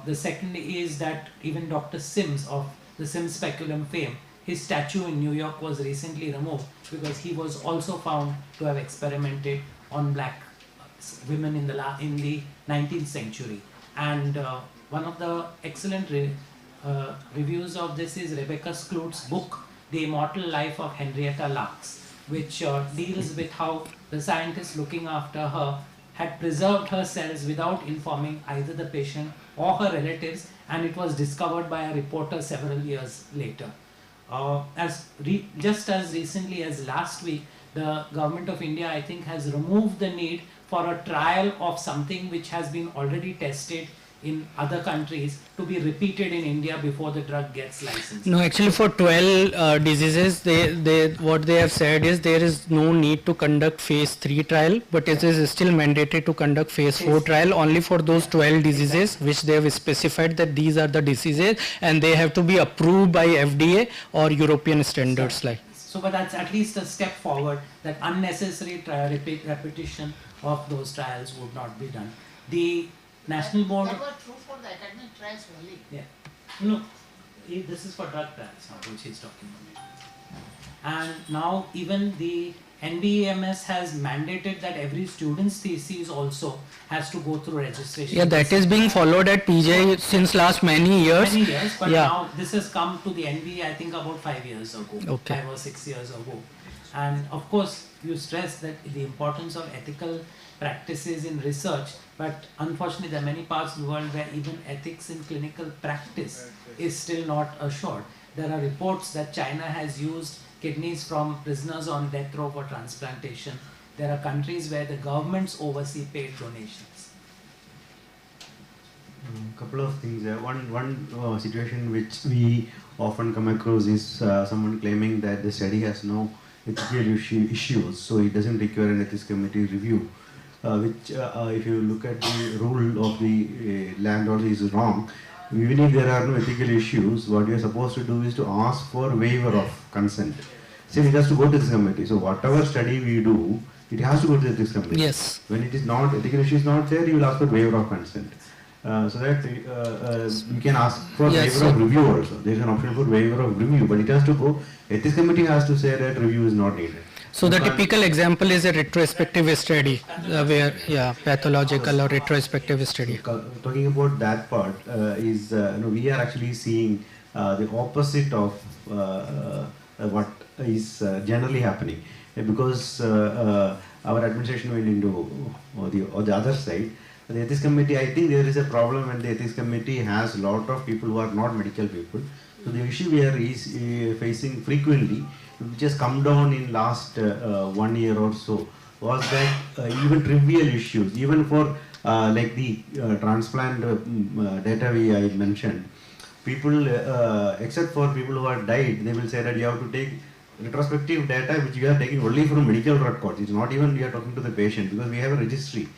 The second is that even Dr. Sims of the Sims speculum fame, his statue in New York was recently removed because he was also found to have experimented on black women in the 19th century. And one of the excellent reviews of this is Rebecca Skloot's book, The Immortal Life of Henrietta Lacks, which deals with how the scientist looking after her had preserved her cells without informing either the patient or her relatives, and it was discovered by a reporter several years later. Just as recently as last week, the government of India, I think, has removed the need for a trial of something which has been already tested in other countries to be repeated in India before the drug gets licensed. No, actually for 12 diseases, what they have said is there is no need to conduct phase 3 trial, but it is still mandated to conduct phase 4 trial only for those 12 diseases which they have specified that these are the diseases and they have to be approved by FDA or European standards like. So, but that's at least a step forward, that unnecessary repetition of those trials would not be done. The National Board. That was true for the academic trials only. Yeah. No, this is for drug trials now, which he's talking about. And now even the NBEMS has mandated that every student's thesis also has to go through registration. Yeah, that is being followed at PJ since last many years. Many years, but now this has come to the NBE, I think about 5 years ago, okay. 5 or 6 years ago. And of course, you stress that the importance of ethical practices in research, but unfortunately there are many parts of the world where even ethics in clinical practice is still not assured. There are reports that China has used kidneys from prisoners on death row for transplantation. There are countries where the governments oversee paid donations. Couple of things. One situation which we often come across is someone claiming that the study has no ethical issues, so it doesn't require an ethics committee review. Which if you look at the rule of the landlord is wrong. Even if there are no ethical issues, what you are supposed to do is to ask for waiver of consent. Since it has to go to this committee, so whatever study we do, it has to go to this committee. Yes. When it is not, ethical issue is not there, you will ask for waiver of consent. So that you can ask for waiver of review also. There is an option for waiver of review, but it has to go, ethics committee has to say that review is not needed. So the typical example is a retrospective study, where pathological or retrospective study. Talking about that part is we are actually seeing the opposite of what is generally happening, because our administration went into the other side. The ethics committee, I think there is a problem when the ethics committee has a lot of people who are not medical people. So the issue we are facing frequently, which has come down in last 1 year or so, was that even trivial issues, even for like the transplant data I mentioned, people, except for people who have died, they will say that you have to take retrospective data which you are taking only from medical records. It's not even you are talking to the patient, because we have a registry.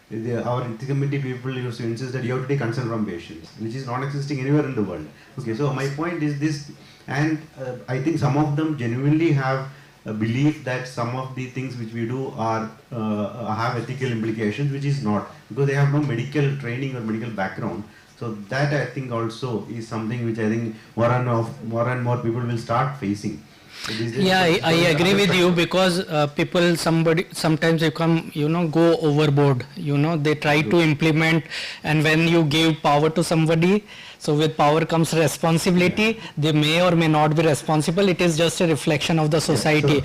Our ethics committee people used to insist that you have to take consent from patients, which is not existing anywhere in the world. Okay, so my point is this, and I think some of them genuinely have a belief that some of the things which we do are have ethical implications, which is not, because they have no medical training or medical background. So that I think also is something which I think more and more people will start facing. Yeah, I agree with you, because people sometimes become, go overboard, they try to implement, and when you give power to somebody, so with power comes responsibility. They may or may not be responsible. It is just a reflection of the society.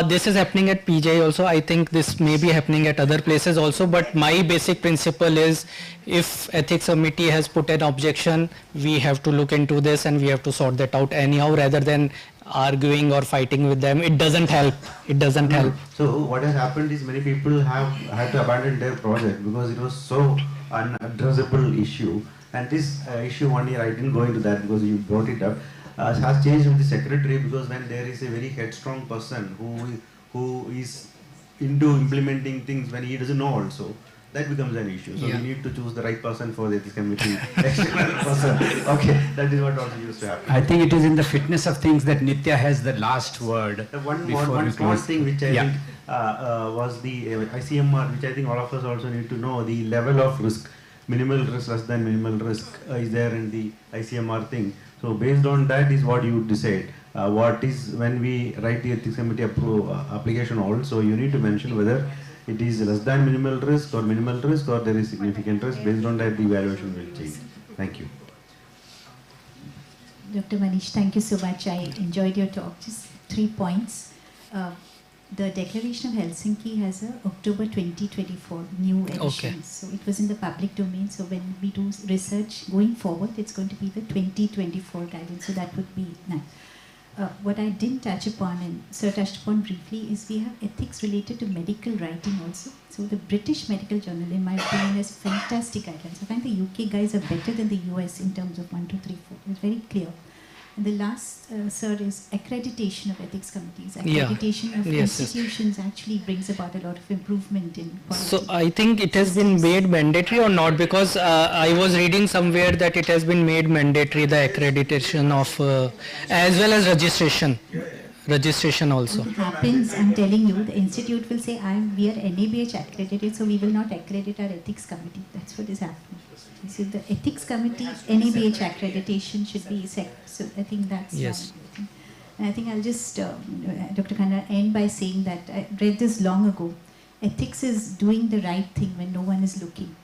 This is happening at PJ also. I think this may be happening at other places also, but my basic principle is, if ethics committee has put an objection, we have to look into this and we have to sort that out anyhow, rather than arguing or fighting with them. It doesn't help. It doesn't help. So what has happened is many people have had to abandon their project because it was so unaddressable issue. And this issue, 1 year, I didn't go into that because you brought it up, has changed with the secretary, because when there is a very headstrong person who is into implementing things when he doesn't know also, that becomes an issue. So we need to choose the right person for the ethics committee, external person. Okay, that is what also used to happen. I think it is in the fitness of things that Nitya has the last word. The one small thing which I think was the ICMR, which I think all of us also need to know, the level of risk. Minimal risk, less than minimal risk is there in the ICMR thing. So based on that is what you decide. What is, when we write the ethics committee application also, you need to mention whether it is less than minimal risk or minimal risk, or there is significant risk. Based on that, the evaluation will change. Thank you. Dr. Manish, thank you so much. I enjoyed your talk. Just 3 points. The Declaration of Helsinki has a October 2024 new edition. Okay. So it was in the public domain. So when we do research going forward, it's going to be the 2024 guidance. So that would be nice. What I didn't touch upon, and Sir touched upon briefly, is we have ethics related to medical writing also. So the British Medical Journal, in my opinion, has fantastic guidelines. I find the UK guys are better than the US in terms of 1, 2, 3, 4. It's very clear. And the last, sir, is accreditation of ethics committees. Accreditation of institutions actually brings about a lot of improvement in quality. So I think it has been made mandatory or not, because I was reading somewhere that it has been made mandatory, the accreditation of, as well as registration. Registration also. What happens, I'm telling you, the institute will say, we are NABH accredited, so we will not accredit our ethics committee. That's what is happening. So the ethics committee, NABH accreditation should be set. So I think that's yes. And I think I'll just, Dr. Khanna, end by saying that I read this long ago. Ethics is doing the right thing when no one is looking.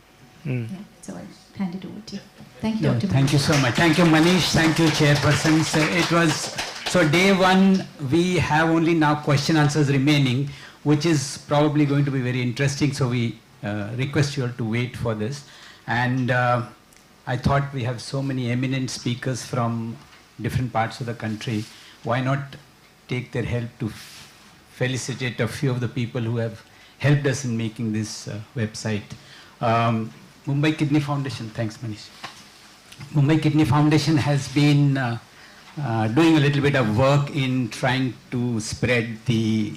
Yeah, so I'll hand it over to you. Thank you, Dr. Thank you so much. Thank you, Manish. Thank you, chairpersons. It was, so day one, we have only now question answers remaining, which is probably going to be very interesting. So we request you all to wait for this. And I thought we have so many eminent speakers from different parts of the country. Why not take their help to felicitate a few of the people who have helped us in making this website. Mumbai Kidney Foundation, thanks Manish. Mumbai Kidney Foundation has been doing a little bit of work in trying to spread the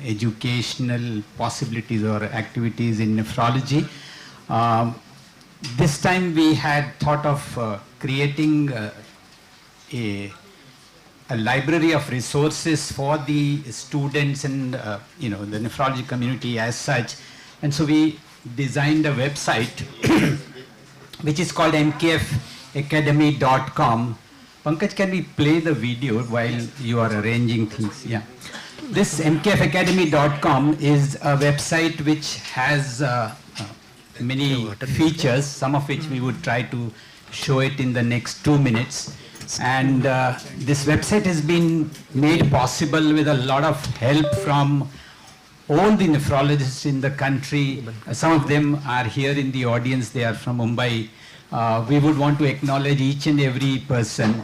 educational possibilities or activities in nephrology. This time we had thought of creating a library of resources for the students and the nephrology community as such. And so we designed a website which is called MKFacademy.com. Pankaj, can we play the video while you are arranging things? Yeah. This MKFacademy.com is a website which has many features, some of which we would try to show it in the next 2 minutes. And this website has been made possible with a lot of help from all the nephrologists in the country. Some of them are here in the audience, they are from Mumbai. We would want to acknowledge each and every person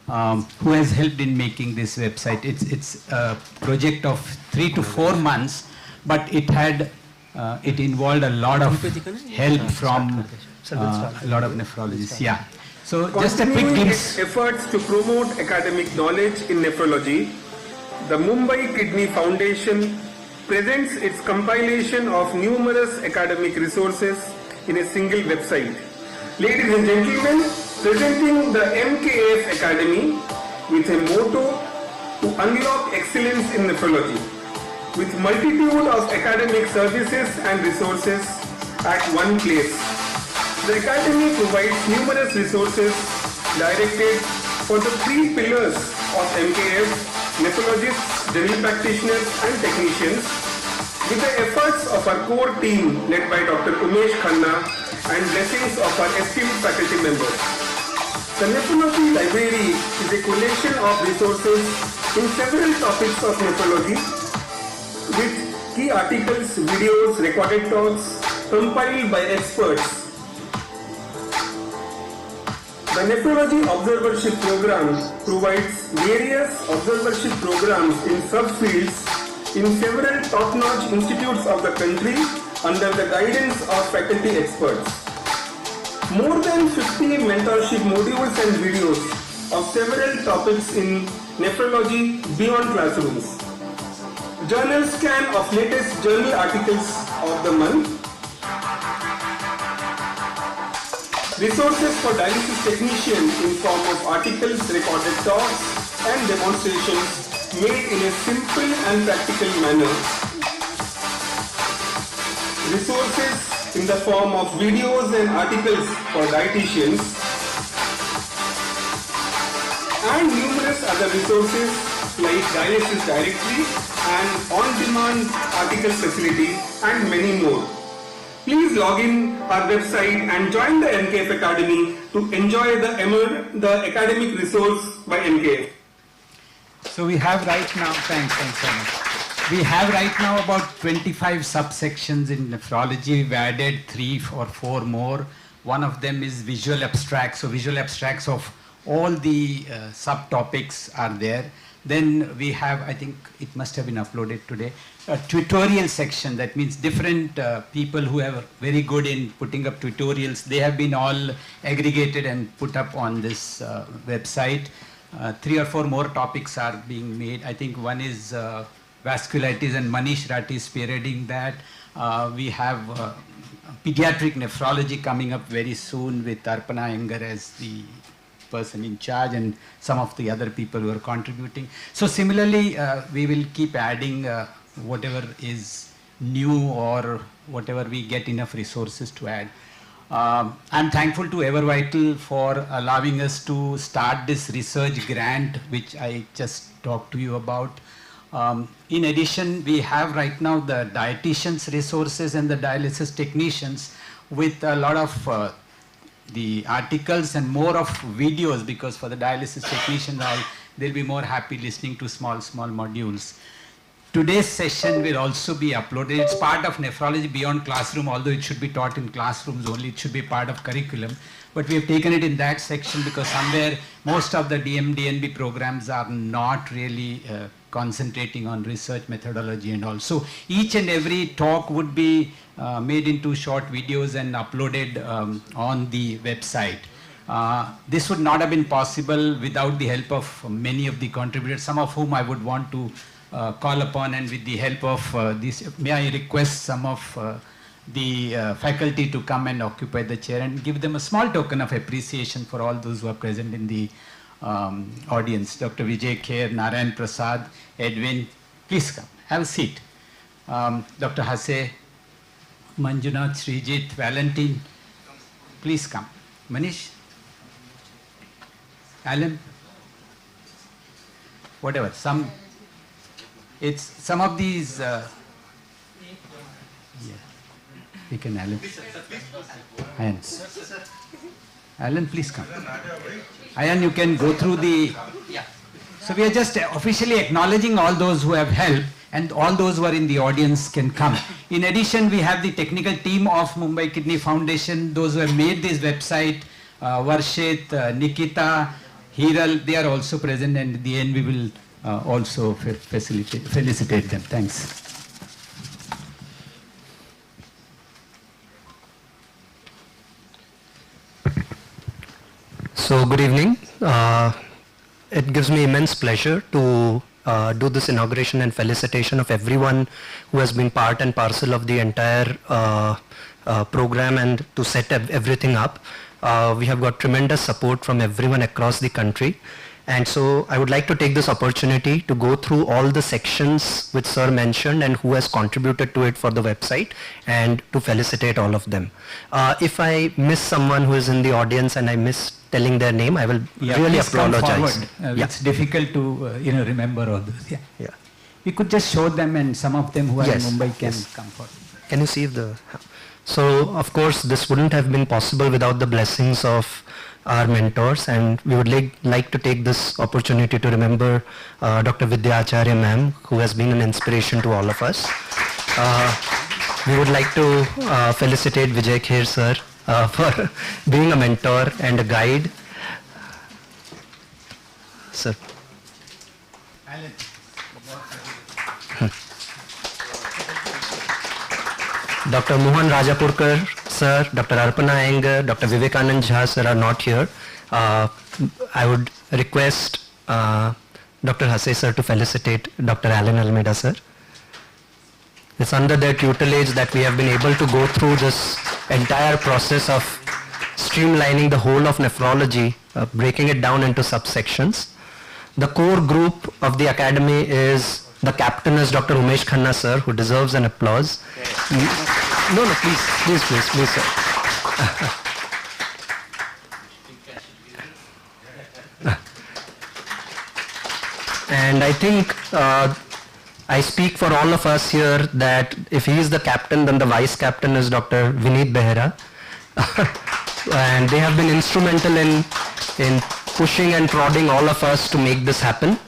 who has helped in making this website. It's a project of 3 to 4 months, but it had it involved a lot of help from a lot of nephrologists. Yeah. So just a quick glimpse. Efforts to promote academic knowledge in nephrology, the Mumbai Kidney Foundation presents its compilation of numerous academic resources in a single website. Ladies and gentlemen, presenting the MKF Academy with a motto to unlock excellence in nephrology, with multitude of academic services and resources at one place. The Academy provides numerous resources directed for the 3 pillars of MKF, nephrologists, general practitioners and technicians, with the efforts of our core team led by Dr. Umesh Khanna and blessings of our esteemed faculty members. The Nephrology Library is a collection of resources in several topics of nephrology with key articles, videos, recorded talks compiled by experts. The Nephrology Observership Program provides various observership programs in subfields in several top-notch institutes of the country under the guidance of faculty experts. More than 50 mentorship modules and videos of several topics in nephrology beyond classrooms. Journal scan of latest journal articles of the month. Resources for dialysis technicians in form of articles, recorded talks and demonstrations made in a simple and practical manner. Resources in the form of videos and articles for dietitians and numerous other resources like dialysis directory and on-demand article facility and many more. Please log in our website and join the MKF Academy to enjoy the academic resource by MKF. So we have right now, thanks so much. We have right now about 25 subsections in nephrology. We added 3 or 4 more. One of them is visual abstracts. So visual abstracts of all the subtopics are there. Then we have, I think it must have been uploaded today, a tutorial section. That means different people who are very good in putting up tutorials, they have been all aggregated and put up on this website. 3 or 4 more topics are being made. I think one is vasculitis, and Manish Ratti is spearheading that. We have pediatric nephrology coming up very soon with Arpana Iyengar as the person in charge and some of the other people who are contributing. So similarly, we will keep adding whatever is new or whatever we get enough resources to add. I'm thankful to EverVital for allowing us to start this research grant, which I just talked to you about. In addition, we have right now the dietitians resources and the dialysis technicians with a lot of the articles and more of videos, because for the dialysis technicians they'll be more happy listening to small modules. Today's session will also be uploaded. It's part of nephrology beyond classroom, although it should be taught in classrooms only. It should be part of curriculum. But we have taken it in that section because somewhere most of the DNB programs are not really concentrating on research methodology and all. So each and every talk would be made into short videos and uploaded on the website. This would not have been possible without the help of many of the contributors, some of whom I would want to call upon, and with the help of this, may I request some of the faculty to come and occupy the chair and give them a small token of appreciation for all those who are present in the audience. Dr. Vijay Kher, Narayan Prasad, Edwin, please come, have a seat. Dr. Hase, Manjunath, Srijit, Valentine, please come. Manish, Alan, whatever, some of these, we can Alan. Alan, please come. Ayan, you can go through the, so we are just officially acknowledging all those who have helped, and all those who are in the audience can come. In addition, we have the technical team of Mumbai Kidney Foundation, those who have made this website, Varshit, Nikita, Hiral, they are also present, and at the end we will also felicitate them. Thanks. So good evening. It gives me immense pleasure to do this inauguration and felicitation of everyone who has been part and parcel of the entire program and to set everything up. We have got tremendous support from everyone across the country. And so I would like to take this opportunity to go through all the sections which Sir mentioned and who has contributed to it for the website, and to felicitate all of them. If I miss someone who is in the audience and I miss telling their name. I will really apologize. It's difficult to remember all those. Yeah. We could just show them, and some of them who are in Mumbai can come forward. Can you see if the... So, of course, this wouldn't have been possible without the blessings of our mentors, and we would like to take this opportunity to remember Dr. Vidya Acharya ma'am, who has been an inspiration to all of us. We would like to felicitate Vijay Kher sir for being a mentor and a guide. Sir. Dr. Mohan Rajapurkar sir, Dr. Arpana Iyengar, Dr. Vivekanand Jha sir are not here. I would request Dr. Hase sir to felicitate Dr. Alan Almeida sir. It's under their tutelage that we have been able to go through this entire process of streamlining the whole of nephrology, breaking it down into subsections. The core group of the academy is the captain is Dr. Umesh Khanna sir, who deserves an applause. No, please, sir. And I think I speak for all of us here that if he is the captain, then the vice captain is Dr. Vineet Behera. And they have been instrumental in pushing and prodding all of us to make this happen.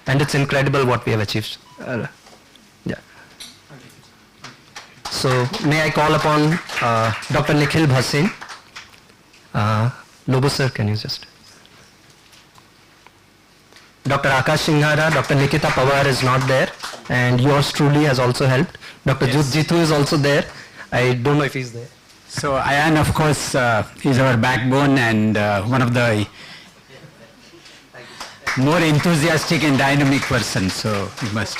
And it's incredible what we have achieved. So may I call upon Dr. Nikhil Bhasin. Lobo sir, can you just... Dr. Akash Singhara, Dr. Nikita Pawar is not there, and yours truly has also helped. Dr. Jitu is also there. I don't know if he's there. So Ayan, of course, is our backbone and one of the more enthusiastic and dynamic person, so you must.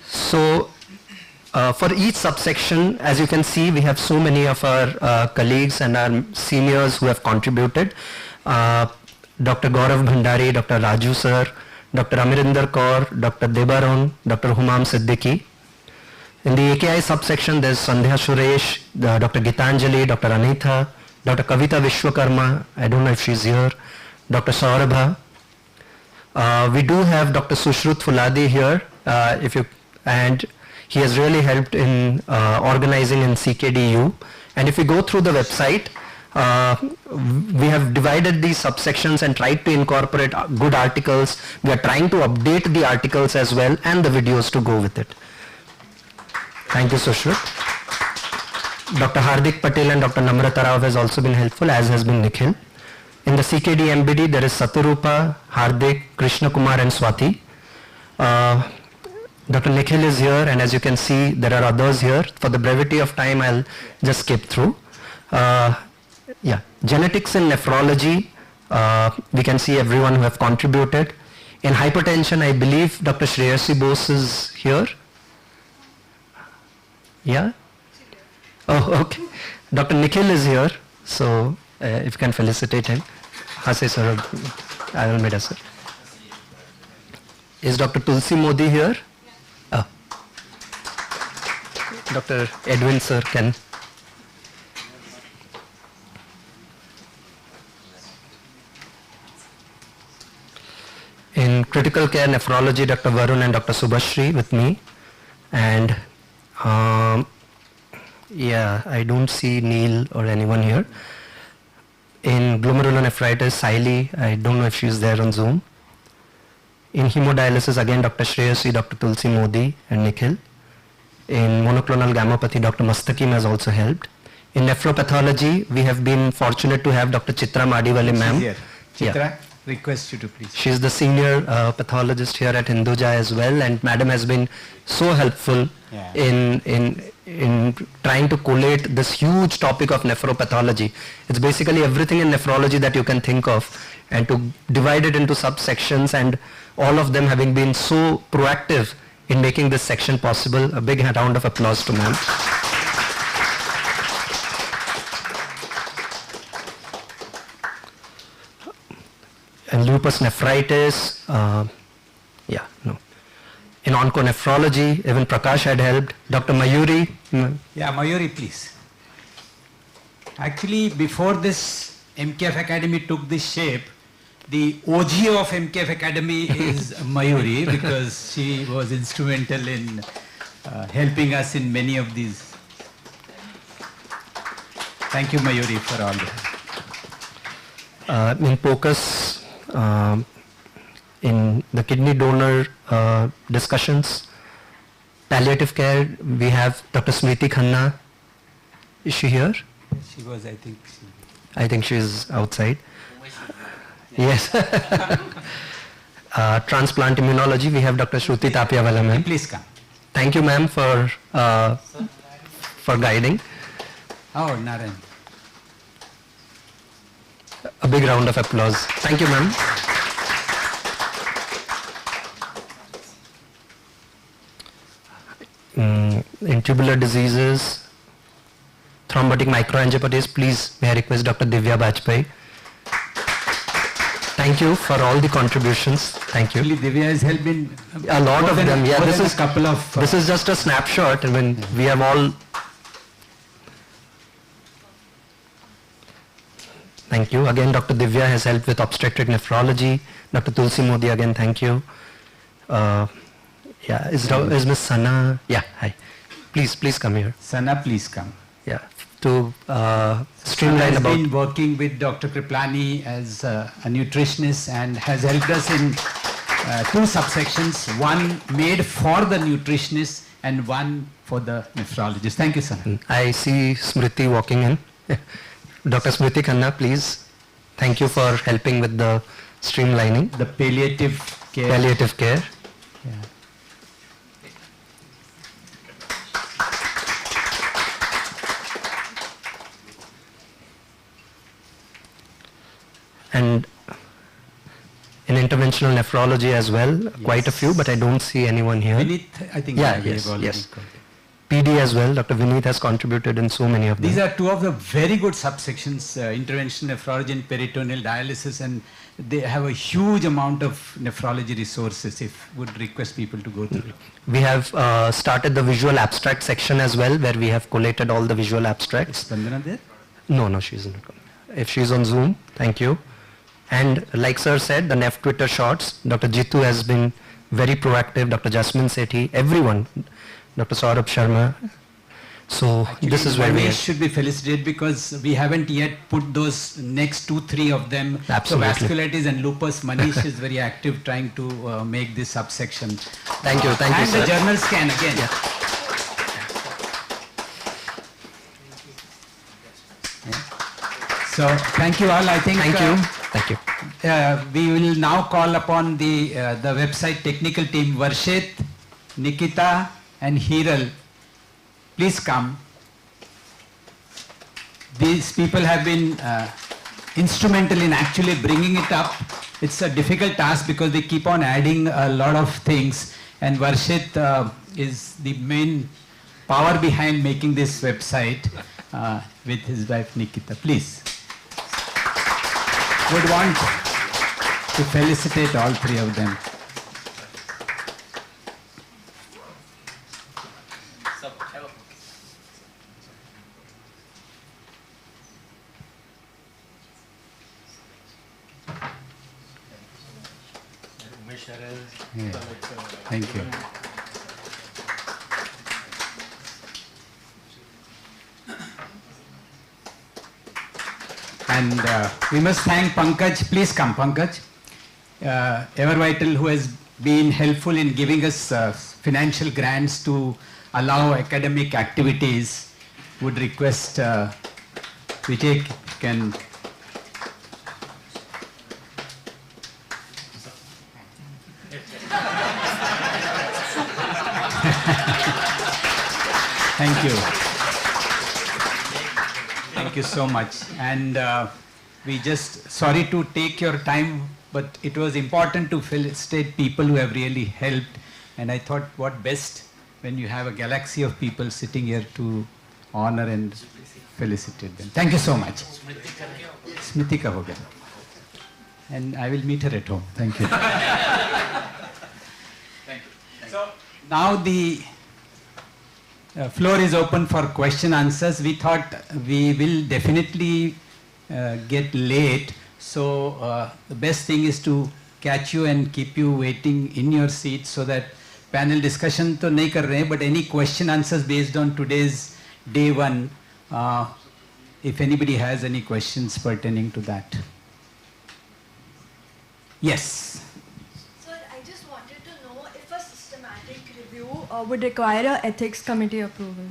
So for each subsection, as you can see, we have so many of our colleagues and our seniors who have contributed. Dr. Gaurav Bhandari, Dr. Raju sir, Dr. Amirinder Kaur, Dr. Debaron, Dr. Humam Siddiqui. In the AKI subsection, there's Sandhya Suresh, Dr. Gitanjali, Dr. Anitha, Dr. Kavita Vishwakarma, I don't know if she's here, Dr. Saurabha. We do have Dr. Sushrut Fuladi here, and he has really helped in organizing in CKDU. And if you go through the website, we have divided these subsections and tried to incorporate good articles. We are trying to update the articles as well and the videos to go with it. Thank you, Sushrut. Dr. Hardik Patel and Dr. Namrata Rao has also been helpful, as has been Nikhil. In the CKD MBD, there is Saturupa, Hardik, Krishna Kumar and Swati. Dr. Nikhil is here, and as you can see, there are others here. For the brevity of time, I'll just skip through. Genetics in nephrology, we can see everyone who have contributed. In hypertension, I believe Dr. Shreyasi Bose is here. Yeah? Oh, okay. Dr. Nikhil is here, so if you can felicitate him. Hase sir, Almeida sir. Is Dr. Tulsi Modi here? Oh. Dr. Edwin sir can. In critical care nephrology, Dr. Varun and Dr. Subhashri with me. And I don't see Neil or anyone here. In glomerulonephritis, Saili, I don't know if she's there on Zoom. In hemodialysis, again, Dr. Shreyasi, Dr. Tulsi Modi and Nikhil. In monoclonal gammopathy, Dr. Mastakim has also helped. In nephropathology, we have been fortunate to have Dr. Chitra Madiwale ma'am. Chitra, request you to please. She's the senior pathologist here at Hinduja as well, and madam has been so helpful in trying to collate this huge topic of nephropathology. It's basically everything in nephrology that you can think of, and to divide it into subsections, and all of them having been so proactive in making this section possible. A big round of applause to ma'am. And lupus nephritis, in onconephrology, even Prakash had helped. Dr. Mayuri. Yeah, Mayuri, please. Actually, before this MKF Academy took this shape, the OG of MKF Academy is Mayuri, because she was instrumental in helping us in many of these. Thank you, Mayuri, for all that. In POCUS, in the kidney donor discussions, palliative care, we have Dr. Smriti Khanna. Is she here? She was, I think. I think she's outside. Yes. Transplant immunology, we have Dr. Shruti Tapiawala, ma'am. Please come. Thank you, ma'am, for guiding. Oh, Naren. A big round of applause. Thank you, ma'am. In tubular diseases, thrombotic microangiopathies, please may I request Dr. Divya Bajpai. Thank you for all the contributions. Thank you. Actually, Divya has helped in a lot of them. Yeah, this is a couple of. This is just a snapshot, and when we have all. Thank you. Again, Dr. Divya has helped with obstetric nephrology. Dr. Tulsi Modi, again, thank you. Yeah, is Miss Sana? Yeah, hi. Please come here. Sana, please come. Yeah, to streamline about. about. Has been working with Dr. Kriplani as a nutritionist and has helped us in two subsections, one made for the nutritionist and one for the nephrologist. Thank you, Sana. I see Smriti walking in. Dr. Smriti Khanna, please. Thank you for helping with the streamlining. The palliative care. Palliative care. Yeah. And in interventional nephrology as well, quite a few, but I don't see anyone here. Vineet, I think. Yeah, yes. PD as well, Dr. Vineet has contributed in so many of them. These are two of the very good subsections, interventional nephrology and peritoneal dialysis, and they have a huge amount of nephrology resources, if would request people to go through. We have started the visual abstract section as well, where we have collated all the visual abstracts. Is Spandana there? No, she's not. If she's on Zoom, thank you. And like sir said, the Neph Twitter shorts, Dr. Jitu has been very proactive, Dr. Jasmine Sethi, everyone, Dr. Saurabh Sharma. So actually, this is where we should be felicitated, because we haven't yet put those next 2-3 of them. Absolutely. So vasculitis and lupus, Manish is very active trying to make this subsection. Thank you, sir. And the journal scan again. Yeah. So thank you all. I think. Thank you. We will now call upon the website technical team, Varshit, Nikita, and Hiral. Please come. These people have been instrumental in actually bringing it up. It's a difficult task because they keep on adding a lot of things, and Varshit is the main power behind making this website with his wife Nikita. Please. Would want to felicitate all three of them. Yeah. Thank you. And we must thank Pankaj. Please come, Pankaj. Evervital, who has been helpful in giving us financial grants to allow academic activities. Would request Vijay can. Thank you. Thank you so much. And we just, sorry to take your time, but it was important to felicitate people who have really helped. And I thought, what best when you have a galaxy of people sitting here to honor and felicitate them. Thank you so much. Smriti ka ho gaya. And I will meet her at home. Thank you. Thank you. So. Now the floor is open for question answers. We thought we will definitely get late, so the best thing is to catch you and keep you waiting in your seat so that panel discussion to nahi kar rahe, but any question answers based on today's day one, if anybody has any questions pertaining to that. Yes. Sir, I just wanted to know if a systematic review would require a ethics committee approval.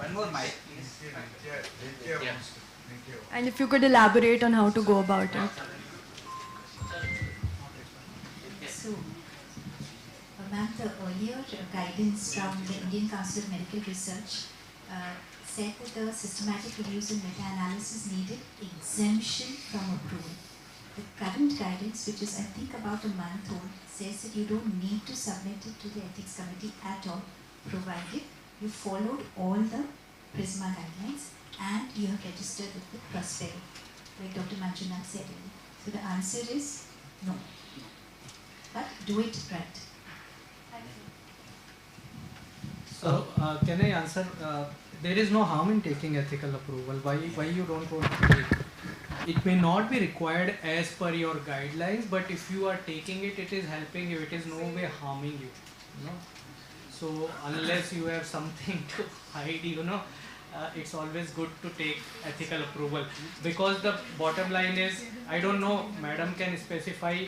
One more mic, please. And if you could elaborate on how to go about it. So, ma'am, the earlier guidance from the Indian Council of Medical Research said that the systematic reviews and meta-analysis needed exemption from approval. The current guidance, which is I think about a month old, says that you don't need to submit it to the ethics committee at all, provided you followed all the PRISMA guidelines and you have registered with the Prospero, like Dr. Manjunath said earlier. So the answer is no. But do it right. So can I answer? There is no harm in taking ethical approval. Why you don't want to take? It may not be required as per your guidelines, but if you are taking it, it is helping you. It is no way harming you. So unless you have something to hide, it's always good to take ethical approval, because the bottom line is, I don't know, madam can specify,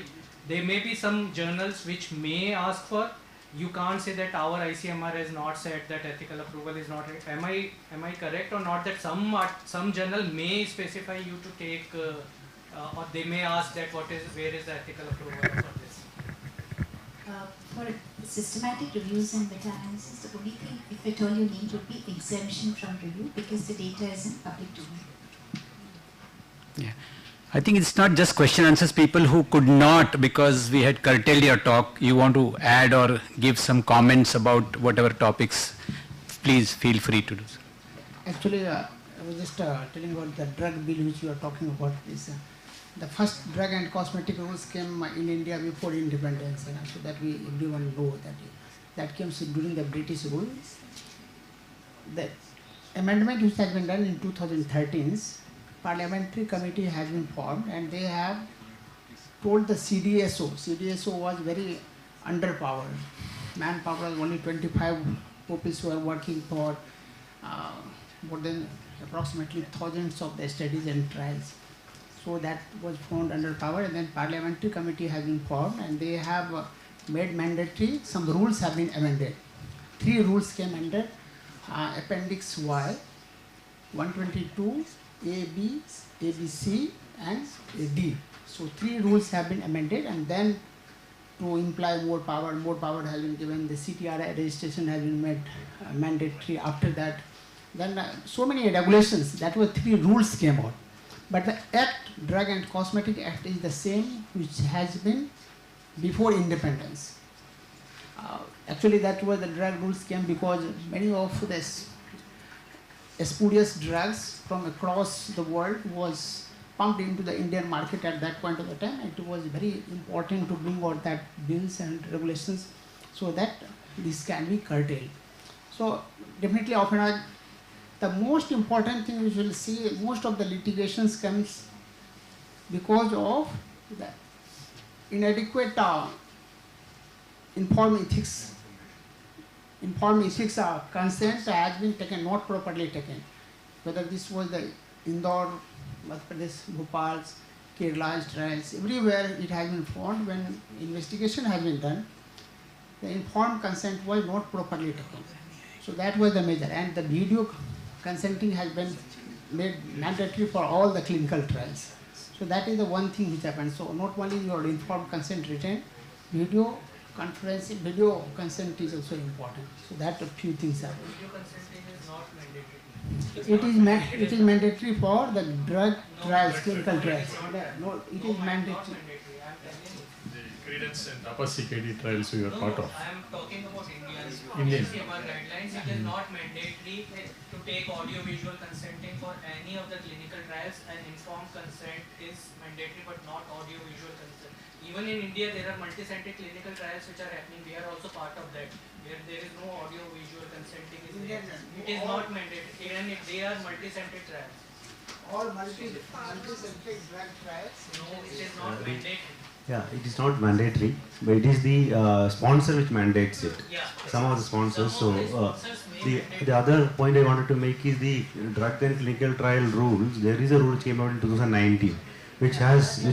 there may be some journals which may ask for. You can't say that our ICMR has not said that ethical approval is not. Am I correct or not? That some journal may specify you to take, or they may ask that where is the ethical approval for this? For systematic reviews and meta-analysis, the only thing, if at all you need, would be exemption from review, because the data is in public domain. Yeah. I think it's not just question answers. People who could not, because we had curtailed your talk, you want to add or give some comments about whatever topics, please feel free to do so. Actually, I was just telling about the drug bill which you are talking about. The first drug and cosmetic rules came in India before independence, so that everyone know that came during the British rule. The amendment which has been done in 2013, parliamentary committee has been formed, and they have told the CDSO was very underpowered. Manpower was only 25 people who are working for more than approximately thousands of the studies and trials. So that was found underpowered, and then parliamentary committee has been formed, and they have made mandatory, some rules have been amended. 3 rules came under Appendix Y, 122, AB, ABC and D. So 3 rules have been amended, and then to imply more power has been given. The CTR registration has been made mandatory after that. Then so many regulations, that were 3 rules came out. But the Act, Drug and Cosmetic Act, is the same which has been before independence. Actually that was the drug rules came because many of the spurious drugs from across the world was pumped into the Indian market at that point of the time. It was very important to bring out that bills and regulations so that this can be curtailed. So definitely often the most important thing we will see, most of the litigations comes because of the inadequate informed ethics. Informed ethics consent has been taken, not properly taken. Whether this was the Indore, Madhya Pradesh, Bhopal's, Kerala's trials, everywhere it has been found when investigation has been done, the informed consent was not properly taken. So that was the measure, and the video consenting has been made mandatory for all the clinical trials. So that is the one thing which happened. So not only your informed consent retained, video conference, video consent is also important. So that a few things happen. Video consenting is not mandatory. It is mandatory for the drug trials, clinical trials. No, it is mandatory. Credence and Tapasi KD trials we were part of. I am talking about Indian. CMR guidelines. It is not mandatory to take audio-visual consenting for any of the clinical trials, and informed consent is mandatory but not audio-visual consent. Even in India, there are multi-center clinical trials which are happening. We are also part of that, where there is no audio-visual consenting. It is not mandatory, even if they are multi-center trials. All multi-centric drug trials? No, it is not mandatory. Yeah, it is not mandatory, but it is the sponsor which mandates it. Yeah. Some of the sponsors. So the other point I wanted to make is the drug and clinical trial rules. There is a rule which came out in 2019, which has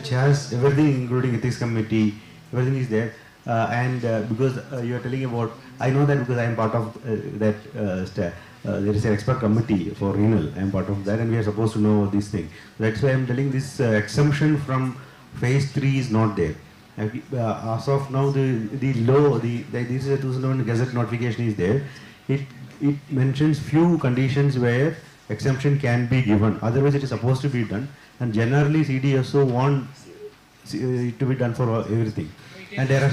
everything, including ethics committee, everything is there. Because you are telling about, I know that because I am part of there is an expert committee for renal. I am part of that, and we are supposed to know these things. That's why I am telling this exemption from phase 3 is not there. As of now, this is a 2001 Gazette notification is there. It mentions few conditions where exemption can be given. Otherwise, it is supposed to be done. And generally, CDSO wants it to be done for everything. And there are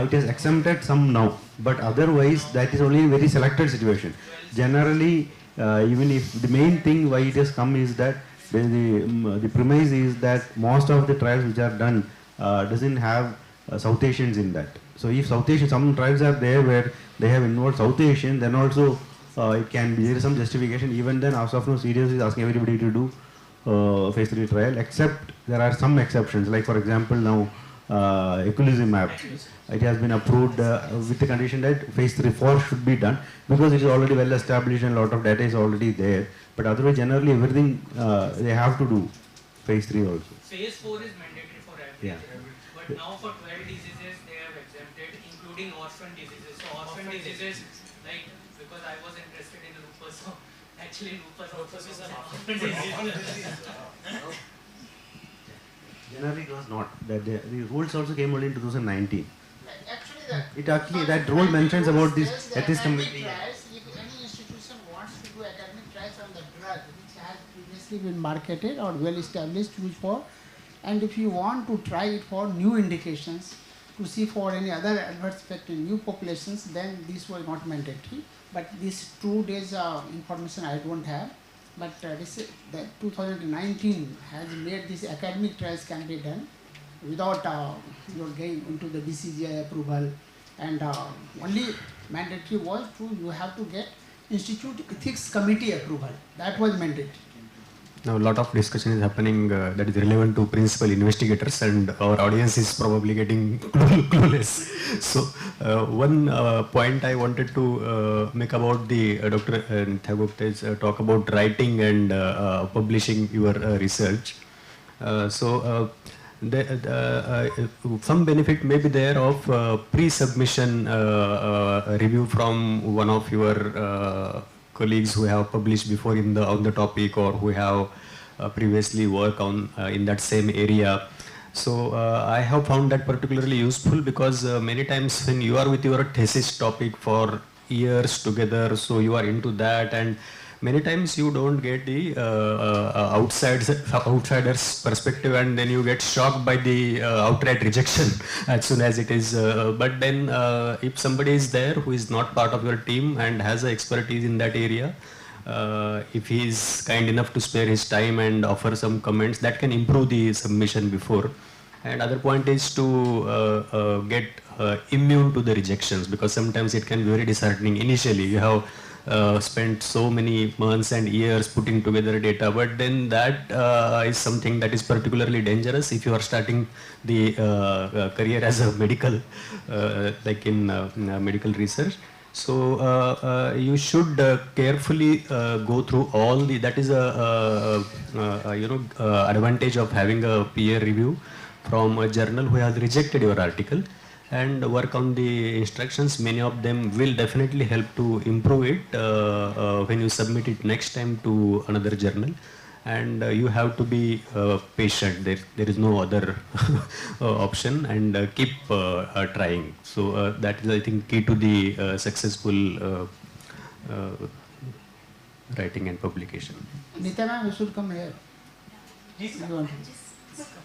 it is exempted some now, but otherwise that is only a very selected situation. Generally, even if the main thing why it has come is that the premise is that most of the trials which are done doesn't have South Asians in that. So if South Asian, some trials are there where they have involved South Asian, then also it can be, there is some justification. Even then, as of now, CDS is asking everybody to do phase 3 trial, except there are some exceptions. Like for example, now eculizumab, it has been approved with the condition that phase 3/4 should be done because it is already well established and a lot of data is already there. But otherwise, generally everything they have to do phase 3 also. Phase 4 is mandatory for everything. Yeah. But now for 12 diseases they have exempted, including orphan diseases. So orphan diseases, like, because I was interested in lupus, so actually lupus also is an orphan disease. Generally it was not. That the rules also came only in 2019. Actually, that rule mentions about this ethics committee. If any institution wants to do academic trials on the drug which has previously been marketed or well established used for, and if you want to try it for new indications to see for any other adverse effect in new populations, then this was not mandatory. But this 2 days information I don't have. But the 2019 has made these academic trials can be done without your going into the DCGI approval, and only mandatory was you have to get Institute Ethics Committee approval. That was mandatory. Now a lot of discussion is happening that is relevant to principal investigators, and our audience is probably getting clueless. So one point I wanted to make about the Dr. Thagupta's talk about writing and publishing your research. Some benefit may be there of pre-submission review from one of your colleagues who have published before on the topic, or who have previously worked on in that same area. So I have found that particularly useful because many times when you are with your thesis topic for years together, so you are into that, and many times you don't get the outsider's perspective, and then you get shocked by the outright rejection as soon as it is. But then if somebody is there who is not part of your team and has a expertise in that area, if he is kind enough to spare his time and offer some comments, that can improve the submission before. And other point is to get immune to the rejections, because sometimes it can be very disheartening. Initially you have spent so many months and years putting together data, but then that is something that is particularly dangerous if you are starting the career as a medical, like in medical research. So you should carefully go through all the, that is a advantage of having a peer review from a journal who has rejected your article, and work on the instructions. Many of them will definitely help to improve it when you submit it next time to another journal. And you have to be patient. There is no other option, and keep trying. So that is, I think, key to the successful writing and publication. Nitya ma'am, you should come here.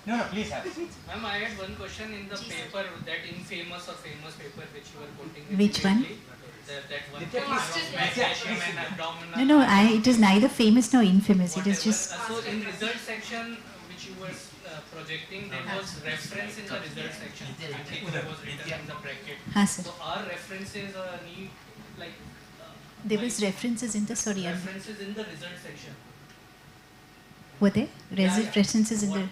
No, no, please have. Ma'am, I had one question in the paper, that infamous or famous paper which you were quoting. Which one? That one magnesium and abdominal. No, it is neither famous nor infamous. It is just. So in result section which you were projecting, there was reference in the result section. It was written in the bracket. So our references need like. There was references in the references in the result section. Were there references in the?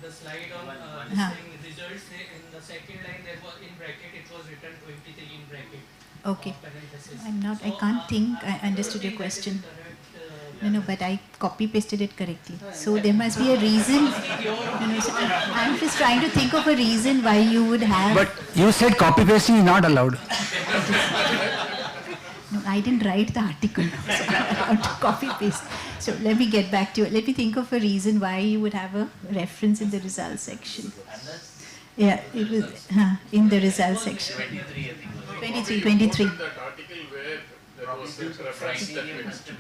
The slide on saying results, in the second line there was in bracket it was written 23 in bracket. Okay. I can't think I understood your question. No, but I copy pasted it correctly. So there must be a reason. So I'm just trying to think of a reason why you would have. But you said copy pasting is not allowed. No, I didn't write the article. So I'm allowed to copy paste. So let me get back to it. Let me think of a reason why you would have a reference in the results section. Yeah, it was in the results section. 23.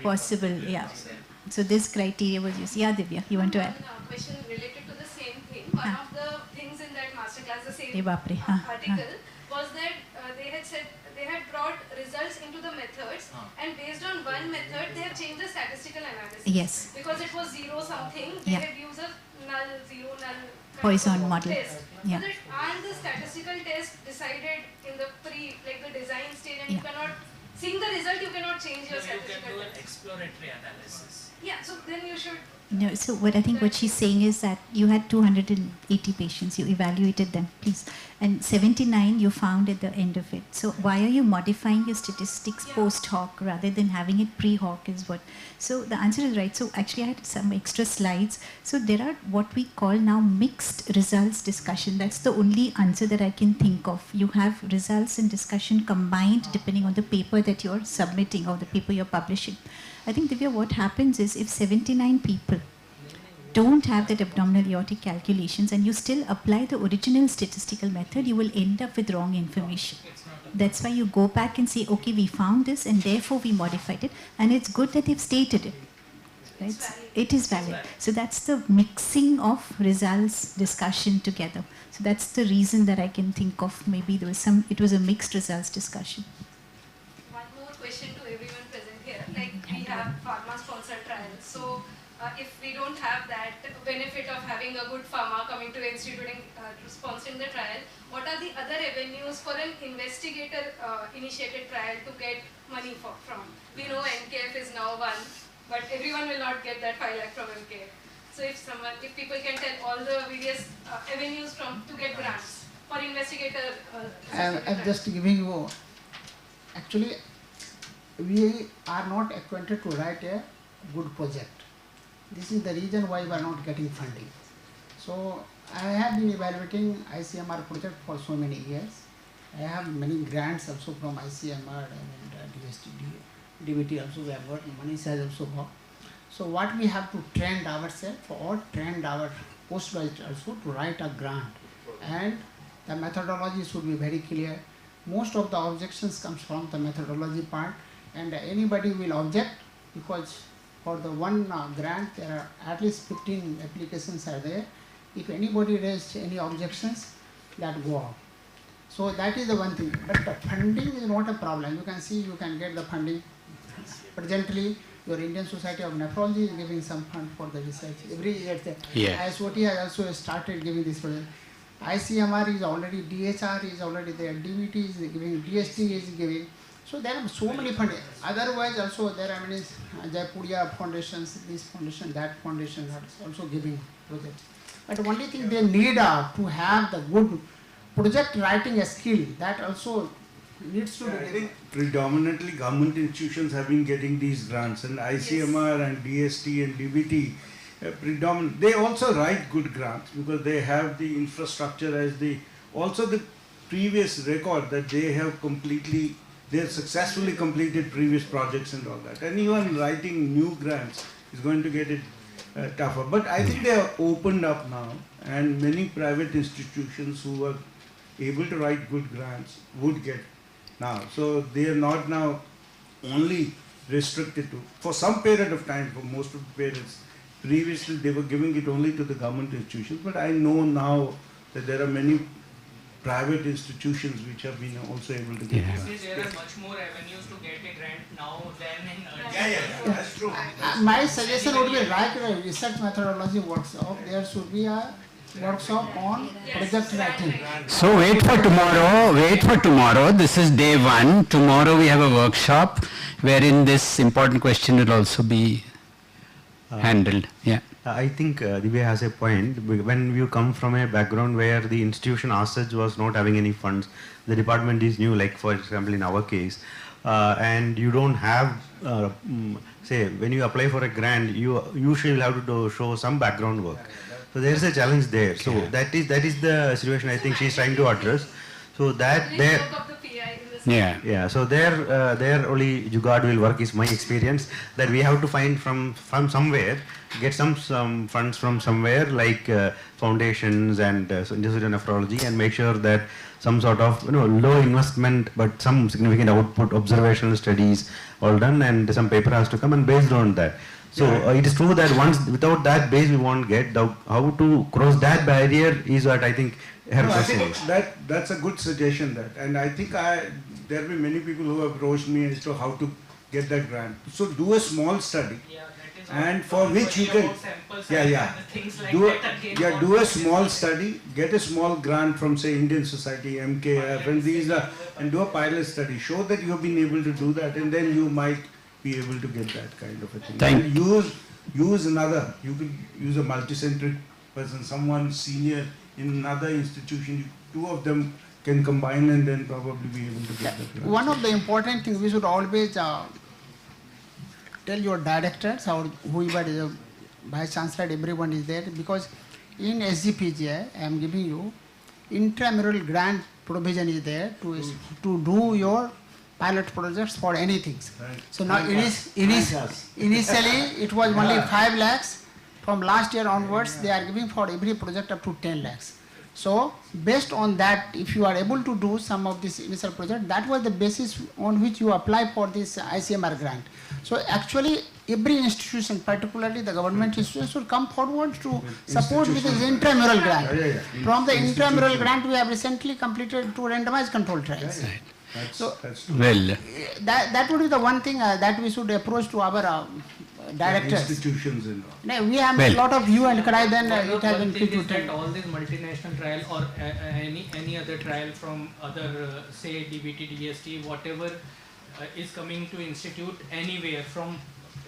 Possible, yeah. So this criteria was used. Yeah, Divya, you want to add? Question related to the same thing. One of the things in that masterclass, the same article, was that they had said they had brought results into the methods, and based on one method, they have changed the statistical analysis. Yes. Because it was zero something, they have used a zero null Poisson model. Test. Yeah. So and the statistical test decided in the the design stage, and you cannot, seeing the result, you cannot change your statistical do an test. exploratory analysis. Yeah, so then you should. No, so what she's saying is that you had 280 patients, you evaluated them, please, and 79 you found at the end of it. So why are you modifying your statistics post hoc rather than having it pre hoc is what? So the answer is right. So actually I had some extra slides. So there are what we call now mixed results discussion. That's the only answer that I can think of. You have results and discussion combined depending on the paper that you're submitting or the paper you're publishing. I think, Divya, what happens is if 79 people don't have that abdominal aortic calculations and you still apply the original statistical method, you will end up with wrong information. That's why you go back and say, okay, we found this and therefore we modified it. And it's good that they've stated it. Right? It is valid. So that's the mixing of results discussion together. So that's the reason that I can think of. Maybe there was it was a mixed results discussion. One more question to everyone present here. Like we have pharma-sponsored trials. So if we don't have that benefit of having a good pharma coming to the institute and sponsoring the trial, what are the other avenues for an investigator-initiated trial to get money from? We know MKF is now one, but everyone will not get that 5 lakh from MKF. So if people can tell all the various avenues to get grants for investigator. I'm just giving you. Actually, we are not acquainted to write a good project. This is the reason why we are not getting funding. So I have been evaluating ICMR project for so many years. I have many grants also from ICMR and DST, DBT also we have got, Manish has also got. So what we have to train ourselves or train our postgraduate also to write a grant, and the methodology should be very clear. Most of the objections comes from the methodology part, and anybody will object because for the one grant there are at least 15 applications are there. If anybody raised any objections, that go out. So that is the one thing. But the funding is not a problem. You can see you can get the funding. Presently, your Indian Society of Nephrology is giving some fund for the research. Every year, ISOT has also started giving this project. ICMR is already, DHR is already there, DVT is giving, DST is giving. So there are so many funding. Otherwise also there are many Jaipuria foundations, this foundation, that foundation are also giving projects. But the only thing they need to have the good project writing skill, that also needs to be. I think predominantly government institutions have been getting these grants, and ICMR and DST and DBT they also write good grants because they have the infrastructure as also the previous record that they have successfully completed previous projects and all that. And even writing new grants is going to get it tougher. But I think they are opened up now, and many private institutions who are able to write good grants would get now. So they are not now only restricted to, for some period of time, for most of the parents, previously they were giving it only to the government institutions, but I know now that there are many private institutions which have been also able to get grants. There are much more avenues to get a grant now than in earlier. Yeah, that's true. My suggestion would be like a research methodology workshop. There should be a workshop on project writing. So wait for tomorrow. This is day 1. Tomorrow we have a workshop wherein this important question will also be handled. Yeah. I think Divya has a point. When you come from a background where the institution as such was not having any funds, the department is new, like for example in our case, and you don't have, say, when you apply for a grant, you usually have to show some background work. So there is a challenge there. So that is the situation I think she is trying to address. So that there. Yeah. So there only Jugaad will work is my experience, that we have to find from somewhere, get some funds from somewhere like foundations and Institute of Nephrology, and make sure that some sort of low investment but some significant output observational studies all done, and some paper has to come, and based on that. So it is true that once without that base we won't get how to cross that barrier is what I think her question is. That's a good suggestion, and I think there will be many people who have approached me as to how to get that grant. So do a small study, and for which you can do a small study, get a small grant from say Indian Society, MKF, and these and do a pilot study. Show that you have been able to do that, and then you might be able to get that kind of a thing. Use another. You could use a multicentric person, someone senior in another institution. Two of them can combine and then probably be able to get that. One of the important things we should always tell your directors or whoever is a vice chancellor, everyone is there, because in SGPGI I am giving you intramural grant provision is there to do your pilot projects for anything. Right. So now initially it was only 5 lakhs. From last year onwards they are giving for every project up to 10 lakhs. So based on that, if you are able to do some of this initial project, that was the basis on which you apply for this ICMR grant. So actually every institution, particularly the government institution, should come forward to support with this intramural grant. From the intramural grant we have recently completed 2 randomized control trials. Right. That would be the one thing that we should approach to our directors. Institutions and all. We have a lot of hue and cry, then it has been that all these multinational trial or any other trial from other say DBT, DST, whatever is coming to institute anywhere from,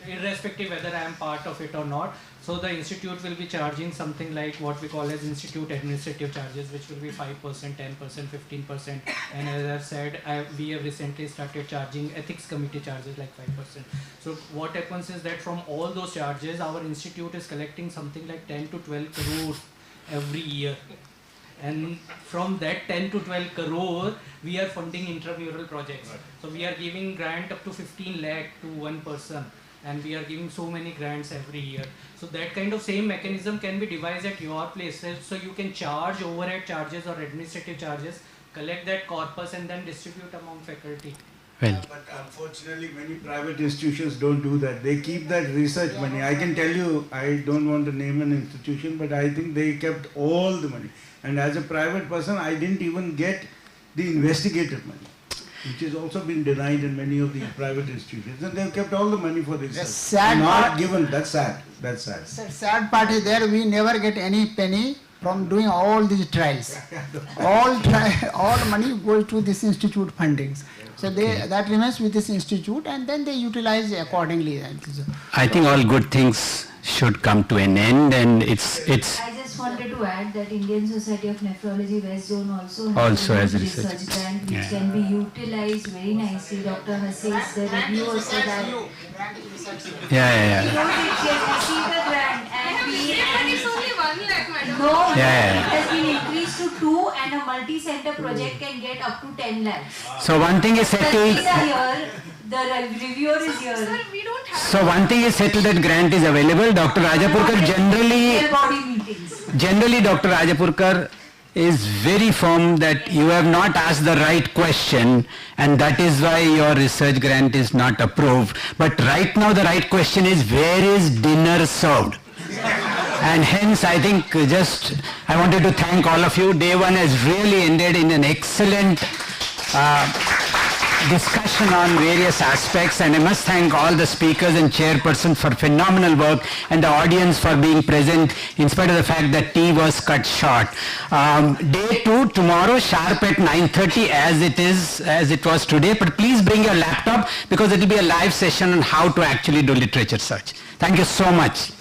irrespective whether I am part of it or not. So the institute will be charging something like what we call as institute administrative charges, which will be 5%, 10%, 15%. And as I've said, we have recently started charging ethics committee charges like 5%. So what happens is that from all those charges, our institute is collecting something like 10 to 12 crore every year. And from that 10 to 12 crore, we are funding intramural projects. Right. So we are giving grant up to 15 lakh to one person. And we are giving so many grants every year. So that kind of same mechanism can be devised at your places, so you can charge overhead charges or administrative charges, collect that corpus and then distribute among faculty. But unfortunately many private institutions don't do that. They keep that research money. I can tell you, I don't want to name an institution, but I think they kept all the money. And as a private person, I didn't even get the investigative money, which has also been denied in many of the private institutions, and they've kept all the money for this. Not given. That's sad. That's sad. Sad part is there. We never get any penny from doing all these trials. all money goes to this institute fundings. So that remains with this institute, and then they utilize accordingly. I think all good things should come to an end, and it's. I just wanted to add that Indian Society of Nephrology West Zone also has a research grant which can be utilized very nicely. Dr. Hassis, the review also that. We can receive the grant and it's only 1 lakh, madam. No, it has been increased to 2, and a multi-center project can get up to 10 lakhs. So one thing is settled. The reviewer is here. Sir, we don't have. So one thing is settled, that grant is available. Dr. Rajapurkar generally Dr. Rajapurkar is very firm that you have not asked the right question, and that is why your research grant is not approved. But right now the right question is, where is dinner served? And hence I think I wanted to thank all of you. Day one has really ended in an excellent discussion on various aspects, and I must thank all the speakers and chairperson for phenomenal work, and the audience for being present in spite of the fact that tea was cut short. Day 2 tomorrow sharp at 9:30 as it was today, but please bring your laptop because it will be a live session on how to actually do literature search. Thank you so much.